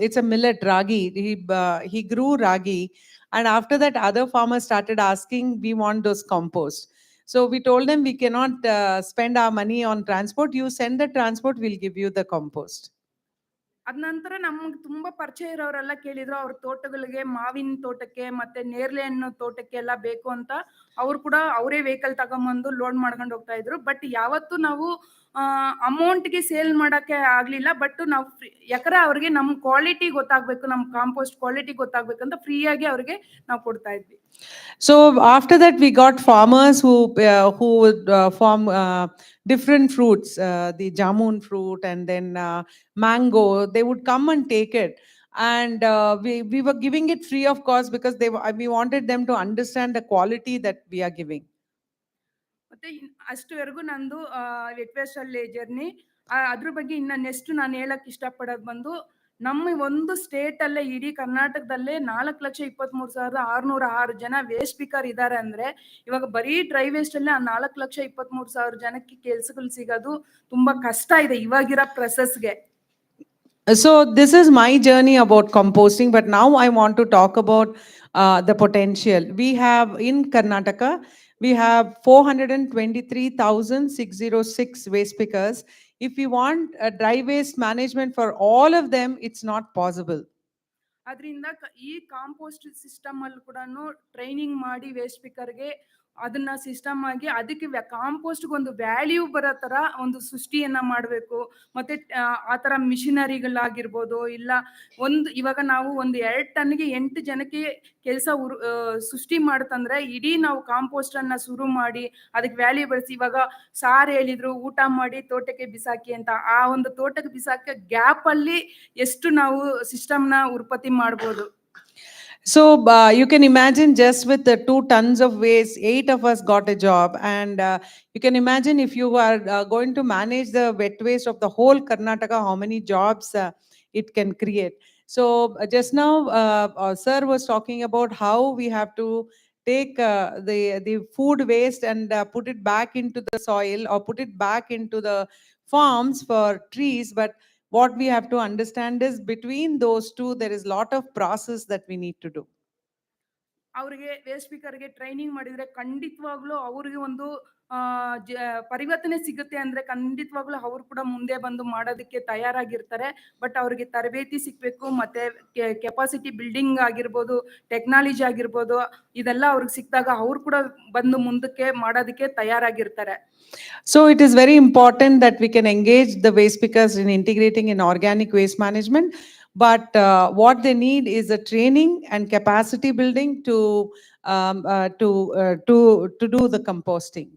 it's a millet ragi. He grew ragi, and after that, other farmers started asking, "We want those compost." So we told them we cannot spend our money on transport. You send the transport, we'll give you the compost. ಅದ ನಂತರ ನಮ್ಗೆ ತುಂಬಾ ಪರಿಚಯ ಇರೋರೆಲ್ಲ ಕೇಳಿದ್ರು, ಅವ್ರ ತೋಟಗಳಿಗೆ, ಮಾವಿನ ತೋಟಕ್ಕೆ ಮತ್ತೆ ನೇರಳೆ ಹಣ್ಣು ತೋಟಕ್ಕೆ ಎಲ್ಲ ಬೇಕು ಅಂತ ಅವ್ರು ಕೂಡ ಅವರೇ ವೆಹಿಕಲ್ ತಗೊಂಬಂದು ಲೋಡ್ ಮಾಡ್ಕೊಂಡು ಹೋಗ್ತಾ ಇದ್ರು. ಬಟ್ ಯಾವತ್ತು ನಾವು ಅಮೌಂಟ್ಗೆ ಸೇಲ್ ಮಾಡಕ್ಕೆ ಆಗ್ಲಿಲ್ಲ. ಬಟ್ ನಾವು ಯಾಕಂದ್ರೆ ಅವ್ರಿಗೆ ನಮ್ಮ ಕ್ವಾಲಿಟಿ ಗೊತ್ತಾಗ್ಬೇಕು, ನಮ್ಮ ಕಾಂಪೋಸ್ಟ್ ಕ್ವಾಲಿಟಿ ಗೊತ್ತಾಗ್ಬೇಕಂತ ಫ್ರೀಯಾಗಿ ಅವ್ರಿಗೆ ನಾವು ಕೊಡ್ತಾ ಇದ್ವಿ. So after that, we got farmers who would farm different fruits, the jamun fruit and then mango. They would come and take it, and we were giving it free of cost because we wanted them to understand the quality that we are giving. ಮತ್ತೆ ಅಷ್ಟುವರೆಗೂ ನಂದು vet waste ಅಲ್ಲಿ journey. ಅದ್ರ ಬಗ್ಗೆ ಇನ್ನು next ನಾನು ಹೇಳಕ್ ಇಷ್ಟಪಡೋದು ಬಂದು, ನಮ್ಮ ಒಂದು ಸ್ಟೇಟ್ ಅಲ್ಲೇ ಇಡೀ ಕರ್ನಾಟಕದಲ್ಲೇ 4,23,606 ಜನ ವೇಸ್ಟ್ ಪಿಕರ್ ಇದ್ದಾರೆ ಅಂದ್ರೆ, ಇವಾಗ ಬರೀ ಡ್ರೈ ವೇಸ್ಟ್ ಅಲ್ಲೇ ಆ 4,23,000 ಜನಕ್ಕೆ ಕೆಲ್ಸಗಳು ಸಿಗೋದು ತುಂಬಾ ಕಷ್ಟ ಇದೆ ಇವಾಗಿರೋ ಪ್ರೊಸೆಸ್ಗೆ. So this is my journey about composting, but now I want to talk about the potential. We have in Karnataka, we have 423,606 waste pickers. If we want a dry waste management for all of them, it's not possible. ಅದರಿಂದ ಈ compost system ಅಲ್ಲಿ ಕೂಡ training ಮಾಡಿ waste ಪಿಕರ್ಗೆ ಅದನ್ನ system ಆಗಿ ಅದಕ್ಕೆ ಕಾಂಪೋಸ್ಟ್ಗೆ ಒಂದು value ಬರೋ ತರ ಒಂದು ಸೃಷ್ಟಿಯನ್ನ ಮಾಡಬೇಕು. ಮತ್ತೆ ಆ ತರ ಮಿಷಿನರಿಗಳಾಗಿರ್ಬೋದು, ಇಲ್ಲ ಇವಾಗ ನಾವು 2 ಟನ್ಗೆ 8 ಜನಕ್ಕೆ ಕೆಲಸ ಸೃಷ್ಟಿ ಮಾಡುತ್ತಂದ್ರೆ, ಇಡೀ ನಾವು ಕಾಂಪೋಸ್ಟ್ ಅನ್ನ ಶುರು ಮಾಡಿ ಅದಕ್ಕೆ ವ್ಯಾಲ್ಯೂ ಬೆಳೆಸಿ, ಇವಾಗ ಸಾರ್ ಹೇಳಿದ್ರು ಊಟ ಮಾಡಿ ತೋಟಕ್ಕೆ ಬಿಸಾಕಿ ಅಂತ, ಆ ಒಂದು ತೋಟಕ್ಕೆ ಬಿಸಾಕಿ ಗ್ಯಾಪ್ ಅಲ್ಲಿ ಎಷ್ಟು ನಾವು ಸಿಸ್ಟಮ್ನ ಉತ್ಪತ್ತಿ ಮಾಡ್ಬೋದು. So you can imagine, just with the 2 tons of waste, 8 of us got a job. And you can imagine, if you are going to manage the wet waste of the whole Karnataka, how many jobs it can create. So just now, sir was talking about how we have to take the food waste and put it back into the soil or put it back into the farms for trees. But what we have to understand is, between those two, there is a lot of process that we need to do. ಅವ್ರಿಗೆ waste ಸ್ಪೀಕರ್ಗೆ training ಮಾಡಿದ್ರೆ ಖಂಡಿತವಾಗ್ಲೂ ಅವ್ರಿಗೆ ಒಂದು ಪರಿವರ್ತನೆ ಸಿಗುತ್ತೆ ಅಂದ್ರೆ ಖಂಡಿತವಾಗ್ಲೂ ಅವ್ರು ಕೂಡ ಮುಂದೆ ಬಂದು ಮಾಡೋದಕ್ಕೆ ತಯಾರಾಗಿರ್ತಾರೆ. ಬಟ್ ಅವ್ರಿಗೆ ತರಬೇತಿ ಸಿಗ್ಬೇಕು, ಮತ್ತೆ ಕೆಪಾಸಿಟಿ ಬಿಲ್ಡಿಂಗ್ ಆಗಿರ್ಬೋದು, ಟೆಕ್ನಾಲಜಿ ಆಗಿರ್ಬೋದು, ಇದೆಲ್ಲ ಅವ್ರಿಗೆ ಸಿಕ್ಕಿದಾಗ ಅವ್ರು ಕೂಡ ಬಂದು ಮುಂದಕ್ಕೆ ಮಾಡೋದಕ್ಕೆ ತಯಾರಾಗಿರ್ತಾರೆ. So it is very important that we can engage the waste pickers in integrating in organic waste management. But what they need is a training and capacity building to do the composting.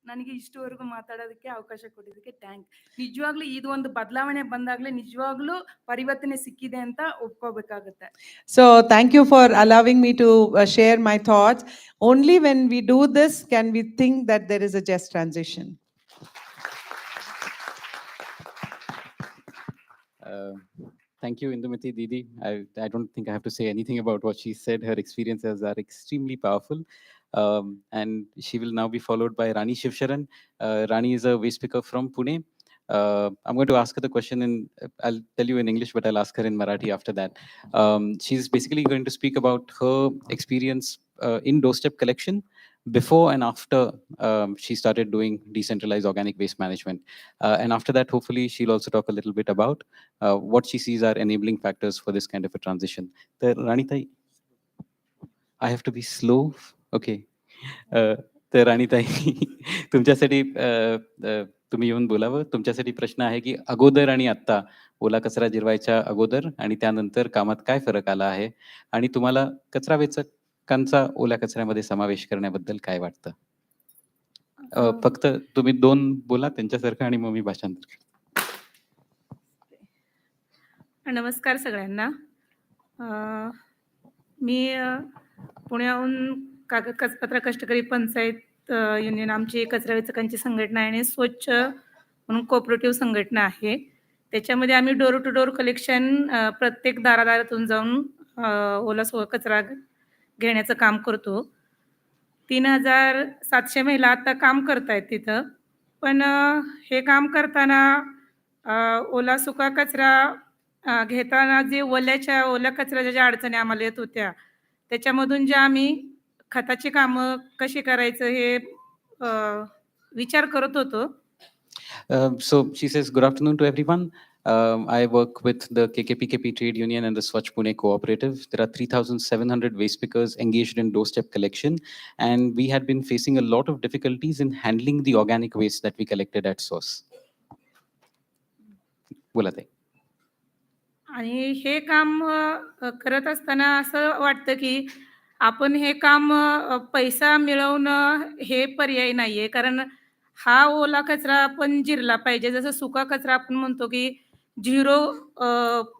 ನನಗೆ ಇಷ್ಟುವರೆಗೂ ಮಾತಾಡೋದಕ್ಕೆ ಅವಕಾಶ ಕೊಟ್ಟಿದ್ದಕ್ಕೆ thank. ನಿಜವಾಗ್ಲೂ ಇದು ಒಂದು ಬದಲಾವಣೆ ಬಂದಾಗಲೇ ನಿಜವಾಗ್ಲೂ ಪರಿವರ್ತನೆ ಸಿಕ್ಕಿದೆ ಅಂತ ಒಪ್ಕೋಬೇಕಾಗುತ್ತೆ. So thank you for allowing me to share my thoughts. Only when we do this can we think that there is a just transition. Thank you, Indumati Didi. I don't think I have to say anything about what she said. Her experiences are extremely powerful. And she will now be followed by Rani Shivsharan. Rani is a waste picker from Pune. I'm going to ask her the question I'll tell you in English, but I'll ask her in Marathi after that. She's basically going to speak about her experience in doorstep collection before and after she started doing decentralized organic waste management. And after that, hopefully, she'll also talk a little bit about what she sees are enabling factors for this kind of a transition. Ranitai, I have to be slow. Okay. तर राणीताई, तुमच्यासाठी तुम्ही येऊन बोलावं. तुमच्यासाठी प्रश्न आहे की अगोदर आणि आत्ता, ओला कचरा जिरवायच्या अगोदर आणि त्यानंतर कामात काय फरक आला आहे, आणि तुम्हाला कचरा वेचकांचा ओल्या कचऱ्यामध्ये समावेश करण्याबद्दल काय वाटतं? फक्त तुम्ही 2 बोला त्यांच्यासारखं, आणि मग मी भाषांतर. नमस्कार सगळ्यांना. मी पुण्याहून कागद कचपत्रा कष्टकरी पंचायत युनियन आमची कचरा वेचकांची संघटना आहे आणि स्वच्छ म्हणून कोऑपरेटिव्ह संघटना आहे. त्याच्यामध्ये आम्ही डोर टू डोर कलेक्शन प्रत्येक दारादारातून जाऊन ओला कचरा घेण्याचं काम करतो. 3,700 महिला आता काम करतायत तिथं. पण हे काम करताना ओला सुका कचरा घेताना जे ओल्या कचऱ्याच्या ज्या अडचणी आम्हाला येत होत्या, त्याच्यामधून ज्या आम्ही खताची कामं कशी करायचं हे विचार करत होतो. So she says, good afternoon to everyone. I work with the KKPKP Trade Union and the Swachh Pune Cooperative. There are 3,700 waste pickers engaged in doorstep collection, and we had been facing a lot of difficulties in handling the organic waste that we collected at source. बोला ताई. आणि हे काम करत असताना असं वाटतं की आपण हे काम पैसा मिळवणं हे पर्याय नाहीये. कारण हा ओला कचरा पण जिरला पाहिजे. जसं सुका कचरा आपण म्हणतो की 0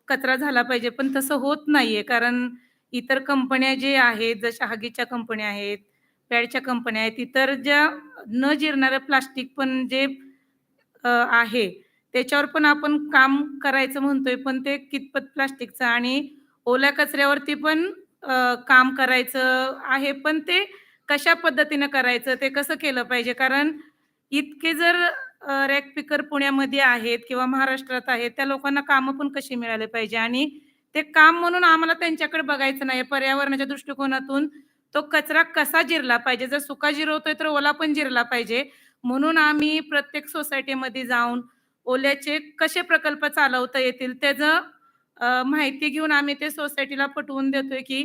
कचरा झाला पाहिजे, पण तसं होत नाहीये. कारण इतर कंपन्या जे आहेत, जशा हगीच्या कंपन्या आहेत, पॅडच्या कंपन्या आहेत, इतर ज्या न जिरणारं प्लास्टिक पण जे आहे, त्याच्यावर पण आपण काम करायचं म्हणतोय, पण ते कितपत प्लास्टिकचं आणि ओल्या कचऱ्यावरती पण काम करायचं आहे. पण ते कशा पद्धतीनं करायचं, ते कसं केलं पाहिजे? कारण इतके जर रॅक पिकर पुण्यामध्ये आहेत किंवा महाराष्ट्रात आहेत, त्या लोकांना कामं पण कशी मिळाली पाहिजे आणि ते काम म्हणून आम्हाला त्यांच्याकडे बघायचं नाही. पर्यावरणाच्या दृष्टिकोनातून तो कचरा कसा जिरला पाहिजे? जर सुका जिरवतोय, तर ओला पण जिरला पाहिजे. म्हणून आम्ही प्रत्येक सोसायटीमध्ये जाऊन ओल्याचे कसे प्रकल्प चालवता येतील त्याचं माहिती घेऊन आम्ही ते सोसायटीला पटवून देतोय की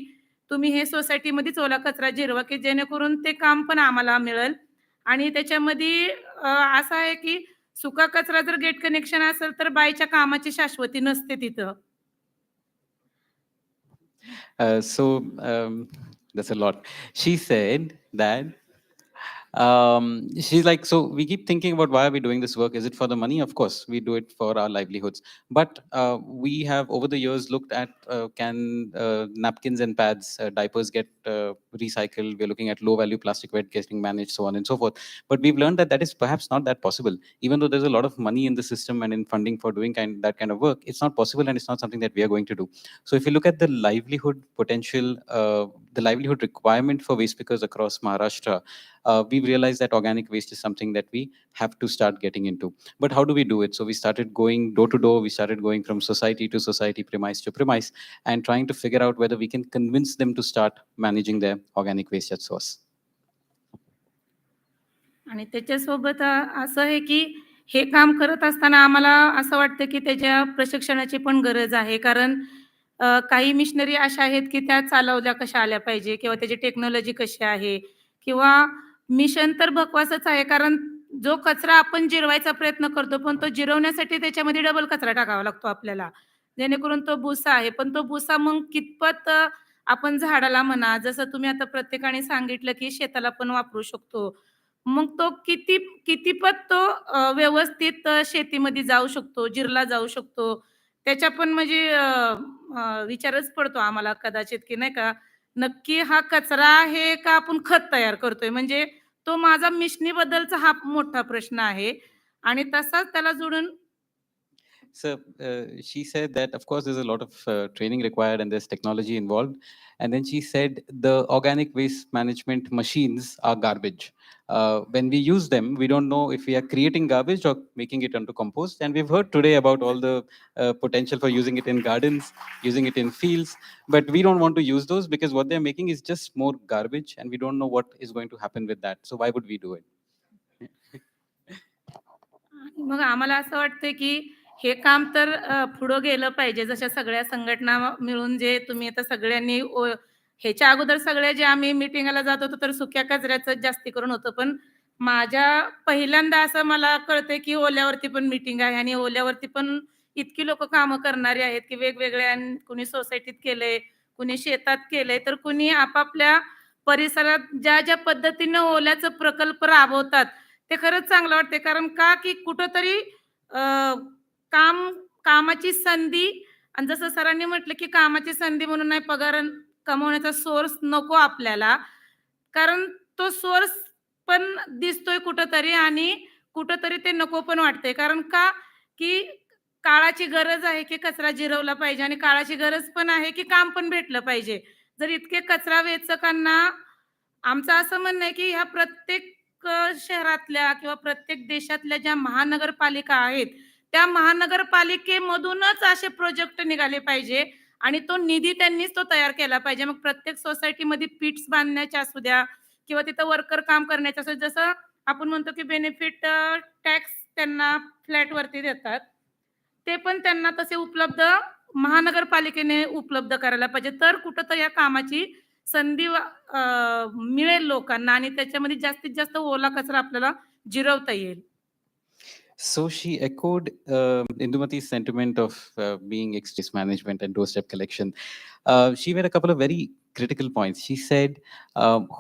तुम्ही हे सोसायटीमध्येच ओला कचरा जिरवा, की जेणेकरून ते काम पण आम्हाला मिळेल. आणि त्याच्यामध्ये असं आहे की सुका कचरा जर गेट कनेक्शन असेल तर बाईच्या कामाची शाश्वती नसते तिथं. So that's a lot. She said that she's like, so we keep thinking about why are we doing this work? Is it for the money? Of course, we do it for our livelihoods. But we have over the years looked at can napkins and pads, diapers get recycled? We're looking at low value plastic waste getting managed, so on and so forth. But we've learned that that is perhaps not that possible. Even though there's a lot of money in the system and in funding for doing that kind of work, it's not possible and it's not something that we are going to do. So if you look at the livelihood potential, the livelihood requirement for waste pickers across Maharashtra, we've realized that organic waste is something that we have to start getting into. But how do we do it? So we started going door to door. We started going from society to society, premise to premise, and trying to figure out whether we can convince them to start managing their organic waste at source. आणि त्याच्यासोबत असं आहे की हे काम करत असताना आम्हाला असं वाटतं की त्याच्या प्रशिक्षणाची पण गरज आहे. कारण काही मिशनरी अशा आहेत की त्या चालवल्या कशा आल्या पाहिजे किंवा त्याची टेक्नॉलॉजी कशी आहे किंवा मिशन तर बकवासच आहे. कारण जो कचरा आपण जिरवायचा प्रयत्न करतो, पण तो जिरवण्यासाठी त्याच्यामध्ये डबल कचरा टाकावा लागतो आपल्याला, जेणेकरून तो भुसा आहे. पण तो भुसा मग कितपत आपण झाडाला म्हणा, जसं तुम्ही आता प्रत्येकाने सांगितलं की शेताला पण वापरू शकतो. मग तो कितीपत तो व्यवस्थित शेतीमध्ये जाऊ शकतो, जिरला जाऊ शकतो. त्याच्या पण म्हणजे विचारच पडतो आम्हाला कदाचित की नाही का, नक्की हा कचरा आहे का आपण खत तयार करतोय? म्हणजे तो माझा मिशनीबद्दलचा हा मोठा प्रश्न आहे आणि तसाच त्याला जोडून So she said that of course there's a lot of training required and there's technology involved. And then she said the organic waste management machines are garbage. When we use them, we don't know if we are creating garbage or making it into compost. And we've heard today about all the potential for using it in gardens, using it in fields. But we don't want to use those because what they're making is just more garbage and we don't know what is going to happen with that. So why would we do it? मग आम्हाला असं वाटतं की हे काम तर पुढं गेलं पाहिजे. जशा सगळ्या संघटना मिळून जे तुम्ही आता सगळ्यांनी ह्याच्या अगोदर सगळ्या जे आम्ही मीटिंगला जात होतो तर सुक्या कचऱ्याचं जास्ती करून होतं. पण माझ्या पहिल्यांदा असं मला कळतंय की ओल्यावरती पण मीटिंग आहे आणि ओल्यावरती पण इतकी लोक कामं करणारी आहेत की वेगवेगळ्या, कुणी सोसायटीत केलंय, कुणी शेतात केलंय, तर कुणी आपापल्या परिसरात ज्या ज्या पद्धतीनं ओल्याचं प्रकल्प राबवतात ते खरंच चांगलं वाटते. कारण का की कुठंतरी कामाची संधी, आणि जसं सरांनी म्हटलं की कामाची संधी म्हणून नाही, कमवण्याचा सोर्स नको आपल्याला, कारण तो सोर्स पण दिसतोय कुठंतरी आणि कुठंतरी ते नको पण वाटतंय. कारण का, की काळाची गरज आहे की कचरा जिरवला पाहिजे आणि काळाची गरज पण आहे की काम पण भेटलं पाहिजे. जर इतके कचरा वेचकांना, आमचं असं म्हणणं आहे की ह्या प्रत्येक शहरातल्या किंवा प्रत्येक देशातल्या ज्या महानगरपालिका आहेत, त्या महानगरपालिकेमधूनच असे प्रोजेक्ट निघाले पाहिजे आणि तो निधी त्यांनीच तो तयार केला पाहिजे. मग प्रत्येक सोसायटीमध्ये पिट्स बांधण्याच्या असू द्या किंवा तिथं वर्कर काम करण्याचं असू, जसं आपण म्हणतो की बेनिफिट टॅक्स त्यांना फ्लॅटवरती देतात, ते पण त्यांना तसे उपलब्ध महानगरपालिकेने उपलब्ध करायला पाहिजे. तर कुठं तर या कामाची संधी मिळेल लोकांना आणि त्याच्यामध्ये जास्तीत जास्त ओला कचरा आपल्याला जिरवता येईल. So she echoed Indumati's sentiment of being extreme management and doorstep collection. She made a couple of very critical points. She said,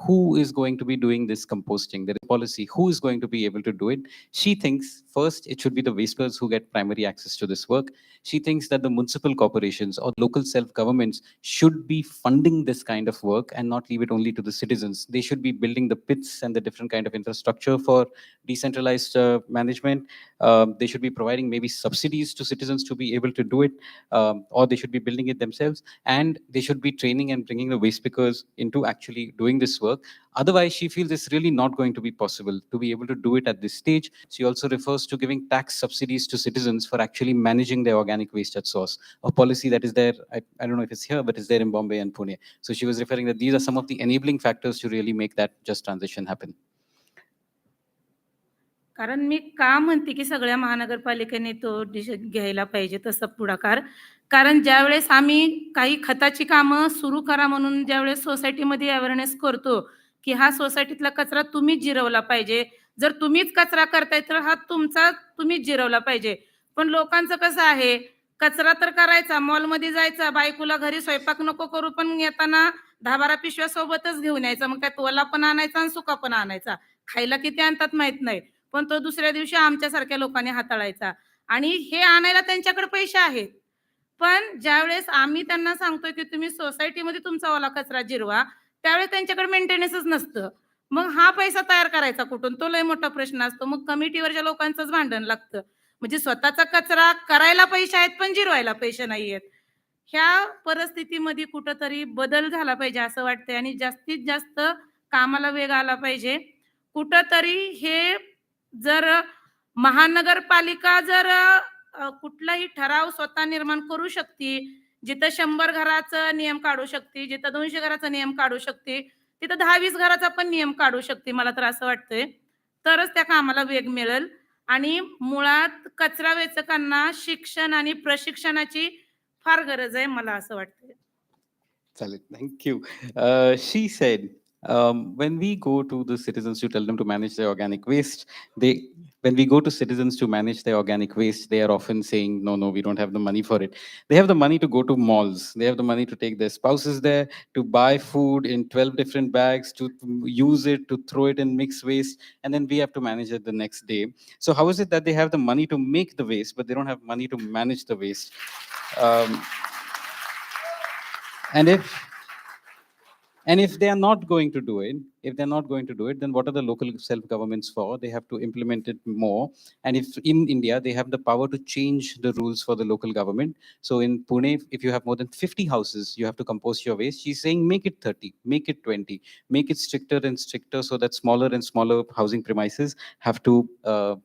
who is going to be doing this composting? There is policy. Who is going to be able to do it? She thinks first it should be the wasters who get primary access to this work. She thinks that the municipal corporations or local self-governments should be funding this kind of work and not leave it only to the citizens. They should be building the pits and the different kind of infrastructure for decentralized management. They should be providing maybe subsidies to citizens to be able to do it, or they should be building it themselves, and they should be training and bringing the waste pickers into actually doing this work. Otherwise, she feels it's really not going to be possible to be able to do it at this stage. She also refers to giving tax subsidies to citizens for actually managing their organic waste at source, a policy that is there, I don't know if it's here, but it's there in Bombay and Pune. So she was referring that these are some of the enabling factors to really make that just transition happen. कारण मी का म्हणते की सगळ्या महानगरपालिकेने तो decision घ्यायला पाहिजे तसं पुढाकार. कारण ज्यावेळेस आम्ही काही खताची कामं सुरू करा म्हणून ज्यावेळेस सोसायटीमध्ये अवेअरनेस करतो, की हा सोसायटीतला कचरा तुम्हीच जिरवला पाहिजे. जर तुम्हीच कचरा करताय तर हा तुमचा तुम्हीच जिरवला पाहिजे. पण लोकांचं कसं आहे, कचरा तर करायचा, मॉलमध्ये जायचा, बायकोला घरी स्वयंपाक नको करू, पण येताना 10-12 पिशव्या सोबतच घेऊन यायचा. मग त्यात ओला पण आणायचा आणि सुका पण आणायचा. खायला किती आणतात माहित नाही. पण तो दुसऱ्या दिवशी आमच्यासारख्या लोकांनी हाताळायचा आणि हे आणायला त्यांच्याकडे पैसे आहेत. पण ज्यावेळेस आम्ही त्यांना सांगतोय की तुम्ही सोसायटीमध्ये तुमचा ओला कचरा जिरवा, त्यावेळेस त्यांच्याकडे मेंटेनन्सच नसतं. मग हा पैसा तयार करायचा कुठून? तो लय मोठा प्रश्न असतो. मग कमिटीवरच्या लोकांचंच भांडण लागतं. म्हणजे स्वतःचा कचरा करायला पैसे आहेत पण जिरवायला पैसे नाहीयेत. ह्या परिस्थितीमध्ये कुठंतरी बदल झाला पाहिजे असं वाटतंय आणि जास्तीत जास्त कामाला वेग आला पाहिजे. कुठंतरी हे जर महानगरपालिका जर कुठलाही ठराव स्वतः निर्माण करू शकते, जिथं 100 घराचा नियम काढू शकते, जिथं 200 घराचा नियम काढू शकते, तिथं 10-20 घराचा पण नियम काढू शकते, मला तर असं वाटतंय. तरच त्या कामाला वेग मिळेल आणि मुळात कचरा वेचकांना शिक्षण आणि प्रशिक्षणाची फार गरज आहे, मला असं वाटतंय. Thank you. She said, when we go to the citizens to tell them to manage their organic waste, when we go to citizens to manage their organic waste, they are often saying, no, we don't have the money for it. They have the money to go to malls. They have the money to take their spouses there, to buy food in 12 different bags, to use it, to throw it in mixed waste, and then we have to manage it the next day. So how is it that they have the money to make the waste, but they don't have money to manage the waste? And if they are not going to do it, then what are the local self-governments for? They have to implement it more. And if in India, they have the power to change the rules for the local government. So in Pune, if you have more than 50 houses, you have to compost your waste. She's saying make it 30, make it 20, make it stricter and stricter so that smaller and smaller housing premises have to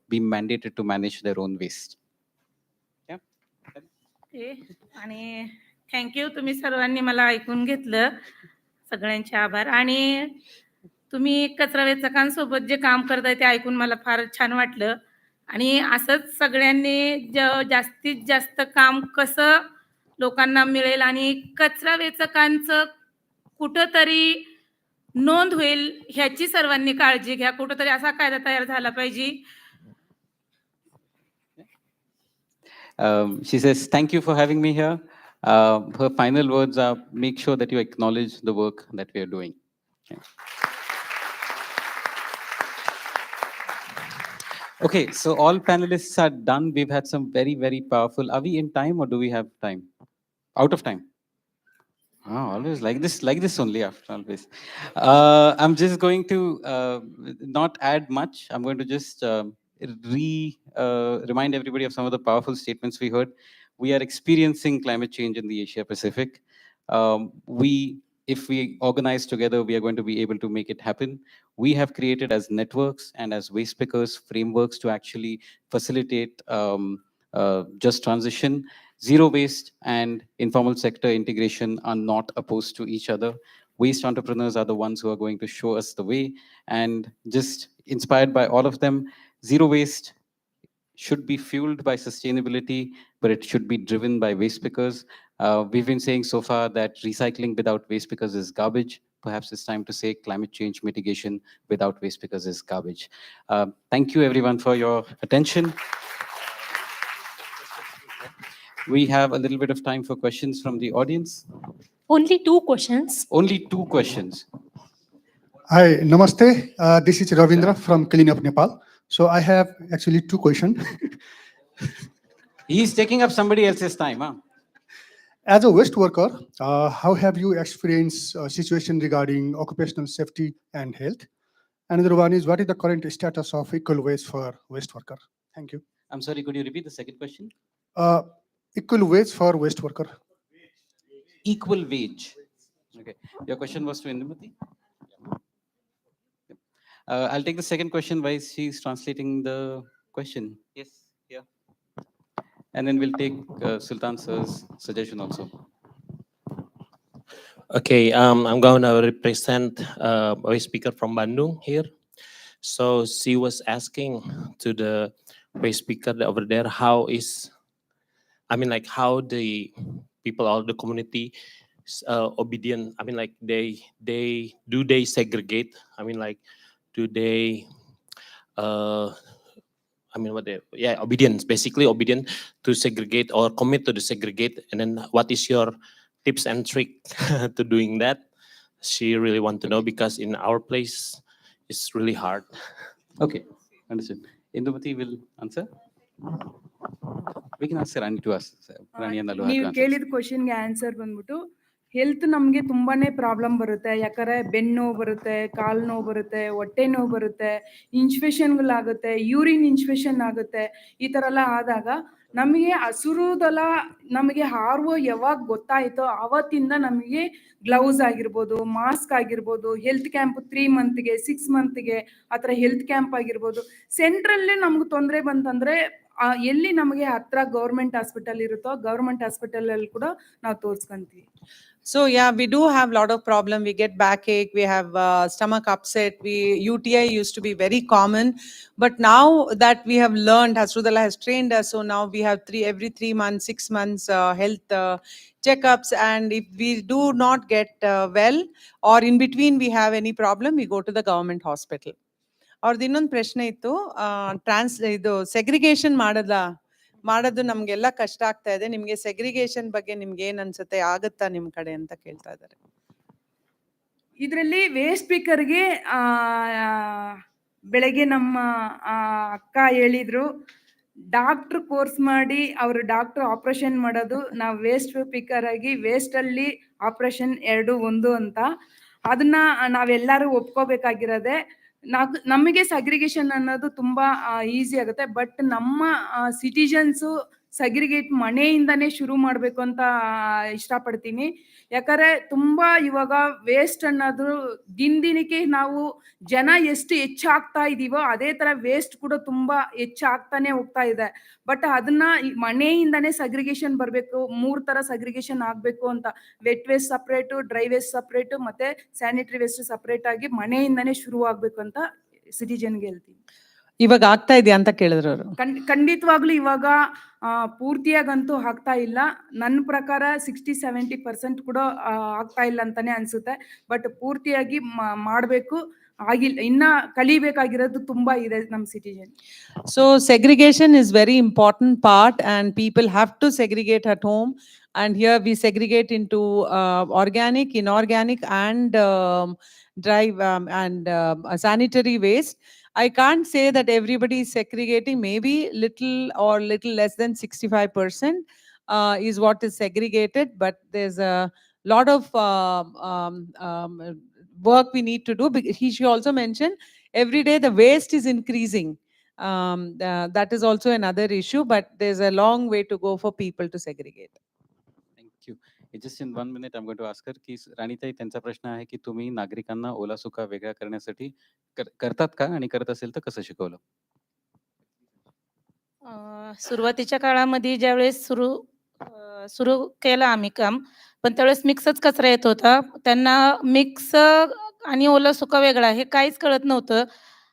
be mandated to manage their own waste. आणि thank you, तुम्ही सर्वांनी मला ऐकून घेतलं. सगळ्यांचे आभार. आणि तुम्ही कचरा वेचकांसोबत जे काम करताय ते ऐकून मला फार छान वाटलं. आणि असंच सगळ्यांनी जास्तीत जास्त काम कसं लोकांना मिळेल आणि कचरा वेचकांचं कुठंतरी नोंद होईल ह्याची सर्वांनी काळजी घ्या. कुठंतरी असा कायदा तयार झाला पाहिजे. She says, thank you for having me here. Her final words are, make sure that you acknowledge the work that we are doing. Okay, so all panelists are done. We've had some very, very powerful. Are we in time or do we have time? Out of time? Always like this only after always. I'm just going to not add much. I'm going to just remind everybody of some of the powerful statements we heard. We are experiencing climate change in the Asia Pacific. If we organize together, we are going to be able to make it happen. We have created as networks and as waste pickers frameworks to actually facilitate just transition. Zero waste and informal sector integration are not opposed to each other. Waste entrepreneurs are the ones who are going to show us the way, and just inspired by all of them, zero waste should be fueled by sustainability, but it should be driven by waste pickers. We've been saying so far that recycling without waste pickers is garbage. Perhaps it's time to say climate change mitigation without waste pickers is garbage. Thank you everyone for your attention. We have a little bit of time for questions from the audience. Only 2 questions. Only 2 questions. Hi, namaste. This is Ravindra from Cleanup Nepal. So I have actually 2 questions. He's taking up somebody else's time. Huh? As a waste worker, how have you experienced a situation regarding occupational safety and health? Another one is, what is the current status of equal wage for waste worker? Thank you. I'm sorry, could you repeat the second question? Equal wage for waste worker. Equal wage. Okay. Your question was to Indumati? I'll take the second question while she's translating the question. Yes, yeah. And then we'll take Sultan Sir's suggestion also. Okay, I'm going to represent a speaker from Bandung here. So she was asking to the waste speaker over there, how the people or the community obedient? I mean, like they segregate? I mean, like, do they? Obedience, basically obedient to segregate or commit to the segregate. And then what is your tips and trick to doing that? She really want to know, because in our place, it's really hard. Okay, understood. Indumati will answer. We can answer Rani to us. Rani and Alu have to ನೀವು answer. ಕೇಳಿದ ಕ್ವಶನ್ಗೆ answer ಬಂದ್ಬಿಟ್ಟು, health ನಮಗೆ ತುಂಬಾನೇ problem ಬರುತ್ತೆ. ಯಾಕಂದ್ರೆ ಬೆನ್ನು ನೋವು ಬರುತ್ತೆ, ಕಾಲು ನೋವು ಬರುತ್ತೆ, ಹೊಟ್ಟೆ ನೋವು ಬರುತ್ತೆ, ಇನ್ಫೆಕ್ಷನ್ಗಳಾಗುತ್ತೆ, ಯೂರಿನ್ ಇನ್ಫೆಕ್ಷನ್ ಆಗುತ್ತೆ. ಈ ಥರ ಎಲ್ಲ ಆದಾಗ ನಮಗೆ ಹಸುರುದೆಲ್ಲ ನಮಗೆ ಹಾರ್ವೋ ಯಾವಾಗ ಗೊತ್ತಾಯ್ತೋ ಅವತ್ತಿಂದ ನಮಗೆ ಗ್ಲೌಸ್ ಆಗಿರ್ಬೋದು, ಮಾಸ್ಕ್ ಆಗಿರ್ಬೋದು, ಹೆಲ್ತ್ ಕ್ಯಾಂಪ್ 3 ಮಂತ್ಗೆ 6 ಮಂತ್ಗೆ ಆ ಥರ ಹೆಲ್ತ್ ಕ್ಯಾಂಪ್ ಆಗಿರ್ಬೋದು. ಸೆಂಟ್ರಲ್ಲೇ ನಮ್ಗೆ ತೊಂದರೆ ಬಂತಂದ್ರೆ ಎಲ್ಲಿ ನಮಗೆ ಹತ್ರ ಗೌರ್ಮೆಂಟ್ ಹಾಸ್ಪಿಟಲ್ ಇರುತ್ತೋ ಗೌರ್ಮೆಂಟ್ ಹಾಸ್ಪಿಟಲ್ ಅಲ್ಲಿ ಕೂಡ ನಾವು ತೋರಿಸ್ಕೊಂತೀವಿ. So yeah, we do have a lot of problem. We get backache, we have stomach upset. UTI used to be very common, but now that we have learned, Hasrudallah has trained us, so now we have every 3 months, 6 months health checkups, and if we do not get well or in between we have any problem, we go to the government hospital. ಅವ್ರದ್ದು ಇನ್ನೊಂದು ಪ್ರಶ್ನೆ ಇತ್ತು, ಇದು segregation ಮಾಡೋದು ನಮ್ಗೆಲ್ಲ ಕಷ್ಟ ಆಗ್ತಾ ಇದೆ. ನಿಮ್ಗೆ ಸೆಗ್ರಿಗೇಷನ್ ಬಗ್ಗೆ ನಿಮ್ಗೆ ಏನ್ ಅನ್ಸುತ್ತೆ, ಆಗುತ್ತಾ ನಿಮ್ ಕಡೆ ಅಂತ ಕೇಳ್ತಾ ಇದ್ದಾರೆ. ಇದರಲ್ಲಿ ವೇಸ್ಟ್ ಸ್ಪೀಕರ್ಗೆ ಬೆಳಗ್ಗೆ ನಮ್ಮ ಅಕ್ಕ ಹೇಳಿದ್ರು, ಡಾಕ್ಟರ್ ಕೋರ್ಸ್ ಮಾಡಿ ಅವರು ಡಾಕ್ಟರ್ ಆಪರೇಷನ್ ಮಾಡೋದು, ನಾವು ವೇಸ್ಟ್ ಸ್ಪೀಕರ್ ಆಗಿ ವೇಸ್ಟ್ ಅಲ್ಲಿ ಆಪರೇಷನ್ 2 1 ಅಂತ. ಅದನ್ನ ನಾವೆಲ್ಲರೂ ಒಪ್ಕೋಬೇಕಾಗಿರೋದೆ. ನಮಗೆ ಸಗ್ರಿಗೇಷನ್ ಅನ್ನೋದು ತುಂಬಾ ಈಸಿ ಆಗುತ್ತೆ. ಬಟ್ ನಮ್ಮ ಸಿಟಿಜನ್ಸು ಸಗ್ರಿಗೇಟ್ ಮನೆಯಿಂದಾನೇ ಶುರು ಮಾಡಬೇಕು ಅಂತ ಇಷ್ಟಪಡ್ತೀನಿ. ಯಾಕಂದ್ರೆ ತುಂಬಾ ಇವಾಗ ವೇಸ್ಟ್ ಅನ್ನೋದು ದಿನಕ್ಕೆ ನಾವು ಜನ ಎಷ್ಟು ಹೆಚ್ಚಾಗ್ತಾ ಇದೀವೋ ಅದೇ ತರ ವೇಸ್ಟ್ ಕೂಡ ತುಂಬಾ ಹೆಚ್ಚಾಗ್ತಾನೆ ಹೋಗ್ತಾ ಇದೆ. ಬಟ್ ಅದನ್ನ ಮನೆಯಿಂದಾನೇ ಸಗ್ರಿಗೇಷನ್ ಬರಬೇಕು. 3 ತರ ಸಗ್ರಿಗೇಷನ್ ಆಗ್ಬೇಕು ಅಂತ, vet waste separate, dry waste separate, ಮತ್ತೆ ಸ್ಯಾನಿಟರಿ ವೇಸ್ಟ್ ಸಪ್ರೇಟ್ ಆಗಿ ಮನೆಯಿಂದಾನೇ ಶುರು ಆಗ್ಬೇಕು ಅಂತ ಸಿಟಿಜನ್ಗೆ ಹೇಳ್ತೀನಿ. ಇವಾಗ ಆಗ್ತಾ ಇದೆಯಾ ಅಂತ ಕೇಳಿದ್ರು ಅವರು. ಖಂಡಿತವಾಗ್ಲೂ ಇವಾಗ ಪೂರ್ತಿಯಾಗಂತೂ ಆಗ್ತಾ ಇಲ್ಲ. ನನ್ನ ಪ್ರಕಾರ 60-70% ಕೂಡ ಆಗ್ತಾ ಇಲ್ಲ ಅಂತಾನೆ ಅನ್ಸುತ್ತೆ. ಬಟ್ ಪೂರ್ತಿಯಾಗಿ ಮಾಡಬೇಕು, ಆಗಿಲ್ಲ, ಇನ್ನ ಕಲಿಬೇಕಾಗಿರೋದು ತುಂಬಾ ಇದೆ ನಮ್ಮ citizen. So segregation is very important part, and people have to segregate at home. And here we segregate into organic, inorganic, and dry and sanitary waste. I can't say that everybody is segregating. Maybe little or little less than 65% is what is segregated, but there's a lot of work we need to do. She also mentioned every day the waste is increasing. That is also another issue, but there's a long way to go for people to segregate. Thank you. Just in 1 minute, I'm going to ask her की राणीताई त्यांचा प्रश्न आहे की तुम्ही नागरिकांना ओला सुका वेगळा करण्यासाठी करतात का आणि करत असेल तर कसं शिकवलं? सुरुवातीच्या काळामध्ये ज्यावेळेस सुरू केलं आम्ही काम, पण त्यावेळेस मिक्सच कचरा येत होता. त्यांना मिक्स आणि ओला सुका वेगळा हे काहीच कळत नव्हतं.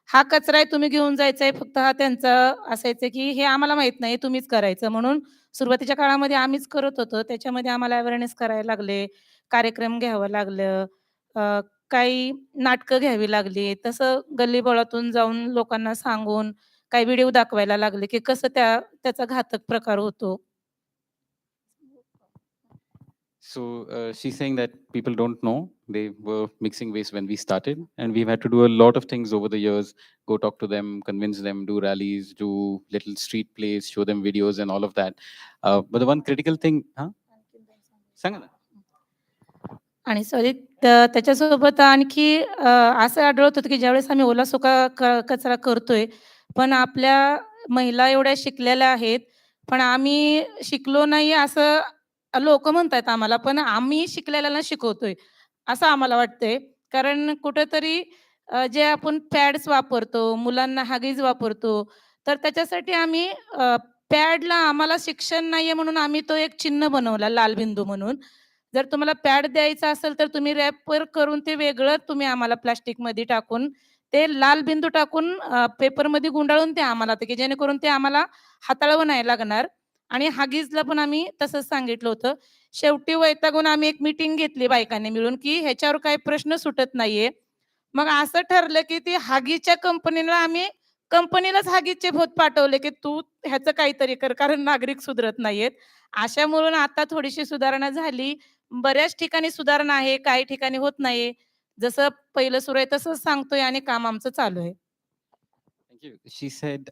हा कचरा आहे तुम्ही घेऊन जायचा आहे, फक्त हा त्यांचा असायचं की हे आम्हाला माहित नाही, तुम्हीच करायचं. म्हणून सुरुवातीच्या काळामध्ये आम्हीच करत होतो. त्याच्यामध्ये आम्हाला अवेअरनेस करायला लागले, कार्यक्रम घ्यावं लागलं, काही नाटकं घ्यावी लागली. तसं गल्लीबोळातून जाऊन लोकांना सांगून काही व्हिडिओ दाखवायला लागले की कसं त्याचा घातक प्रकार होतो. So she's saying that people don't know they were mixing waste when we started, and we've had to do a lot of things over the years. Go talk to them, convince them, do rallies, do little street plays, show them videos and all of that. But the one critical thing, सांगा ना. आणि sorry त्याच्यासोबत आणखी असं आढळत होतं की ज्यावेळेस आम्ही ओला सुका कचरा करतोय, पण आपल्या महिला एवढ्या शिकलेल्या आहेत, पण आम्ही शिकलो नाही असं लोक म्हणतात आम्हाला, पण आम्ही शिकलेल्याला शिकवतोय असं आम्हाला वाटतंय. कारण कुठेतरी जे आपण पॅड्स वापरतो, मुलांना हगीज वापरतो, तर त्याच्यासाठी आम्ही पॅडला आम्हाला शिक्षण नाहीये म्हणून आम्ही तो एक चिन्ह बनवला लाल बिंदू म्हणून. जर तुम्हाला पॅड द्यायचा असेल तर तुम्ही रॅपर करून ते वेगळं तुम्ही आम्हाला प्लास्टिकमध्ये टाकून ते लाल बिंदू टाकून पेपरमध्ये गुंडाळून ते आम्हाला की जेणेकरून ते आम्हाला हाताळावं नाही लागणार. आणि हगीजला पण आम्ही तसंच सांगितलं होतं. शेवटी वैतागून आम्ही एक मीटिंग घेतली बायकांनी मिळून की ह्याच्यावर काही प्रश्न सुटत नाहीये. मग असं ठरलं की ती हगीजच्या कंपनीलाच हगीजचे भूत पाठवले की तू ह्याचं काहीतरी कर, कारण नागरिक सुधरत नाहीयेत. अशामुळे आता थोडीशी सुधारणा झाली. बऱ्याच ठिकाणी सुधारणा आहे, काही ठिकाणी होत नाहीये. जसं पहिलं सुरू आहे तसंच सांगतोय आणि काम आमचं चालू आहे. Thank you. She said,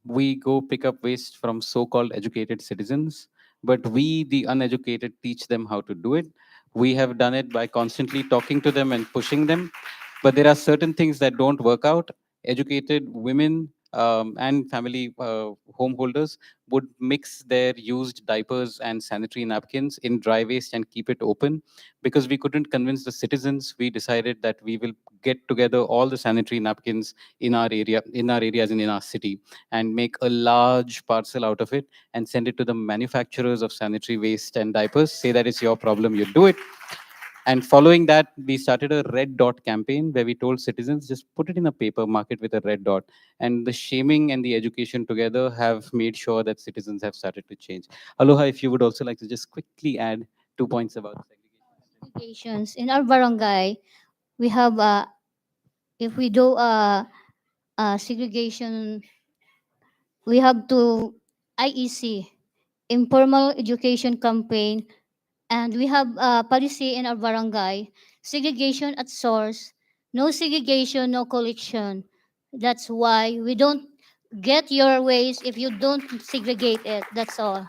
we go pick up waste from so-called educated citizens, but we, the uneducated, teach them how to do it. We have done it by constantly talking to them and pushing them. But there are certain things that don't work out. Educated women and family homeholders would mix their used diapers and sanitary napkins in dry waste and keep it open. Because we couldn't convince the citizens, we decided that we will get together all the sanitary napkins in our areas and in our city, and make a large parcel out of it and send it to the manufacturers of sanitary waste and diapers. Say that it's your problem, you do it. And following that, we started a red dot campaign where we told citizens, just put it in a paper, mark it with a red dot. And the shaming and the education together have made sure that citizens have started to change. Aloha, if you would also like to just quickly add 2 points about Segregations. In our barangay, we have, if we do segregation, we have to IEC, informal education campaign, and we have policy in our barangay, segregation at source, no segregation, no collection. That's why we don't get your waste if you don't segregate it. That's all.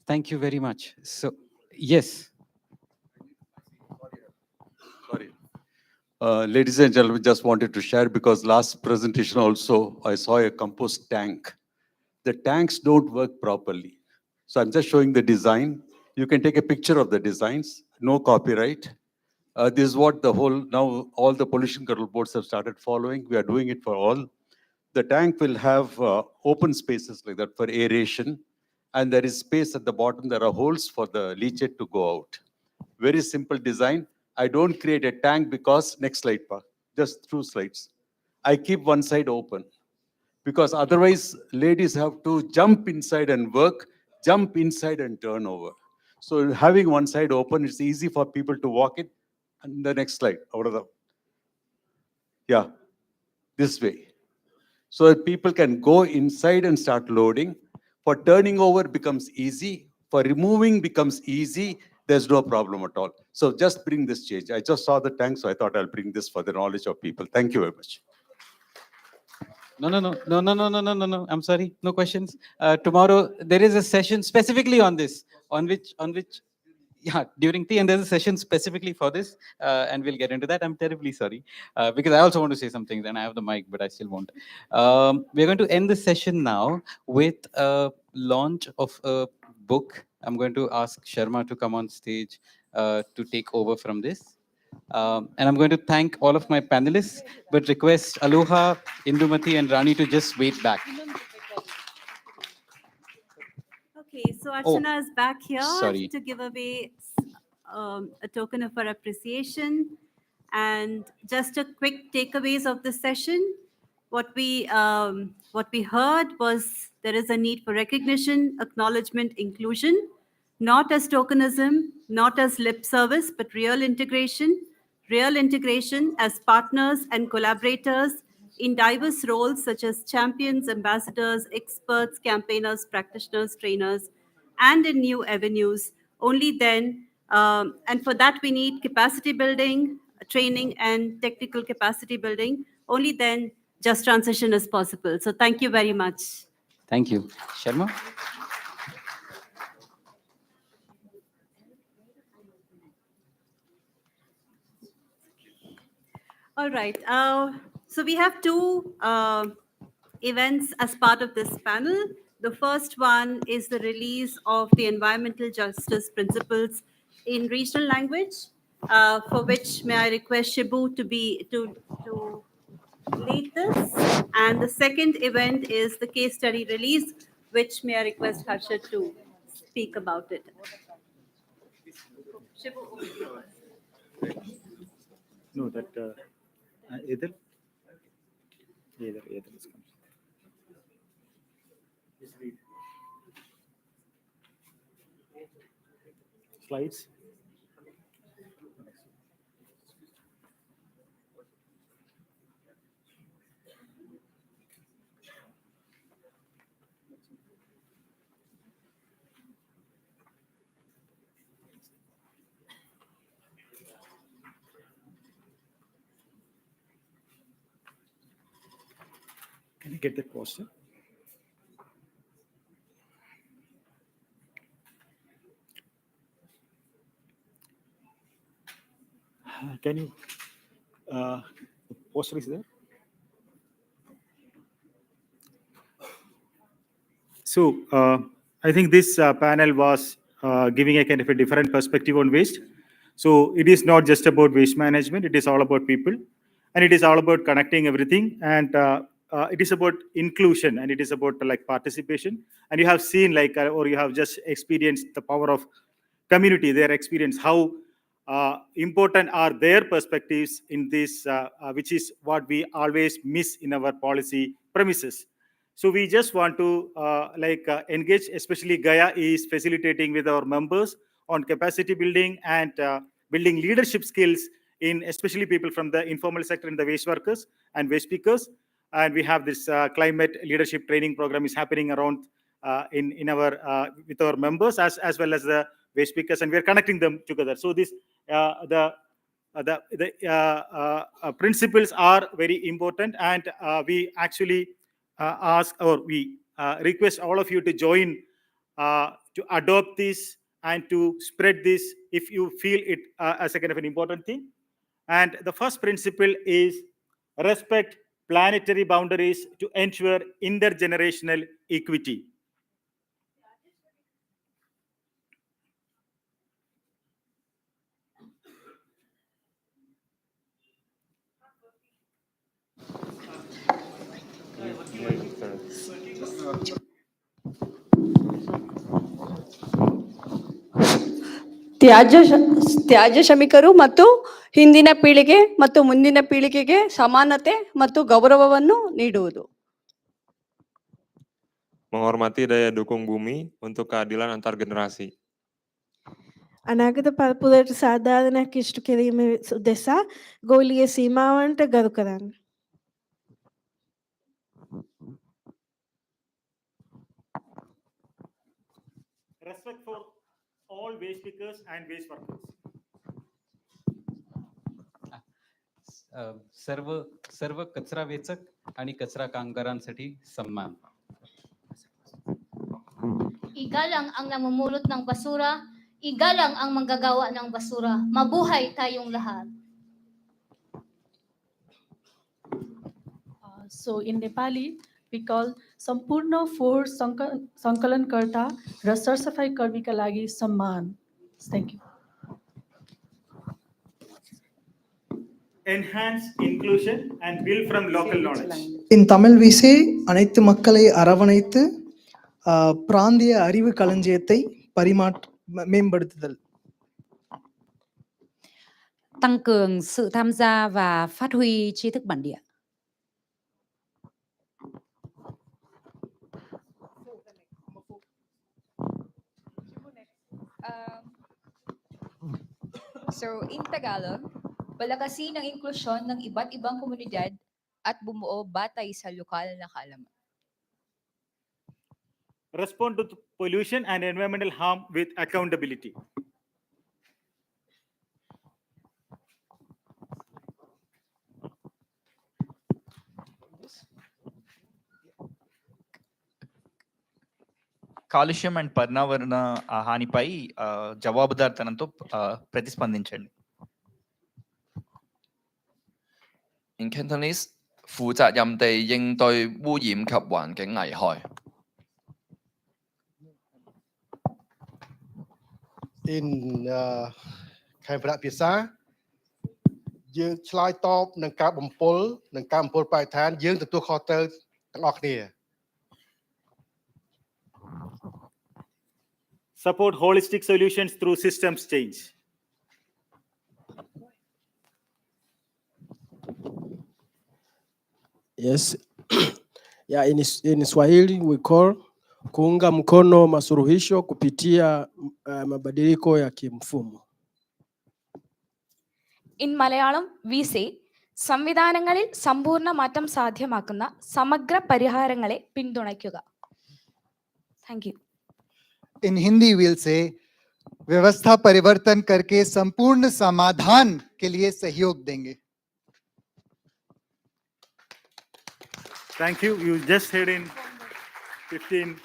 Thank you very much. So, yes. Sorry. Ladies and gentlemen, just wanted to share because last presentation also, I saw a compost tank. The tanks don't work properly. So I'm just showing the design. You can take a picture of the designs, no copyright. This is what now all the pollution control boards have started following. We are doing it for all. The tank will have open spaces like that for aeration. And there is space at the bottom. There are holes for the leachate to go out. Very simple design. I don't create a tank because, next slide, Pa, just 2 slides. I keep one side open because otherwise ladies have to jump inside and work, jump inside and turn over. So having one side open, it's easy for people to walk it. And the next slide, this way. So that people can go inside and start loading. For turning over becomes easy. For removing becomes easy. There's no problem at all. So just bring this change. I just saw the tank, so I thought I'll bring this for the knowledge of people. Thank you very much. No. I'm sorry. No questions. Tomorrow there is a session specifically on this, on which yeah, during tea, and there's a session specifically for this, and we'll get into that. I'm terribly sorry, because I also want to say something, then I have the mic, but I still won't. We're going to end the session now with a launch of a book. I'm going to ask Sharma to come on stage to take over from this. And I'm going to thank all of my panelists, but request Aloha, Indumati, and Rani to just wait back. Okay, so Oh, Archana is back here sorry. to give away a token of her appreciation. And just a quick takeaways of the session. What we heard was there is a need for recognition, acknowledgement, inclusion, not as tokenism, not as lip service, but real integration as partners and collaborators in diverse roles such as champions, ambassadors, experts, campaigners, practitioners, trainers, and in new avenues. Only then, and for that we need capacity building, training, and technical capacity building. Only then just transition is possible. So thank you very much. Thank you. Sharma? All right. So we have two events as part of this panel. The first one is the release of the environmental justice principles in regional language, for which may I request Shibu to lead this. And the second event is the case study release, which may I request Harsha to speak about it. Shibu, over to you. No, that Edel? Edel is coming. Just read. Slides. Can you get that poster? Can you? The poster is there. So I think this panel was giving a kind of a different perspective on waste. So it is not just about waste management; it is all about people, and it is all about connecting everything, and it is about inclusion, and it is about like participation. And you have seen or you have just experienced the power of community, their experience, how important are their perspectives in this, which is what we always miss in our policy premises. So we just want to engage, especially Gaia is facilitating with our members on capacity building and building leadership skills in especially people from the informal sector and the waste workers and waste pickers. And we have this climate leadership training program is happening around in our with our members as well as the waste pickers, and we are connecting them together. So this the principles are very important, and we actually ask or we request all of you to join to adopt this and to spread this if you feel it as a kind of an important thing. And the first principle is respect planetary boundaries to ensure intergenerational equity. ತ್ಯಾಜ್ಯ ಶ್ರಮಿಕರು ಮತ್ತು ಹಿಂದಿನ ಪೀಳಿಗೆ ಮತ್ತು ಮುಂದಿನ ಪೀಳಿಗೆಗೆ ಸಮಾನತೆ ಮತ್ತು ಗೌರವವನ್ನು ನೀಡುವುದು. Menghormati daya dukung bumi untuk keadilan antar generasi. අනාගත පරපුරට සාධාරණයක් ඉෂ්ට කිරීම උදෙසා ගෝලීය සීමාවන්ට ගරු කරන්න. Respect for all waste pickers and waste workers. सर्व कचरा वेचक आणि कचरा कामगारांसाठी सन्मान. Igalang ang namumulot ng basura, Igalang ang manggagawa ng basura. Mabuhay tayong lahat. So in Nepali, we call सम्पूर्ण फोहोर सङ्कलनकर्ता र सरसफाइ कर्मीका लागि सम्मान. Thank you. Enhance inclusion and build from local knowledge. In Tamil we say அனைத்து மக்களை அரவணைத்து பிராந்திய அறிவு களஞ்சியத்தை மேம்படுத்துதல். Tăng cường sự tham gia và phát huy tri thức bản địa. So in Tagalog, palakasin ang inklusyon ng iba't ibang komunidad at bumuo batay sa lokal na kaalaman. Respond to pollution and environmental harm with accountability. కాలుష్యం and పర్యావరణ హానిపై జవాబుదారితనంతో ప్రతిస్పందించండి. In Cantonese, 負責任地應對污染及環境危害。In ខេត្តប្រាក់ភាសាយើងឆ្លើយតបនឹងការបំពុលបរិស្ថានយើងទទួលខុសត្រូវទាំងអស់គ្នា Support holistic solutions through systems change. Yes. Yeah, in Swahili we call kuunga mkono masuluhisho kupitia mabadiliko ya kimfumo. In Malayalam we say സംവിധാനങ്ങളിൽ സമ്പൂർണ്ണ മാറ്റം സാധ്യമാക്കുന്ന സമഗ്ര പരിഹാരങ്ങളെ പിന്തുണയ്ക്കുക. Thank you. In Hindi we'll say व्यवस्था परिवर्तन करके संपूर्ण समाधान के लिए सहयोग देंगे. Thank you. You just heard in 15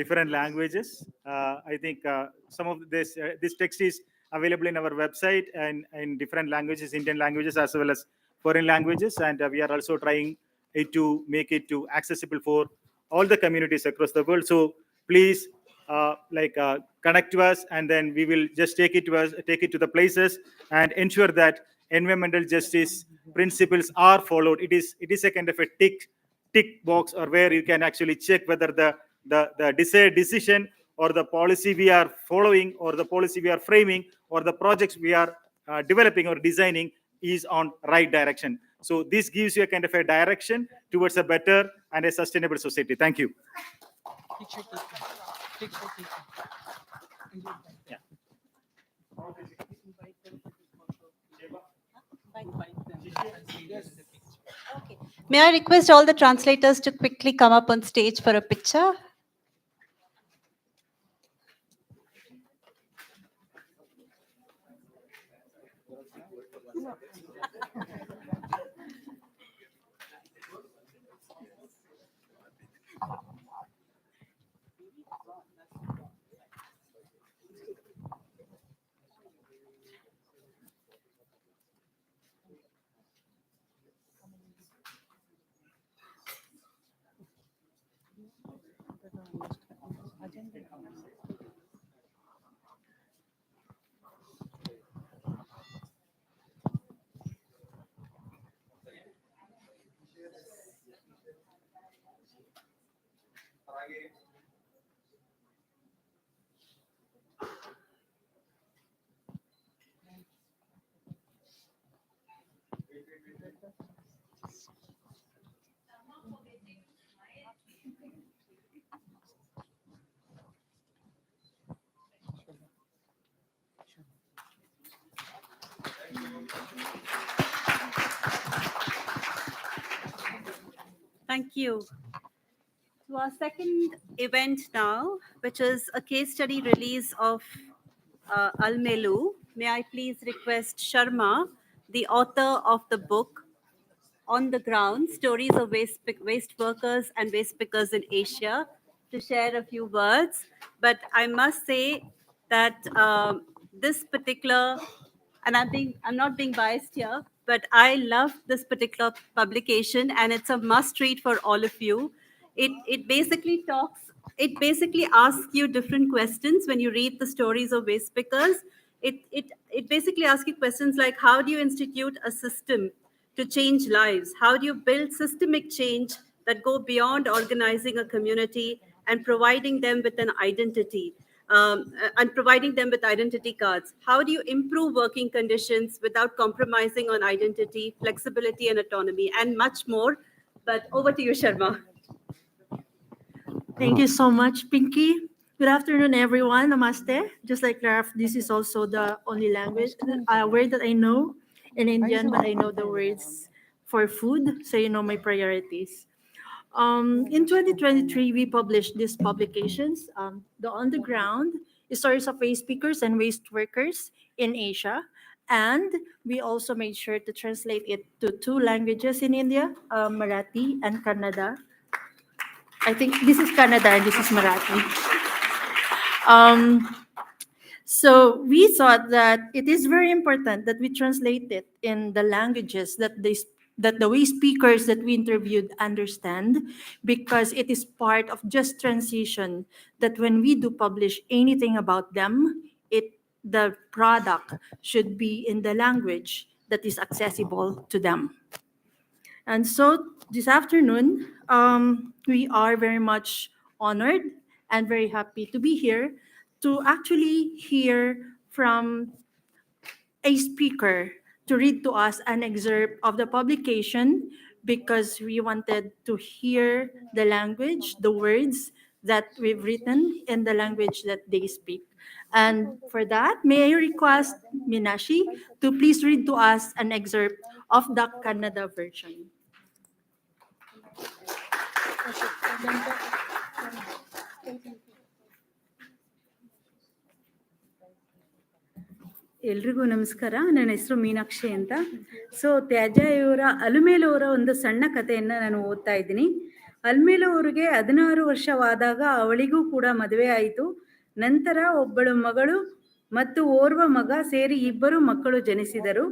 different languages. I think some of this text is available in our website and in different languages, Indian languages as well as foreign languages, and we are also trying to make it to accessible for all the communities across the world. So please connect to us, and then we will just take it to the places and ensure that environmental justice principles are followed. It is a kind of a tick box, or where you can actually check whether the desired decision or the policy we are following or the policy we are framing or the projects we are developing or designing is on right direction. So this gives you a kind of a direction towards a better and a sustainable society. Thank you. Yeah. Okay. May I request all the translators to quickly come up on stage for a picture? Thank you. To our second event now, which is a case study release of Almelu. May I please request Sharma, the author of the book On the Ground, Stories of Waste Workers and Waste Pickers in Asia, to share a few words. But I must say, that this particular, and I'm not being biased here, but I love this particular publication, and it's a must read for all of you. It basically asks you different questions when you read the stories of waste pickers. It basically asks you questions like, how do you institute a system to change lives? How do you build systemic change that go beyond organizing a community and providing them with an identity, and providing them with identity cards? How do you improve working conditions without compromising on identity, flexibility, and autonomy, and much more? But over to you, Sharma. Thank you so much, Pinky. Good afternoon, everyone. Namaste. Just like Raf, this is also the only language, word that I know in Indian, but I know the words for food, so you know my priorities. In 2023, we published these publications, the On the Ground, Stories of Waste Pickers and Waste Workers in Asia. And we also made sure to translate it to 2 languages in India, Marathi and Kannada. I think this is Kannada and this is Marathi. So we thought that it is very important that we translate it in the languages that the waste speakers that we interviewed understand, because it is part of just transition that when we do publish anything about them, the product should be in the language that is accessible to them. And so this afternoon, we are very much honored and very happy to be here to actually hear from a speaker to read to us an excerpt of the publication, because we wanted to hear the language, the words that we've written in the language that they speak. And for that, may I request Minashi to please read to us an excerpt of the Kannada version. ಎಲ್ರಿಗೂ ನಮಸ್ಕಾರ. ನನ್ನ ಹೆಸರು ಮೀನಾಕ್ಷಿ ಅಂತ. So ತ್ಯಾಜ್ಯ ಇವರ ಅಲಮೇಲು ಅವರ ಒಂದು ಸಣ್ಣ ಕಥೆಯನ್ನು ನಾನು ಓದ್ತಾ ಇದ್ದೀನಿ. ಅಲಮೇಲು ಅವರಿಗೆ 16 ವರ್ಷವಾದಾಗ ಅವಳಿಗೂ ಕೂಡ ಮದುವೆ ಆಯಿತು. ನಂತರ ಒಬ್ಬಳು ಮಗಳು ಮತ್ತು ಓರ್ವ ಮಗ ಸೇರಿ 2 ಮಕ್ಕಳು ಜನಿಸಿದರು.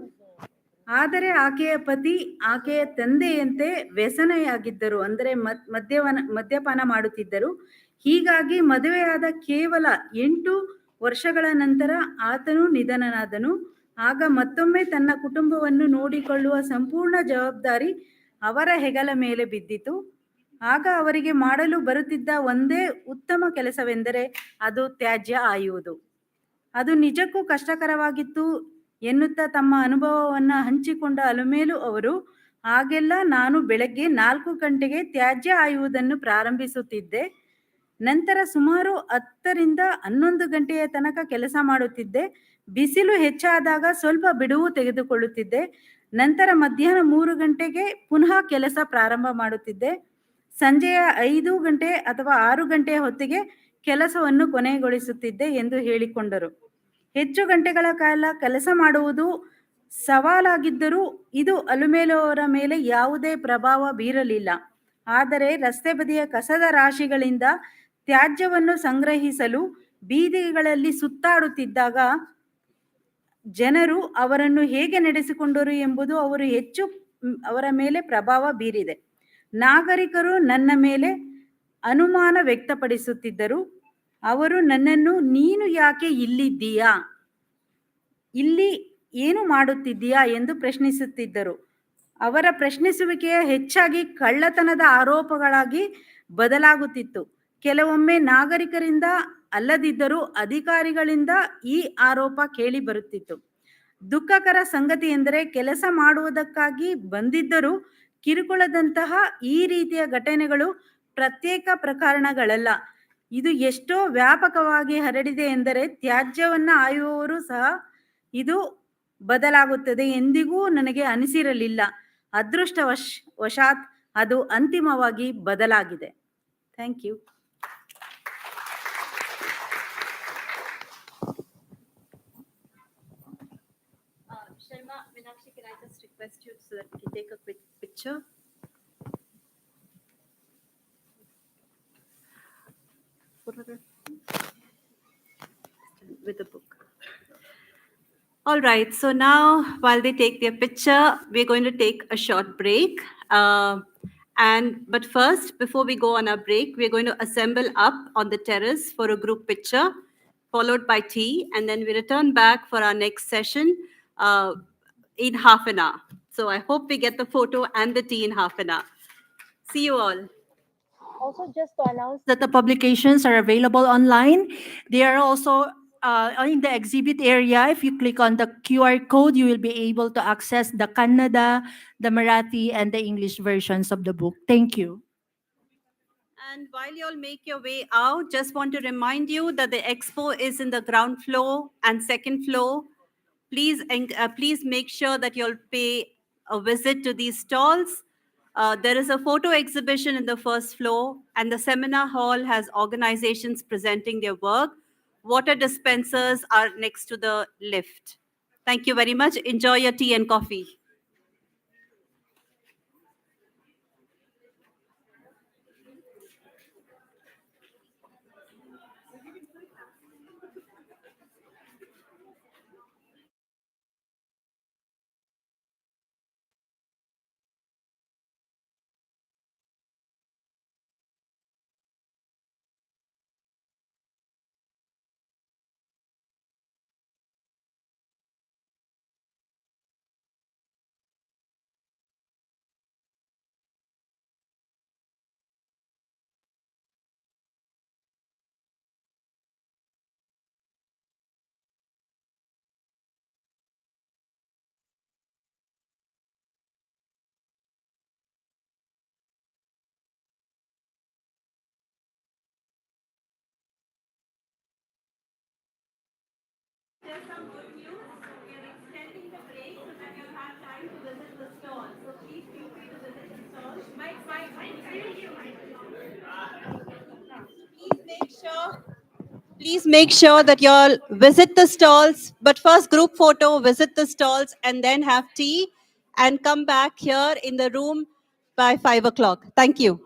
ಆದರೆ ಆಕೆಯ ಪತಿ ಆಕೆಯ ತಂದೆಯಂತೆ ವ್ಯಸನಿಯಾಗಿದ್ದರು, ಅಂದರೆ ಮದ್ಯಪಾನ ಮಾಡುತ್ತಿದ್ದರು. ಹೀಗಾಗಿ ಮದುವೆಯಾದ ಕೇವಲ 8 ವರ್ಷಗಳ ನಂತರ ಆತನು ನಿಧನನಾದನು. ಆಗ ಮತ್ತೊಮ್ಮೆ ತನ್ನ ಕುಟುಂಬವನ್ನು ನೋಡಿಕೊಳ್ಳುವ ಸಂಪೂರ್ಣ ಜವಾಬ್ದಾರಿ ಅವರ ಹೆಗಲ ಮೇಲೆ ಬಿದ್ದಿತು. ಆಗ ಅವರಿಗೆ ಮಾಡಲು ಬರುತ್ತಿದ್ದ ಒಂದೇ ಉತ್ತಮ ಕೆಲಸವೆಂದರೆ ಅದು ತ್ಯಾಜ್ಯ ಆಯುವುದು. ಅದು ನಿಜಕ್ಕೂ ಕಷ್ಟಕರವಾಗಿತ್ತು ಎನ್ನುತ್ತಾ ತಮ್ಮ ಅನುಭವವನ್ನು ಹಂಚಿಕೊಂಡ ಅಲಮೇಲು ಅವರು, ಆಗೆಲ್ಲ ನಾನು ಬೆಳಗ್ಗೆ 4 ಗಂಟೆಗೆ ತ್ಯಾಜ್ಯ ಆಯುವುದನ್ನು ಪ್ರಾರಂಭಿಸುತ್ತಿದ್ದೆ. ನಂತರ ಸುಮಾರು 10 ರಿಂದ 11 ಗಂಟೆಯ ತನಕ ಕೆಲಸ ಮಾಡುತ್ತಿದ್ದೆ. ಬಿಸಿಲು ಹೆಚ್ಚಾದಾಗ ಸ್ವಲ್ಪ ಬಿಡುವು ತೆಗೆದುಕೊಳ್ಳುತ್ತಿದ್ದೆ. ನಂತರ ಮಧ್ಯಾಹ್ನ 3 ಗಂಟೆಗೆ ಪುನಃ ಕೆಲಸ ಪ್ರಾರಂಭ ಮಾಡುತ್ತಿದ್ದೆ. ಸಂಜೆಯ 5 ಗಂಟೆ ಅಥವಾ 6 ಗಂಟೆಯ ಹೊತ್ತಿಗೆ ಕೆಲಸವನ್ನು ಕೊನೆಗೊಳಿಸುತ್ತಿದ್ದೆ ಎಂದು ಹೇಳಿಕೊಂಡರು. ಹೆಚ್ಚು ಗಂಟೆಗಳ ಕಾಲ ಕೆಲಸ ಮಾಡುವುದು ಸವಾಲಾಗಿದ್ದರೂ ಇದು ಅಲಮೇಲು ಅವರ ಮೇಲೆ ಯಾವುದೇ ಪ್ರಭಾವ ಬೀರಲಿಲ್ಲ. ಆದರೆ ರಸ್ತೆ ಬದಿಯ ಕಸದ ರಾಶಿಗಳಿಂದ ತ್ಯಾಜ್ಯವನ್ನು ಸಂಗ್ರಹಿಸಲು ಬೀದಿಗಳಲ್ಲಿ ಸುತ್ತಾಡುತ್ತಿದ್ದಾಗ ಜನರು ಅವರನ್ನು ಹೇಗೆ ನಡೆಸಿಕೊಂಡರು ಎಂಬುದು ಅವರ ಮೇಲೆ ಪ್ರಭಾವ ಬೀರಿದೆ. ನಾಗರಿಕರು ನನ್ನ ಮೇಲೆ ಅನುಮಾನ ವ್ಯಕ್ತಪಡಿಸುತ್ತಿದ್ದರು. ಅವರು ನನ್ನನ್ನು, ನೀನು ಯಾಕೆ ಇಲ್ಲಿದ್ದೀಯಾ, ಇಲ್ಲಿ ಏನು ಮಾಡುತ್ತಿದ್ದೀಯಾ ಎಂದು ಪ್ರಶ್ನಿಸುತ್ತಿದ್ದರು. ಅವರ ಪ್ರಶ್ನಿಸುವಿಕೆಯ ಹೆಚ್ಚಾಗಿ ಕಳ್ಳತನದ ಆರೋಪಗಳಾಗಿ ಬದಲಾಗುತ್ತಿತ್ತು. ಕೆಲವೊಮ್ಮೆ ನಾಗರಿಕರಿಂದ ಅಲ್ಲದಿದ್ದರೂ ಅಧಿಕಾರಿಗಳಿಂದ ಈ ಆರೋಪ ಕೇಳಿ ಬರುತ್ತಿತ್ತು. ದುಃಖಕರ ಸಂಗತಿ ಎಂದರೆ ಕೆಲಸ ಮಾಡುವುದಕ್ಕಾಗಿ ಬಂದಿದ್ದರೂ ಕಿರುಕುಳದಂತಹ ಈ ರೀತಿಯ ಘಟನೆಗಳು ಪ್ರತ್ಯೇಕ ಪ್ರಕರಣಗಳಲ್ಲ. ಇದು ಎಷ್ಟೋ ವ್ಯಾಪಕವಾಗಿ ಹರಡಿದೆ ಎಂದರೆ ತ್ಯಾಜ್ಯವನ್ನು ಆಯುವವರು ಸಹ ಇದು ಬದಲಾಗುತ್ತದೆ ಎಂದಿಗೂ ನನಗೆ ಅನಿಸಿರಲಿಲ್ಲ. ಅದೃಷ್ಟವಶಾತ್ ಅದು ಅಂತಿಮವಾಗಿ ಬದಲಾಗಿದೆ. Thank you. Sharma, Meenakshi, can I just request you so that we can take a quick picture? Photograph. with the book. All right, so now while they take their picture, we're going to take a short break. But first, before we go on our break, we're going to assemble up on the terrace for a group picture, followed by tea, and then we return back for our next session in half an hour. So I hope we get the photo and the tea in half an hour. See you all. Also, just to announce that the publications are available online. They are also in the exhibit area. If you click on the QR code, you will be able to access the Kannada, the Marathi, and the English versions of the book. Thank you. And while you all make your way out, just want to remind you that the expo is in the ground floor and second floor. Please make sure that you'll pay a visit to these stalls. There is a photo exhibition in the first floor, and the seminar hall has organizations presenting their work. Water dispensers are next to the lift. Thank you very much. Enjoy your tea and coffee. There's some good news. We are extending the break so that you have time to visit the stall. So please feel free to visit the stall. Please make sure that you all visit the stalls, but first group photo, visit the stalls, and then have tea and come back here in the room by 5 o'clock. Thank you.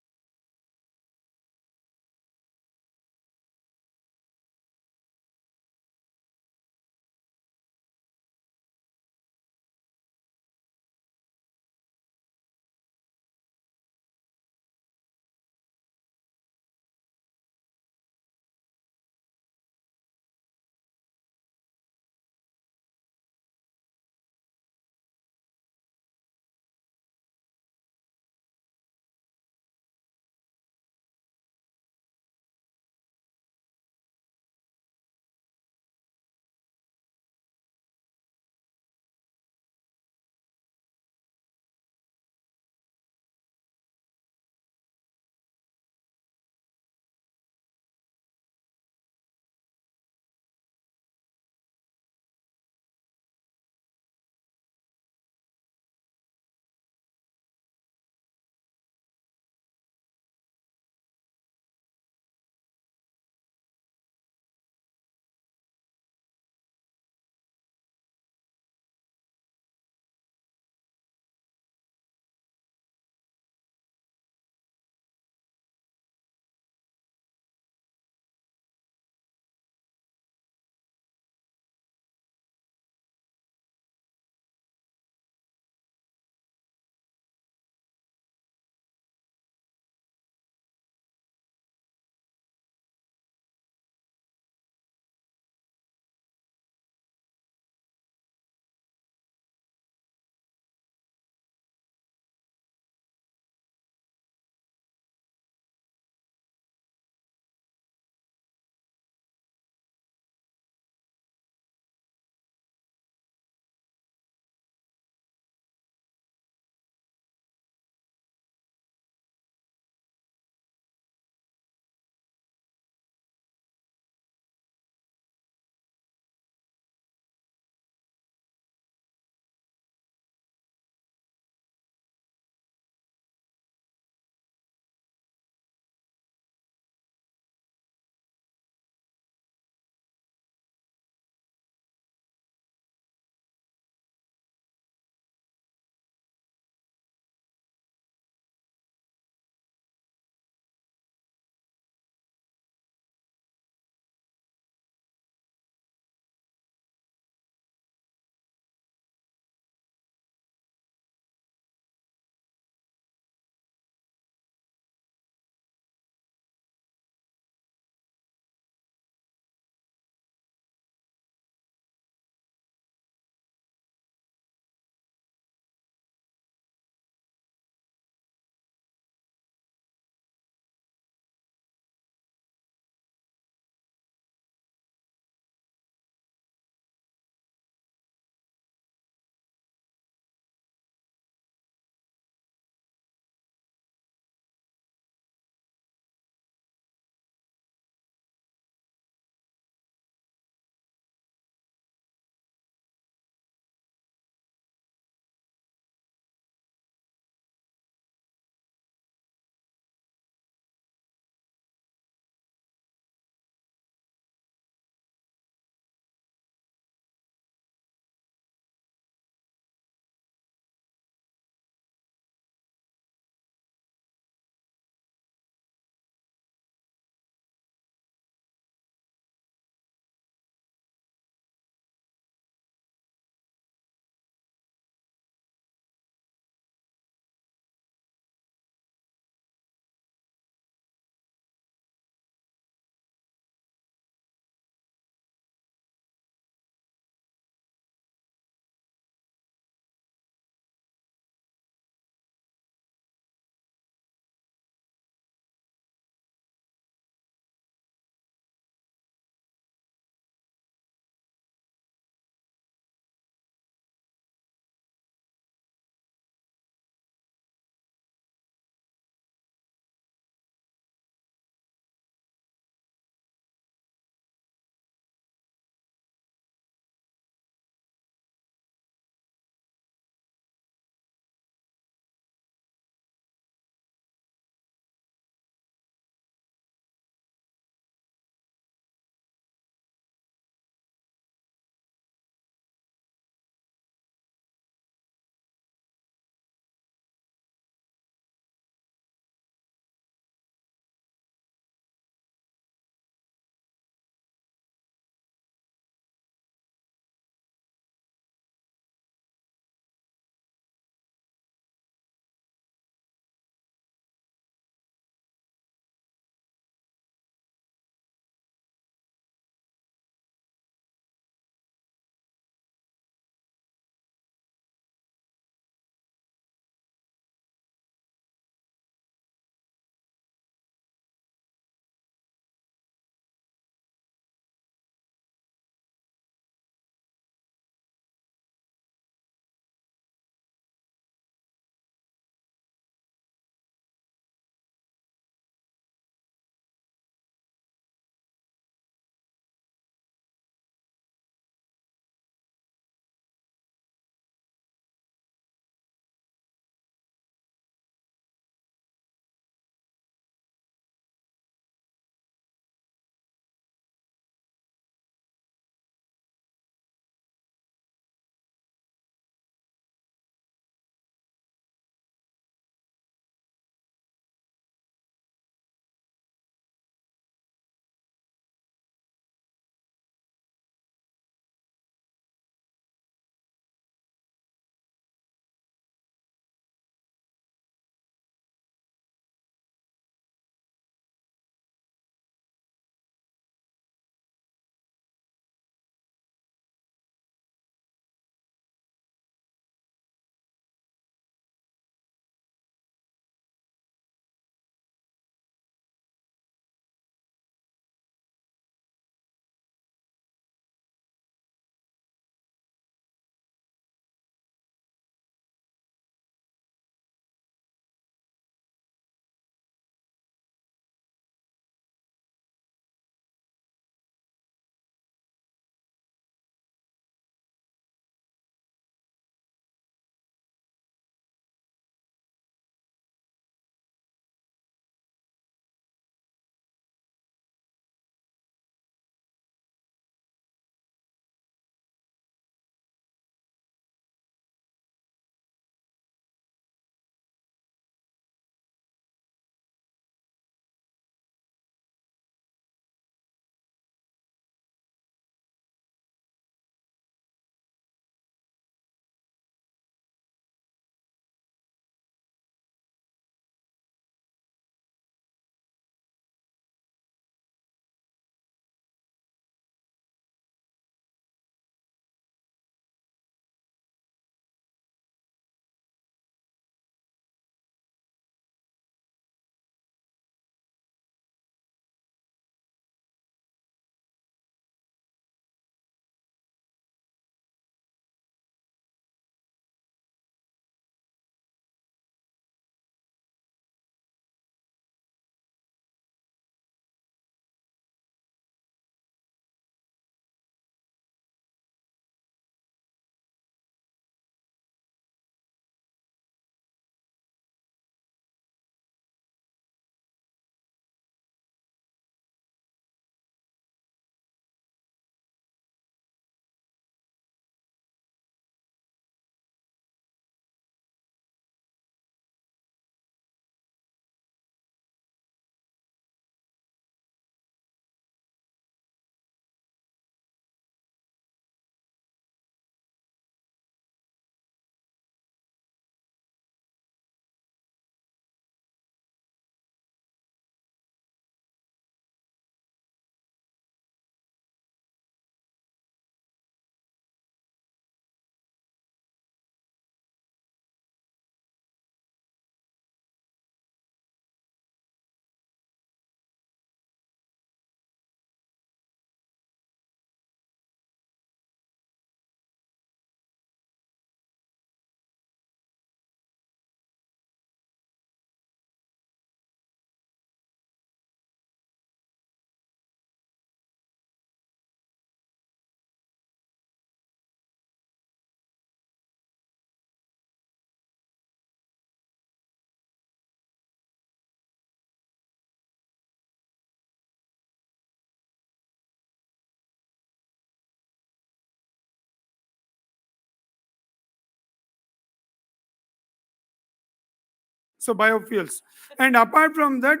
so biofuels. And apart from that,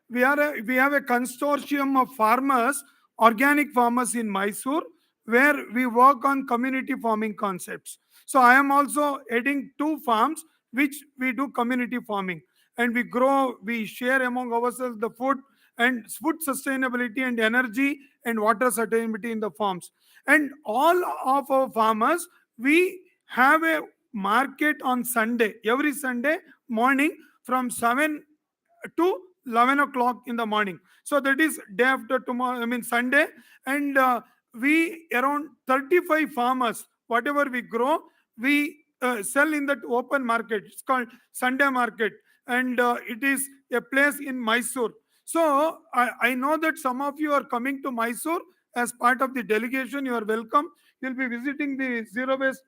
we have a consortium of farmers, organic farmers in Mysore, where we work on community farming concepts. So I am also heading 2 farms which we do community farming, and we share among ourselves the food and food sustainability and energy and water sustainability in the farms. And all of our farmers, we have a market on Sunday, every Sunday morning from 7 to 11 o'clock in the morning. So that is day after tomorrow, I mean Sunday. And we around 35 farmers, whatever we grow, we sell in that open market. It's called Sunday market, and it is a place in Mysore. So I know that some of you are coming to Mysore as part of the delegation. You are welcome. You'll be visiting the zero waste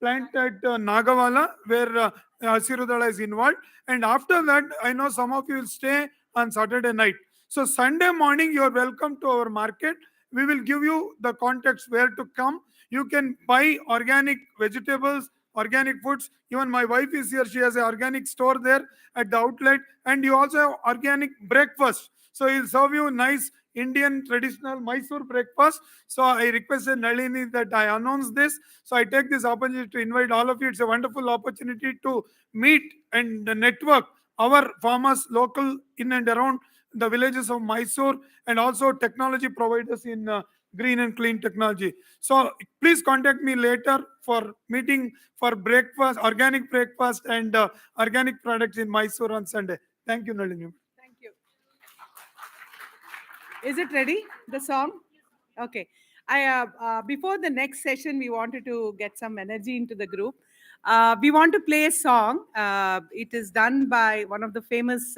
plant at Nagawala, where Sirudala is involved. And after that, I know some of you will stay on Saturday night. So Sunday morning, you are welcome to our market. We will give you the context where to come. You can buy organic vegetables, organic foods. Even my wife is here. She has an organic store there at the outlet. And you also have organic breakfast. So he'll serve you nice Indian traditional Mysore breakfast. So I requested Nalini that I announce this. So I take this opportunity to invite all of you. It's a wonderful opportunity to meet and network our farmers local in and around the villages of Mysore, and also technology providers in green and clean technology. So please contact me later for meeting for breakfast, organic breakfast and organic products in Mysore on Sunday. Thank you, Nalini. Thank you. Is it ready, the song? Okay. Before the next session, we wanted to get some energy into the group. We want to play a song. It is done by one of the famous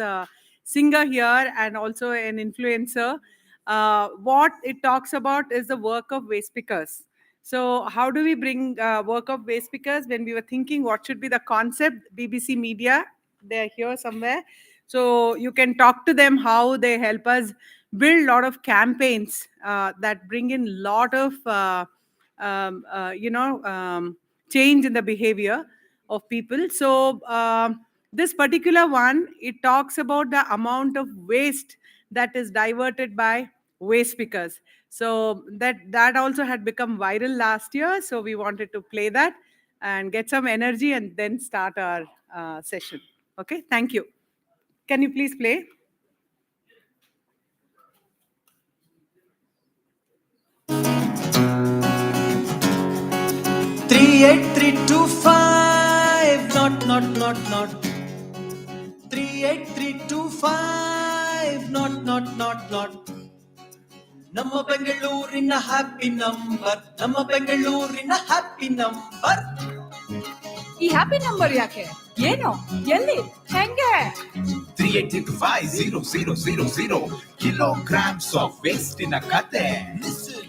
singer here and also an influencer. What it talks about is the work of waste pickers. So how do we bring work of waste pickers? When we were thinking what should be the concept, BBC Media, they're here somewhere. So you can talk to them how they help us build a lot of campaigns that bring in a lot of, change in the behavior of people. So this particular one, it talks about the amount of waste that is diverted by waste pickers. So that also had become viral last year. So we wanted to play that and get some energy and then start our session. Okay, thank you. Can you please play? Three, 8, 3, 2, 5. Not. 3, 8, 3, 2, 5. Not. Namma Bengaluru happy number. Namma Bengaluru happy number. ಈ happy number ಯಾಕೆ? ಏನು? ಎಲ್ಲಿ? ಹೆಂಗೆ? 38350000 kilograms of waste in a kate. Listen.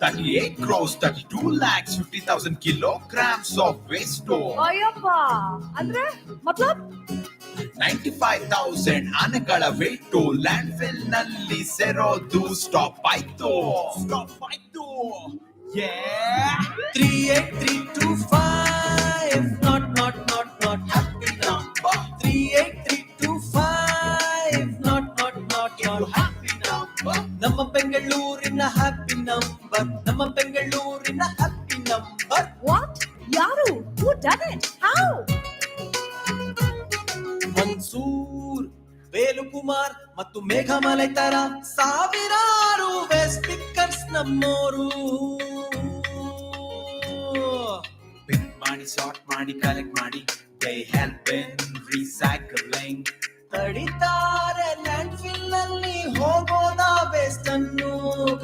38 crores, 32 lakhs, 50,000 kilograms of waste. Ayyappa, ಅಂದ್ರೆ ಮತ್ಲಬ್ 95,000 ಆನೆಗಳ weight landfill ನಲ್ಲಿ ಸೇರೋದು stop ಆಯ್ತು. Yeah. 38325. Not. Happy number. 38325. Not. Happy number. Namma Bengaluru happy number. Namma Bengaluru happy number. What? ಯಾರು? Who done it? How? Mansoor, ವೇಲುಕುಮಾರ್ ಮತ್ತು ಮೇಘಮಲೈ ತರ ಸಾವಿರಾರು waste pickers ನಮ್ಮೋರು. ಪಿಕ್ ಮಾಡಿ, ಸಾರ್ಟ್ ಮಾಡಿ, ಕಲೆಕ್ಟ್ ಮಾಡಿ, they help in recycling. ತಡಿತಾರೆ ಲ್ಯಾಂಡ್ಫಿಲ್ ನಲ್ಲಿ ಹೋಗೋದ ವೇಸ್ಟ್ ಅನ್ನು,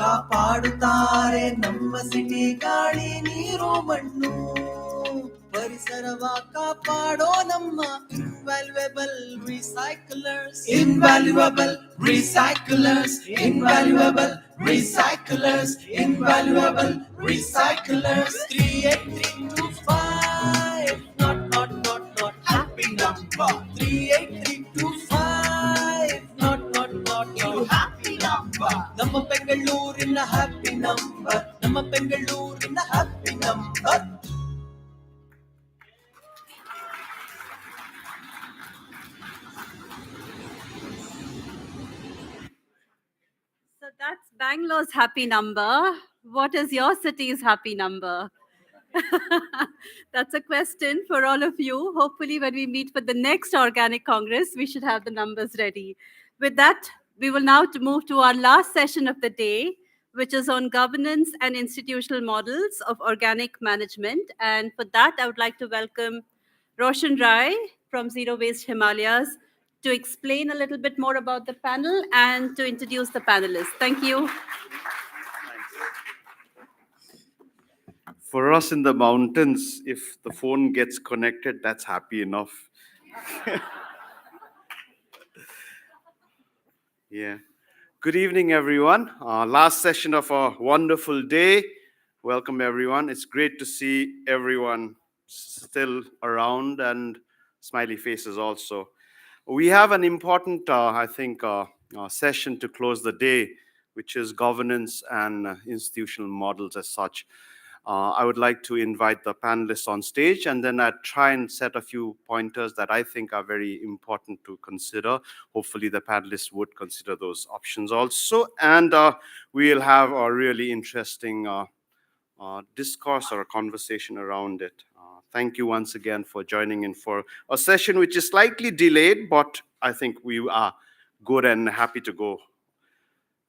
ಕಾಪಾಡುತ್ತಾರೆ ನಮ್ಮ ಸಿಟಿ ಗಾಳಿ ನೀರು ಮಣ್ಣು. ಪರಿಸರವ ಕಾಪಾಡೋ ನಮ್ಮ invaluable recyclers. 383225. Not. Happy number. 383225. Not. Happy number. ನಮ್ಮ ಬೆಂಗಳೂರಿನ ಹ್ಯಾಪಿ ನಂಬರ್. ನಮ್ಮ ಬೆಂಗಳೂರಿನ happy number. That's Bangalore's happy number. What is your city's happy number? That's a question for all of you. Hopefully, when we meet for the next Organic Congress, we should have the numbers ready. With that, we will now move to our last session of the day, which is on governance and institutional models of organic management. And for that, I would like to welcome Roshan Rai from Zero Waste Himalayas to explain a little bit more about the panel and to introduce the panelists. Thank you. For us in the mountains, if the phone gets connected, that's happy enough. Yeah. Good evening, everyone. Last session of a wonderful day. Welcome, everyone. It's great to see everyone still around and smiley faces also. We have an important, I think, session to close the day, which is governance and institutional models as such. I would like to invite the panelists on stage, and then I'd try and set a few pointers that I think are very important to consider. Hopefully the panelists would consider those options also. And we'll have a really interesting discourse or a conversation around it. Thank you once again for joining in for a session which is slightly delayed, but I think we are good and happy to go.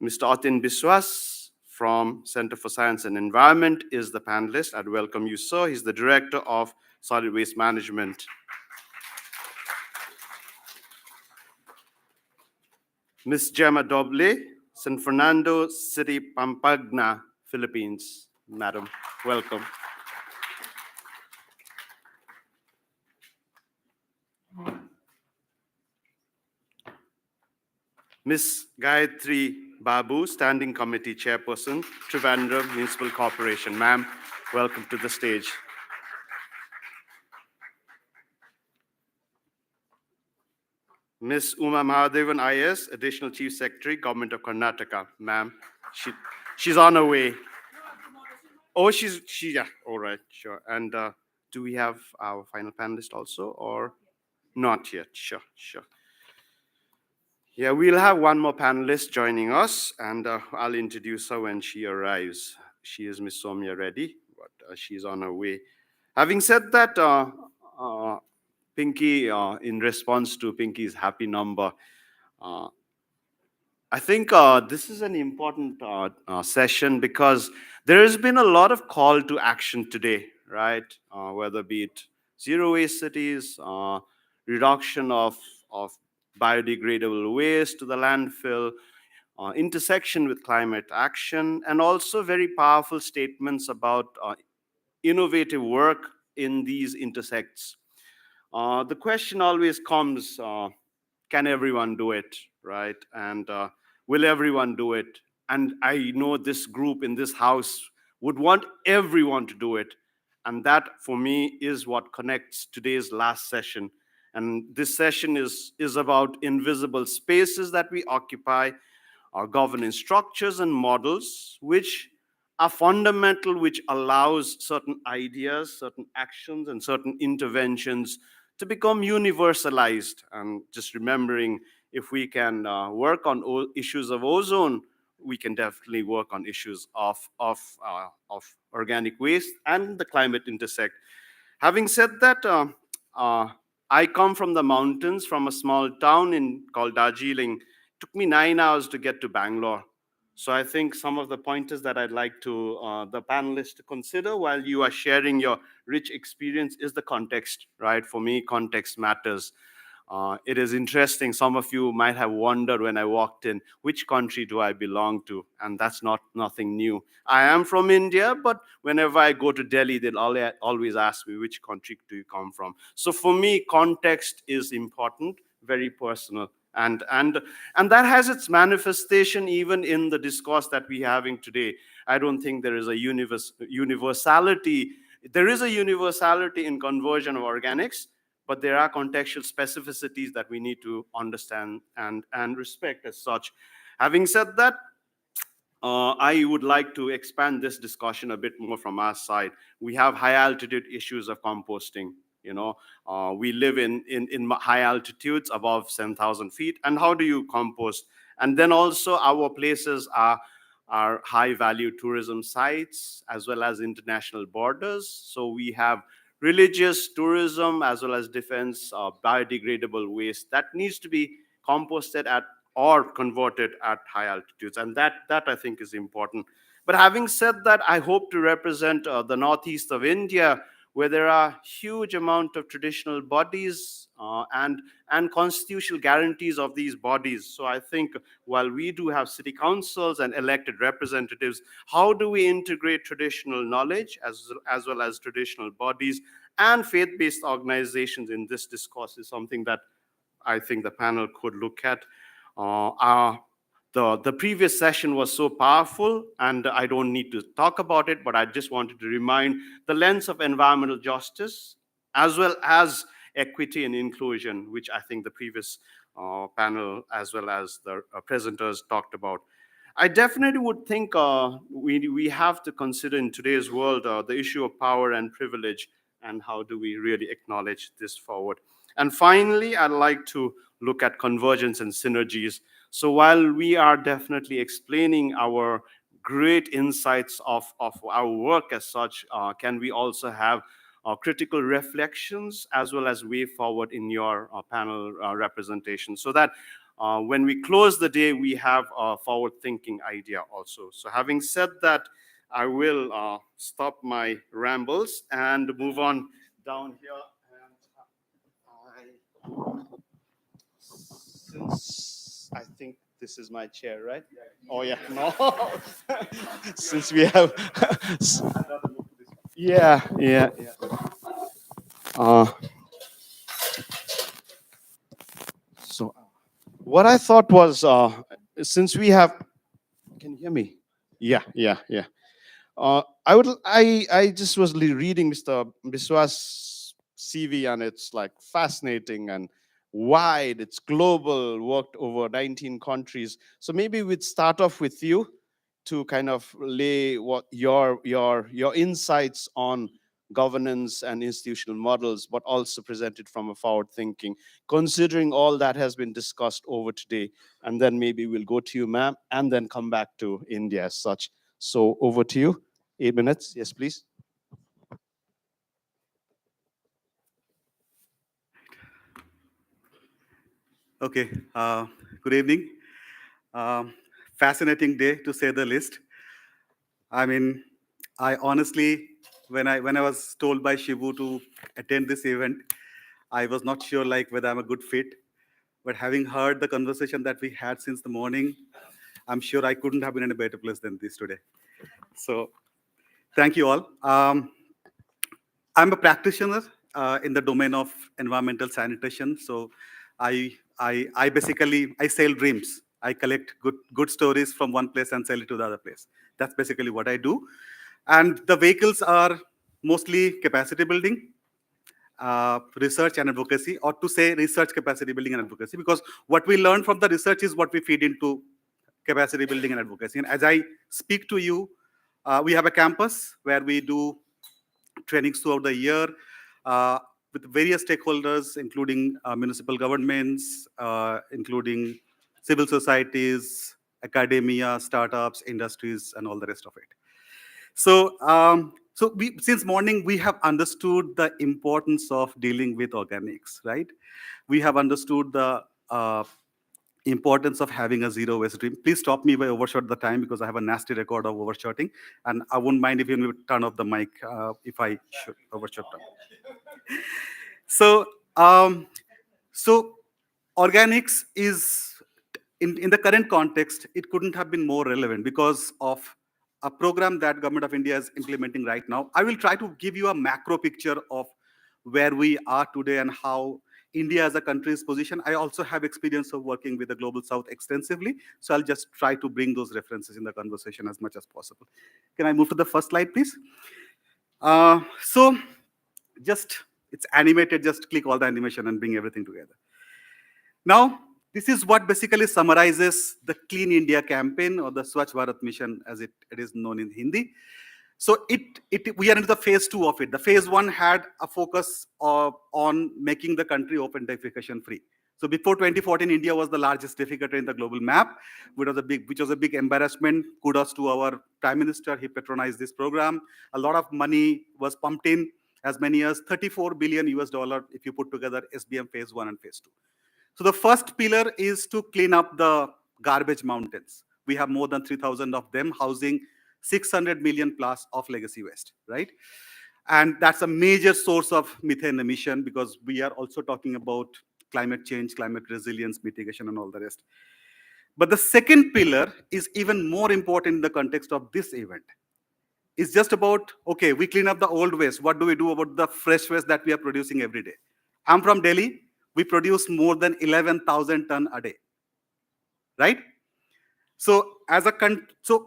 Mr. Atin Biswas from Center for Science and Environment is the panelist. I'd welcome you, sir. He's the Director of Solid Waste Management. Ms. Gemma Doble, San Fernando City, Pampanga, Philippines. Madam, welcome. Ms. Gayatri Babu, Standing Committee Chairperson, Trivandrum Municipal Corporation. Ma'am, welcome to the stage. Ms. Uma Mahadevan, IS, Additional Chief Secretary, Government of Karnataka. Ma'am, she's on her way. Oh, yeah, all right, sure. And do we have our final panelist also, or not yet? Sure. Yeah, we'll have one more panelist joining us, and I'll introduce her when she arrives. She is Ms. Somya Reddy, but she's on her way. Having said that, Pinky, in response to Pinky's happy number, I think this is an important session because there has been a lot of call to action today, right? Whether be it zero waste cities, reduction of biodegradable waste to the landfill, intersection with climate action, and also very powerful statements about innovative work in these intersects. The question always comes, can everyone do it, right? And will everyone do it? And I know this group in this house would want everyone to do it. And that, for me, is what connects today's last session. And this session is about invisible spaces that we occupy, our governance structures and models, which are fundamental, which allows certain ideas, certain actions, and certain interventions to become universalized. And just remembering, if we can work on issues of ozone, we can definitely work on issues of organic waste and the climate intersect. Having said that, I come from the mountains, from a small town called Darjeeling. It took me 9 hours to get to Bangalore. So I think some of the pointers that I'd like to the panelists to consider while you are sharing your rich experience is the context, right? For me, context matters. It is interesting. Some of you might have wondered when I walked in, which country do I belong to? And that's nothing new. I am from India, but whenever I go to Delhi, they'll always ask me, which country do you come from? So for me, context is important, very personal. And that has its manifestation even in the discourse that we're having today. I don't think there is a universality. There is a universality in conversion of organics, but there are contextual specificities that we need to understand and respect as such. Having said that, I would like to expand this discussion a bit more from our side. We have high altitude issues of composting. You know, we live in high altitudes above 7,000 feet. And how do you compost? And then also our places are high value tourism sites as well as international borders. So we have religious tourism as well as defense biodegradable waste that needs to be composted at or converted at high altitudes. And that I think is important. But having said that, I hope to represent the northeast of India, where there are huge amount of traditional bodies and constitutional guarantees of these bodies. So I think while we do have city councils and elected representatives, how do we integrate traditional knowledge as well as traditional bodies and faith-based organizations in this discourse is something that I think the panel could look at. The previous session was so powerful, and I don't need to talk about it, but I just wanted to remind the lens of environmental justice as well as equity and inclusion, which I think the previous panel as well as the presenters talked about. I definitely would think we have to consider in today's world the issue of power and privilege, and how do we really acknowledge this forward. And finally, I'd like to look at convergence and synergies. So while we are definitely explaining our great insights of our work as such, can we also have critical reflections as well as way forward in your panel representation, so that when we close the day, we have a forward-thinking idea also. So having said that, I will stop my rambles and move on down here. Since I think this is my chair, right? Oh yeah, no. Since we have, yeah. So what I thought was, since we have, can you hear me? Yeah. I just was reading Mr. Biswa's CV, and it's like fascinating and wide, it's global, worked over 19 countries. So maybe we'd start off with you to kind of lay what your insights on governance and institutional models, but also presented from a forward thinking, considering all that has been discussed over today. And then maybe we'll go to you, ma'am, and then come back to India as such. So over to you, 8 minutes. Yes, please. Okay, good evening. Fascinating day to say the least. I mean, I honestly, when I was told by Shivu to attend this event, I was not sure like whether I'm a good fit. But having heard the conversation that we had since the morning, I'm sure I couldn't have been in a better place than this today. So thank you all. I'm a practitioner in the domain of environmental sanitation. So I basically sell dreams. I collect good stories from one place and sell it to the other place. That's basically what I do. And the vehicles are mostly capacity building, research and advocacy, or to say research, capacity building and advocacy, because what we learn from the research is what we feed into capacity building and advocacy. And as I speak to you, we have a campus where we do trainings throughout the year with various stakeholders, including municipal governments, including civil societies, academia, startups, industries, and all the rest of it. So, since morning, we have understood the importance of dealing with organics, right? We have understood the importance of having a zero waste dream. Please stop me if I overshot the time, because I have a nasty record of overshooting, and I wouldn't mind if you turn off the mic if I should overshot time. So, organics is, in the current context, it couldn't have been more relevant because of a program that Government of India is implementing right now. I will try to give you a macro picture of where we are today and how India as a country is positioned. I also have experience of working with the Global South extensively, so I'll just try to bring those references in the conversation as much as possible. Can I move to the first slide, please? So just, it's animated, just click all the animation and bring everything together. Now, this is what basically summarizes the Clean India campaign, or the Swachh Bharat mission as it is known in Hindi. So we are into the phase 2 of it. The phase 1 had a focus on making the country open defecation free. So before 2014, India was the largest defecator in the global map, which was a big embarrassment. Kudos to our Prime Minister. He patronized this program. A lot of money was pumped in, as many as $34 billion if you put together SBM phase 1 and phase 2. So the first pillar is to clean up the garbage mountains. We have more than 3,000 of them housing 600 million plus of legacy waste, right? And that's a major source of methane emission, because we are also talking about climate change, climate resilience, mitigation, and all the rest. But the second pillar is even more important in the context of this event. It's just about, okay, we clean up the old waste. What do we do about the fresh waste that we are producing every day? I'm from Delhi. We produce more than 11,000 tons a day, right? So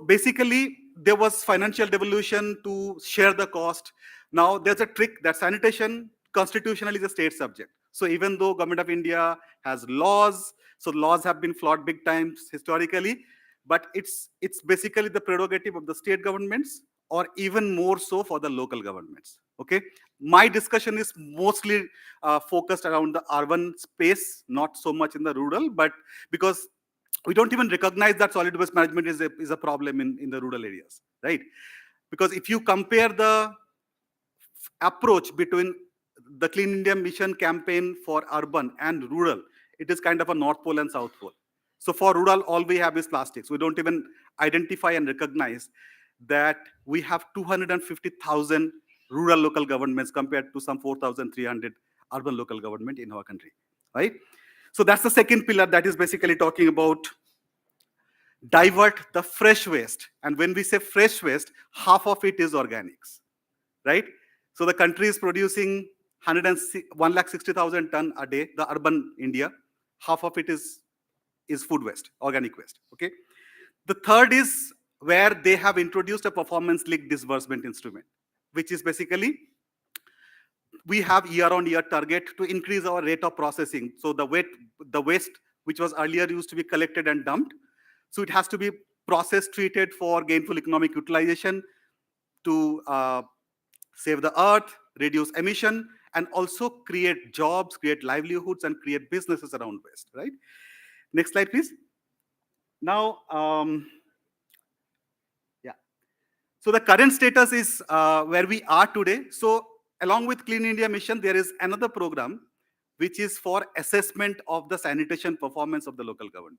basically, there was financial devolution to share the cost. Now there's a trick that sanitation constitutionally is a state subject. So even though Government of India has laws, so laws have been flawed big times historically, but it's basically the prerogative of the state governments, or even more so for the local governments. Okay, my discussion is mostly focused around the urban space, not so much in the rural, but because we don't even recognize that solid waste management is a problem in the rural areas, right? Because if you compare the approach between the Clean India Mission campaign for urban and rural, it is kind of a North Pole and South Pole. So for rural, all we have is plastics. We don't even identify and recognize that we have 250,000 rural local governments compared to some 4,300 urban local government in our country, right? So that's the second pillar, that is basically talking about divert the fresh waste. And when we say fresh waste, half of it is organics, right? So the country is producing 160,000 tons a day, the urban India. Half of it is food waste, organic waste, okay? The third is where they have introduced a performance-linked disbursement instrument, which is basically, we have year-on-year target to increase our rate of processing. So the waste which was earlier used to be collected and dumped, so it has to be processed, treated for gainful economic utilization to save the earth, reduce emission, and also create jobs, create livelihoods, and create businesses around waste, right? Next slide, please. Now, so the current status is where we are today. So along with Clean India Mission, there is another program which is for assessment of the sanitation performance of the local government,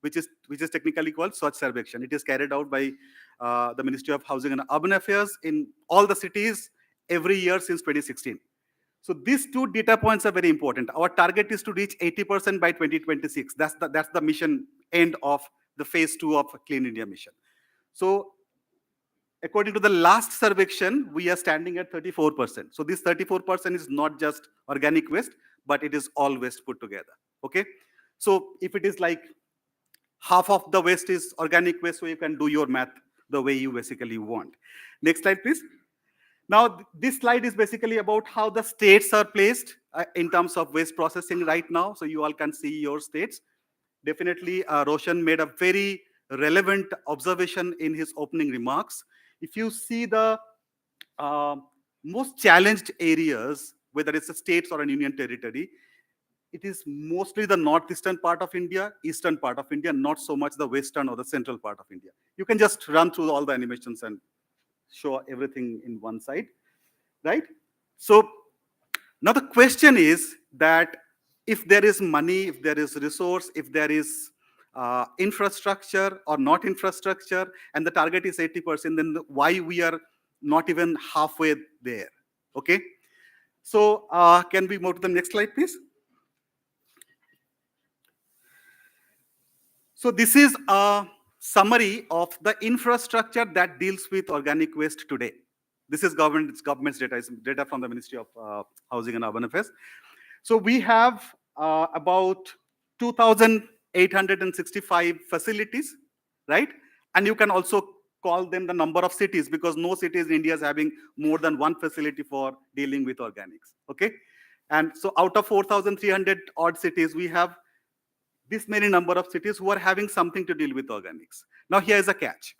which is technically called Swachh Sarvekshan. It is carried out by the Ministry of Housing and Urban Affairs in all the cities every year since 2016. So these two data points are very important. Our target is to reach 80% by 2026. That's the mission end of the phase 2 of Clean India Mission. So according to the last survection, we are standing at 34%. So this 34% is not just organic waste, but it is all waste put together, okay? So if it is like half of the waste is organic waste, so you can do your math the way you basically want. Next slide, please. Now, this slide is basically about how the states are placed in terms of waste processing right now. So you all can see your states. Definitely, Roshan made a very relevant observation in his opening remarks. If you see the most challenged areas, whether it's a states or a union territory, it is mostly the northeastern part of India, eastern part of India, not so much the western or the central part of India. You can just run through all the animations and show everything in one side, right? So now the question is that if there is money, if there is resource, if there is infrastructure or not infrastructure, and the target is 80%, then why we are not even halfway there, okay? So can we move to the next slide, please? So this is a summary of the infrastructure that deals with organic waste today. This is government's data, is data from the Ministry of Housing and Urban Affairs. So we have about 2,865 facilities, right? And you can also call them the number of cities, because no city in India is having more than one facility for dealing with organics, okay? And so out of 4,300 odd cities, we have this many number of cities who are having something to deal with organics. Now here is a catch.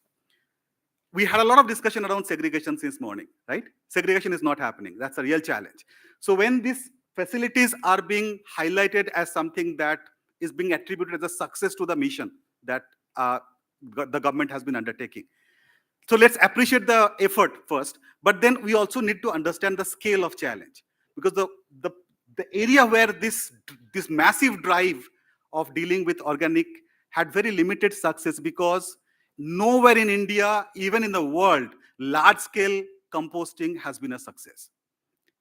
we had a lot of discussion around segregation since morning, right? Segregation is not happening. That's a real challenge. So when these facilities are being highlighted as something that is being attributed as a success to the mission that the government has been undertaking. So let's appreciate the effort first, but then we also need to understand the scale of challenge, because the area where this massive drive of dealing with organic had very limited success, because nowhere in India, even in the world, large-scale composting has been a success.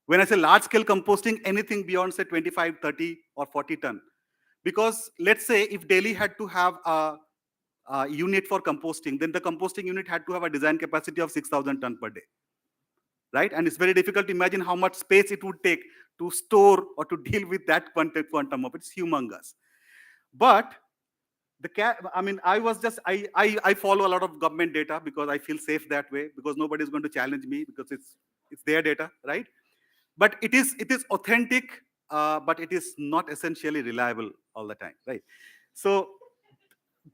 When I say large-scale composting, anything beyond, say, 25, 30, or 40 ton. Because let's say if Delhi had to have a unit for composting, then the composting unit had to have a design capacity of 6,000 ton per day, right? And it's very difficult to imagine how much space it would take to store or to deal with that quantum of it. It's humongous. But I follow a lot of government data because I feel safe that way, because nobody is going to challenge me, because it's their data, right? But it is authentic, but it is not essentially reliable all the time, right? So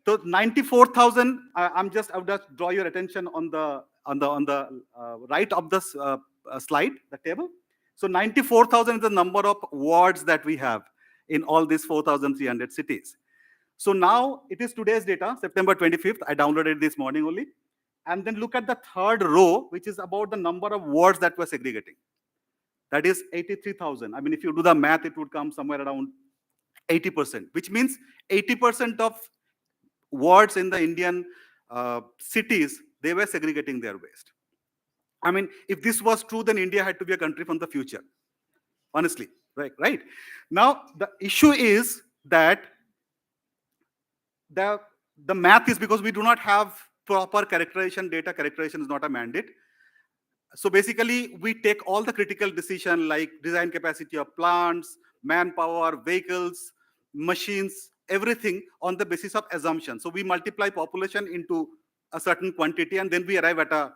94,000. I'll just draw your attention on the right of this slide, the table. So 94,000 is the number of wards that we have in all these 4,300 cities. So now it is today's data, September 25th. I downloaded it this morning only. And then look at the third row, which is about the number of wards that we're segregating. That is 83,000. I mean, if you do the math, it would come somewhere around 80%, which means 80% of wards in the Indian cities, they were segregating their waste. I mean, if this was true, then India had to be a country from the future, honestly, right? Now, the issue is that the math is, because we do not have proper characterization data. Characterization is not a mandate. So basically, we take all the critical decision like design capacity of plants, manpower, vehicles, machines, everything on the basis of assumption. So we multiply population into a certain quantity, and then we arrive at a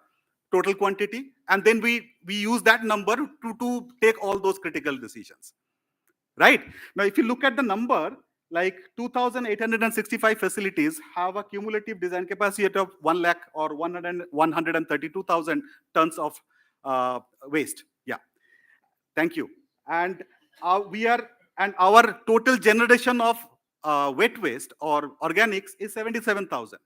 total quantity, and then we use that number to take all those critical decisions, right? Now, if you look at the number, like 2,865 facilities have a cumulative design capacity of 1 lakh or 132,000 tons of waste. Yeah, thank you. And our total generation of wet waste or organics is 77,000,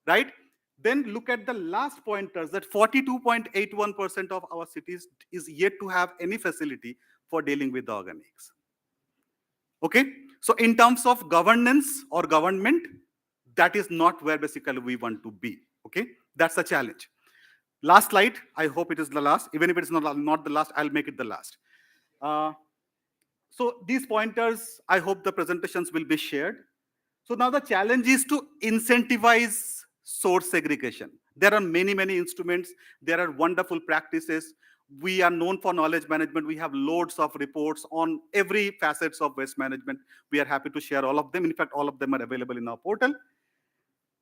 right? Then look at the last pointers, that 42.81% of our cities is yet to have any facility for dealing with the organics. Okay, so in terms of governance or government, that is not where basically we want to be. Okay, that's the challenge. Last slide. I hope it is the last. Even if it is not the last, I'll make it the last. So these pointers, I hope the presentations will be shared. So now the challenge is to incentivize source segregation. There are many, many instruments. There are wonderful practices. We are known for knowledge management. We have loads of reports on every facets of waste management. We are happy to share all of them. In fact, all of them are available in our portal.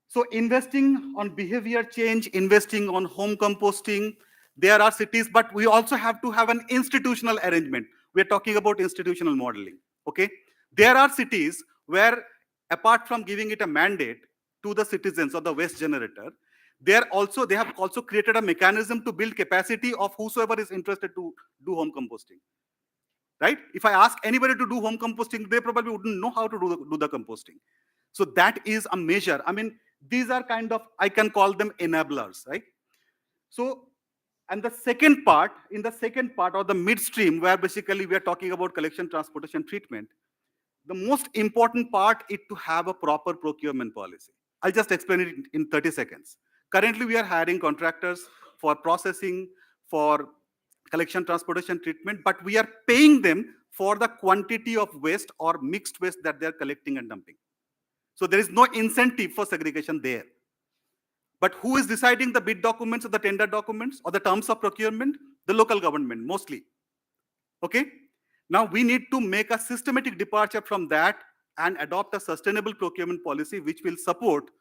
So investing on behavior change, investing on home composting, there are cities, but we also have to have an institutional arrangement. We're talking about institutional modeling, okay? There are cities where, apart from giving it a mandate to the citizens or the waste generator, they have also created a mechanism to build capacity of whosoever is interested to do home composting, right? If I ask anybody to do home composting, they probably wouldn't know how to do the composting. So that is a measure. I mean, these are kind of, I can call them enablers, right? So, and the second part, in the second part or the midstream, where basically we are talking about collection, transportation, treatment, the most important part is to have a proper procurement policy. I'll just explain it in 30 seconds. Currently, we are hiring contractors for processing, for collection, transportation, treatment, but we are paying them for the quantity of waste or mixed waste that they're collecting and dumping. So there is no incentive for segregation there. But who is deciding the bid documents or the tender documents or the terms of procurement? The local government, mostly. Okay? Now we need to make a systematic departure from that and adopt a sustainable procurement policy which will support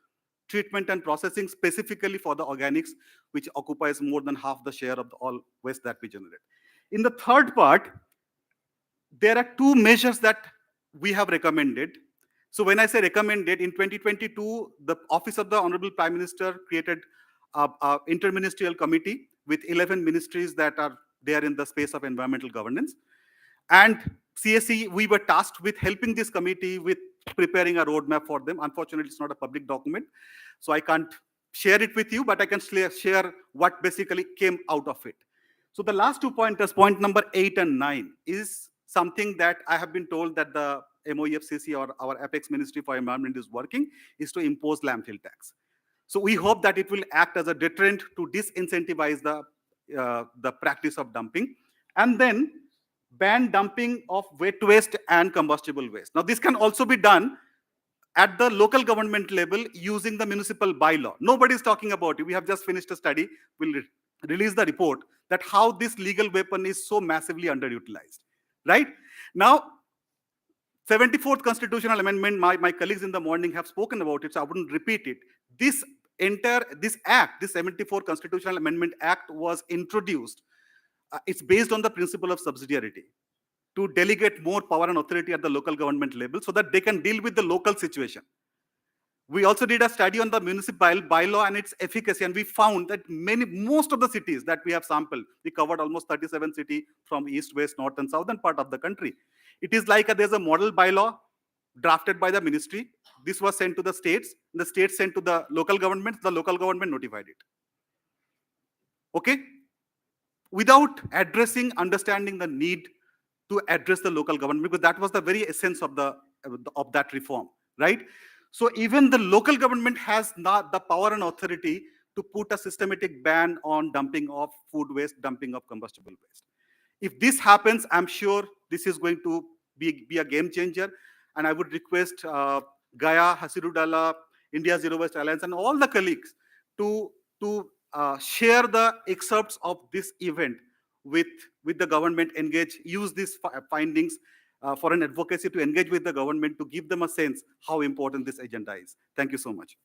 treatment and processing specifically for the organics, which occupies more than half the share of all waste that we generate. In the third part, there are two measures that we have recommended. So when I say recommended, in 2022, the Office of the Honorable Prime Minister created interministerial committee with 11 ministries that are there in the space of environmental governance. And CSE, we were tasked with helping this committee with preparing a roadmap for them. Unfortunately, it's not a public document, so I can't share it with you, but I can share what basically came out of it. So the last 2 pointers, point number 8 and 9, is something that I have been told that the MOEFCC or our Apex Ministry for Environment is working, is to impose landfill tax. So we hope that it will act as a deterrent to disincentivize the practice of dumping, and then ban dumping of wet waste and combustible waste. Now, this can also be done at the local government level using the municipal bylaw. Nobody is talking about it. We have just finished a study. We'll release the report that how this legal weapon is so massively underutilized. Right? Now, 74th constitutional amendment, my colleagues in the morning have spoken about it, so I wouldn't repeat it. This 74th Constitutional Amendment Act was introduced. It's based on the principle of subsidiarity, to delegate more power and authority at the local government level so that they can deal with the local situation. We also did a study on the municipal bylaw and its efficacy, and we found that most of the cities that we have sampled, we covered almost 37 cities from east, west, north, and southern part of the country. It is like there's a model bylaw drafted by the ministry. This was sent to the states. The states sent to the local government. The local government notified it. Okay? Without understanding the need to address the local government, because that was the very essence of that reform, right? So even the local government has not the power and authority to put a systematic ban on dumping of food waste, dumping of combustible waste. If this happens, I'm sure this is going to be a game changer. And I would request Gaya, Hasirudala, India Zero Waste Alliance, and all the colleagues to share the excerpts of this event with the government, use these findings for an advocacy to engage with the government to give them a sense how important this agenda is. Thank you so much.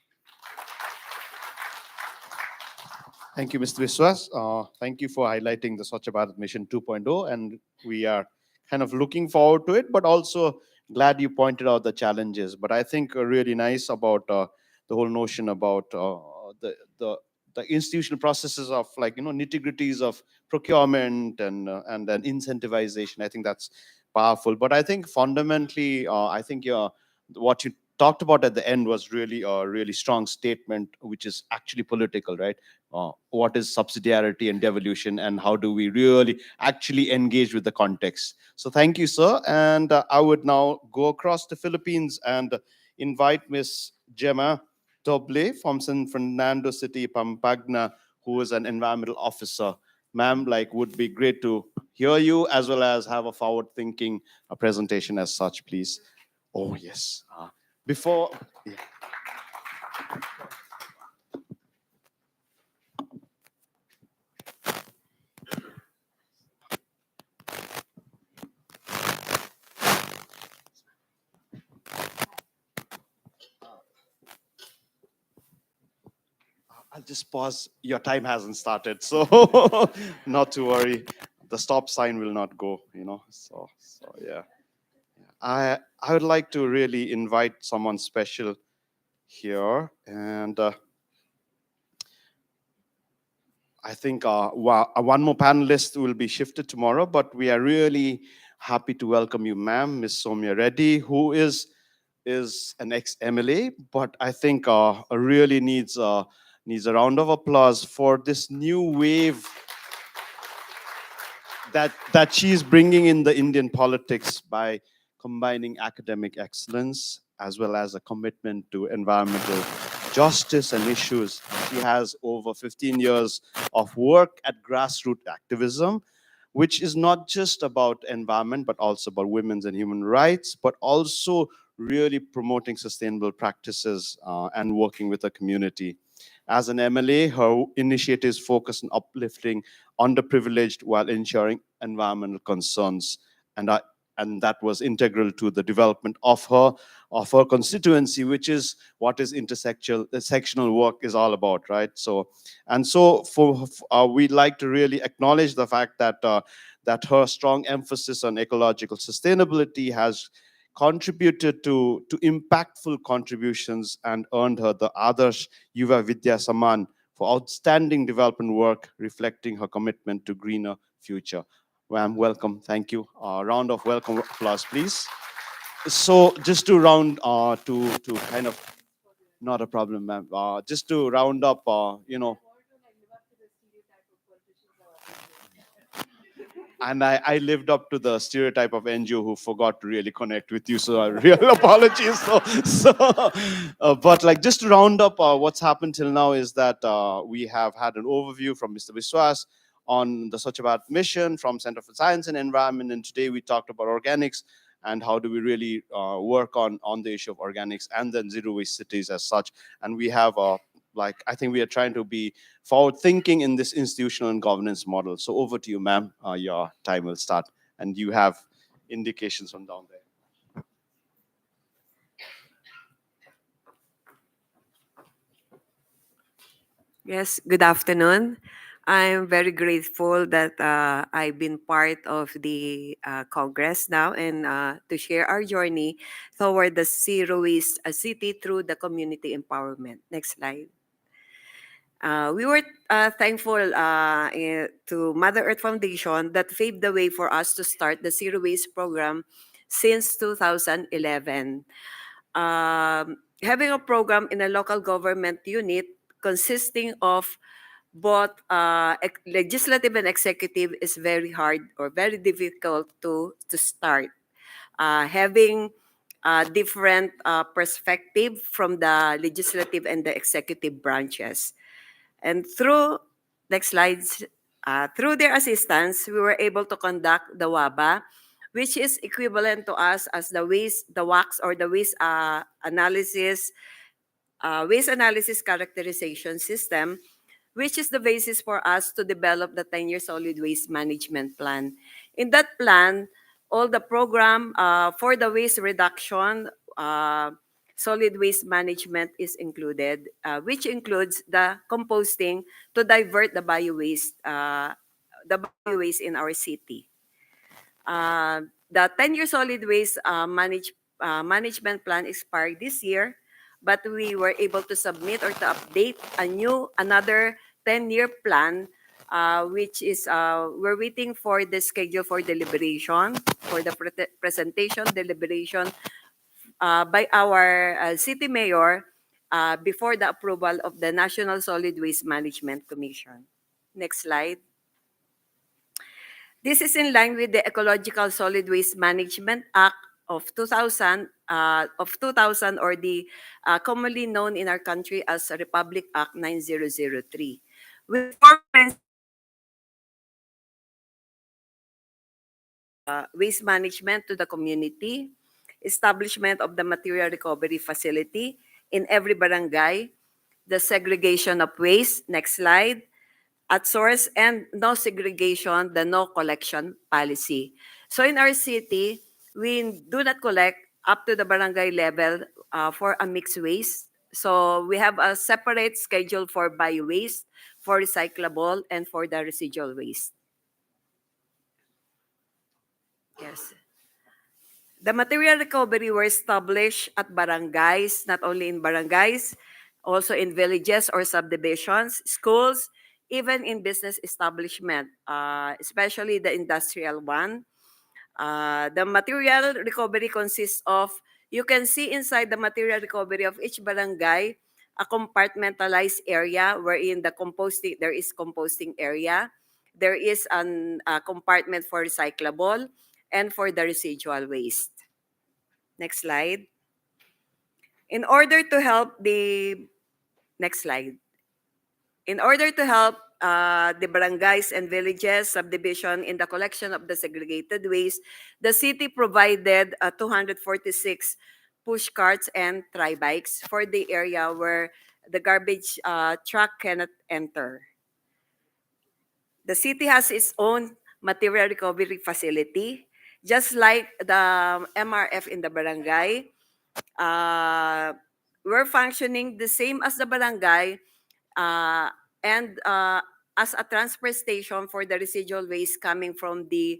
Thank you, Mr. Viswas. Thank you for highlighting the Swachh Bharat Mission 2.0, and we are kind of looking forward to it, but also glad you pointed out the challenges. But I think really nice about the whole notion about the institutional processes of nitty-gritties of procurement and then incentivization. I think that's powerful. But I think fundamentally, I think what you talked about at the end was really a really strong statement, which is actually political, right? What is subsidiarity and devolution, and how do we really actually engage with the context? So thank you, sir. And I would now go across the Philippines and invite Miss Gemma Doble from San Fernando City, Pampanga, who is an environmental officer. Ma'am, would be great to hear you as well as have a forward-thinking presentation as such, please. Oh, yes. Before... Yeah. I'll just pause. Your time hasn't started, so not to worry. The stop sign will not go, So yeah. I would like to really invite someone special here, and I think one more panelist will be shifted tomorrow, but we are really happy to welcome you, ma'am, Miss Somya Reddy, who is an ex-MLA, but I think really needs a round of applause for this new wave that she's bringing in the Indian politics by combining academic excellence as well as a commitment to environmental justice and issues. She has over 15 years of work at grassroots activism, which is not just about environment, but also about women's and human rights, but also really promoting sustainable practices and working with the community. As an MLA, her initiatives focus on uplifting underprivileged while ensuring environmental concerns. And that was integral to the development of her constituency, which is what is sectional work is all about, right? So we'd like to really acknowledge the fact that her strong emphasis on ecological sustainability has contributed to impactful contributions and earned her the Adarsh Yuva Vidya Saman for outstanding development work reflecting her commitment to greener future. Ma'am, welcome. Thank you. Round of welcome applause, please. So just to round to kind of, not a problem, ma'am. Just to round up, and I lived up to the stereotype of NGO who forgot to really connect with you. So real apologies. But like just to round up, what's happened till now is that we have had an overview from Mr. Biswas on the Swachh Bharat mission from Center for Science and Environment. And today we talked about organics and how do we really work on the issue of organics and then zero waste cities as such. And we have I think we are trying to be forward thinking in this institutional and governance model. So over to you, ma'am. Your time will start. And you have indications from down there. Yes, good afternoon. I'm very grateful that I've been part of the Congress now and to share our journey toward the zero waste city through the community empowerment. Next slide. We were thankful to Mother Earth Foundation that paved the way for us to start the Zero Waste program since 2011. Having a program in a local government unit consisting of both legislative and executive is very hard or very difficult to start. Having different perspective from the legislative and the executive branches. And through, next slides, through their assistance, we were able to conduct the WABA, which is equivalent to us as the WACS or the waste analysis characterization system, which is the basis for us to develop the 10-year solid waste management plan. In that plan, all the program for the waste reduction, solid waste management is included, which includes the composting to divert the bio-waste in our city. The 10-year solid waste management plan expired this year, but we were able to submit or to update another 10-year plan, which is we're waiting for the schedule for deliberation, for the presentation deliberation by our city mayor before the approval of the National Solid Waste Management Commission. Next slide. This is in line with the Ecological Solid Waste Management Act of 2000, or the commonly known in our country as Republic Act 9003. With waste management to the community, establishment of the material recovery facility in every barangay, the segregation of waste, next slide, at source, and no segregation, the no collection policy. So in our city, we do not collect up to the barangay level for a mixed waste. So we have a separate schedule for bio-waste, for recyclable, and for the residual waste. Yes. The material recovery were established at barangays, not only in barangays, also in villages or subdivisions, schools, even in business establishment, especially the industrial one. The material recovery consists of, you can see inside the material recovery of each barangay, a compartmentalized area wherein there is composting area. There is a compartment for recyclable and for the residual waste. Next slide. In order to help next slide. In order to help the barangays and villages subdivision in the collection of the segregated waste, the city provided 246 push carts and tri-bikes for the area where the garbage truck cannot enter. The city has its own material recovery facility, just like the MRF in the barangay. We're functioning the same as the barangay, and as a transfer station for the residual waste coming from the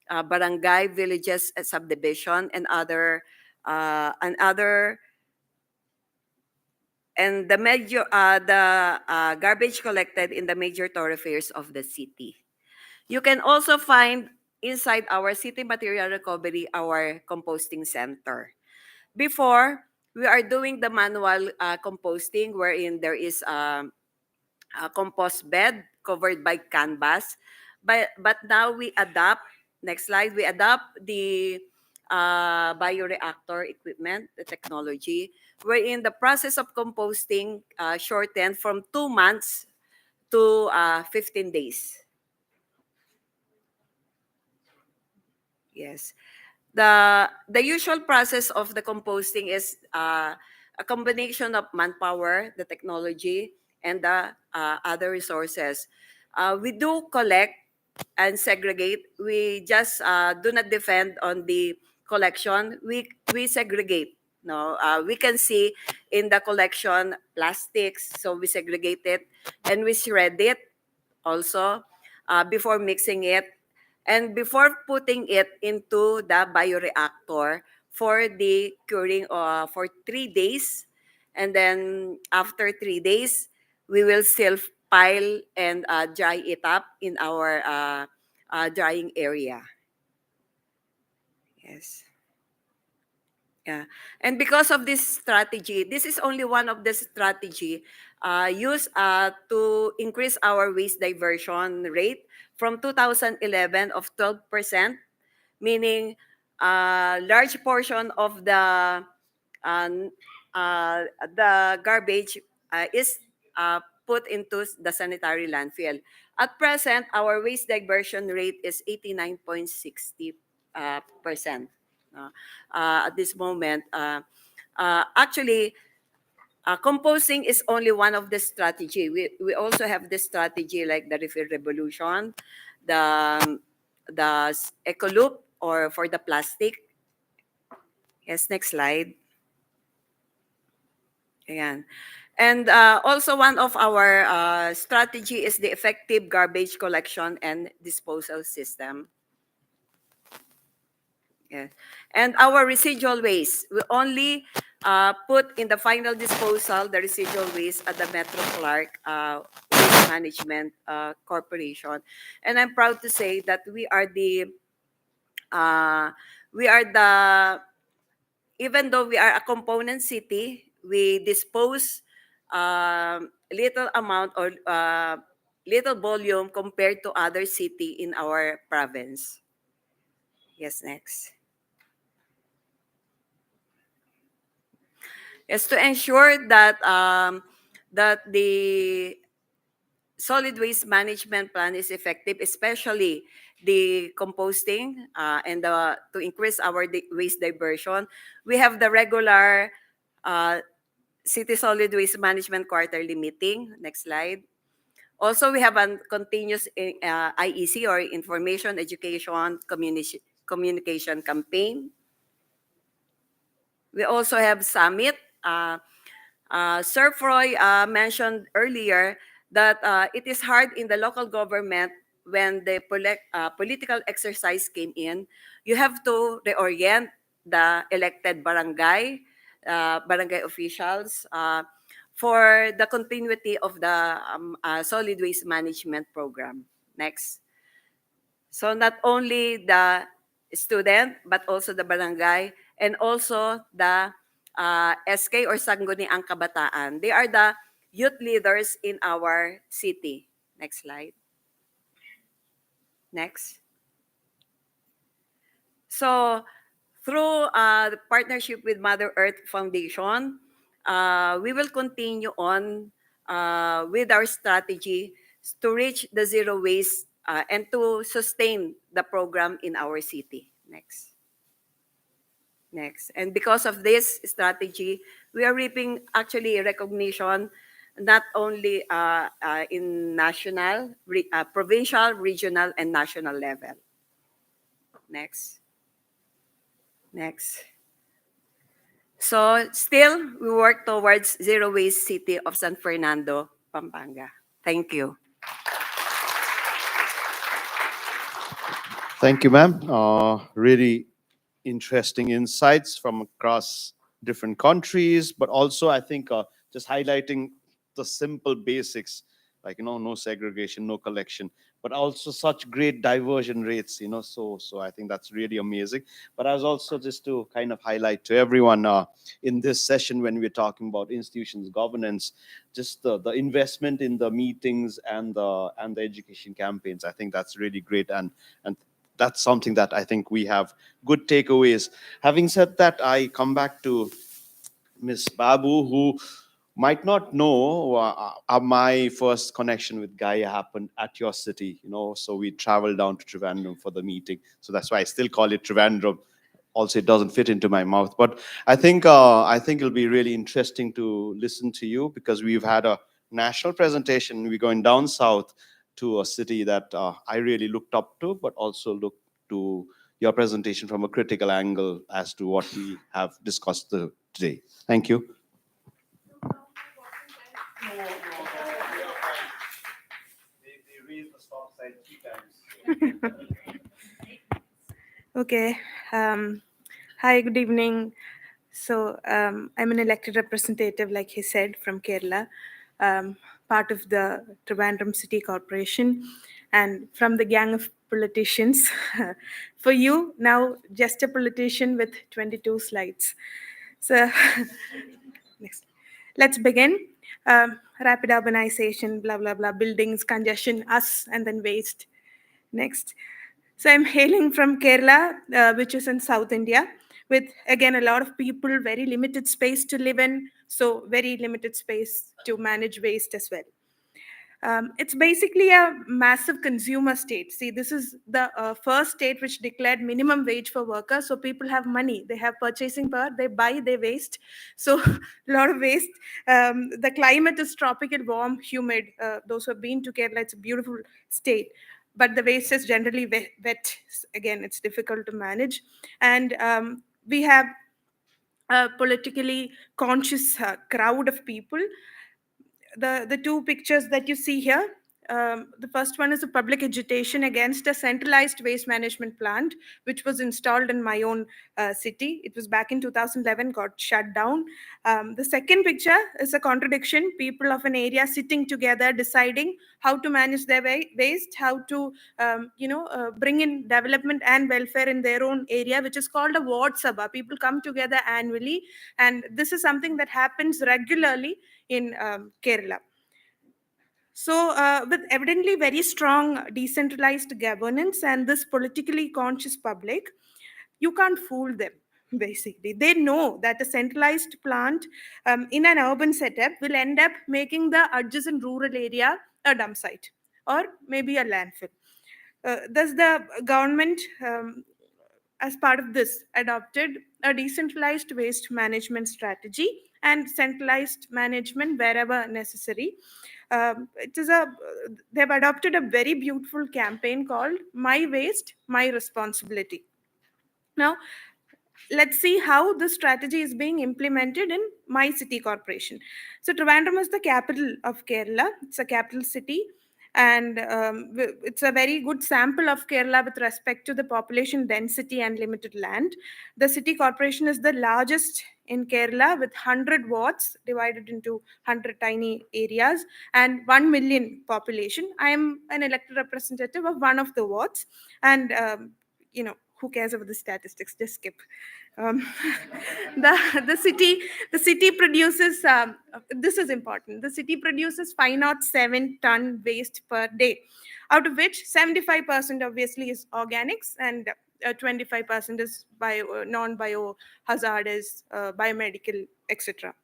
barangay, villages, subdivision, and other and the garbage collected in the major thoroughfares of the city. You can also find inside our city material recovery our composting center. Before, we are doing the manual composting wherein there is a compost bed covered by canvas. But now we adapt, next slide, we adapt the bioreactor equipment, the technology, wherein the process of composting shortened from 2 months to 15 days. Yes. The usual process of the composting is a combination of manpower, the technology, and the other resources. We do collect and segregate. We just do not depend on the collection. We segregate. No, we can see in the collection plastics, so we segregate it and we shred it also before mixing it. And before putting it into the bioreactor for the curing for 3 days, and then after 3 days, we will still pile and dry it up in our drying area. Yes. Yeah. And because of this strategy, this is only one of the strategy used to increase our waste diversion rate from 2011 of 12%, meaning large portion of the garbage is put into the sanitary landfill. At present, our waste diversion rate is 89.60%. At this moment, actually, composting is only one of the strategy. We also have this strategy like the refill revolution, the Ecoloop, or for the plastic. Yes, next slide. Ayan. And also one of our strategy is the effective garbage collection and disposal system. Yeah. And our residual waste, we only put in the final disposal the residual waste at the Metro Clark Waste Management Corporation. And I'm proud to say that we are the, even though we are a component city, we dispose little amount or little volume compared to other city in our province. Yes, next. Is to ensure that that the solid waste management plan is effective, especially the composting and to increase our waste diversion. We have the regular City Solid Waste Management Quarterly Meeting. Next slide. Also, we have a continuous IEC or Information, Education, Communication Campaign. We also have Summit. Sir Froy mentioned earlier that it is hard in the local government when the political exercise came in. You have to reorient the elected barangay officials for the continuity of the solid waste management program. Next. So not only the student, but also the barangay and also the SK or Sangguniang Kabataan. They are the youth leaders in our city. Next slide. Next. So through the partnership with Mother Earth Foundation, we will continue on with our strategy to reach the zero waste and to sustain the program in our city. Next. Next. And because of this strategy, we are reaping actually recognition not only in national, provincial, regional, and national level. Next. Next. So still, we work towards zero waste city of San Fernando, Pampanga. Thank you. Thank you, ma'am. Really interesting insights from across different countries, but also I think just highlighting the simple basics, like, no segregation, no collection, but also such great diversion rates, so I think that's really amazing. But I was also just to kind of highlight to everyone in this session, when we're talking about institutions governance, just the investment in the meetings and the education campaigns. I think that's really great, and that's something that I think we have good takeaways. Having said that, I come back to Miss Babu, who might not know my first connection with Gaia happened at your city, so we traveled down to Trivandrum for the meeting. So that's why I still call it Trivandrum. Also, it doesn't fit into my mouth, but I think it'll be really interesting to listen to you, because we've had a national presentation. We're going down south to a city that I really looked up to, but also looked to your presentation from a critical angle as to what we have discussed today. Thank you. Okay. Hi, good evening. So I'm an elected representative, like he said, from Kerala, part of the Trivandrum City Corporation, and from the gang of politicians. For you, now just a politician with 22 slides. So next, let's begin. Rapid urbanization, blah, blah, blah, buildings, congestion, us, and then waste. Next. So I'm hailing from Kerala, which is in South India, with, again, a lot of people, very limited space to live in, so very limited space to manage waste as well. It's basically a massive consumer state. See, this is the first state which declared minimum wage for workers, so people have money, they have purchasing power, they buy, they waste. So a lot of waste. The climate is tropical, warm, humid. Those who have been to Kerala, it's a beautiful state. But the waste is generally wet. Again, it's difficult to manage. And we have a politically conscious crowd of people. The two pictures that you see here, the first one is a public agitation against a centralized waste management plant, which was installed in my own city. It was back in 2011, got shut down. The second picture is a contradiction. People of an area sitting together, deciding how to manage their waste, how to bring in development and welfare in their own area, which is called a ward sabha. People come together annually, and this is something that happens regularly in Kerala. So with evidently very strong decentralized governance and this politically conscious public, you can't fool them. Basically, they know that a centralized plant in an urban setup will end up making the adjacent rural area a dump site or maybe a landfill. Thus, the government, as part of this, adopted a decentralized waste management strategy and centralized management wherever necessary. They've adopted a very beautiful campaign called My Waste, My Responsibility. Now, let's see how this strategy is being implemented in my city corporation. So Trivandrum is the capital of Kerala. It's a capital city. And it's a very good sample of Kerala with respect to the population density and limited land. The city corporation is the largest in Kerala with 100 wards divided into 100 tiny areas and 1 million population. I am an elected representative of one of the wards. And, who cares about the statistics? Just skip. The city produces, this is important, the city produces 507 ton waste per day, out of which 75% obviously is organics and 25% is non-biohazardous, biomedical, etc.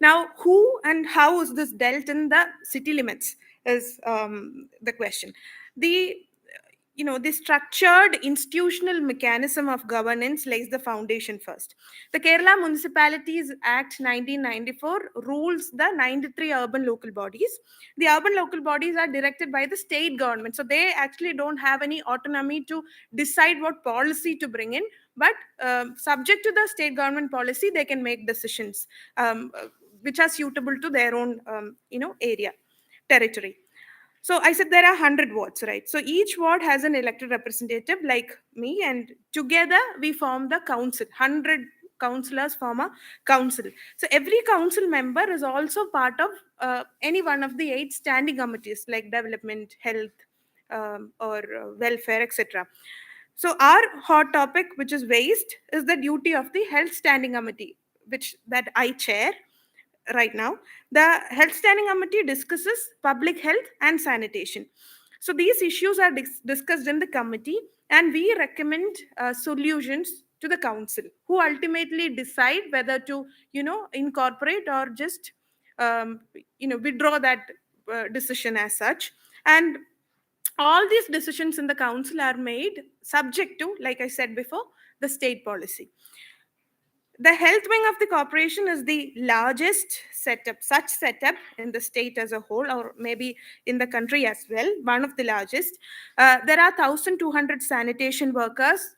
Now, who and how is this dealt in the city limits is the question. The structured institutional mechanism of governance lays the foundation first. The Kerala Municipalities Act 1994 rules the 93 urban local bodies. The urban local bodies are directed by the state government. So they actually don't have any autonomy to decide what policy to bring in. But subject to the state government policy, they can make decisions which are suitable to their own area, territory. So I said there are 100 wards, right? So each ward has an elected representative like me, and together we form the council, 100 councillors form a council. So every council member is also part of any one of the 8 standing committees like development, health, or welfare, etc. So our hot topic, which is waste, is the duty of the health standing committee, that I chair right now. The health standing committee discusses public health and sanitation. So these issues are discussed in the committee, and we recommend solutions to the council, who ultimately decide whether to, incorporate or just, withdraw that decision as such. And all these decisions in the council are made subject to, like I said before, the state policy. The health wing of the corporation is the largest such setup in the state as a whole, or maybe in the country as well, one of the largest. There are 1,200 sanitation workers,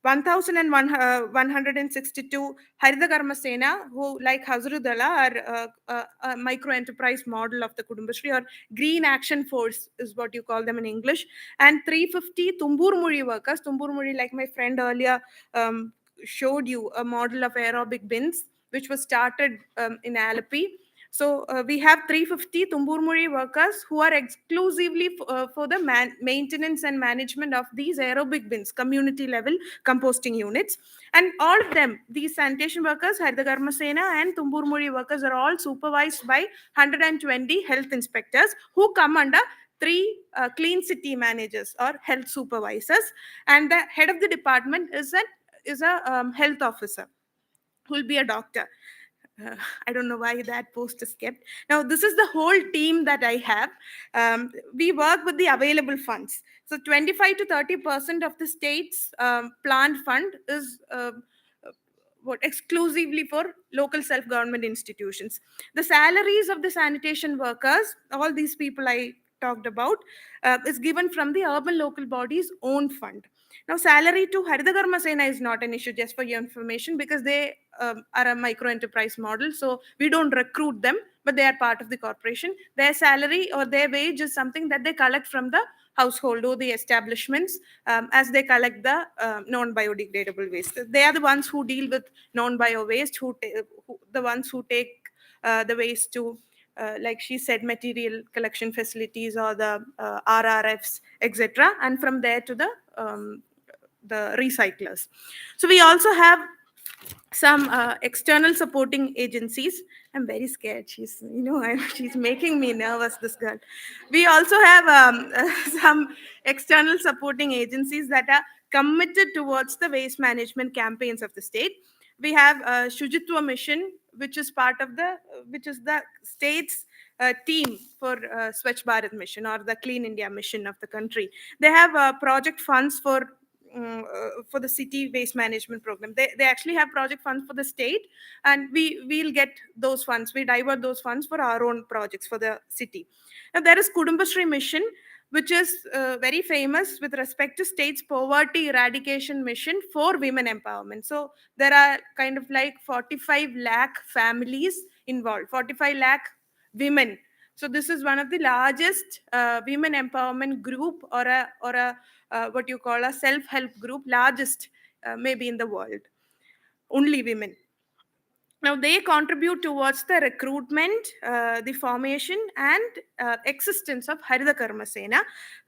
1,162 Haritha Karma Sena, who, like Hazrudala, are a micro enterprise model of the Kudumbashree, or Green Action Force is what you call them in English, and 350 Tumbur Muri workers. Tumbur Muri, like my friend earlier showed you, a model of aerobic bins, which was started in Alleppey. So we have 350 Tumbur-Muri workers who are exclusively for the maintenance and management of these aerobic bins, community level composting units. And all of them, these sanitation workers, Haritha Karma Sena and Tumbur-Muri workers, are all supervised by 120 health inspectors who come under 3 clean city managers or health supervisors. And the head of the department is a health officer who will be a doctor. I don't know why that post is kept. Now, this is the whole team that I have. We work with the available funds. So 25 to 30% of the state's plant fund is exclusively for local self-government institutions. The salaries of the sanitation workers, all these people I talked about, is given from the urban local body's own fund. Now, salary to Haritha Karma Sena is not an issue, just for your information, because they are a micro enterprise model. So we don't recruit them, but they are part of the corporation. Their salary or their wage is something that they collect from the household or the establishments as they collect the non-biodegradable waste. They are the ones who deal with non-bio waste, the ones who take the waste to, like she said, material collection facilities or the RRFs, etc., and from there to the recyclers. So we also have some external supporting agencies. I'm very scared. She's making me nervous, this girl. We also have some external supporting agencies that are committed towards the waste management campaigns of the state. We have Shujitwa Mission, which is the state's team for Swachh Bharat Mission, or the Clean India Mission of the country. They have project funds for the city waste management program. They actually have project funds for the state, and we'll get those funds. We divert those funds for our own projects for the city. Now, there is Kudumbashree Mission, which is very famous with respect to state's poverty eradication mission for women empowerment. So there are kind of like 45 lakh families involved, 45 lakh women. So this is one of the largest women empowerment group, or a what you call a self-help group, largest maybe in the world, only women. Now, they contribute towards the recruitment, the formation, and existence of Haritha Karma Sena,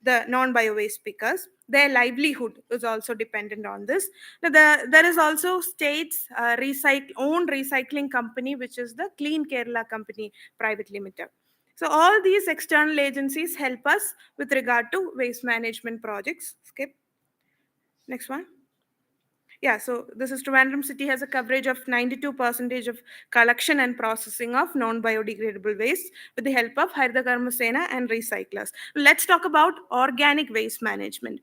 the non-bio waste pickers. Their livelihood is also dependent on this. Now, there is also state's own recycling company, which is the Clean Kerala Company Private Limited. So all these external agencies help us with regard to waste management projects. Skip. Next one. Yeah, so this is Trivandrum City has a coverage of 92% of collection and processing of non-biodegradable waste with the help of Haritha Karma Sena and recyclers. Let's talk about organic waste management.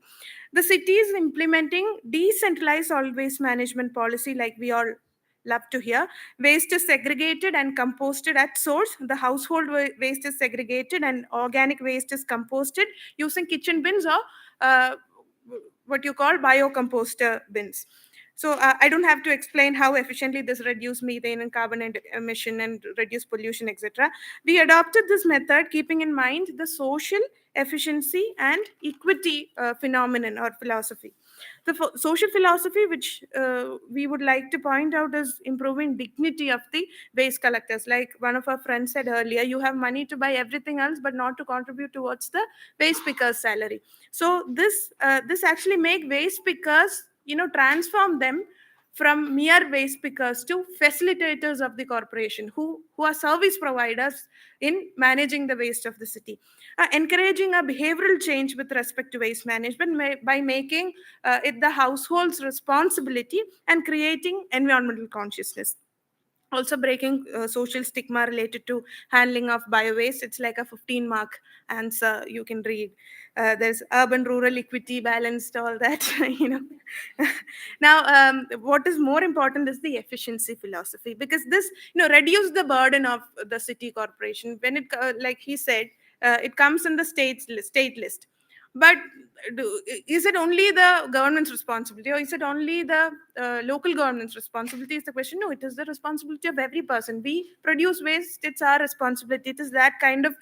The city is implementing decentralized solid waste management policy, like we all love to hear. Waste is segregated and composted at source. The household waste is segregated and organic waste is composted using kitchen bins or what you call biocomposter bins. So I don't have to explain how efficiently this reduces methane and carbon emission and reduce pollution, etc. We adopted this method keeping in mind the social, efficiency, and equity phenomenon or philosophy. The social philosophy, which we would like to point out, is improving dignity of the waste collectors. Like one of our friends said earlier, you have money to buy everything else, but not to contribute towards the waste picker's salary. So this actually make waste pickers, transform them from mere waste pickers to facilitators of the corporation who are service providers in managing the waste of the city. Encouraging a behavioral change with respect to waste management by making it the household's responsibility and creating environmental consciousness. Also breaking social stigma related to handling of bio-waste. It's like a 15-mark answer you can read. There's urban rural equity balanced, all that. Now what is more important is the efficiency philosophy, because this reduce the burden of the city corporation. When it like he said, it comes in the state list. But is it only the government's responsibility, or is it only the local government's responsibility is the question? No, it is the responsibility of every person. We produce waste, it's our responsibility. It is that kind of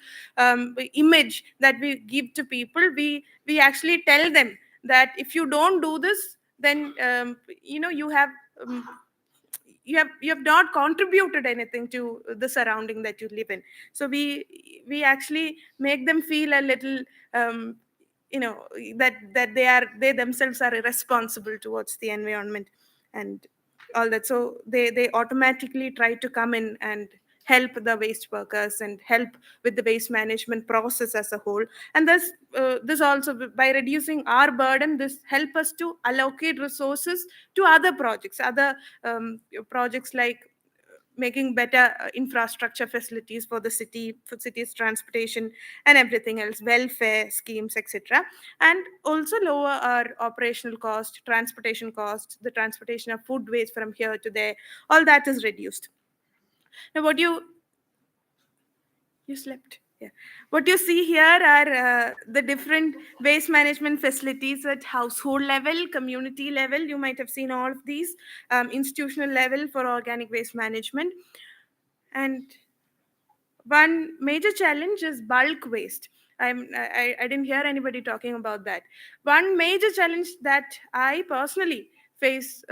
image that we give to people. We actually tell them that if you don't do this, then you have you have not contributed anything to the surrounding that you live in. So we actually make them feel a little that they themselves are irresponsible towards the environment and all that. So they automatically try to come in and help the waste workers and help with the waste management process as a whole. And this also, by reducing our burden, this help us to allocate resources to other projects like making better infrastructure facilities for the city, for city's transportation and everything else, welfare schemes, etc. And also lower our operational cost, transportation costs, the transportation of food waste from here to there, all that is reduced. Now you slept. Yeah. What you see here are the different waste management facilities at household level, community level. You might have seen all of these, institutional level for organic waste management. And one major challenge is bulk waste. I didn't hear anybody talking about that. One major challenge that I personally face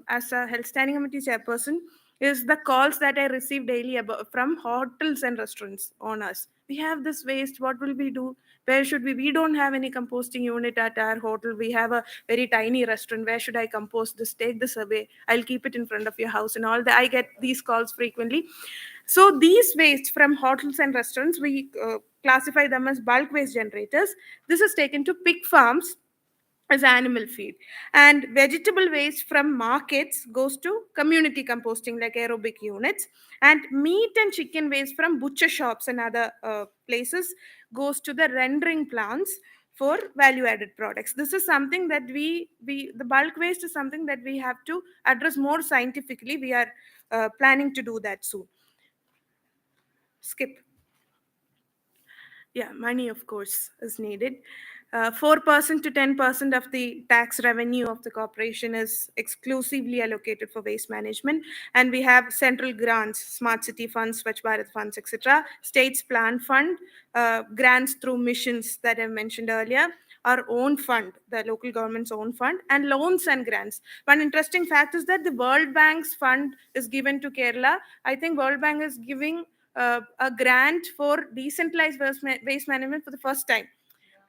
as a health standing committee chairperson is the calls that I receive daily from hotels and restaurants owners. We have this waste, what will we do? Where should we don't have any composting unit at our hotel. We have a very tiny restaurant. Where should I compost this? Take this away, I'll keep it in front of your house and all that. I get these calls frequently. So these waste from hotels and restaurants, we classify them as bulk waste generators. This is taken to pig farms as animal feed. And vegetable waste from markets goes to community composting like aerobic units. And meat and chicken waste from butcher shops and other places goes to the rendering plants for value-added products. This is something that the bulk waste is something that we have to address more scientifically. We are planning to do that soon. Skip. Yeah, money, of course, is needed. 4% to 10% of the tax revenue of the corporation is exclusively allocated for waste management. And we have central grants, smart city funds, Swachh Bharat funds, etc. States plan fund, grants through missions that I mentioned earlier, our own fund, the local government's own fund, and loans and grants. One interesting fact is that the World Bank's fund is given to Kerala. I think World Bank is giving a grant for decentralized waste management for the first time.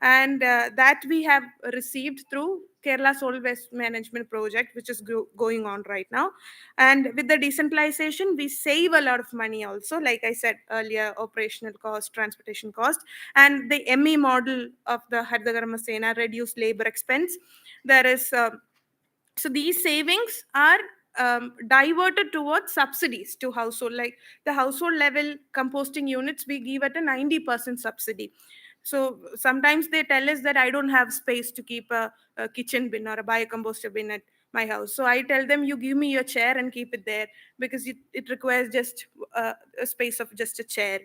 And that we have received through Kerala Solid Waste Management Project, which is going on right now. And with the decentralization, we save a lot of money also, like I said earlier, operational cost, transportation cost, and the ME model of the Hardagarma Sena, reduced labor expense. There is, so these savings are diverted towards subsidies to household, like the household level composting units, we give at a 90% subsidy. So sometimes they tell us that I don't have space to keep a kitchen bin or a biocomposter bin at my house. So I tell them, you give me your chair and keep it there, because it requires just a space of just a chair.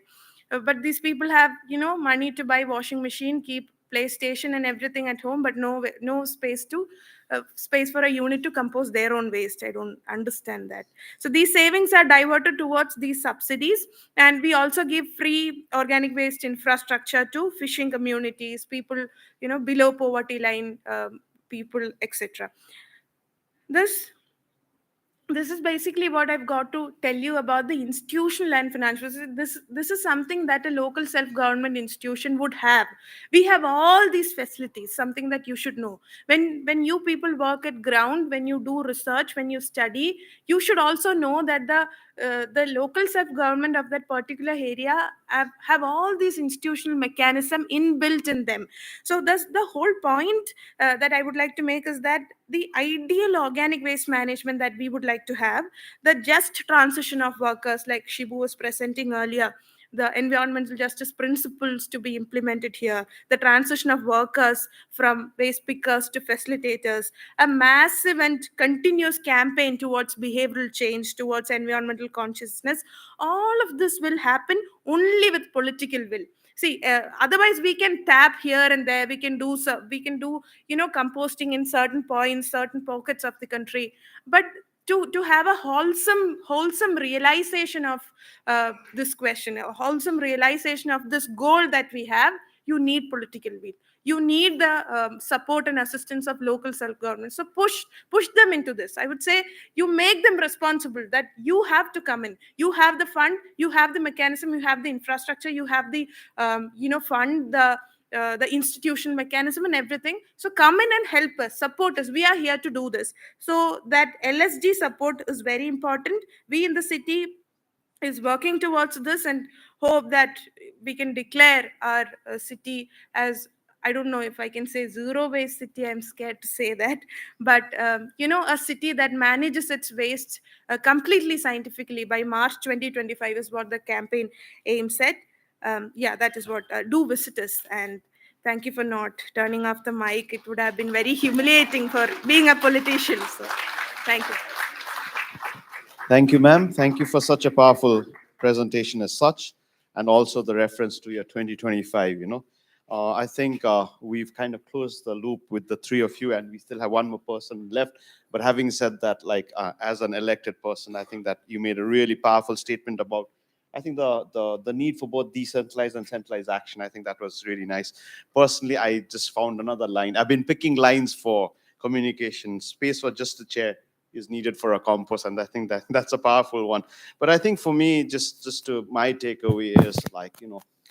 But these people have, money to buy washing machine, keep PlayStation and everything at home, but no space for a unit to compose their own waste. I don't understand that. So these savings are diverted towards these subsidies, and we also give free organic waste infrastructure to fishing communities, people below poverty line, people, etc. This is basically what I've got to tell you about the institutional and financial. This is something that a local self-government institution would have. We have all these facilities, something that you should know. When you people work at ground, when you do research, when you study, you should also know that the local self-government of that particular area have all these institutional mechanism inbuilt in them. So that's the whole point that I would like to make, is that the ideal organic waste management that we would like to have, the just transition of workers, like Shibu was presenting earlier, the environmental justice principles to be implemented here, the transition of workers from waste pickers to facilitators, a massive and continuous campaign towards behavioral change, towards environmental consciousness. All of this will happen only with political will. See, otherwise we can tap here and there, we can do composting in certain points, certain pockets of the country, but to have a wholesome realization of this question, a wholesome realization of this goal that we have, you need political will. You need the support and assistance of local self-government. So push them into this. I would say you make them responsible, that you have to come in. You have the fund, you have the mechanism, you have the infrastructure, you have the fund, the institutional mechanism and everything. So come in and help us, support us. We are here to do this. So that LSG support is very important. We in the city is working towards this, and hope that we can declare our city as, I don't know if I can say zero waste city, I'm scared to say that, but a city that manages its waste completely scientifically by March 2025 is what the campaign aims at. That is what, do visit us, and thank you for not turning off the mic. It would have been very humiliating for being a politician. So thank you. Thank you, ma'am. Thank you for such a powerful presentation as such, and also the reference to your 2025, I think we've kind of closed the loop with the three of you, and we still have one more person left. But having said that, as an elected person, I think that you made a really powerful statement about, I think, the need for both decentralized and centralized action. I think that was really nice. Personally, I just found another line. I've been picking lines for communication. Space for just a chair is needed for a compost, and I think that's a powerful one. But I think for me, just to my takeaway is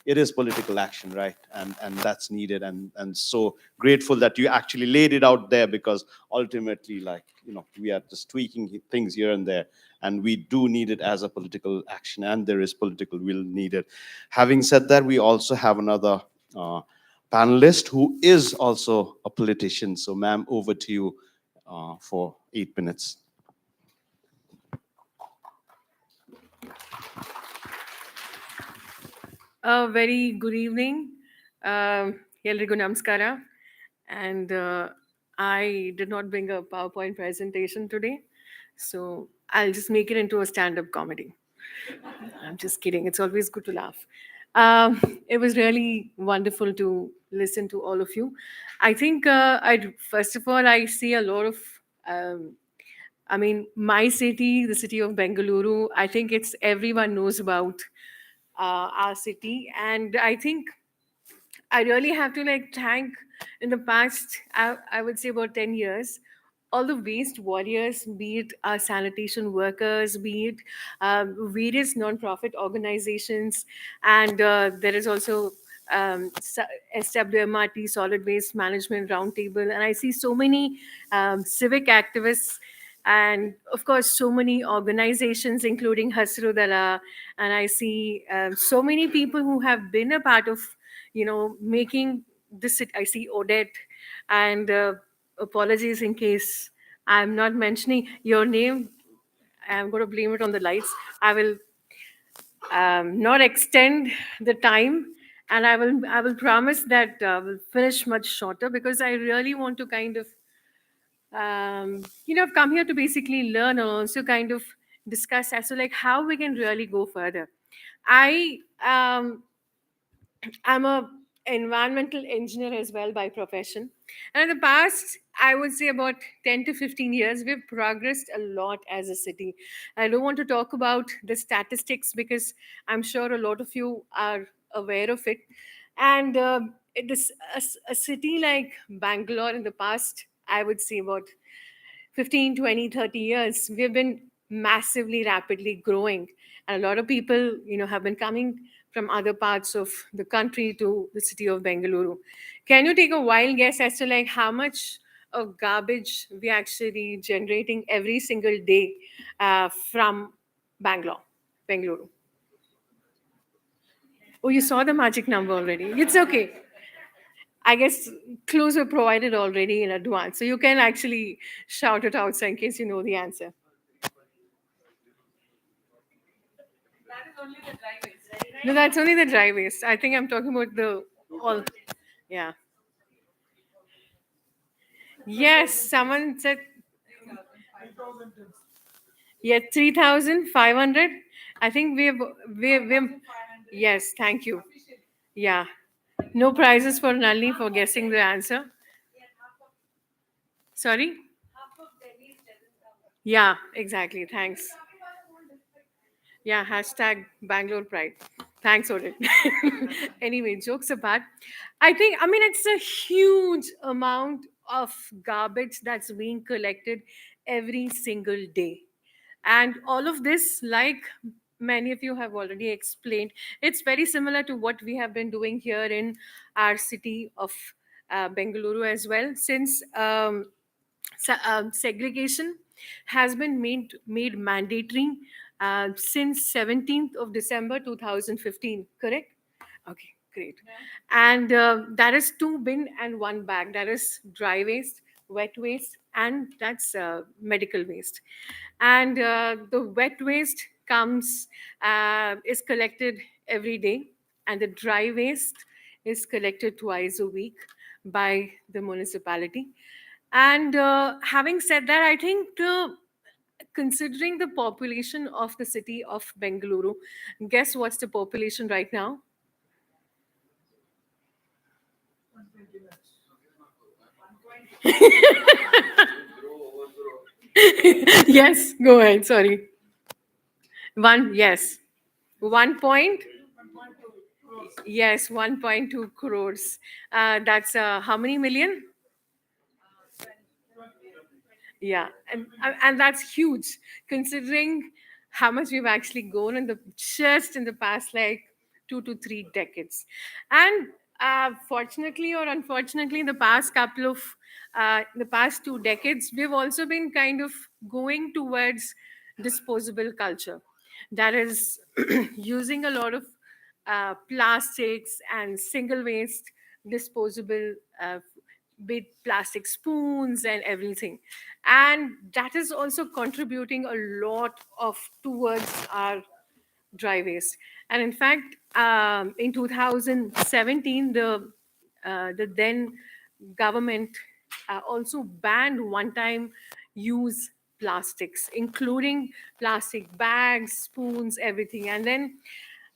it is political action, right? And that's needed, and so grateful that you actually laid it out there, because ultimately, we are just tweaking things here and there, and we do need it as a political action, and there is political will needed. Having said that, we also have another panelist who is also a politician. So ma'am, over to you for 8 minutes. Very good evening. Eldrigu namaskara. And I did not bring a PowerPoint presentation today, so I'll just make it into a stand-up comedy. I'm just kidding. It's always good to laugh. It was really wonderful to listen to all of you. I think, first of all, I see a lot of, my city, the city of Bengaluru, I think everyone knows about our city. And I think I really have to thank, in the past, I would say about 10 years, all the waste warriors, be it our sanitation workers, be it various non-profit organizations, and there is also SWMRT, Solid Waste Management Roundtable, and I see so many civic activists, and of course so many organizations, including Hasrudala, and I see so many people who have been a part of making this. I see Odette, and apologies in case I'm not mentioning your name. I'm going to blame it on the lights. I will not extend the time, and I will promise that we'll finish much shorter, because I really want to kind of I've come here to basically learn, and also kind of discuss as to how we can really go further. I'm a environmental engineer as well by profession. And in the past, I would say about 10 to 15 years, we've progressed a lot as a city. I don't want to talk about the statistics because I'm sure a lot of you are aware of it. And a city like Bangalore in the past, I would say about 15, 20, 30 years, we've been massively, rapidly growing. And a lot of people, have been coming from other parts of the country to the city of Bengaluru. Can you take a wild guess as to like how much of garbage we actually generating every single day from Bengaluru? Oh, you saw the magic number already. It's okay. I guess clues were provided already in advance. So you can actually shout it out so in case you know the answer. No, that's only the dry waste. I think I'm talking about the all. Yeah. Yes, someone said. Yeah, 3,500. I think we've. Yes, thank you. Yeah. No prizes for Nalini for guessing the answer. Sorry? Yeah, exactly. Thanks. Yeah, hashtag Bangalore Pride. Thanks, Odin. Anyway, jokes apart, I mean, it's a huge amount of garbage that's being collected every single day. And all of this, like many of you have already explained, it's very similar to what we have been doing here in our city of Bengaluru as well, since segregation has been made mandatory since 17th of December 2015, correct? Okay, great. And that is 2 bin and 1 bag. That is dry waste, wet waste, and that's medical waste. And the wet waste is collected every day, and the dry waste is collected twice a week by the municipality. And having said that, I think considering the population of the city of Bengaluru, guess what's the population right now? Yes, go ahead. Sorry. Yes. 1 point. Yes, 1.2 crores. That's how many million? Yeah, and that's huge considering how much we've actually grown just in the past like 2 to 3 decades. And fortunately or unfortunately, the past 2 decades, we've also been kind of going towards disposable culture. That is using a lot of plastics and single waste disposable with plastic spoons and everything, and that is also contributing a lot of towards our dry waste. And in fact, in 2017, the then government also banned one-time use plastics, including plastic bags, spoons, everything. And then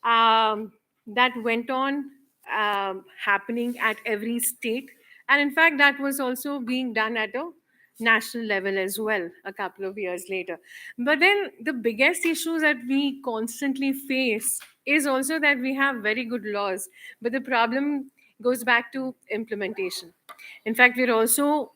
that went on happening at every state. And in fact, that was also being done at a national level as well a couple of years later. But then the biggest issue that we constantly face is also that we have very good laws, but the problem goes back to implementation. In fact, we're also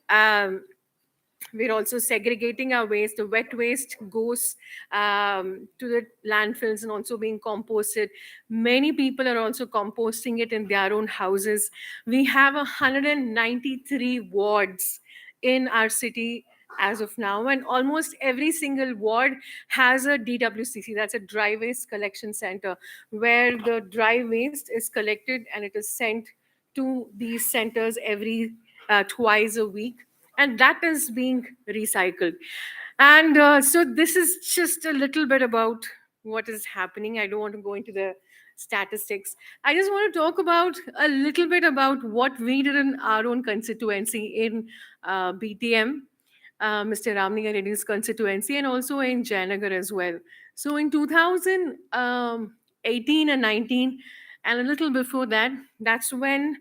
segregating our waste. The wet waste goes to the landfills and also being composted. Many people are also composting it in their own houses. We have 193 wards in our city as of now, and almost every single ward has a DWCC, that's a dry waste collection center, where the dry waste is collected and it is sent to these centers every twice a week, and that is being recycled. And so this is just a little bit about what is happening. I don't want to go into the statistics. I just want to talk about a little bit about what we did in our own constituency in BTM, Mr. Ramlinga Reddy's constituency, and also in Jayanagar as well. So in 2018 and 19, And a little before that, that's when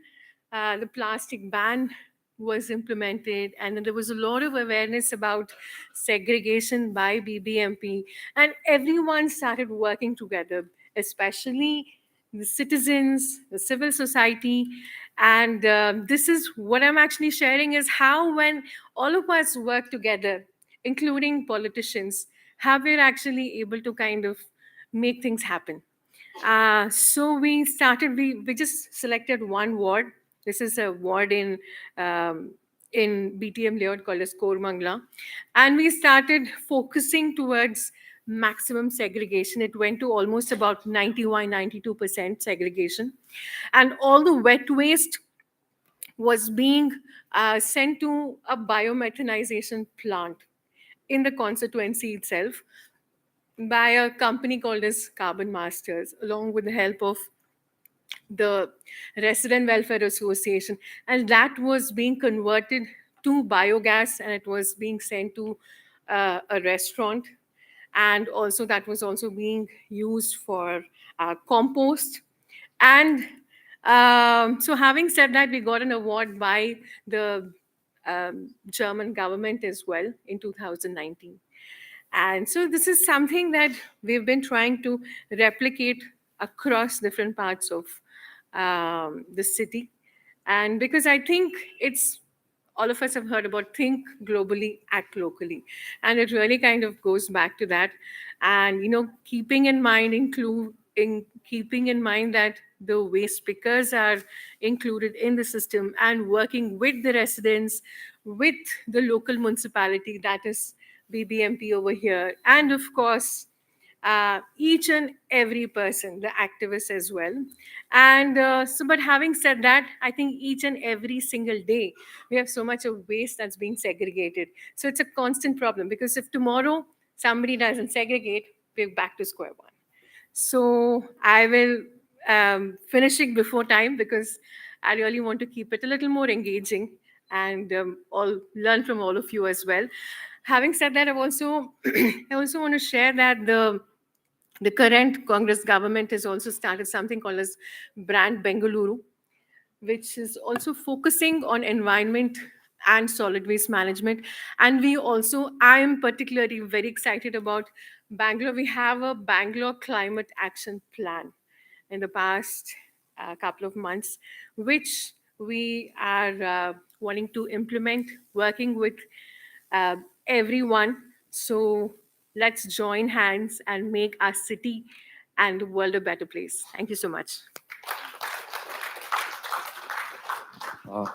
the plastic ban was implemented, and then there was a lot of awareness about segregation by BBMP, and everyone started working together, especially the citizens, the civil society. And this is what I'm actually sharing, is how when all of us work together, including politicians, how we're actually able to kind of make things happen. So we just selected one ward. This is a ward in BTM layout called as Kormangla. And we started focusing towards maximum segregation. It went to almost about 91, 92% segregation. And all the wet waste was being sent to a biomethanization plant in the constituency itself by a company called as Carbon Masters, along with the help of the Resident Welfare Association. And that was being converted to biogas, and it was being sent to a restaurant. And also that was also being used for compost. And so having said that, we got an award by the German government as well in 2019. And so this is something that we've been trying to replicate across different parts of the city. And because I think it's, all of us have heard about think globally, act locally. And it really kind of goes back to that. And, keeping in mind, keeping in mind that the waste pickers are included in the system, and working with the residents, with the local municipality, that is BBMP over here, and of course, each and every person, the activists as well. And but having said that, I think each and every single day, we have so much of waste that's being segregated. So it's a constant problem, because if tomorrow somebody doesn't segregate, we're back to square one. So I will finishing before time, because I really want to keep it a little more engaging, and all learn from all of you as well. Having said that, I also want to share that the current Congress government has also started something called as Brand Bengaluru, which is also focusing on environment and solid waste management. And I am particularly very excited about Bangalore. We have a Bangalore Climate Action Plan in the past couple of months, which we are wanting to implement, working with everyone. So let's join hands and make our city and the world a better place. Thank you so much.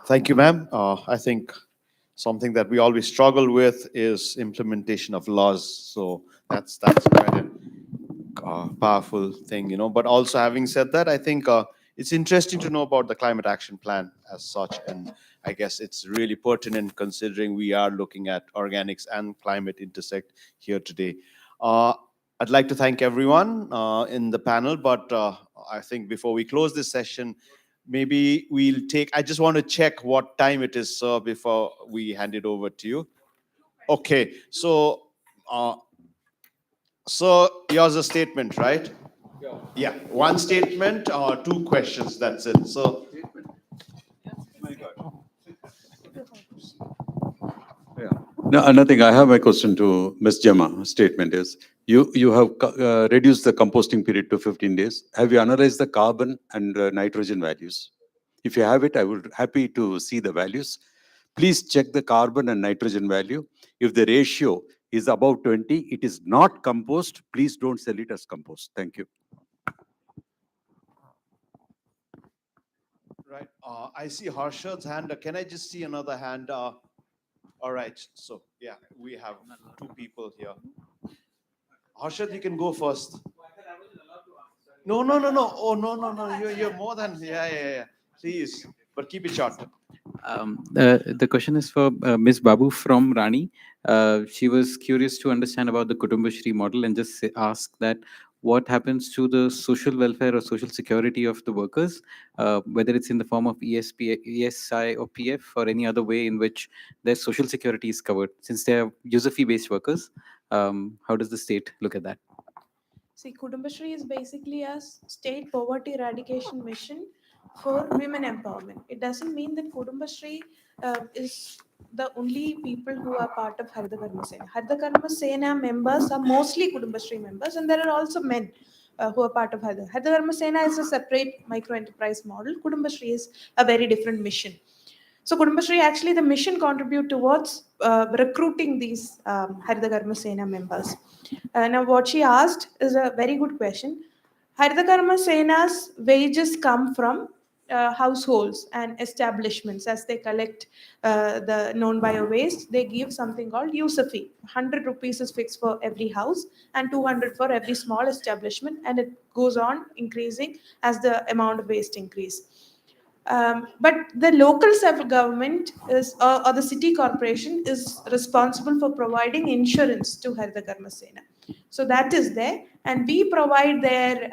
Thank you, ma'am. I think something that we always struggle with is implementation of laws. So that's quite a powerful thing, But also, having said that, I think it's interesting to know about the climate action plan as such, and I guess it's really pertinent considering we are looking at organics and climate intersect here today. I'd like to thank everyone in the panel, but I think before we close this session, maybe I just want to check what time it is, sir, before we hand it over to you. Okay, so yours a statement, right? Yeah, one statement or two questions, that's it. So, no, nothing. I have a question to Ms. Gemma. Statement is, you have reduced the composting period to 15 days. Have you analyzed the carbon and nitrogen values? If you have it, I would happy to see the values. Please check the carbon and nitrogen value. If the ratio is above 20, it is not compost. Please don't sell it as compost. Thank you. right, I see Harshad's hand. Can I just see another hand? All right, so yeah, we have two people here. Harshad, you can go first. No. Oh, no. You're more than, yeah. Please, but keep it short. The question is for Ms. Babu from Rani. She was curious to understand about the Kutumbashri model and just ask that what happens to the social welfare or social security of the workers, whether it's in the form of ESI or PF or any other way in which their social security is covered. Since they are user fee-based workers, how does the state look at that? See, Kudumbashree is basically a state poverty eradication mission for women empowerment. It doesn't mean that Kudumbashree is the only people who are part of Haritha Karma Sena. Haritha Karma Sena members are mostly Kudumbashree members, and there are also men who are part of Haritha. Haritha Karma Sena is a separate micro enterprise model. Kudumbashree is a very different mission. So Kudumbashree, actually the mission contribute towards recruiting these Haritha Karma Sena members. Now what she asked is a very good question. Haritha Karma Sena's wages come from households and establishments. As they collect the non-bio waste, they give something called user fee. 100 rupees is fixed for every house and 200 for every small establishment, and it goes on increasing as the amount of waste increase. But the local self-government is, or the city corporation is responsible for providing insurance to Haritha Karma Sena. So that is there, and we provide their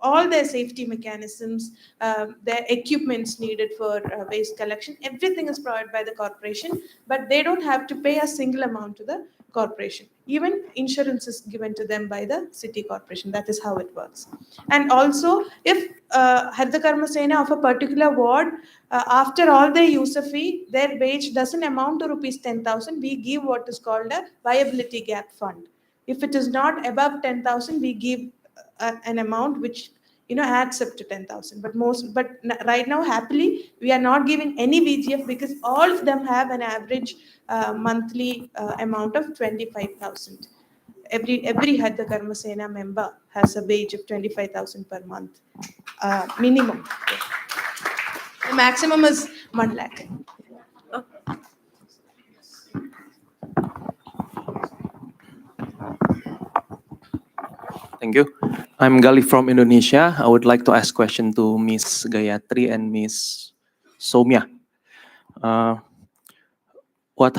all their safety mechanisms, their equipments needed for waste collection. Everything is provided by the corporation, but they don't have to pay a single amount to the corporation. Even insurance is given to them by the city corporation. That is how it works. And also, if Haritha Karma Sena of a particular ward, after all their user fee, their wage doesn't amount to rupees 10,000, we give what is called a viability gap fund. If it is not above 10,000, we give an amount which adds up to 10,000. But right now, happily, we are not giving any VGF because all of them have an average monthly amount of 25,000. Every Haritha Karma Sena member has a wage of 25,000 per month, minimum. The maximum is 1 lakh. Thank you. I'm Gali from Indonesia. I would like to ask question to Ms. Gayatri and Ms. Somya. What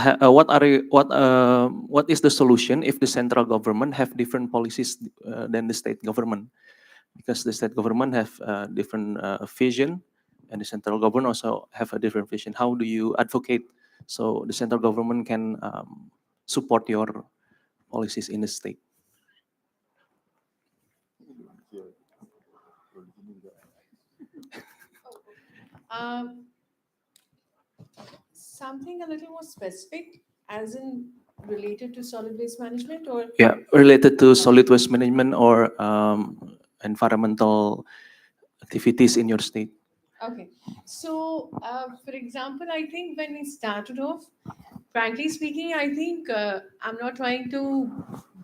is the solution if the central government have different policies than the state government? Because the state government have different vision, and the central government also have a different vision. How do you advocate so the central government can support your policies in the state? Something a little more specific, as in related to solid waste management, or Yeah, related to solid waste management or environmental activities in your state. okay. So, for example, I think when we started off, frankly speaking, I think I'm not trying to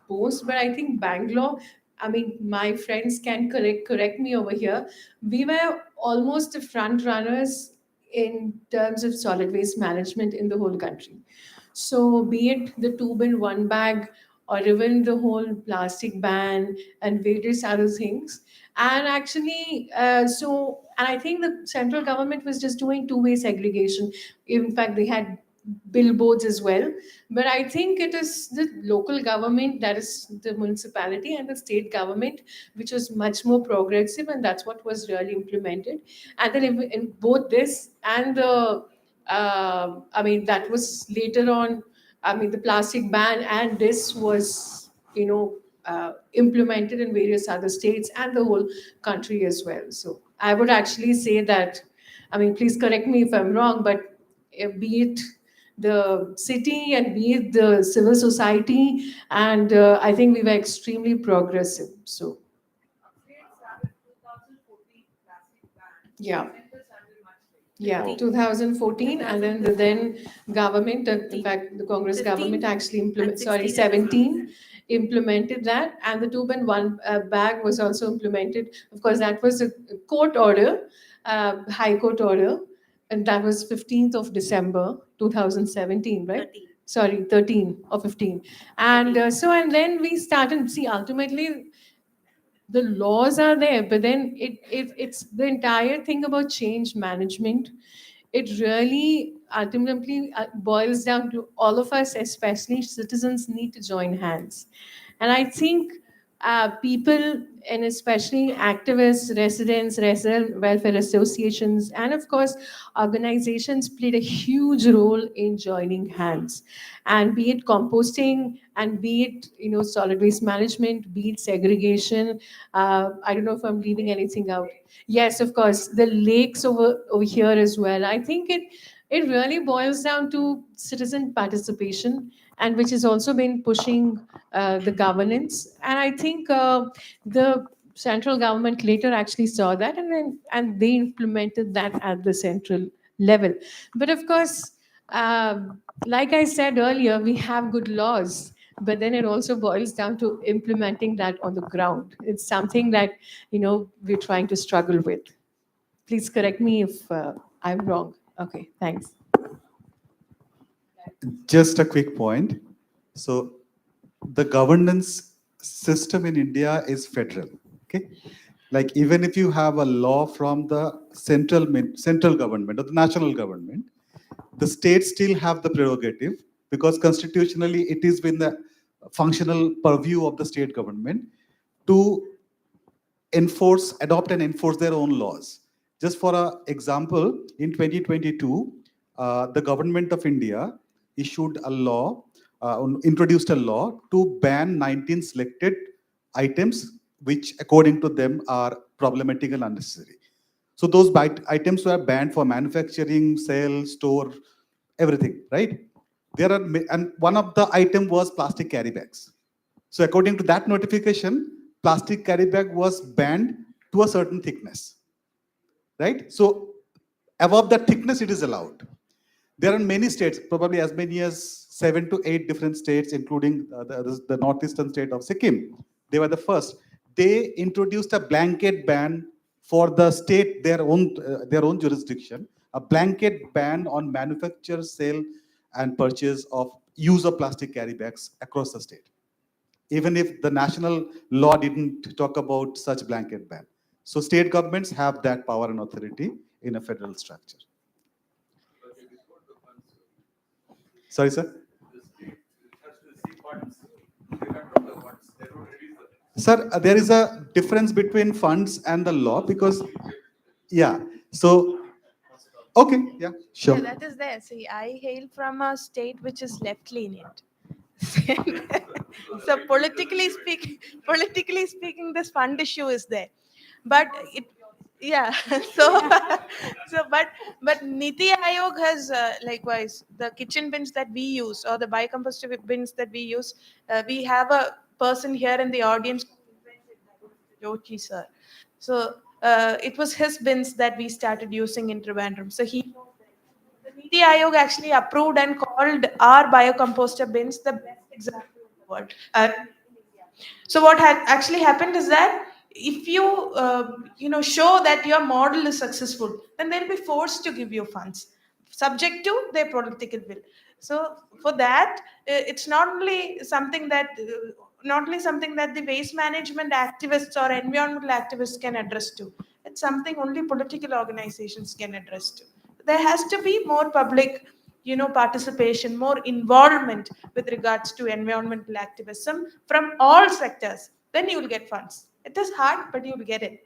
boast, but I think Bangalore, I mean, my friends can correct me over here. We were almost the front runners in terms of solid waste management in the whole country. So, be it the 2 bin 1 bag or even the whole plastic ban and various other things. And actually, and I think the central government was just doing two-way segregation. In fact, they had billboards as well. But I think it is the local government, that is the municipality, and the state government, which was much more progressive, and that's what was really implemented. And then in both this and the, I mean, that was later on, I mean, the plastic ban and this was, implemented in various other states and the whole country as well. So I would actually say that, I mean, please correct me if I'm wrong, but be it the city and be it the civil society, and I think we were extremely progressive. So yeah. Yeah, 2014, and then the then government, in fact, the Congress government actually implemented, 17, implemented that, and the 2 bin 1 bag was also implemented. Of course, that was a court order, high court order, and that was 15th of December 2017, right? 13. Sorry, 13 or 15. And and then we started, see, ultimately, the laws are there, but then it's the entire thing about change management. It really ultimately boils down to all of us, especially citizens, need to join hands. And I think people and especially activists, residents, resident welfare associations, and of course, organizations played a huge role in joining hands. And be it composting and be it, solid waste management, be it segregation. I don't know if I'm leaving anything out. Yes, of course, the lakes over here as well. I think it really boils down to citizen participation, and which has also been pushing the governance. And I think the central government later actually saw that, and they implemented that at the central level. But of course, like I said earlier, we have good laws, but then it also boils down to implementing that on the ground. It's something that we're trying to struggle with. Please correct me if I'm wrong. Okay, thanks. Just a quick point. So the governance system in India is federal. Okay, like even if you have a law from the central government or the national government, the states still have the prerogative, because constitutionally it is within the functional purview of the state government to adopt and enforce their own laws. Just for an example, in 2022, the government of India issued a law, introduced a law to ban 19 selected items which, according to them, are problematic and unnecessary. So those items were banned for manufacturing, sale, store, everything, right? And one of the item was plastic carry bags. So according to that notification, plastic carry bag was banned to a certain thickness, right? So above that thickness, it is allowed. There are many states, probably as many as 7 to 8 different states, including the northeastern state of Sikkim. They were the first. They introduced a blanket ban for the state, their own jurisdiction, a blanket ban on manufacture, sale, and purchase of use of plastic carry bags across the state, even if the national law didn't talk about such blanket ban. So state governments have that power and authority in a federal structure. Sorry, sir? Sir, there is a difference between funds and the law because, yeah, so, okay, yeah, sure. Yeah, that is there. See, I hail from a state which is left lenient. So politically speaking, this fund issue is there. But it, yeah, but Niti Aayog has likewise the kitchen bins that we use or the biocompostive bins that we use. We have a person here in the audience, Jochi sir. So it was his bins that we started using in Trivandrum. So the Niti Aayog actually approved and called our biocomposter bins the best example in the world. So what had actually happened is that if you show that your model is successful, then they'll be forced to give you funds, subject to their political will. So for that, it's not only something that the waste management activists or environmental activists can address to. It's something only political organizations can address to. There has to be more public participation, more involvement with regards to environmental activism from all sectors. Then you will get funds. It is hard, but you will get it.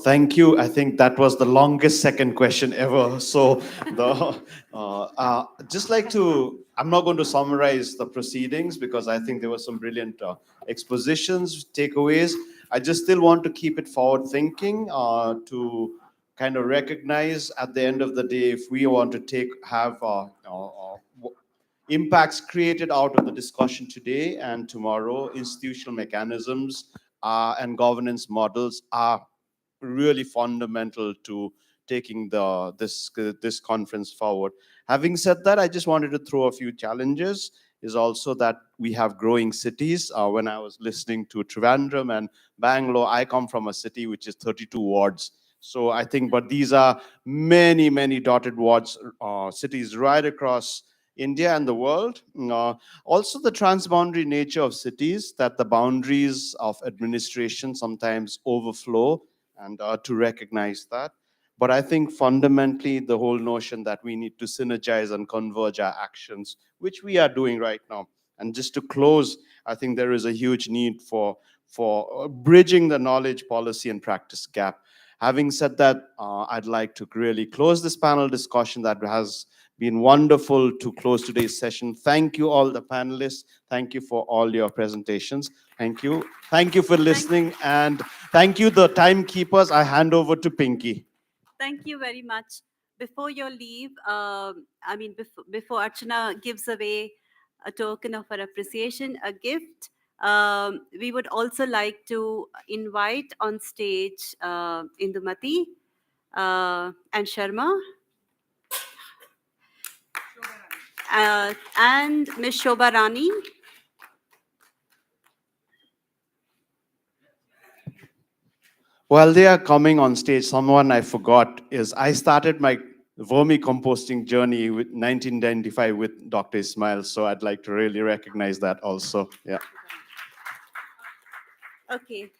Thank you. I think that was the longest second question ever. So just like to, I'm not going to summarize the proceedings because I think there were some brilliant expositions, takeaways. I just still want to keep it forward thinking to kind of recognize at the end of the day, if we want to have impacts created out of the discussion today and tomorrow, institutional mechanisms and governance models are really fundamental to taking this conference forward. Having said that, I just wanted to throw a few challenges. Is also that we have growing cities. When I was listening to Trivandrum and Bangalore, I come from a city which is 32 wards. So I think, but these are many, many dotted wards, cities right across India and the world. Also the transboundary nature of cities, that the boundaries of administration sometimes overflow, and to recognize that. But I think fundamentally the whole notion that we need to synergize and converge our actions, which we are doing right now. And just to close, I think there is a huge need for bridging the knowledge, policy, and practice gap. Having said that, I'd like to really close this panel discussion. That has been wonderful to close today's session. Thank you all the panelists. Thank you for all your presentations. Thank you. Thank you for listening. And thank you, the timekeepers. I hand over to Pinky. Thank you very much. Before your leave, before Archana gives away a token of her appreciation, a gift, we would also like to invite on stage Indumati and Sharma and Ms. Shobha Rani. While they are coming on stage, someone I forgot is I started my vermicomposting journey with 1995 with Dr. Ismail. So I'd like to really recognize that also. Yeah. Okay.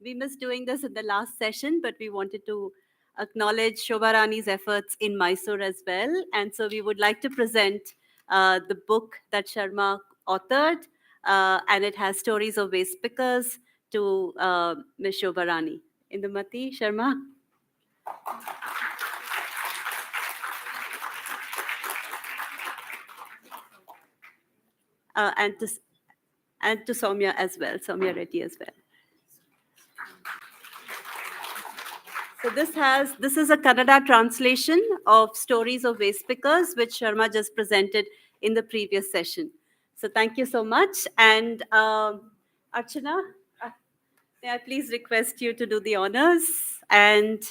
We missed doing this in the last session, but we wanted to acknowledge Shobha Rani's efforts in Mysore as well. And so we would like to present the book that Sharma authored, and it has stories of waste pickers to Ms. Shobha Rani. Indumati, Sharma. And to Soumya as well, Soumya Reddy as well. So this is a Kannada translation of Stories of Waste Pickers, which Sharma just presented in the previous session. So thank you so much. And Archana, may I please request you to do the honors? And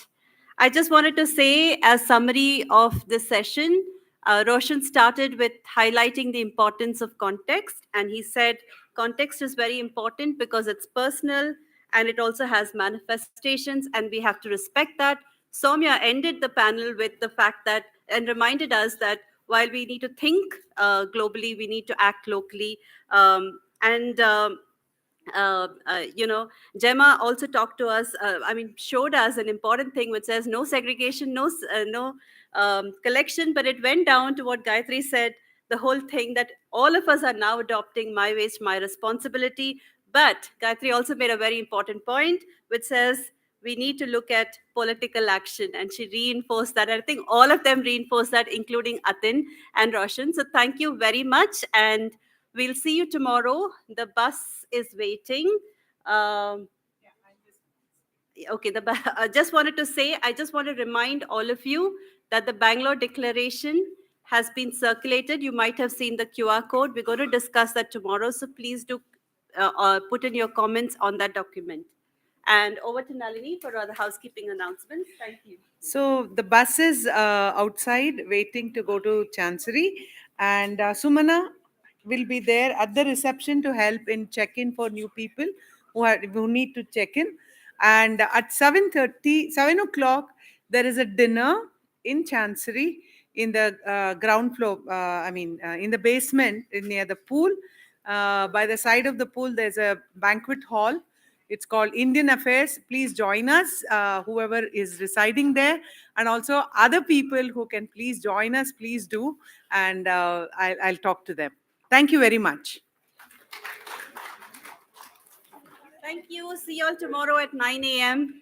I just wanted to say, as summary of this session, Roshan started with highlighting the importance of context. And he said, context is very important because it's personal and it also has manifestations, and we have to respect that. Soumya ended the panel with the fact that, and reminded us that while we need to think globally, we need to act locally. Gemma also talked to us, showed us an important thing which says no segregation, no collection, but it went down to what Gayatri said, the whole thing that all of us are now adopting my waste, my responsibility. But Gayatri also made a very important point, which says we need to look at political action. And she reinforced that. I think all of them reinforced that, including Atin and Roshan. So thank you very much. And we'll see you tomorrow. The bus is waiting. Okay, I just wanted to remind all of you that the Bangalore Declaration has been circulated. You might have seen the QR code. We're going to discuss that tomorrow. So please do put in your comments on that document. And over to Nalini for other housekeeping announcements. Thank you. So the bus is outside waiting to go to Chancery, and Sumana will be there at the reception to help in check-in for new people who need to check in. And at 7 o'clock, there is a dinner in Chancery in the ground floor, in the basement near the pool. By the side of the pool, there's a banquet hall. It's called Indian Affairs. Please join us, whoever is residing there. And also other people who can please join us, please do. And I'll talk to them. Thank you very much. Thank you. See you all tomorrow at 9 a.m.